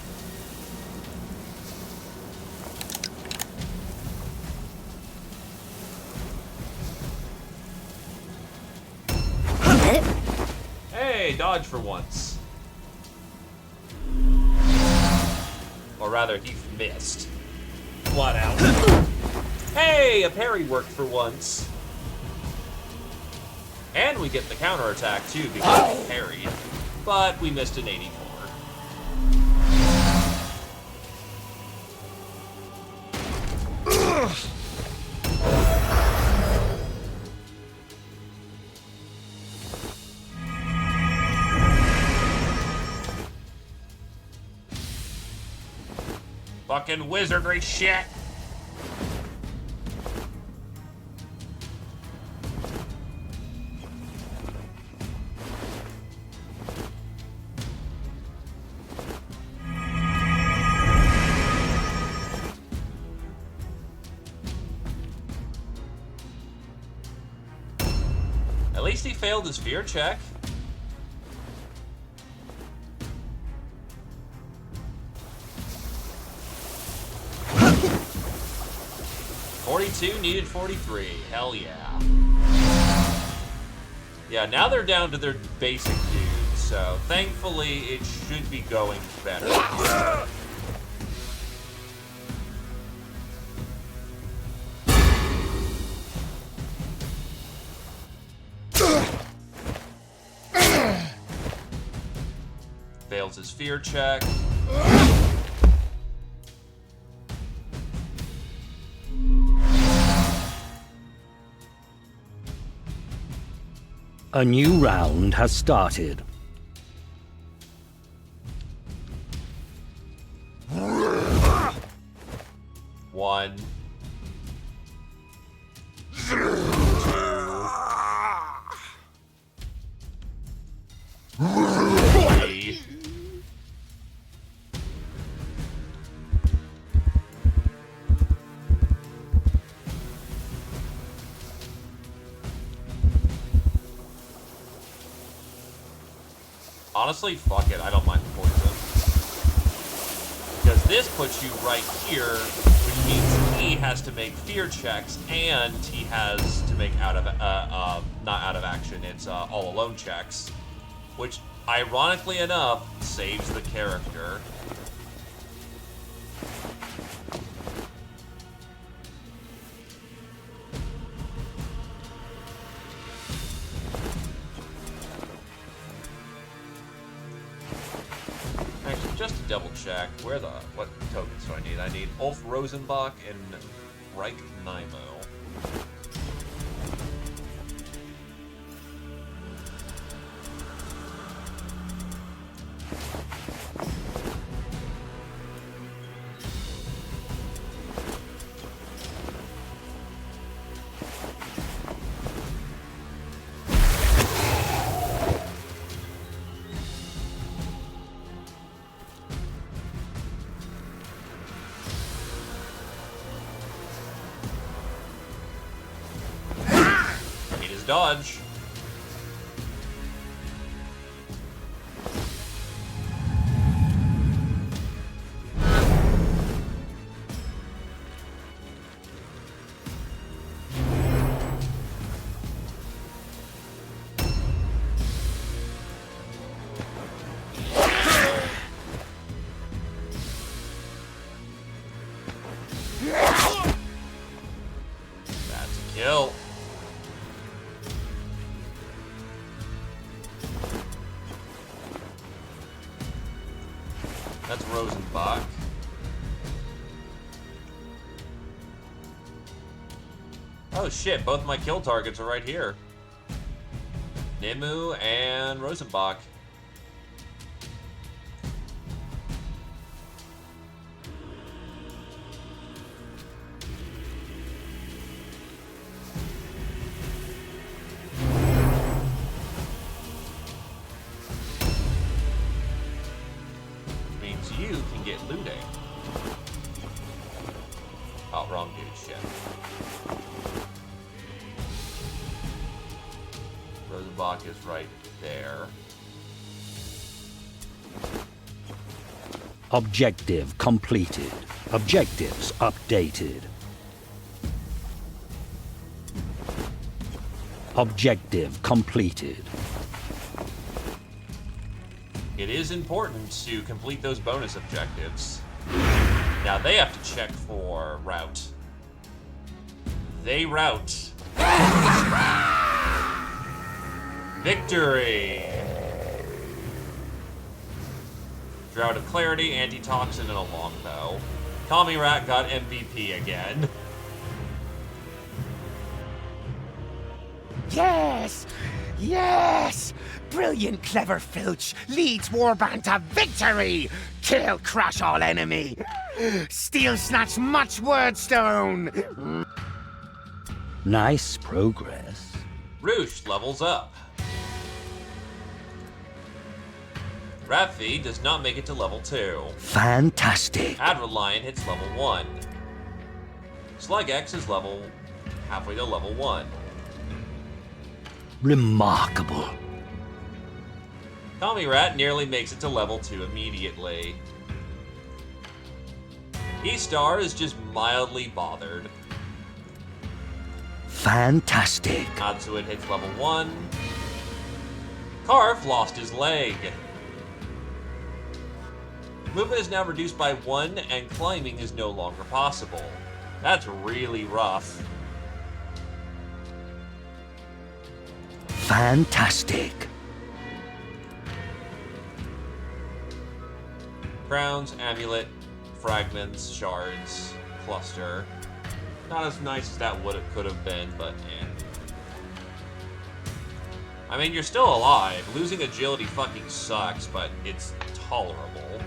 Hey, dodge for once. Or rather, he missed. Flat out. Hey, a parry worked for once. And we get the counterattack too because we parried. But we missed an 84. Fucking wizardry shit. At least he failed his fear check. Needed 43. Hell yeah. Yeah, now they're down to their basic dudes, so thankfully it should be going better. Fails his fear check. A new round has started. One. Three. Honestly, fuck it. I don't mind the poison. Because this puts you right here, which means he has to make fear checks, and he has to make not out of action, it's all alone checks. Which, ironically enough, saves the character. Actually, just to double check, what tokens do I need? I need Ulf Rosenbach and Reich Nimo. Dodge. That's a kill. That's Rosenbach. Oh shit, both my kill targets are right here. Nimue and Rosenbach. You can get looting. Oh, wrong dude, shit. Rosenbach is right there. Objective completed. Objectives updated. Objective completed. It is important to complete those bonus objectives. Now they have to check for route. They route. Victory! Drought of Clarity, Antitoxin, and a Longbow. Tommy Rat got MVP again. Yes! Yes! Brilliant, clever Filch leads Warband to victory! Kill, crush all enemy! Steal, snatch much wordstone! Nice progress. Roosh levels up. Rapfi does not make it to level 2. Fantastic. Adrelion hits level 1. Slugx is halfway to level 1. Remarkable. Tommy Rat nearly makes it to level 2 immediately. E-Star is just mildly bothered. Fantastic. Natsuid hits level 1. Karf lost his leg. Movement is now reduced by 1, and climbing is no longer possible. That's really rough. Fantastic. Crowns, amulet, fragments, shards, cluster. Not as nice as that could have been, but eh. I mean, you're still alive. Losing agility fucking sucks, but it's tolerable.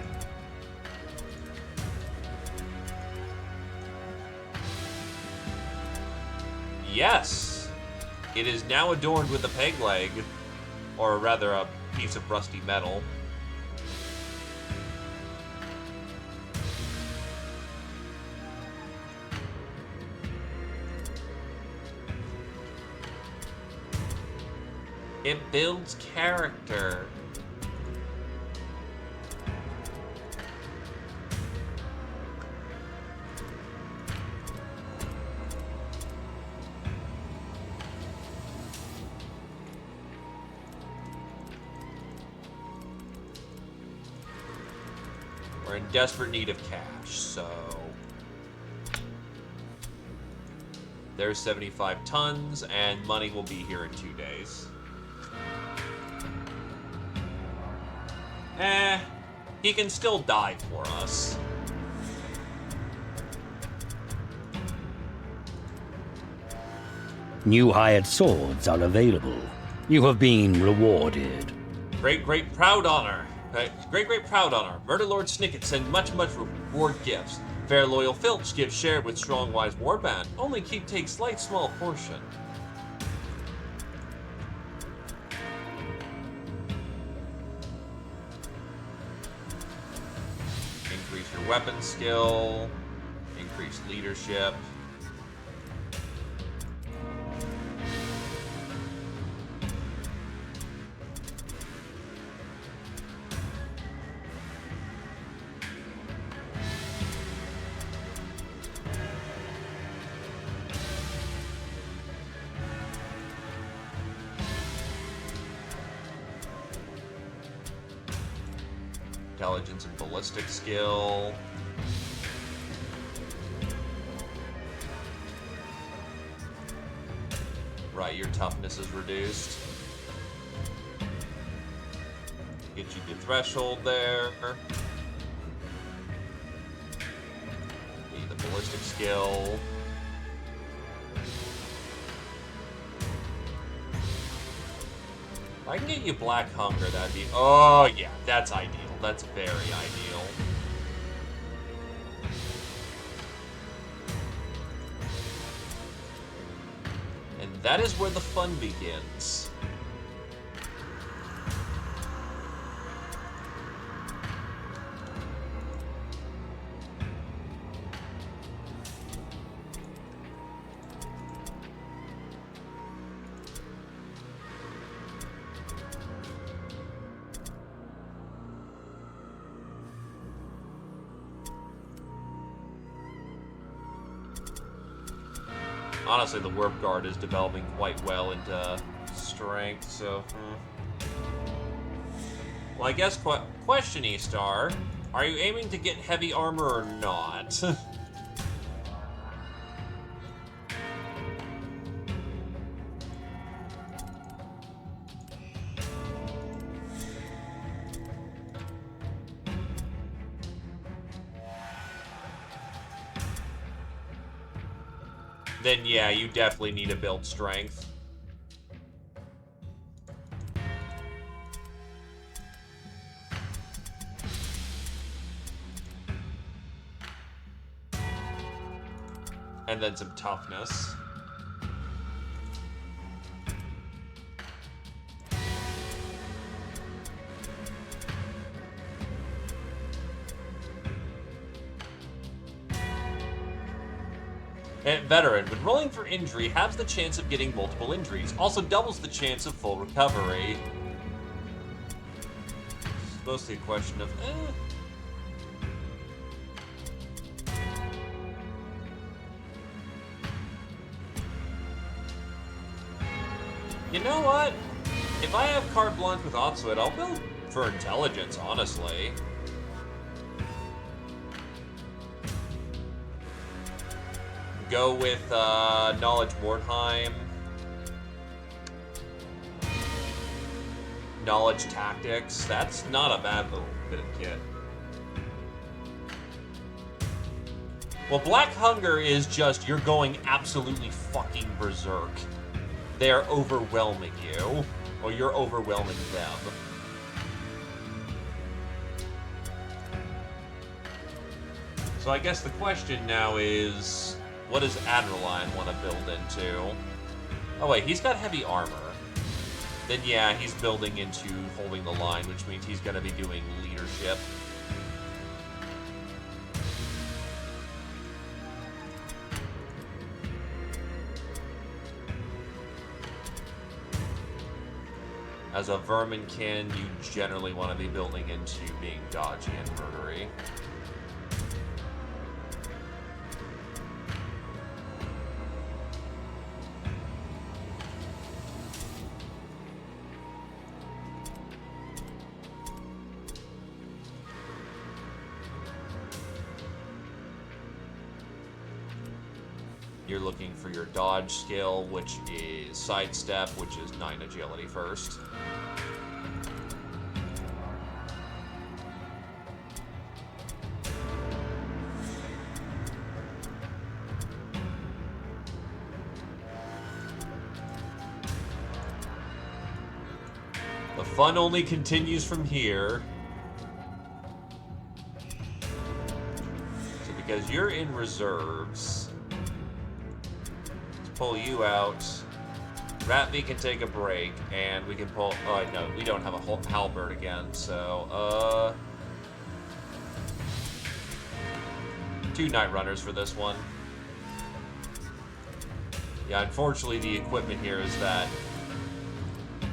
Yes! It is now adorned with a peg leg, or rather a piece of rusty metal. It builds character. We're in desperate need of cash, so there's 75 tons, and money will be here in 2 days. He can still die for us. New hired swords are available. You have been rewarded. Great proud honor. Great proud honor. Murder Lord Snicket send much reward gifts. Fair loyal Filch gives shared with strong wise warband. Only take slight small portion. Increase your weapon skill. Increase leadership. Intelligence and ballistic skill. Right, your toughness is reduced. Get you to threshold there. Need the ballistic skill. If I can get you Black Hunger, that'd be... Oh, yeah, that's ideal. That's very ideal. And that is where the fun begins. Honestly, the Warp Guard is developing quite well into strength, so... Well, I guess question, E-Star. Are you aiming to get heavy armor or not? Then yeah, you definitely need to build strength. And then some toughness. And veteran, when rolling for injury, halves the chance of getting multiple injuries. Also doubles the chance of full recovery. It's mostly a question of, You know what? If I have carte blanche with Otsuit, I'll build for intelligence, honestly. Go with Knowledge Mordheim. Knowledge Tactics. That's not a bad little bit of kit. Well, Black Hunger is just, you're going absolutely fucking berserk. They're overwhelming you, or you're overwhelming them. So I guess the question now is, what does Adrenaline want to build into? Oh wait, he's got heavy armor. Then yeah, he's building into holding the line, which means he's going to be doing leadership. As a Verminkin, you generally want to be building into being dodgy and murdery. You're looking for your dodge skill, which is sidestep, which is 9 agility first. The fun only continues from here. So because you're in reserves, pull you out. Ratby can take a break, and we can pull. Oh no, we don't have a halberd again. So 2 Night Runners for this one. Yeah, unfortunately, the equipment here is that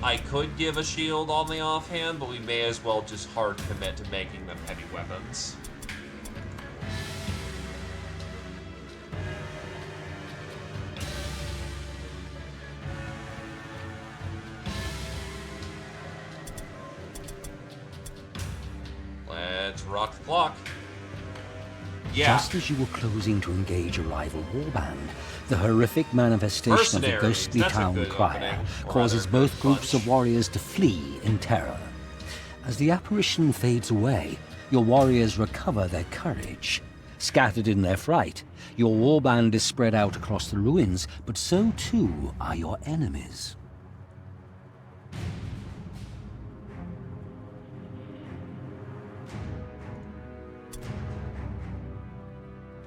I could give a shield on the offhand, but we may as well just hard commit to making them heavy weapons. Let's rock the clock. Yeah. Just as you were closing to engage a rival warband, the horrific manifestation of the ghostly town crier causes both groups of warriors to flee in terror. As the apparition fades away, your warriors recover their courage. Scattered in their fright, your warband is spread out across the ruins, but so too are your enemies.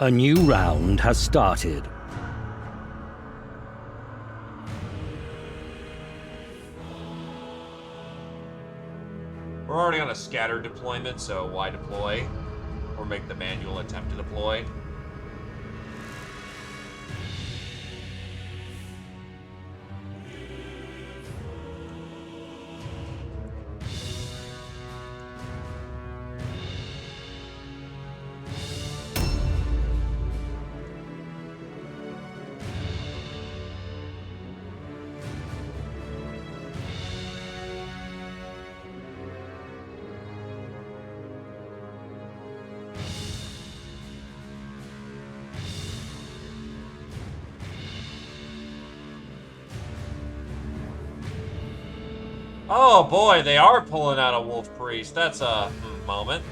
A new round has started. We're already on a scattered deployment, so why deploy? Or make the manual attempt to deploy? Oh boy, they are pulling out a wolf priest. That's a moment.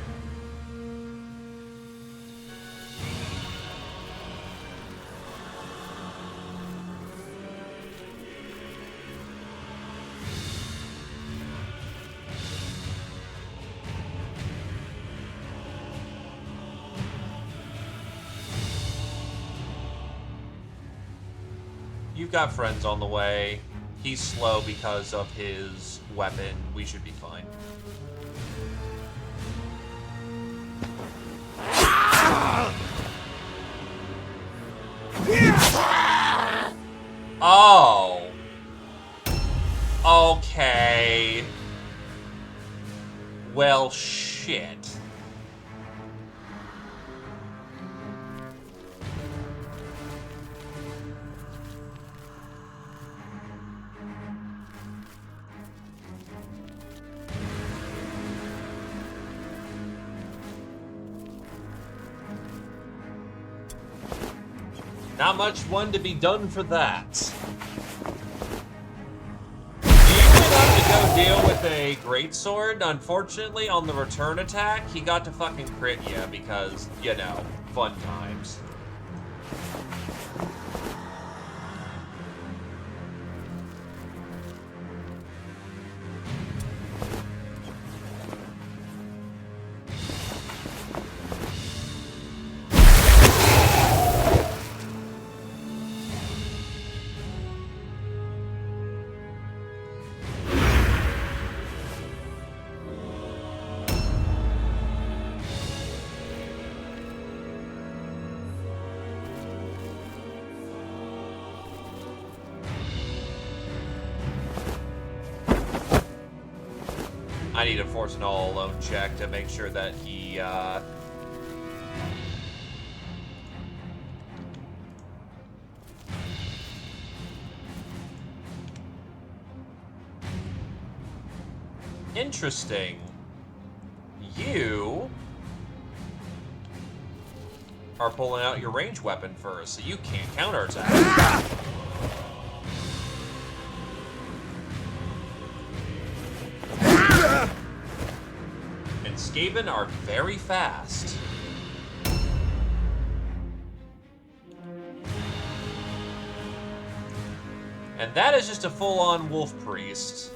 You've got friends on the way. He's slow because of his weapon. We should be fine. Oh. Okay. Well, shit. Not much one to be done for that. You usually have to go deal with a greatsword. Unfortunately, on the return attack, he got to fucking crit you because, you know, fun times. I need to force an all-alone check to make sure that he, Interesting. You are pulling out your ranged weapon first, so you can't counterattack. And Skaven are very fast. And that is just a full-on wolf priest.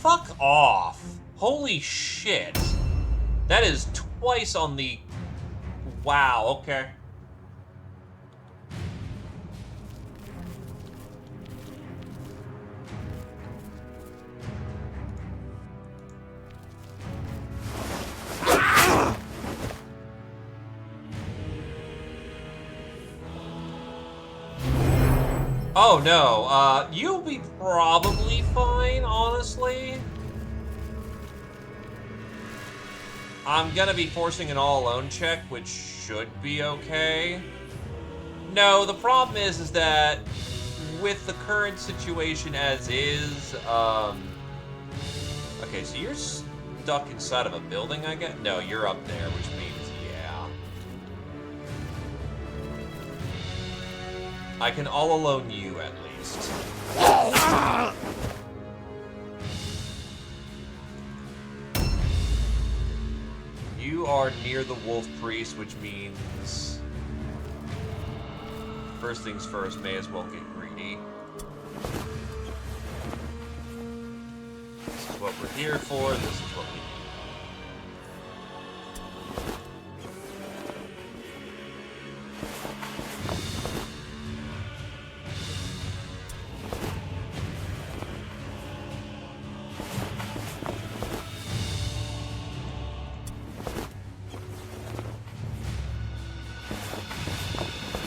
Fuck off. Holy shit. That is twice on the... Wow, okay. Oh no, you'll be probably fine, honestly. I'm gonna be forcing an all-alone check, which should be okay. No, the problem is that with the current situation as is, okay, so you're stuck inside of a building, I guess? No, you're up there, which means, yeah. I can all-alone you, at least. You are near the wolf priest, which means... First things first, may as well get greedy. This is what we're here for, this is what we need.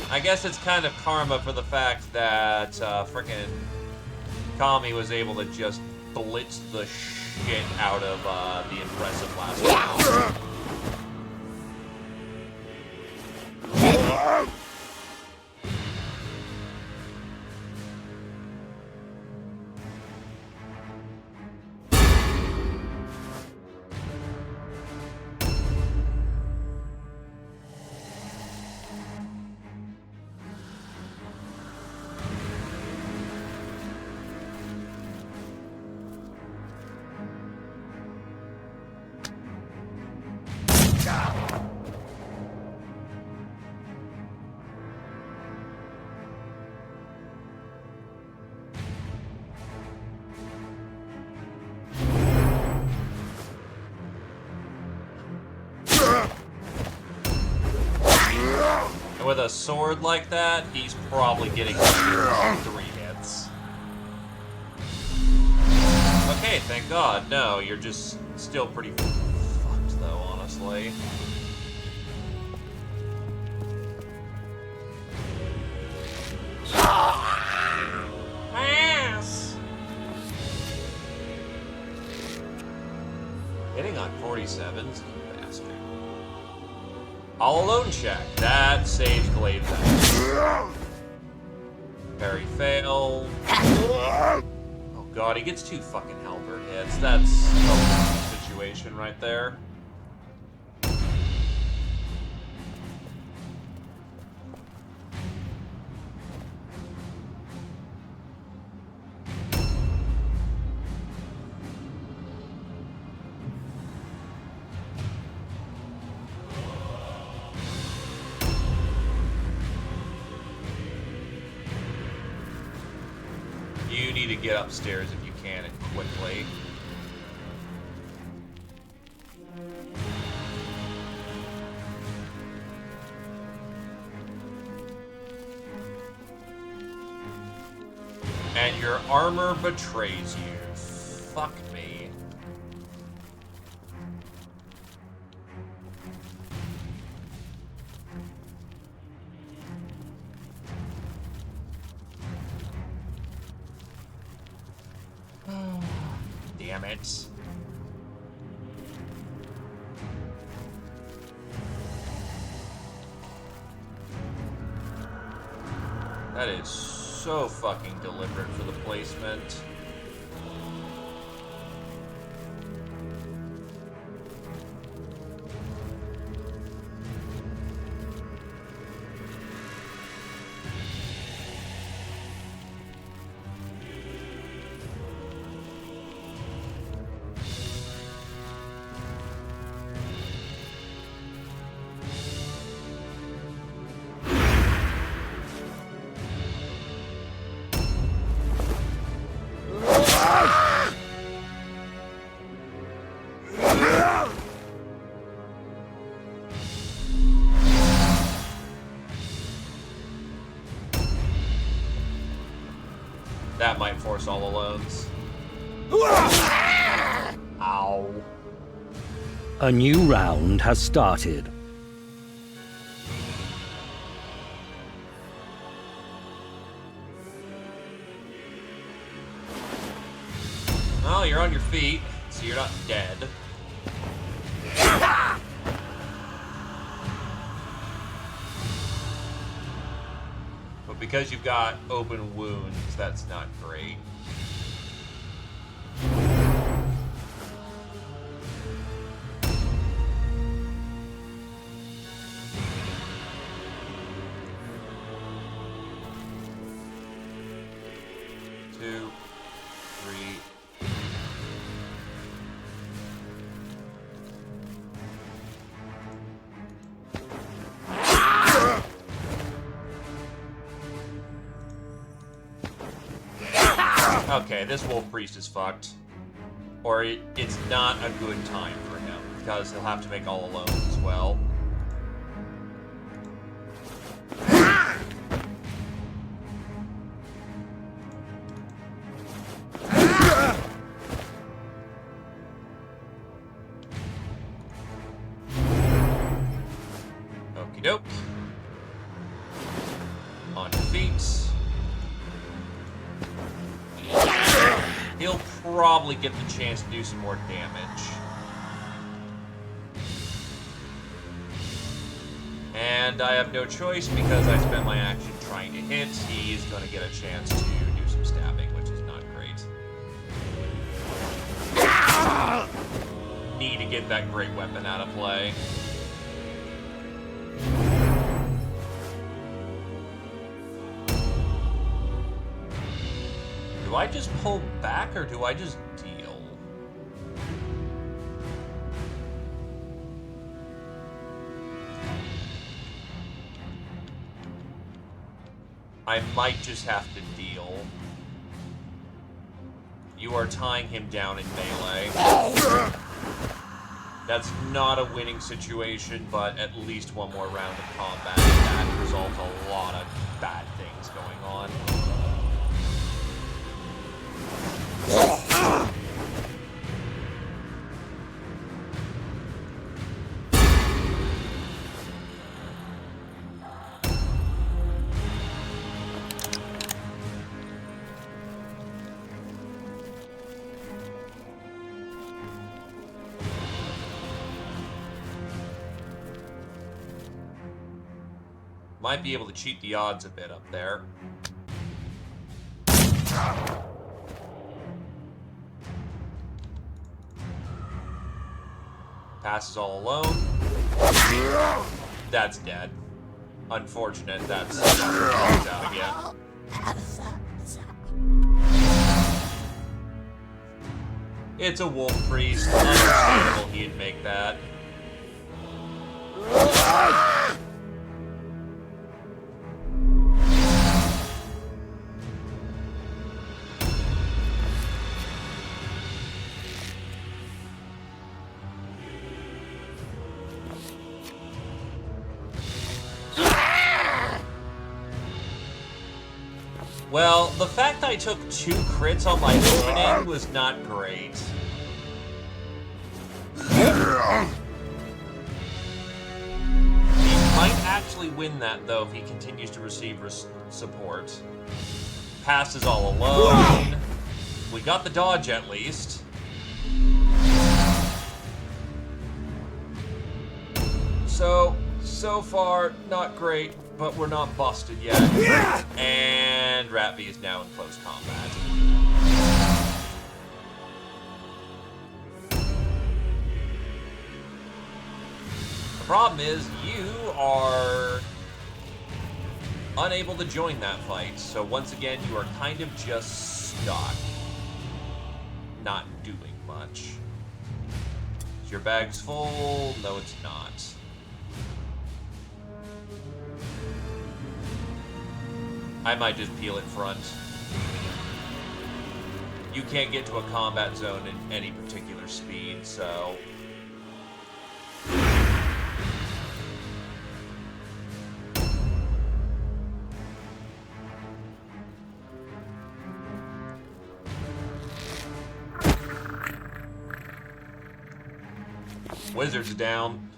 I guess it's kind of karma for the fact that frickin' Kami was able to just blitz the shit out of the impressive last round. with a sword like that, he's probably getting like 3 hits. Okay, thank God. No, you're just still pretty fucked, though, honestly. Ass! Hitting on 47s, you bastard. All alone check. That saves Glaive Knight. Parry fail. Oh god, he gets 2 fucking halberd hits. That's a situation right there. You need to get upstairs if you can, and quickly. And your armor betrays you. Fuck me. Damn it. That is so fucking deliberate for the placement. That might force all alones. Ow. A new round has started. Well, you're on your feet, so you're not dead. But because you've got open wounds, that's not great. Two, three. Okay, this wolf priest is fucked. Or it's not a good time for him, because he'll have to make all alone as well. Okie doke. On your feet. He'll probably get the chance to do some more damage. And I have no choice because I spent my action trying to hit. He is going to get a chance to do some stabbing, which is not great. Need to get that great weapon out of play. Do I just pull back, or do I just deal? I might just have to deal. You are tying him down in melee. That's not a winning situation, but at least one more round of combat that resolve Might be able to cheat the odds a bit up there. Passes all alone. That's dead. Unfortunate, that's out again. It's a wolf priest. Understandable he'd make that. Well, the fact I took 2 crits on my opening was not great. He might actually win that, though, if he continues to receive support. Passes all alone. We got the dodge, at least. So far, not great, but we're not busted yet. And Ratby is now in close combat. The problem is, you are unable to join that fight, so once again, you are kind of just stuck. Not doing much. Is your bag's full? No, it's not. I might just peel it front. You can't get to a combat zone in any particular speed, so... Wizard's down.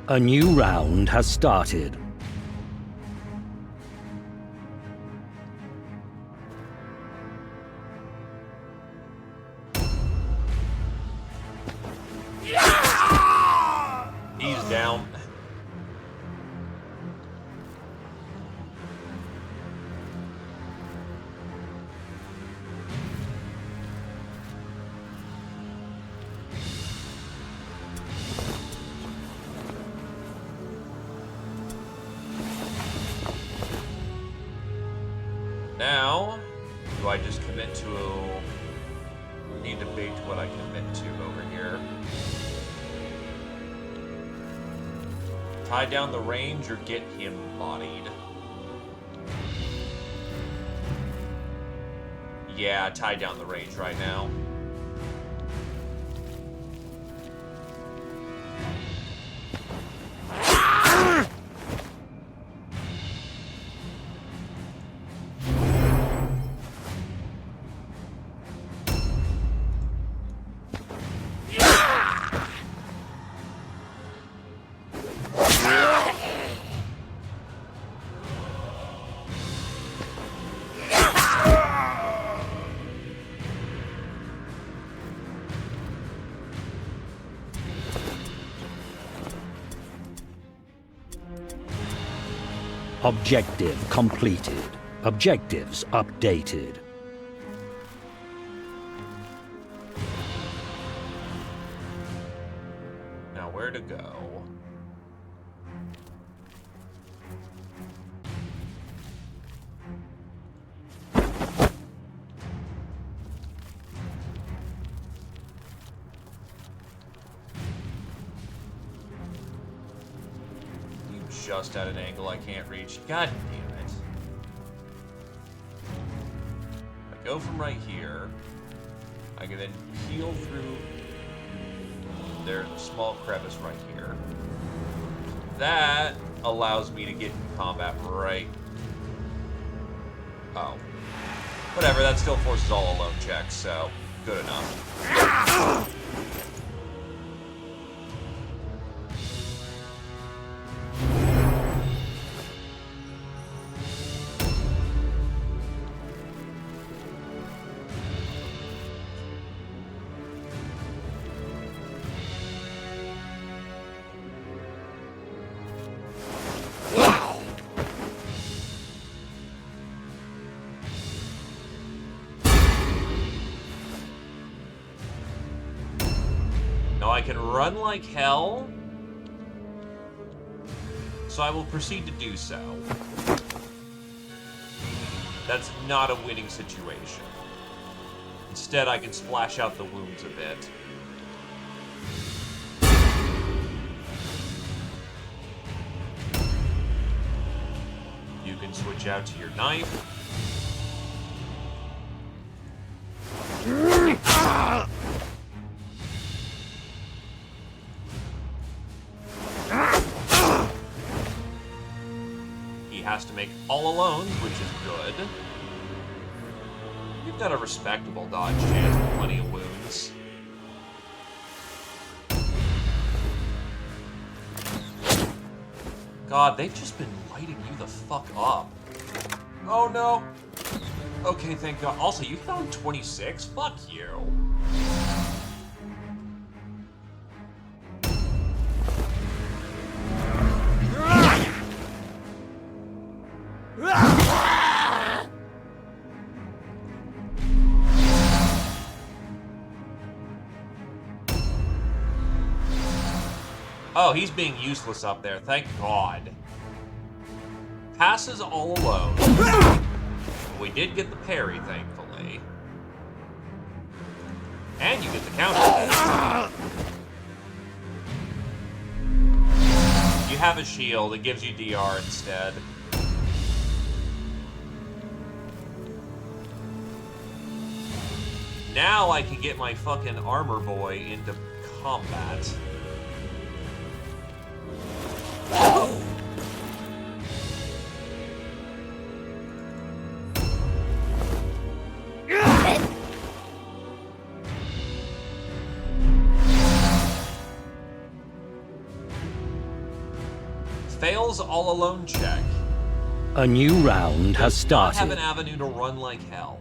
A new round has started. He's down. Now, do I just commit to need to bait what I commit to over here? Tie down the range or get him bodied? Yeah, tie down the range right now. Objective completed. Objectives updated. Now where to go? Just at an angle I can't reach. God damn it. I go from right here. I can then peel through their small crevice right here. That allows me to get in combat right... Oh. Whatever, that still forces all alone checks, so good enough. Now I can run like hell, so I will proceed to do so. That's not a winning situation. Instead, I can splash out the wounds a bit. You can switch out to your knife. He has to make all alones, which is good. You've got a respectable dodge chance with plenty of wounds. God, they've just been lighting you the fuck up. Oh no. Okay, thank God. Also, you hit on 26? Fuck you. Oh, he's being useless up there. Thank God. Passes all alone. We did get the parry, thankfully. And you get the counter. You have a shield. It gives you DR instead. Now I can get my fucking armor boy into combat. Fails all alone check. A new round has Does not have started. an avenue to run like hell.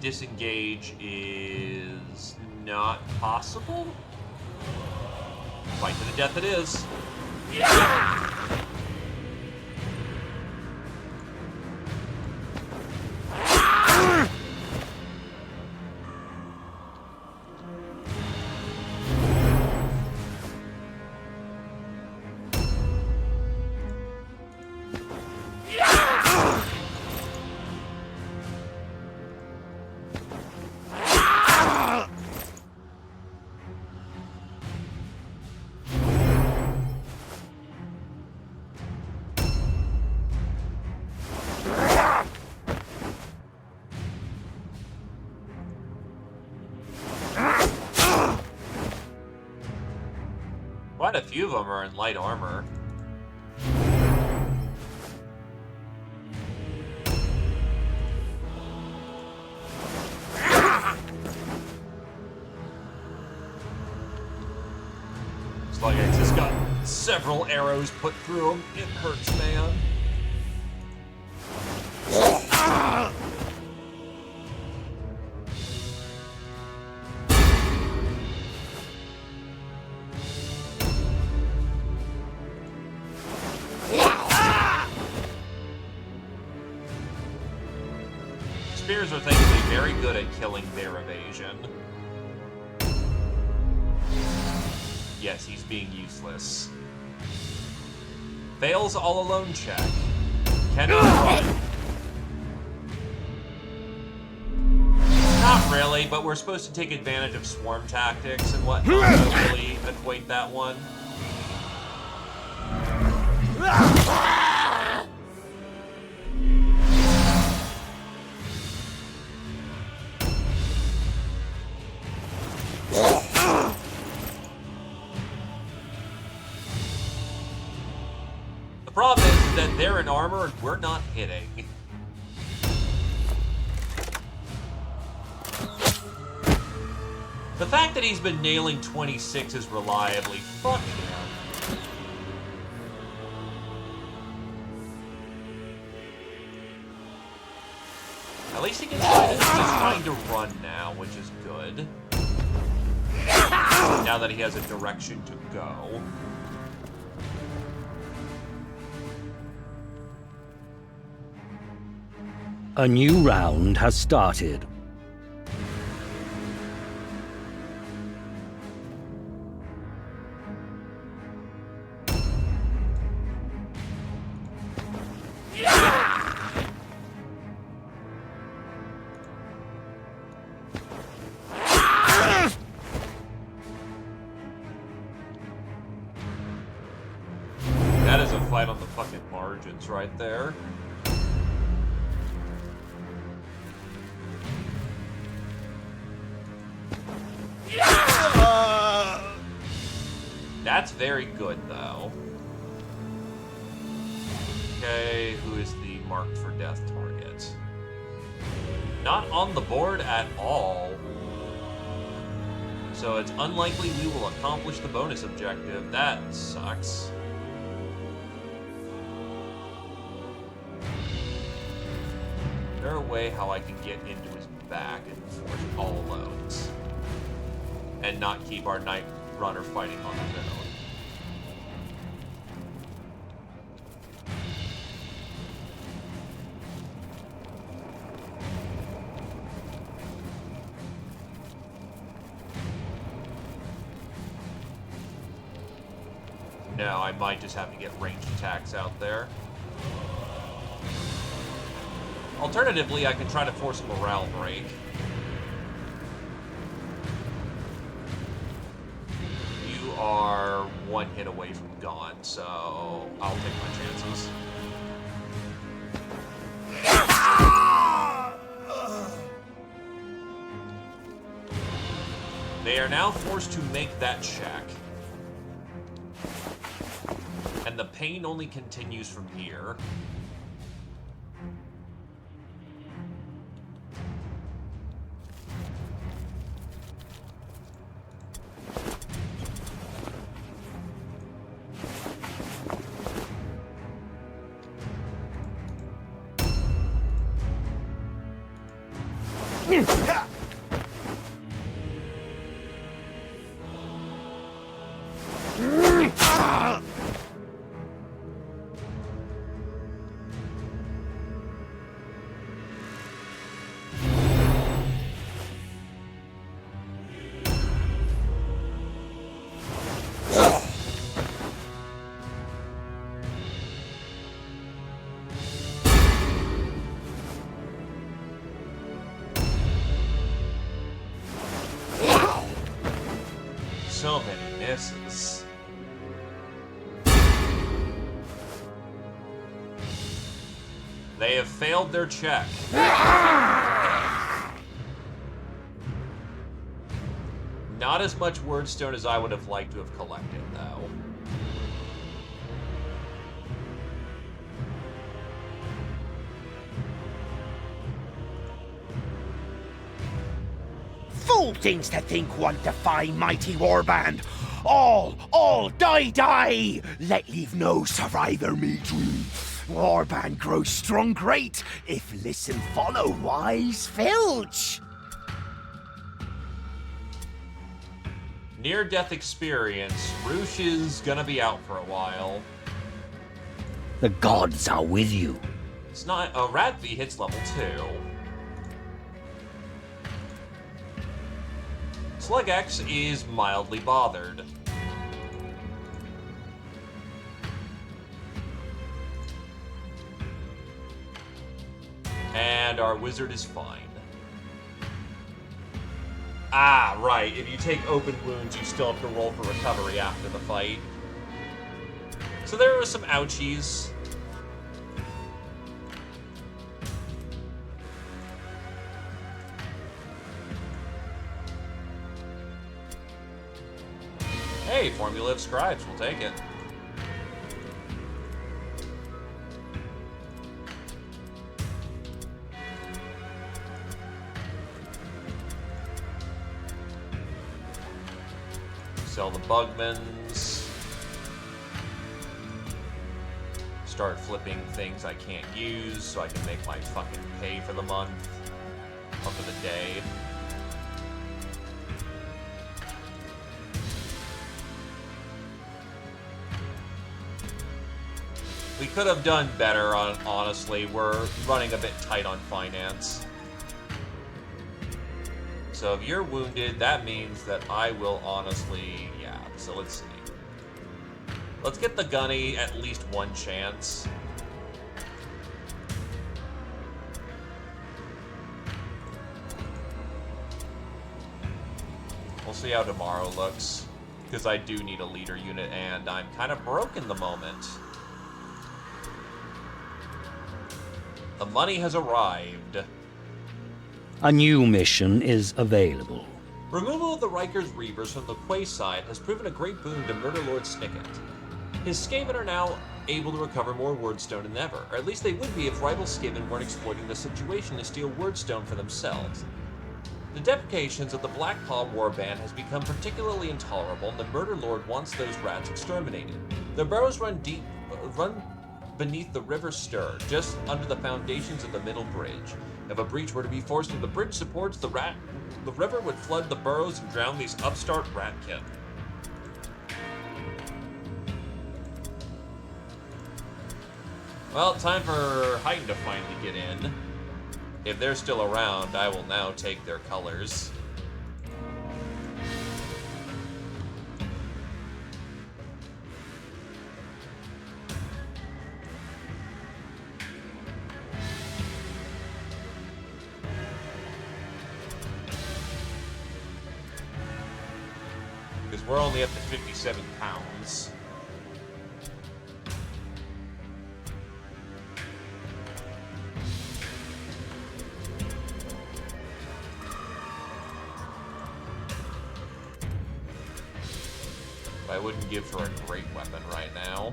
Disengage is not possible. Fight to the death it is. Quite a few of them are in light armor. It's like I just got several arrows put through him. It hurts, man. Spears are thankfully very good at killing their evasion. Yes, he's being useless. Fails all alone check. Cannot run. Not really, but we're supposed to take advantage of swarm tactics and whatnot to really equate that one. The problem is that they're in armor and we're not hitting. The fact that he's been nailing 26s reliably, fuck him. At least he can he's trying to run now, which is good. Now that he has a direction to go. A new round has started. That is a fight on the fucking margins right there. That's very good, though. Okay, who is the marked for death target? Not on the board at all. So it's unlikely we will accomplish the bonus objective. That sucks. Is there a way how I can get into his back and force all loads? And not keep our Night Runner fighting on his own? No, I might just have to get ranged attacks out there. Alternatively, I can try to force a morale break. You are one hit away from gone, so I'll take my chances. They are now forced to make that check. And the pain only continues from here. So many misses. They have failed their check. Not as much wordstone as I would have liked to have collected, though. Fool things to think one defy mighty warband. All, die, die! Let leave no survivor me dream. Warband grows strong great, if listen follow wise filch. Near-death experience. Roosh is gonna be out for a while. The gods are with you. It's not... Radvi hits level 2. Slug X is mildly bothered. And our wizard is fine. Ah, right. If you take open wounds, you still have to roll for recovery after the fight. So there were some ouchies. Hey, Formula of Scribes, we'll take it. Sell the Bugmans. Start flipping things I can't use so I can make my fucking pay for the month. Or for the day. We could have done better, honestly. We're running a bit tight on finance. So if you're wounded, that means that I will honestly... Yeah, so let's see. Let's get the gunny at least one chance. We'll see how tomorrow looks. Because I do need a leader unit, and I'm kind of broke in the moment. The money has arrived. A new mission is available. Removal of the Rikers Reavers from the Quayside has proven a great boon to Murder Lord Snicket. His Skaven are now able to recover more Wordstone than ever, or at least they would be if rival Skaven weren't exploiting the situation to steal Wordstone for themselves. The deprecations of the Black Paw Warband has become particularly intolerable, and the Murder Lord wants those rats exterminated. Their burrows run beneath the River Stir, just under the foundations of the Middle Bridge. If a breach were to be forced into the bridge supports, the river would flood the burrows and drown these upstart ratkin. Well, time for Heighten to finally get in. If they're still around, I will now take their colors. Because we're only up to 57 pounds. I wouldn't give her a great weapon right now.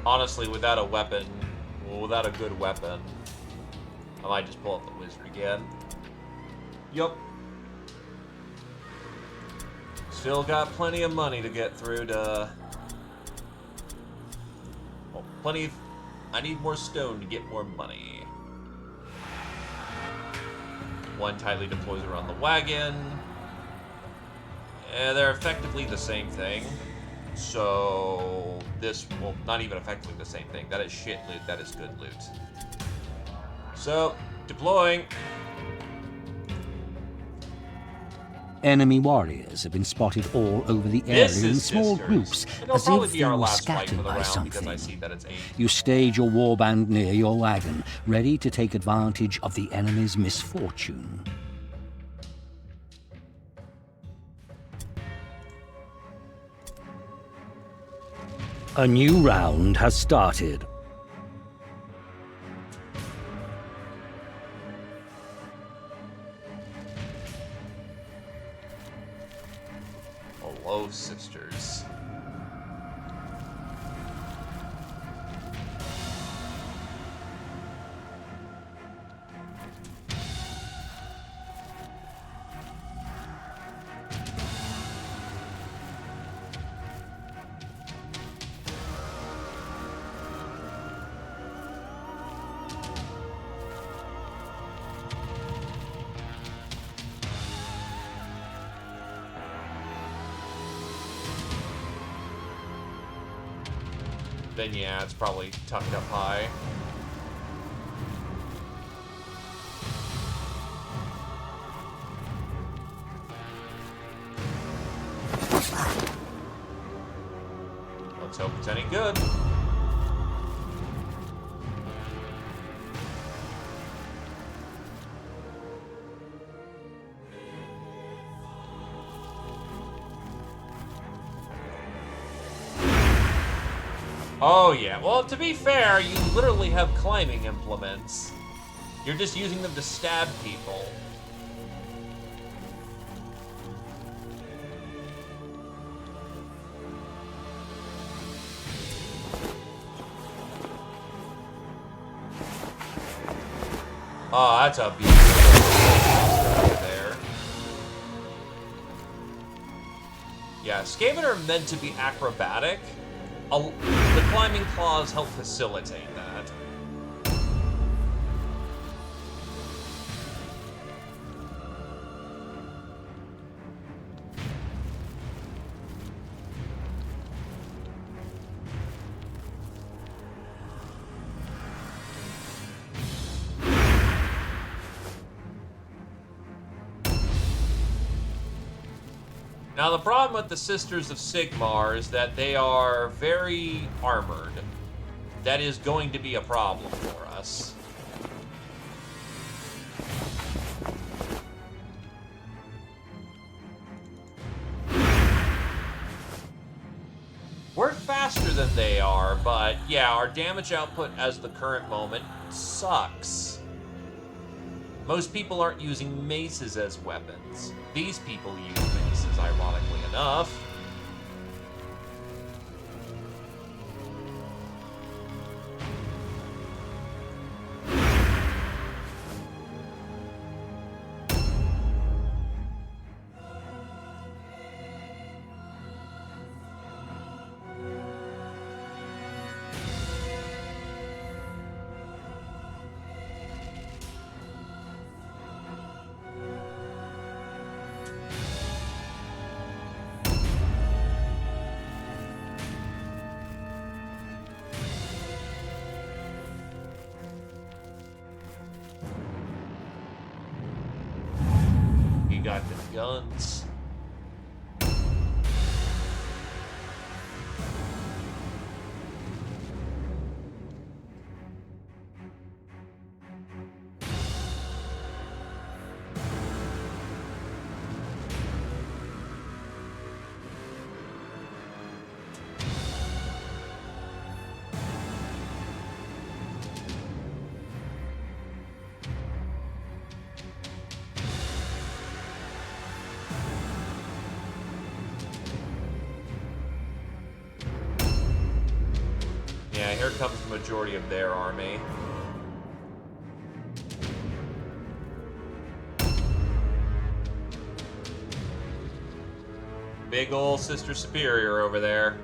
Honestly, without a weapon, well, without a good weapon, I might just pull up the wizard again. Yup. Still got plenty of money to get through to... Well, plenty of... I need more stone to get more money. One tightly deploys around the wagon. They're effectively the same thing. So this, well, not even effectively the same thing. That is shit loot. That is good loot. So, deploying. Enemy warriors have been spotted all over the area This in is small sisters. groups, It'll as probably if be they our were last fight for scattered the by round because I something. see that it's 8. You stage your warband near your wagon, ready to take advantage of the enemy's misfortune. A new round has started. Hello, sisters. Then yeah, it's probably tucked up high. Let's hope it's any good. Oh yeah, well to be fair, you literally have climbing implements. You're just using them to stab people. Oh, that's a beautiful over there. Yeah, Skaven are meant to be acrobatic. The climbing claws help facilitate that. Now, the problem with the Sisters of Sigmar is that they are very armored. That is going to be a problem for us. We're faster than they are, but yeah, our damage output as the current moment sucks. Most people aren't using maces as weapons. These people use maces, ironically enough. You got the guns. Yeah, here comes the majority of their army. Big ol' Sister Superior over there.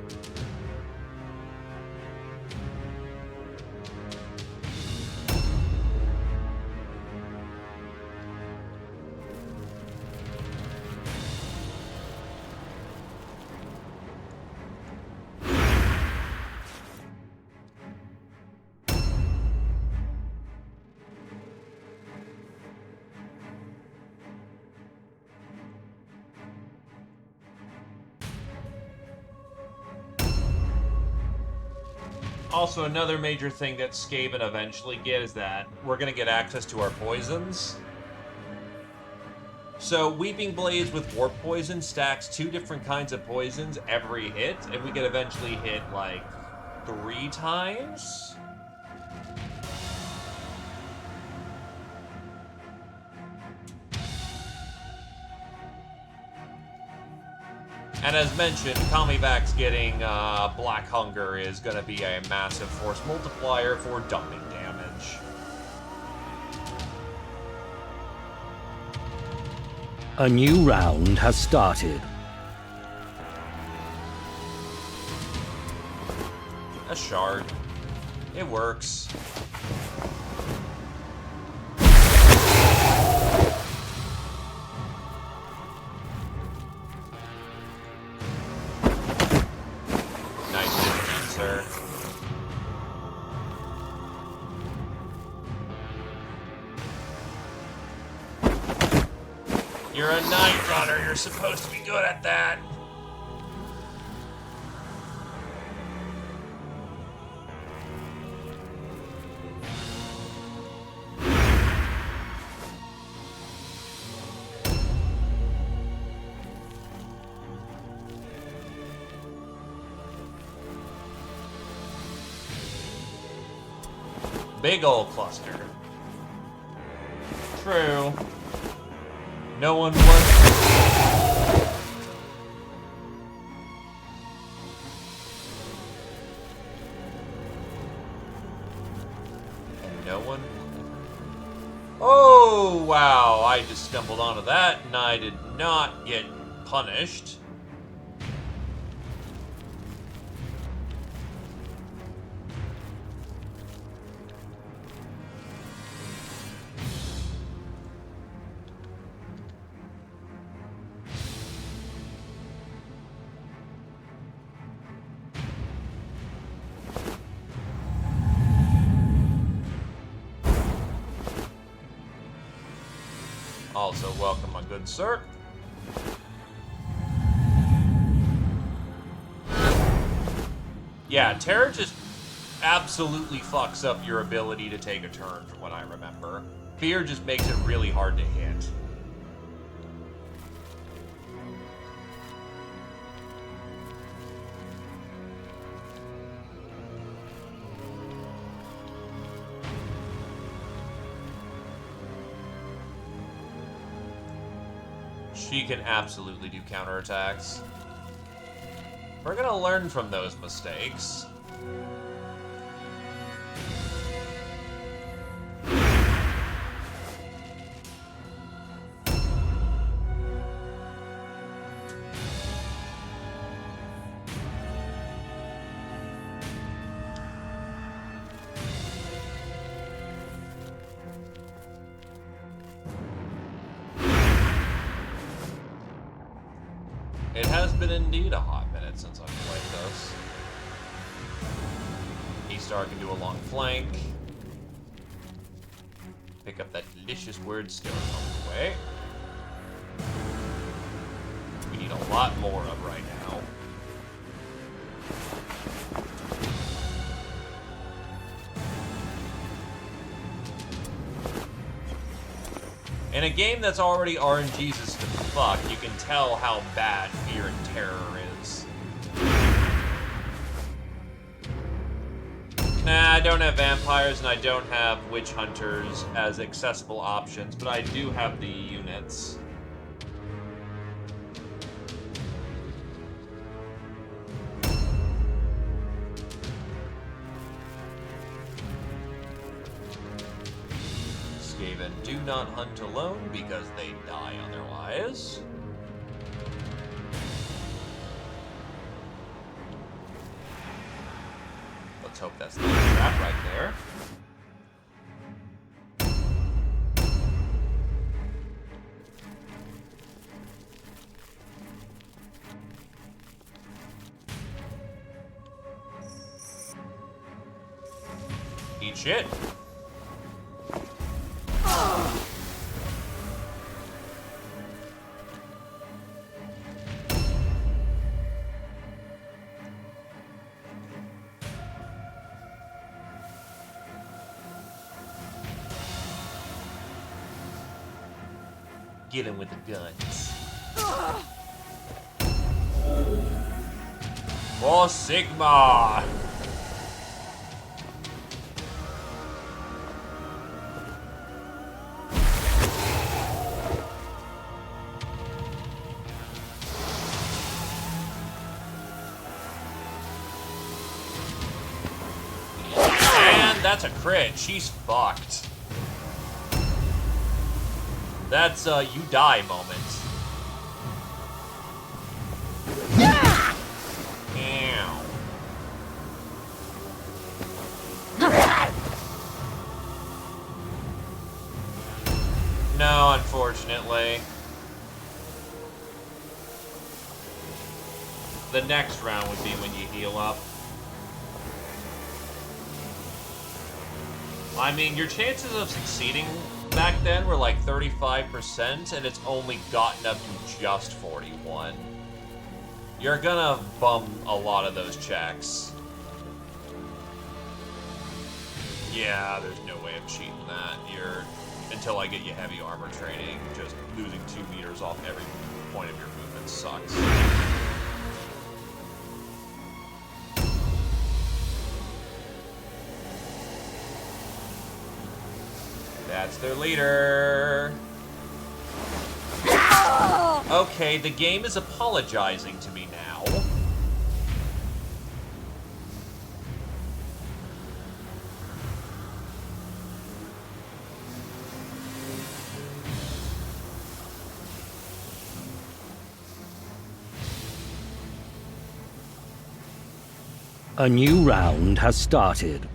Also, another major thing that Skaven eventually get is that we're going to get access to our poisons. So, Weeping Blades with Warp Poison stacks 2 different kinds of poisons every hit, and we can eventually hit, like, 3 times? And as mentioned, Kamivax getting Black Hunger is going to be a massive force multiplier for dumping damage. A new round has started. A shard. It works. You're a Night Runner. You're supposed to be good at that. Big ol' cluster. True. No one was. And no one. Oh, wow, I just stumbled onto that, and I did not get punished. Also, welcome, my good sir. Yeah, terror just absolutely fucks up your ability to take a turn, from what I remember. Fear just makes it really hard to hit. She can absolutely do counterattacks. We're gonna learn from those mistakes. It has been indeed a hot minute since I've played this. E-Star can do a long flank. Pick up that delicious word stone on the way. We need a lot more of right now. In a game that's already RNG's as fuck, you can tell how bad Fear and Terror is. Nah, I don't have vampires and I don't have witch hunters as accessible options, but I do have the units. Skaven do not hunt alone because they die otherwise. Let's hope that's not a trap right there. Eat shit. Get him with the guns. For Sigma! And that's a crit. She's fucked. That's a you die moment. Ow. No, unfortunately. The next round would be when you heal up. I mean, your chances of succeeding back then were like 35%, and it's only gotten up to just 41. You're gonna bum a lot of those checks. Yeah, there's no way of cheating that. Until I get you heavy armor training, just losing 2 meters off every point of your movement sucks. That's their leader. Okay, the game is apologizing to me now. A new round has started.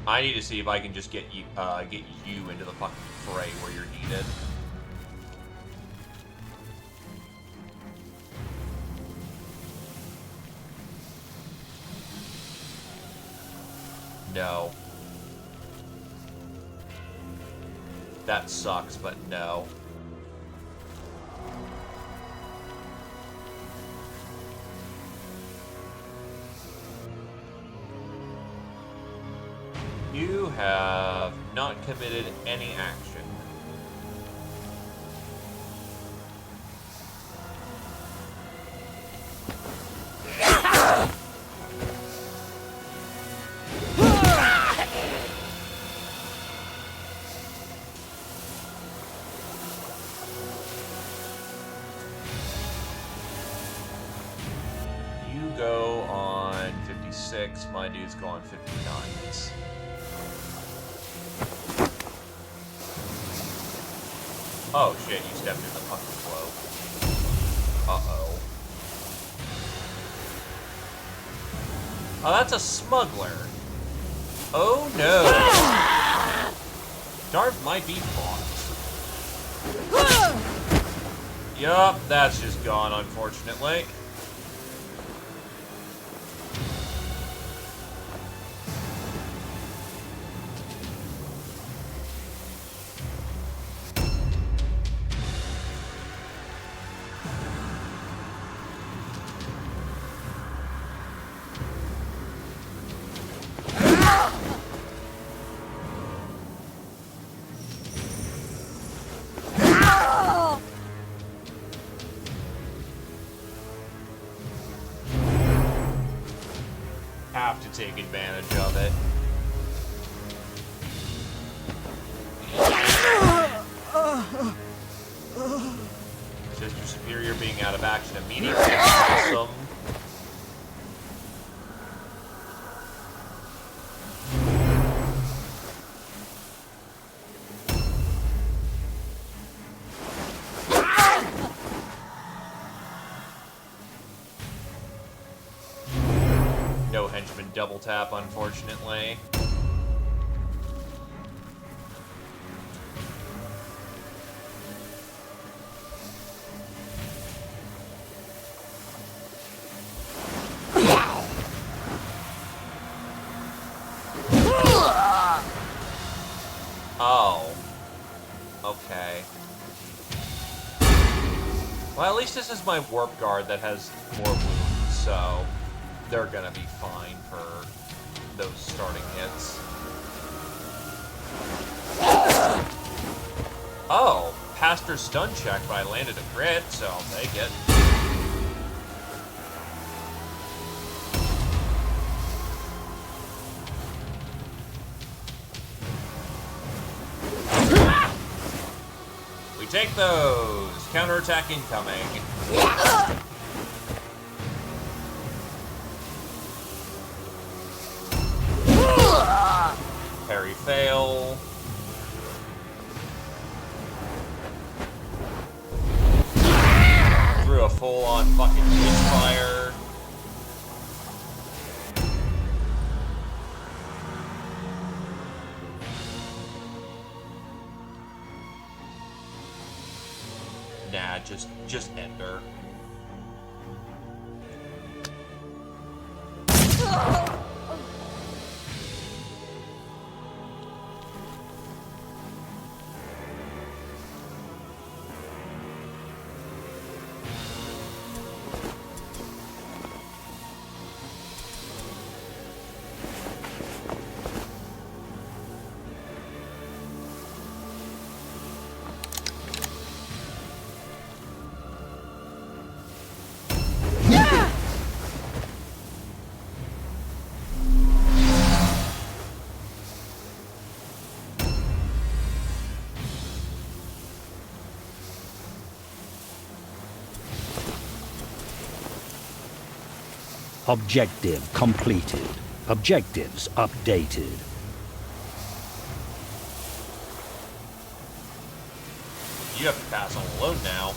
I need to see if I can just get you into the fucking fray where you're needed. No. That sucks, but no. You have not committed any action. You go on 56, my dudes go on 59s. Oh shit, you stepped in the fucking flow. Uh-oh. Oh, that's a smuggler. Oh no. Darth might be fucked. Yup, that's just gone, unfortunately. Have to take advantage of it. Says your superior being out of action immediately. Awesome. No henchman double tap, unfortunately. Oh. Okay. Well, at least this is my warp guard that has more wounds, so they're gonna be fine for those starting hits. Oh, passed her stun check, but I landed a crit, so I'll take it. We take those. Counterattack incoming. Parry fail. Threw a full-on fucking misfire. Nah, just end her. Objective completed. Objectives updated. You have to pass on alone now.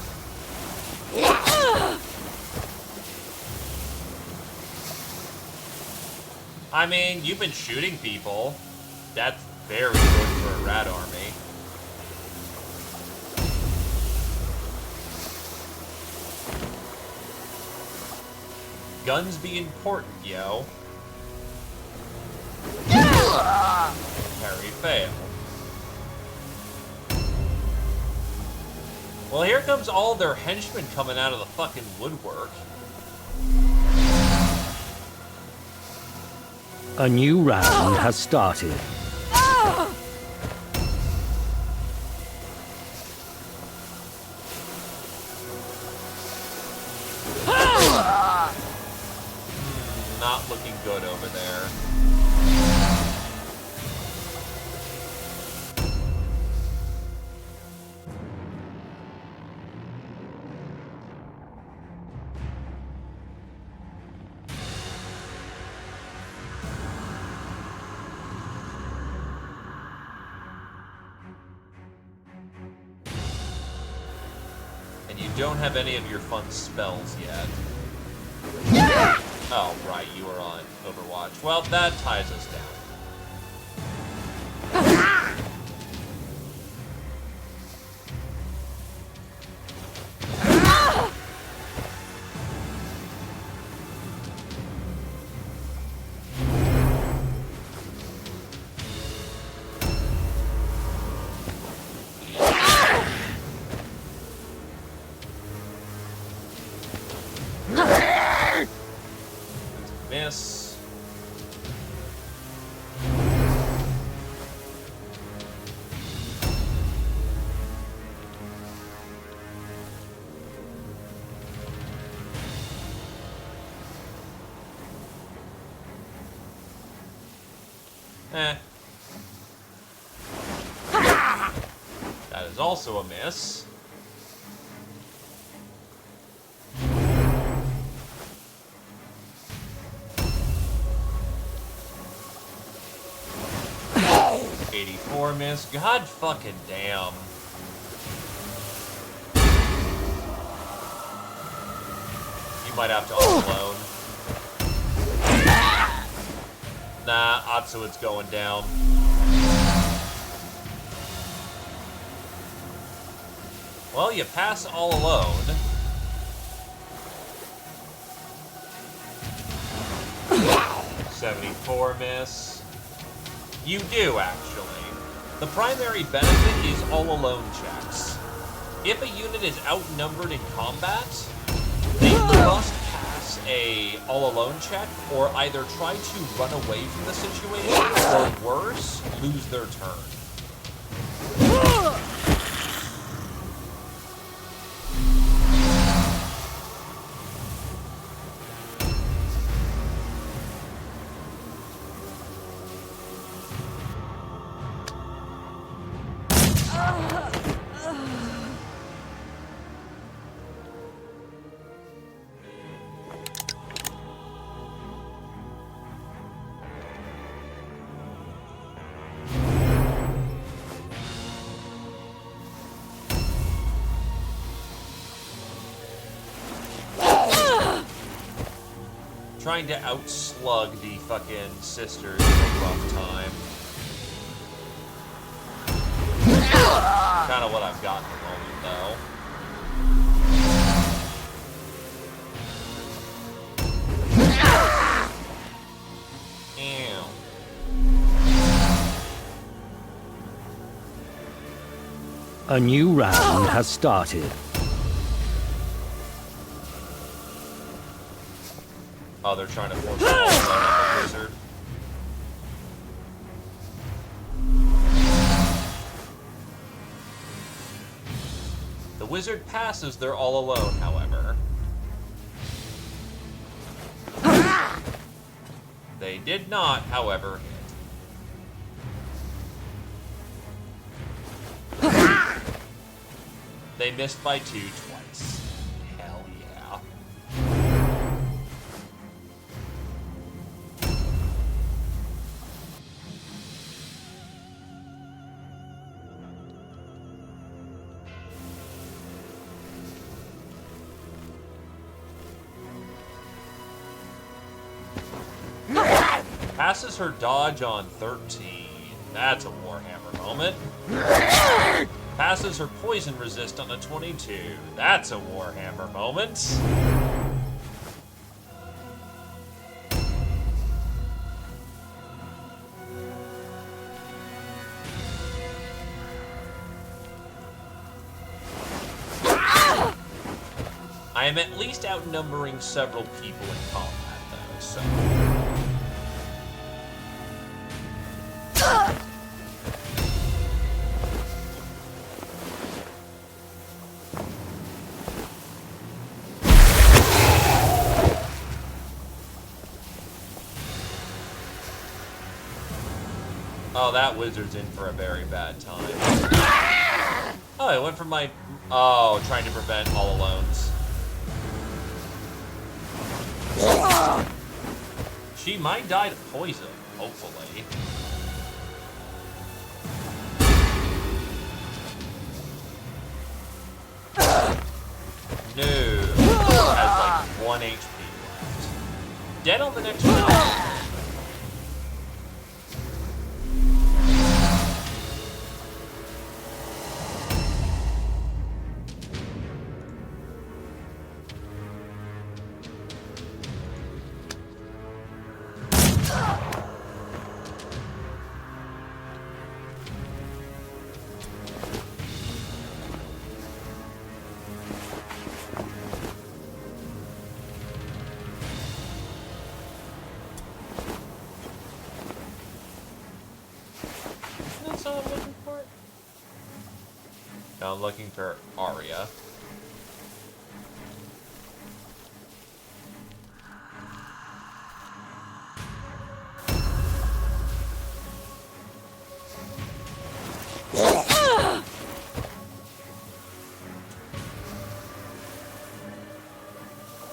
I mean, you've been shooting people. That's very good for a rat army. Guns be important, yo. Parry fail. Well, here comes all their henchmen coming out of the fucking woodwork. A new round has started. Not looking good over there. And you don't have any of your fun spells yet. Oh, right, you are on Overwatch. Well, that ties us down. Miss. That is also a miss. Miss. God fucking damn. You might have to all-alone. Nah, Atsuit's going down. Well, you pass all alone. .74 miss. You do, actually. The primary benefit is all-alone checks. If a unit is outnumbered in combat, they must pass a all-alone check or either try to run away from the situation or worse, lose their turn. Trying to outslug the fucking sisters in a rough time. Kind of what I've got at the moment, though. Ew. A new round has started. Oh, they're trying to force it all on the wizard. The wizard passes their all alone, however. They did not, however, hit. They missed by 2 twice. Hell yeah. Passes her dodge on 13. That's a Warhammer moment. Passes her poison resist on a 22. That's a Warhammer moment. I am at least outnumbering several people in combat, though, so... Oh, that wizard's in for a very bad time. Oh, I went for my... Oh, trying to prevent all alones. She might die to poison, hopefully. No. Has like 1 HP left. Dead on the next round. That's all I'm looking for. Now I'm looking for Arya.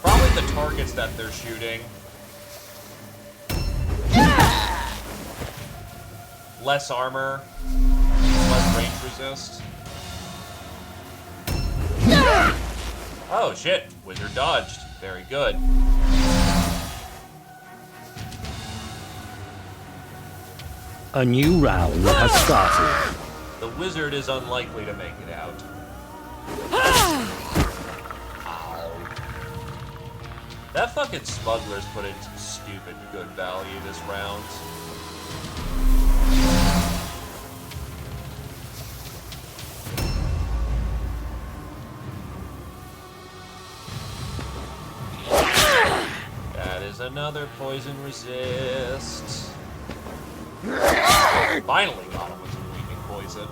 Probably the targets that they're shooting. Less armor, less range resist. Oh shit, wizard dodged. Very good. A new round has started. The wizard is unlikely to make it out. Ow. That fucking smuggler's put in some stupid good value this round. That is another poison resist. Finally got him with some weakening poison.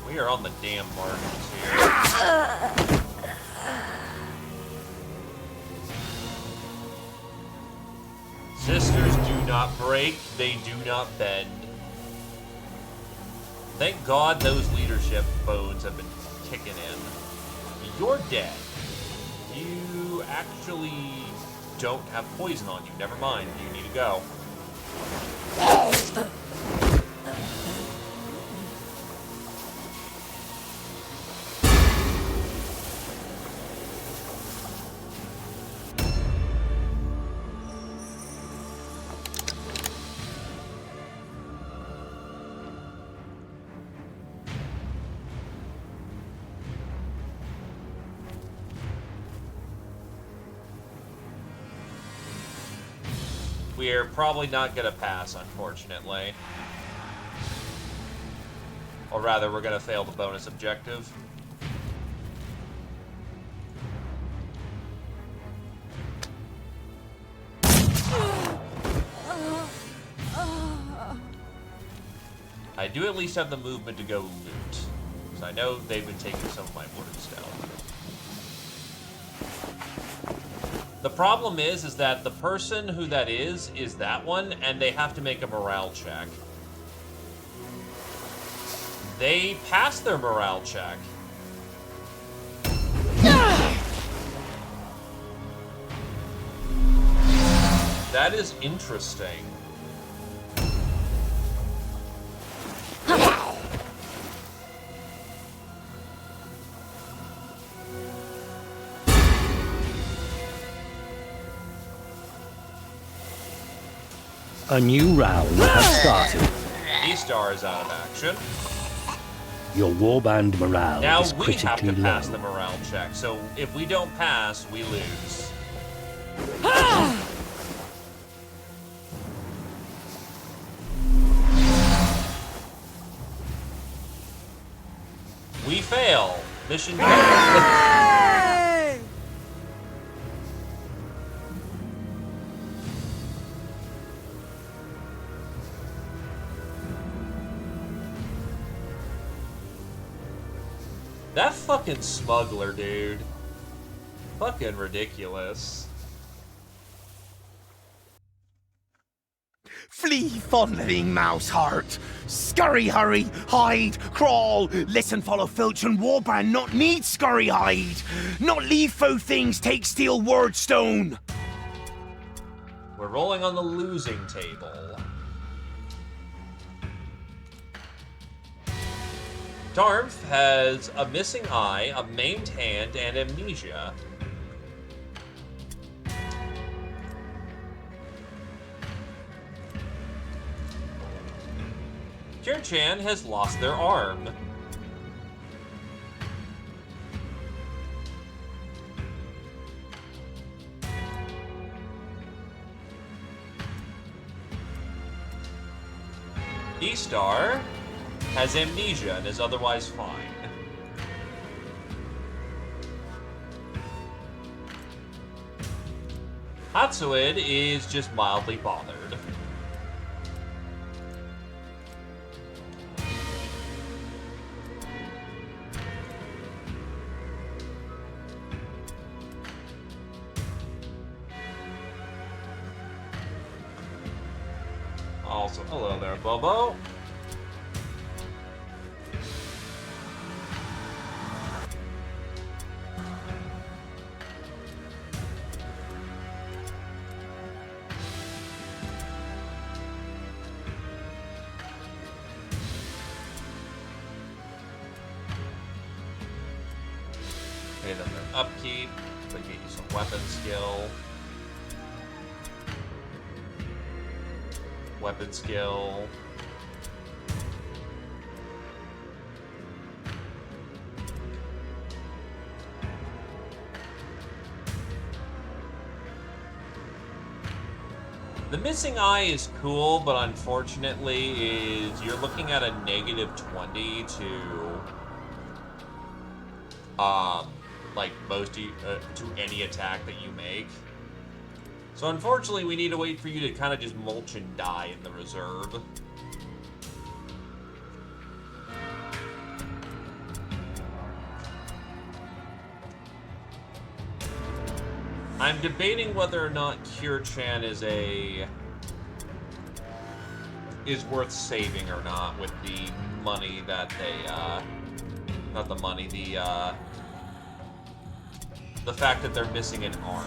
We are on the damn margins here. Sisters do not break, they do not bend. Thank God those leadership bones have been kicking in. You're dead. You actually don't have poison on you. Never mind, you need to go. We're probably not going to pass, unfortunately. Or rather, we're going to fail the bonus objective. I do at least have the movement to go loot. Because I know they've been taking some of my Mordheim. The problem is that the person who that is that one, and they have to make a morale check. They passed their morale check. That is interesting. A new round has started. E-Star is out of action. Your warband morale Now is we have to critically pass low. the morale check, so if we don't pass, we lose. We fail. Mission failed. That fucking smuggler, dude. Fucking ridiculous. Flee, fondling mouse heart. Scurry, hurry, hide, crawl. Listen, follow, filch, and warband not need scurry, hide. Not leave faux things, take steel word stone. We're rolling on the losing table. Darmf has a missing eye, a maimed hand, and amnesia. Kirchan has lost their arm. E-Star has amnesia and is otherwise fine. Hatsuid is just mildly bothered. Also, hello there, Bobo. Okay, then their upkeep. They get you some weapon skill. Weapon skill. The missing eye is cool, but unfortunately is you're looking at a negative 20 to like to any attack that you make. So unfortunately, we need to wait for you to kind of just mulch and die in the reserve. I'm debating whether or not Kirchan is worth saving or not with the money that they not the money, the fact that they're missing an arm.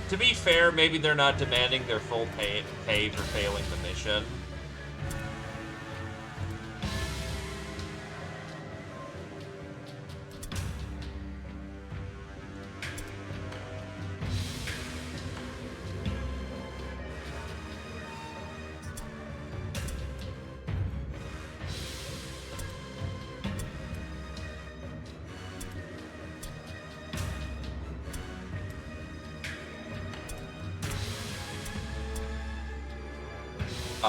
To be fair, maybe they're not demanding their full pay for failing the mission.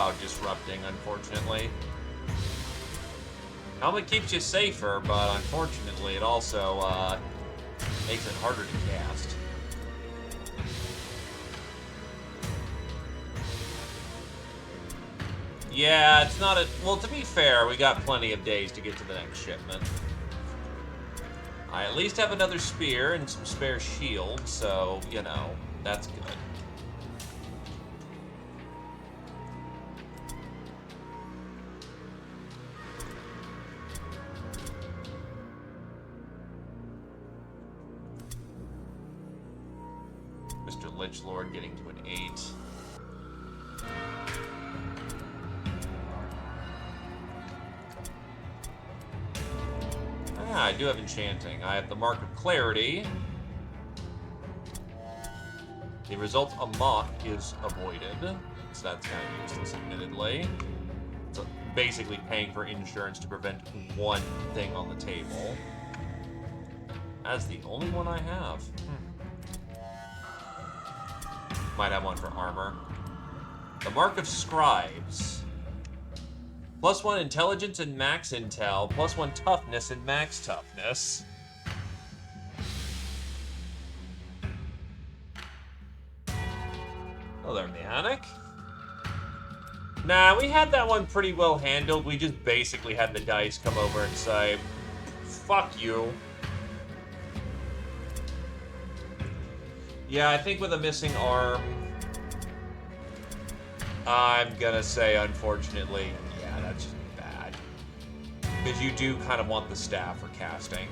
Oh, disrupting, unfortunately. Helmet keeps you safer, but unfortunately it also makes it harder to cast. Yeah, it's not a... Well, to be fair, we got plenty of days to get to the next shipment. I at least have another spear and some spare shields, so, you know, that's good. Lich Lord getting to an 8. Ah, I do have Enchanting. I have the Mark of Clarity. The result of Mock is avoided, so that's kind of useless, admittedly. So basically paying for insurance to prevent one thing on the table. That's the only one I have. Might have one for armor. The Mark of Scribes. +1 intelligence and max intel, +1 toughness and max toughness. Oh, there, mechanic. Nah, we had that one pretty well handled. We just basically had the dice come over and say, fuck you. Yeah, I think with a missing arm, I'm gonna say, unfortunately, yeah, that's just bad. Because you do kind of want the staff for casting.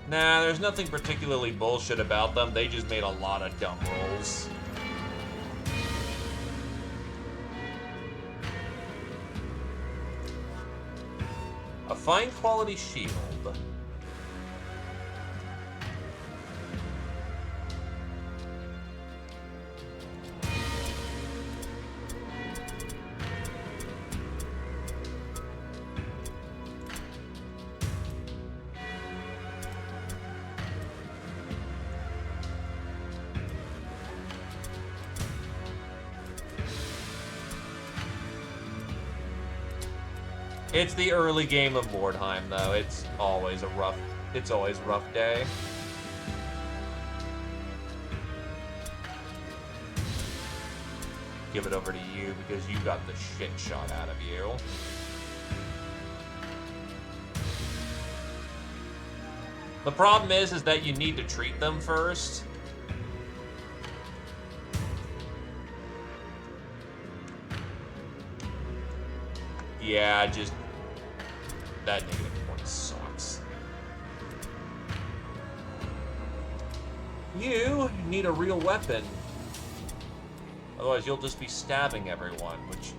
Nah, there's nothing particularly bullshit about them. They just made a lot of dumb rolls. A fine quality shield. It's the early game of Mordheim, though. It's always a rough day. Give it over to you because you got the shit shot out of you. The problem is that you need to treat them first. Yeah, just that negative point sucks. You need a real weapon. Otherwise, you'll just be stabbing everyone, which,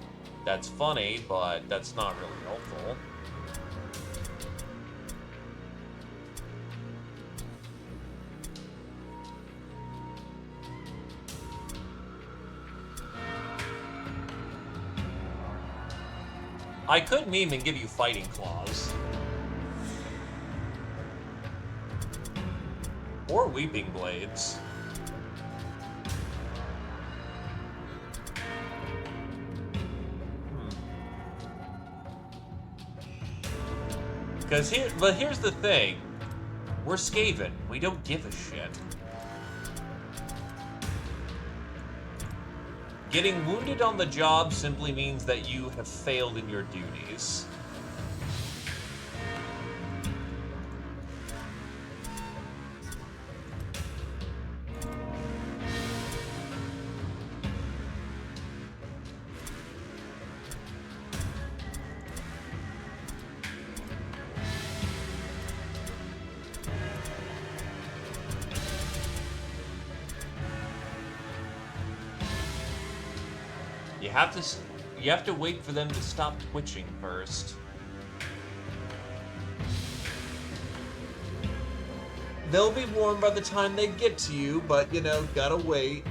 that's funny, but that's not really helpful. I could meme and give you fighting claws. Or weeping blades. But here's the thing. We're Skaven. We don't give a shit. Getting wounded on the job simply means that you have failed in your duties. You have to wait for them to stop twitching first. They'll be warm by the time they get to you, but, you know, gotta wait.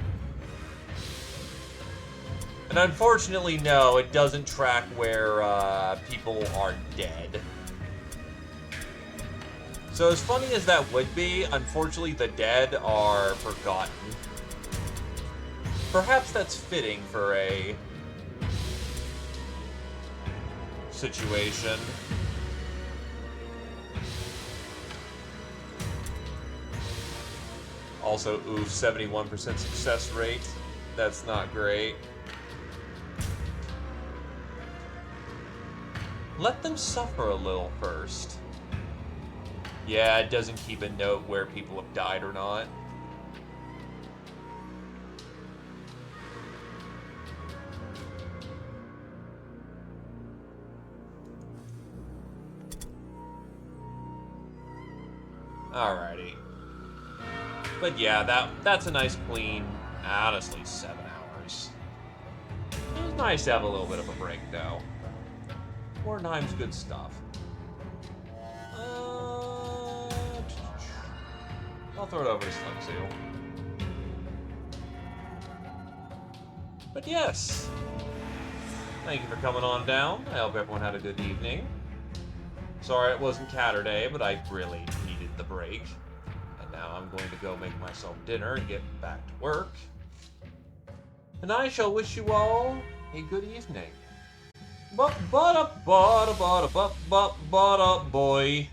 And unfortunately, no, it doesn't track where people are dead. So as funny as that would be, unfortunately the dead are forgotten. Perhaps that's fitting for a situation. Also, oof, 71% success rate. That's not great. Let them suffer a little first. Yeah, it doesn't keep a note where people have died or not. Alrighty. But yeah, that's a nice clean, honestly, 7 hours. It was nice to have a little bit of a break, though. Mordheim's good stuff. I'll throw it over to Slim Seal. But yes, thank you for coming on down. I hope everyone had a good evening. Sorry it wasn't Catterday, but I really needed the break. And now I'm going to go make myself dinner and get back to work. And I shall wish you all a good evening. Boy.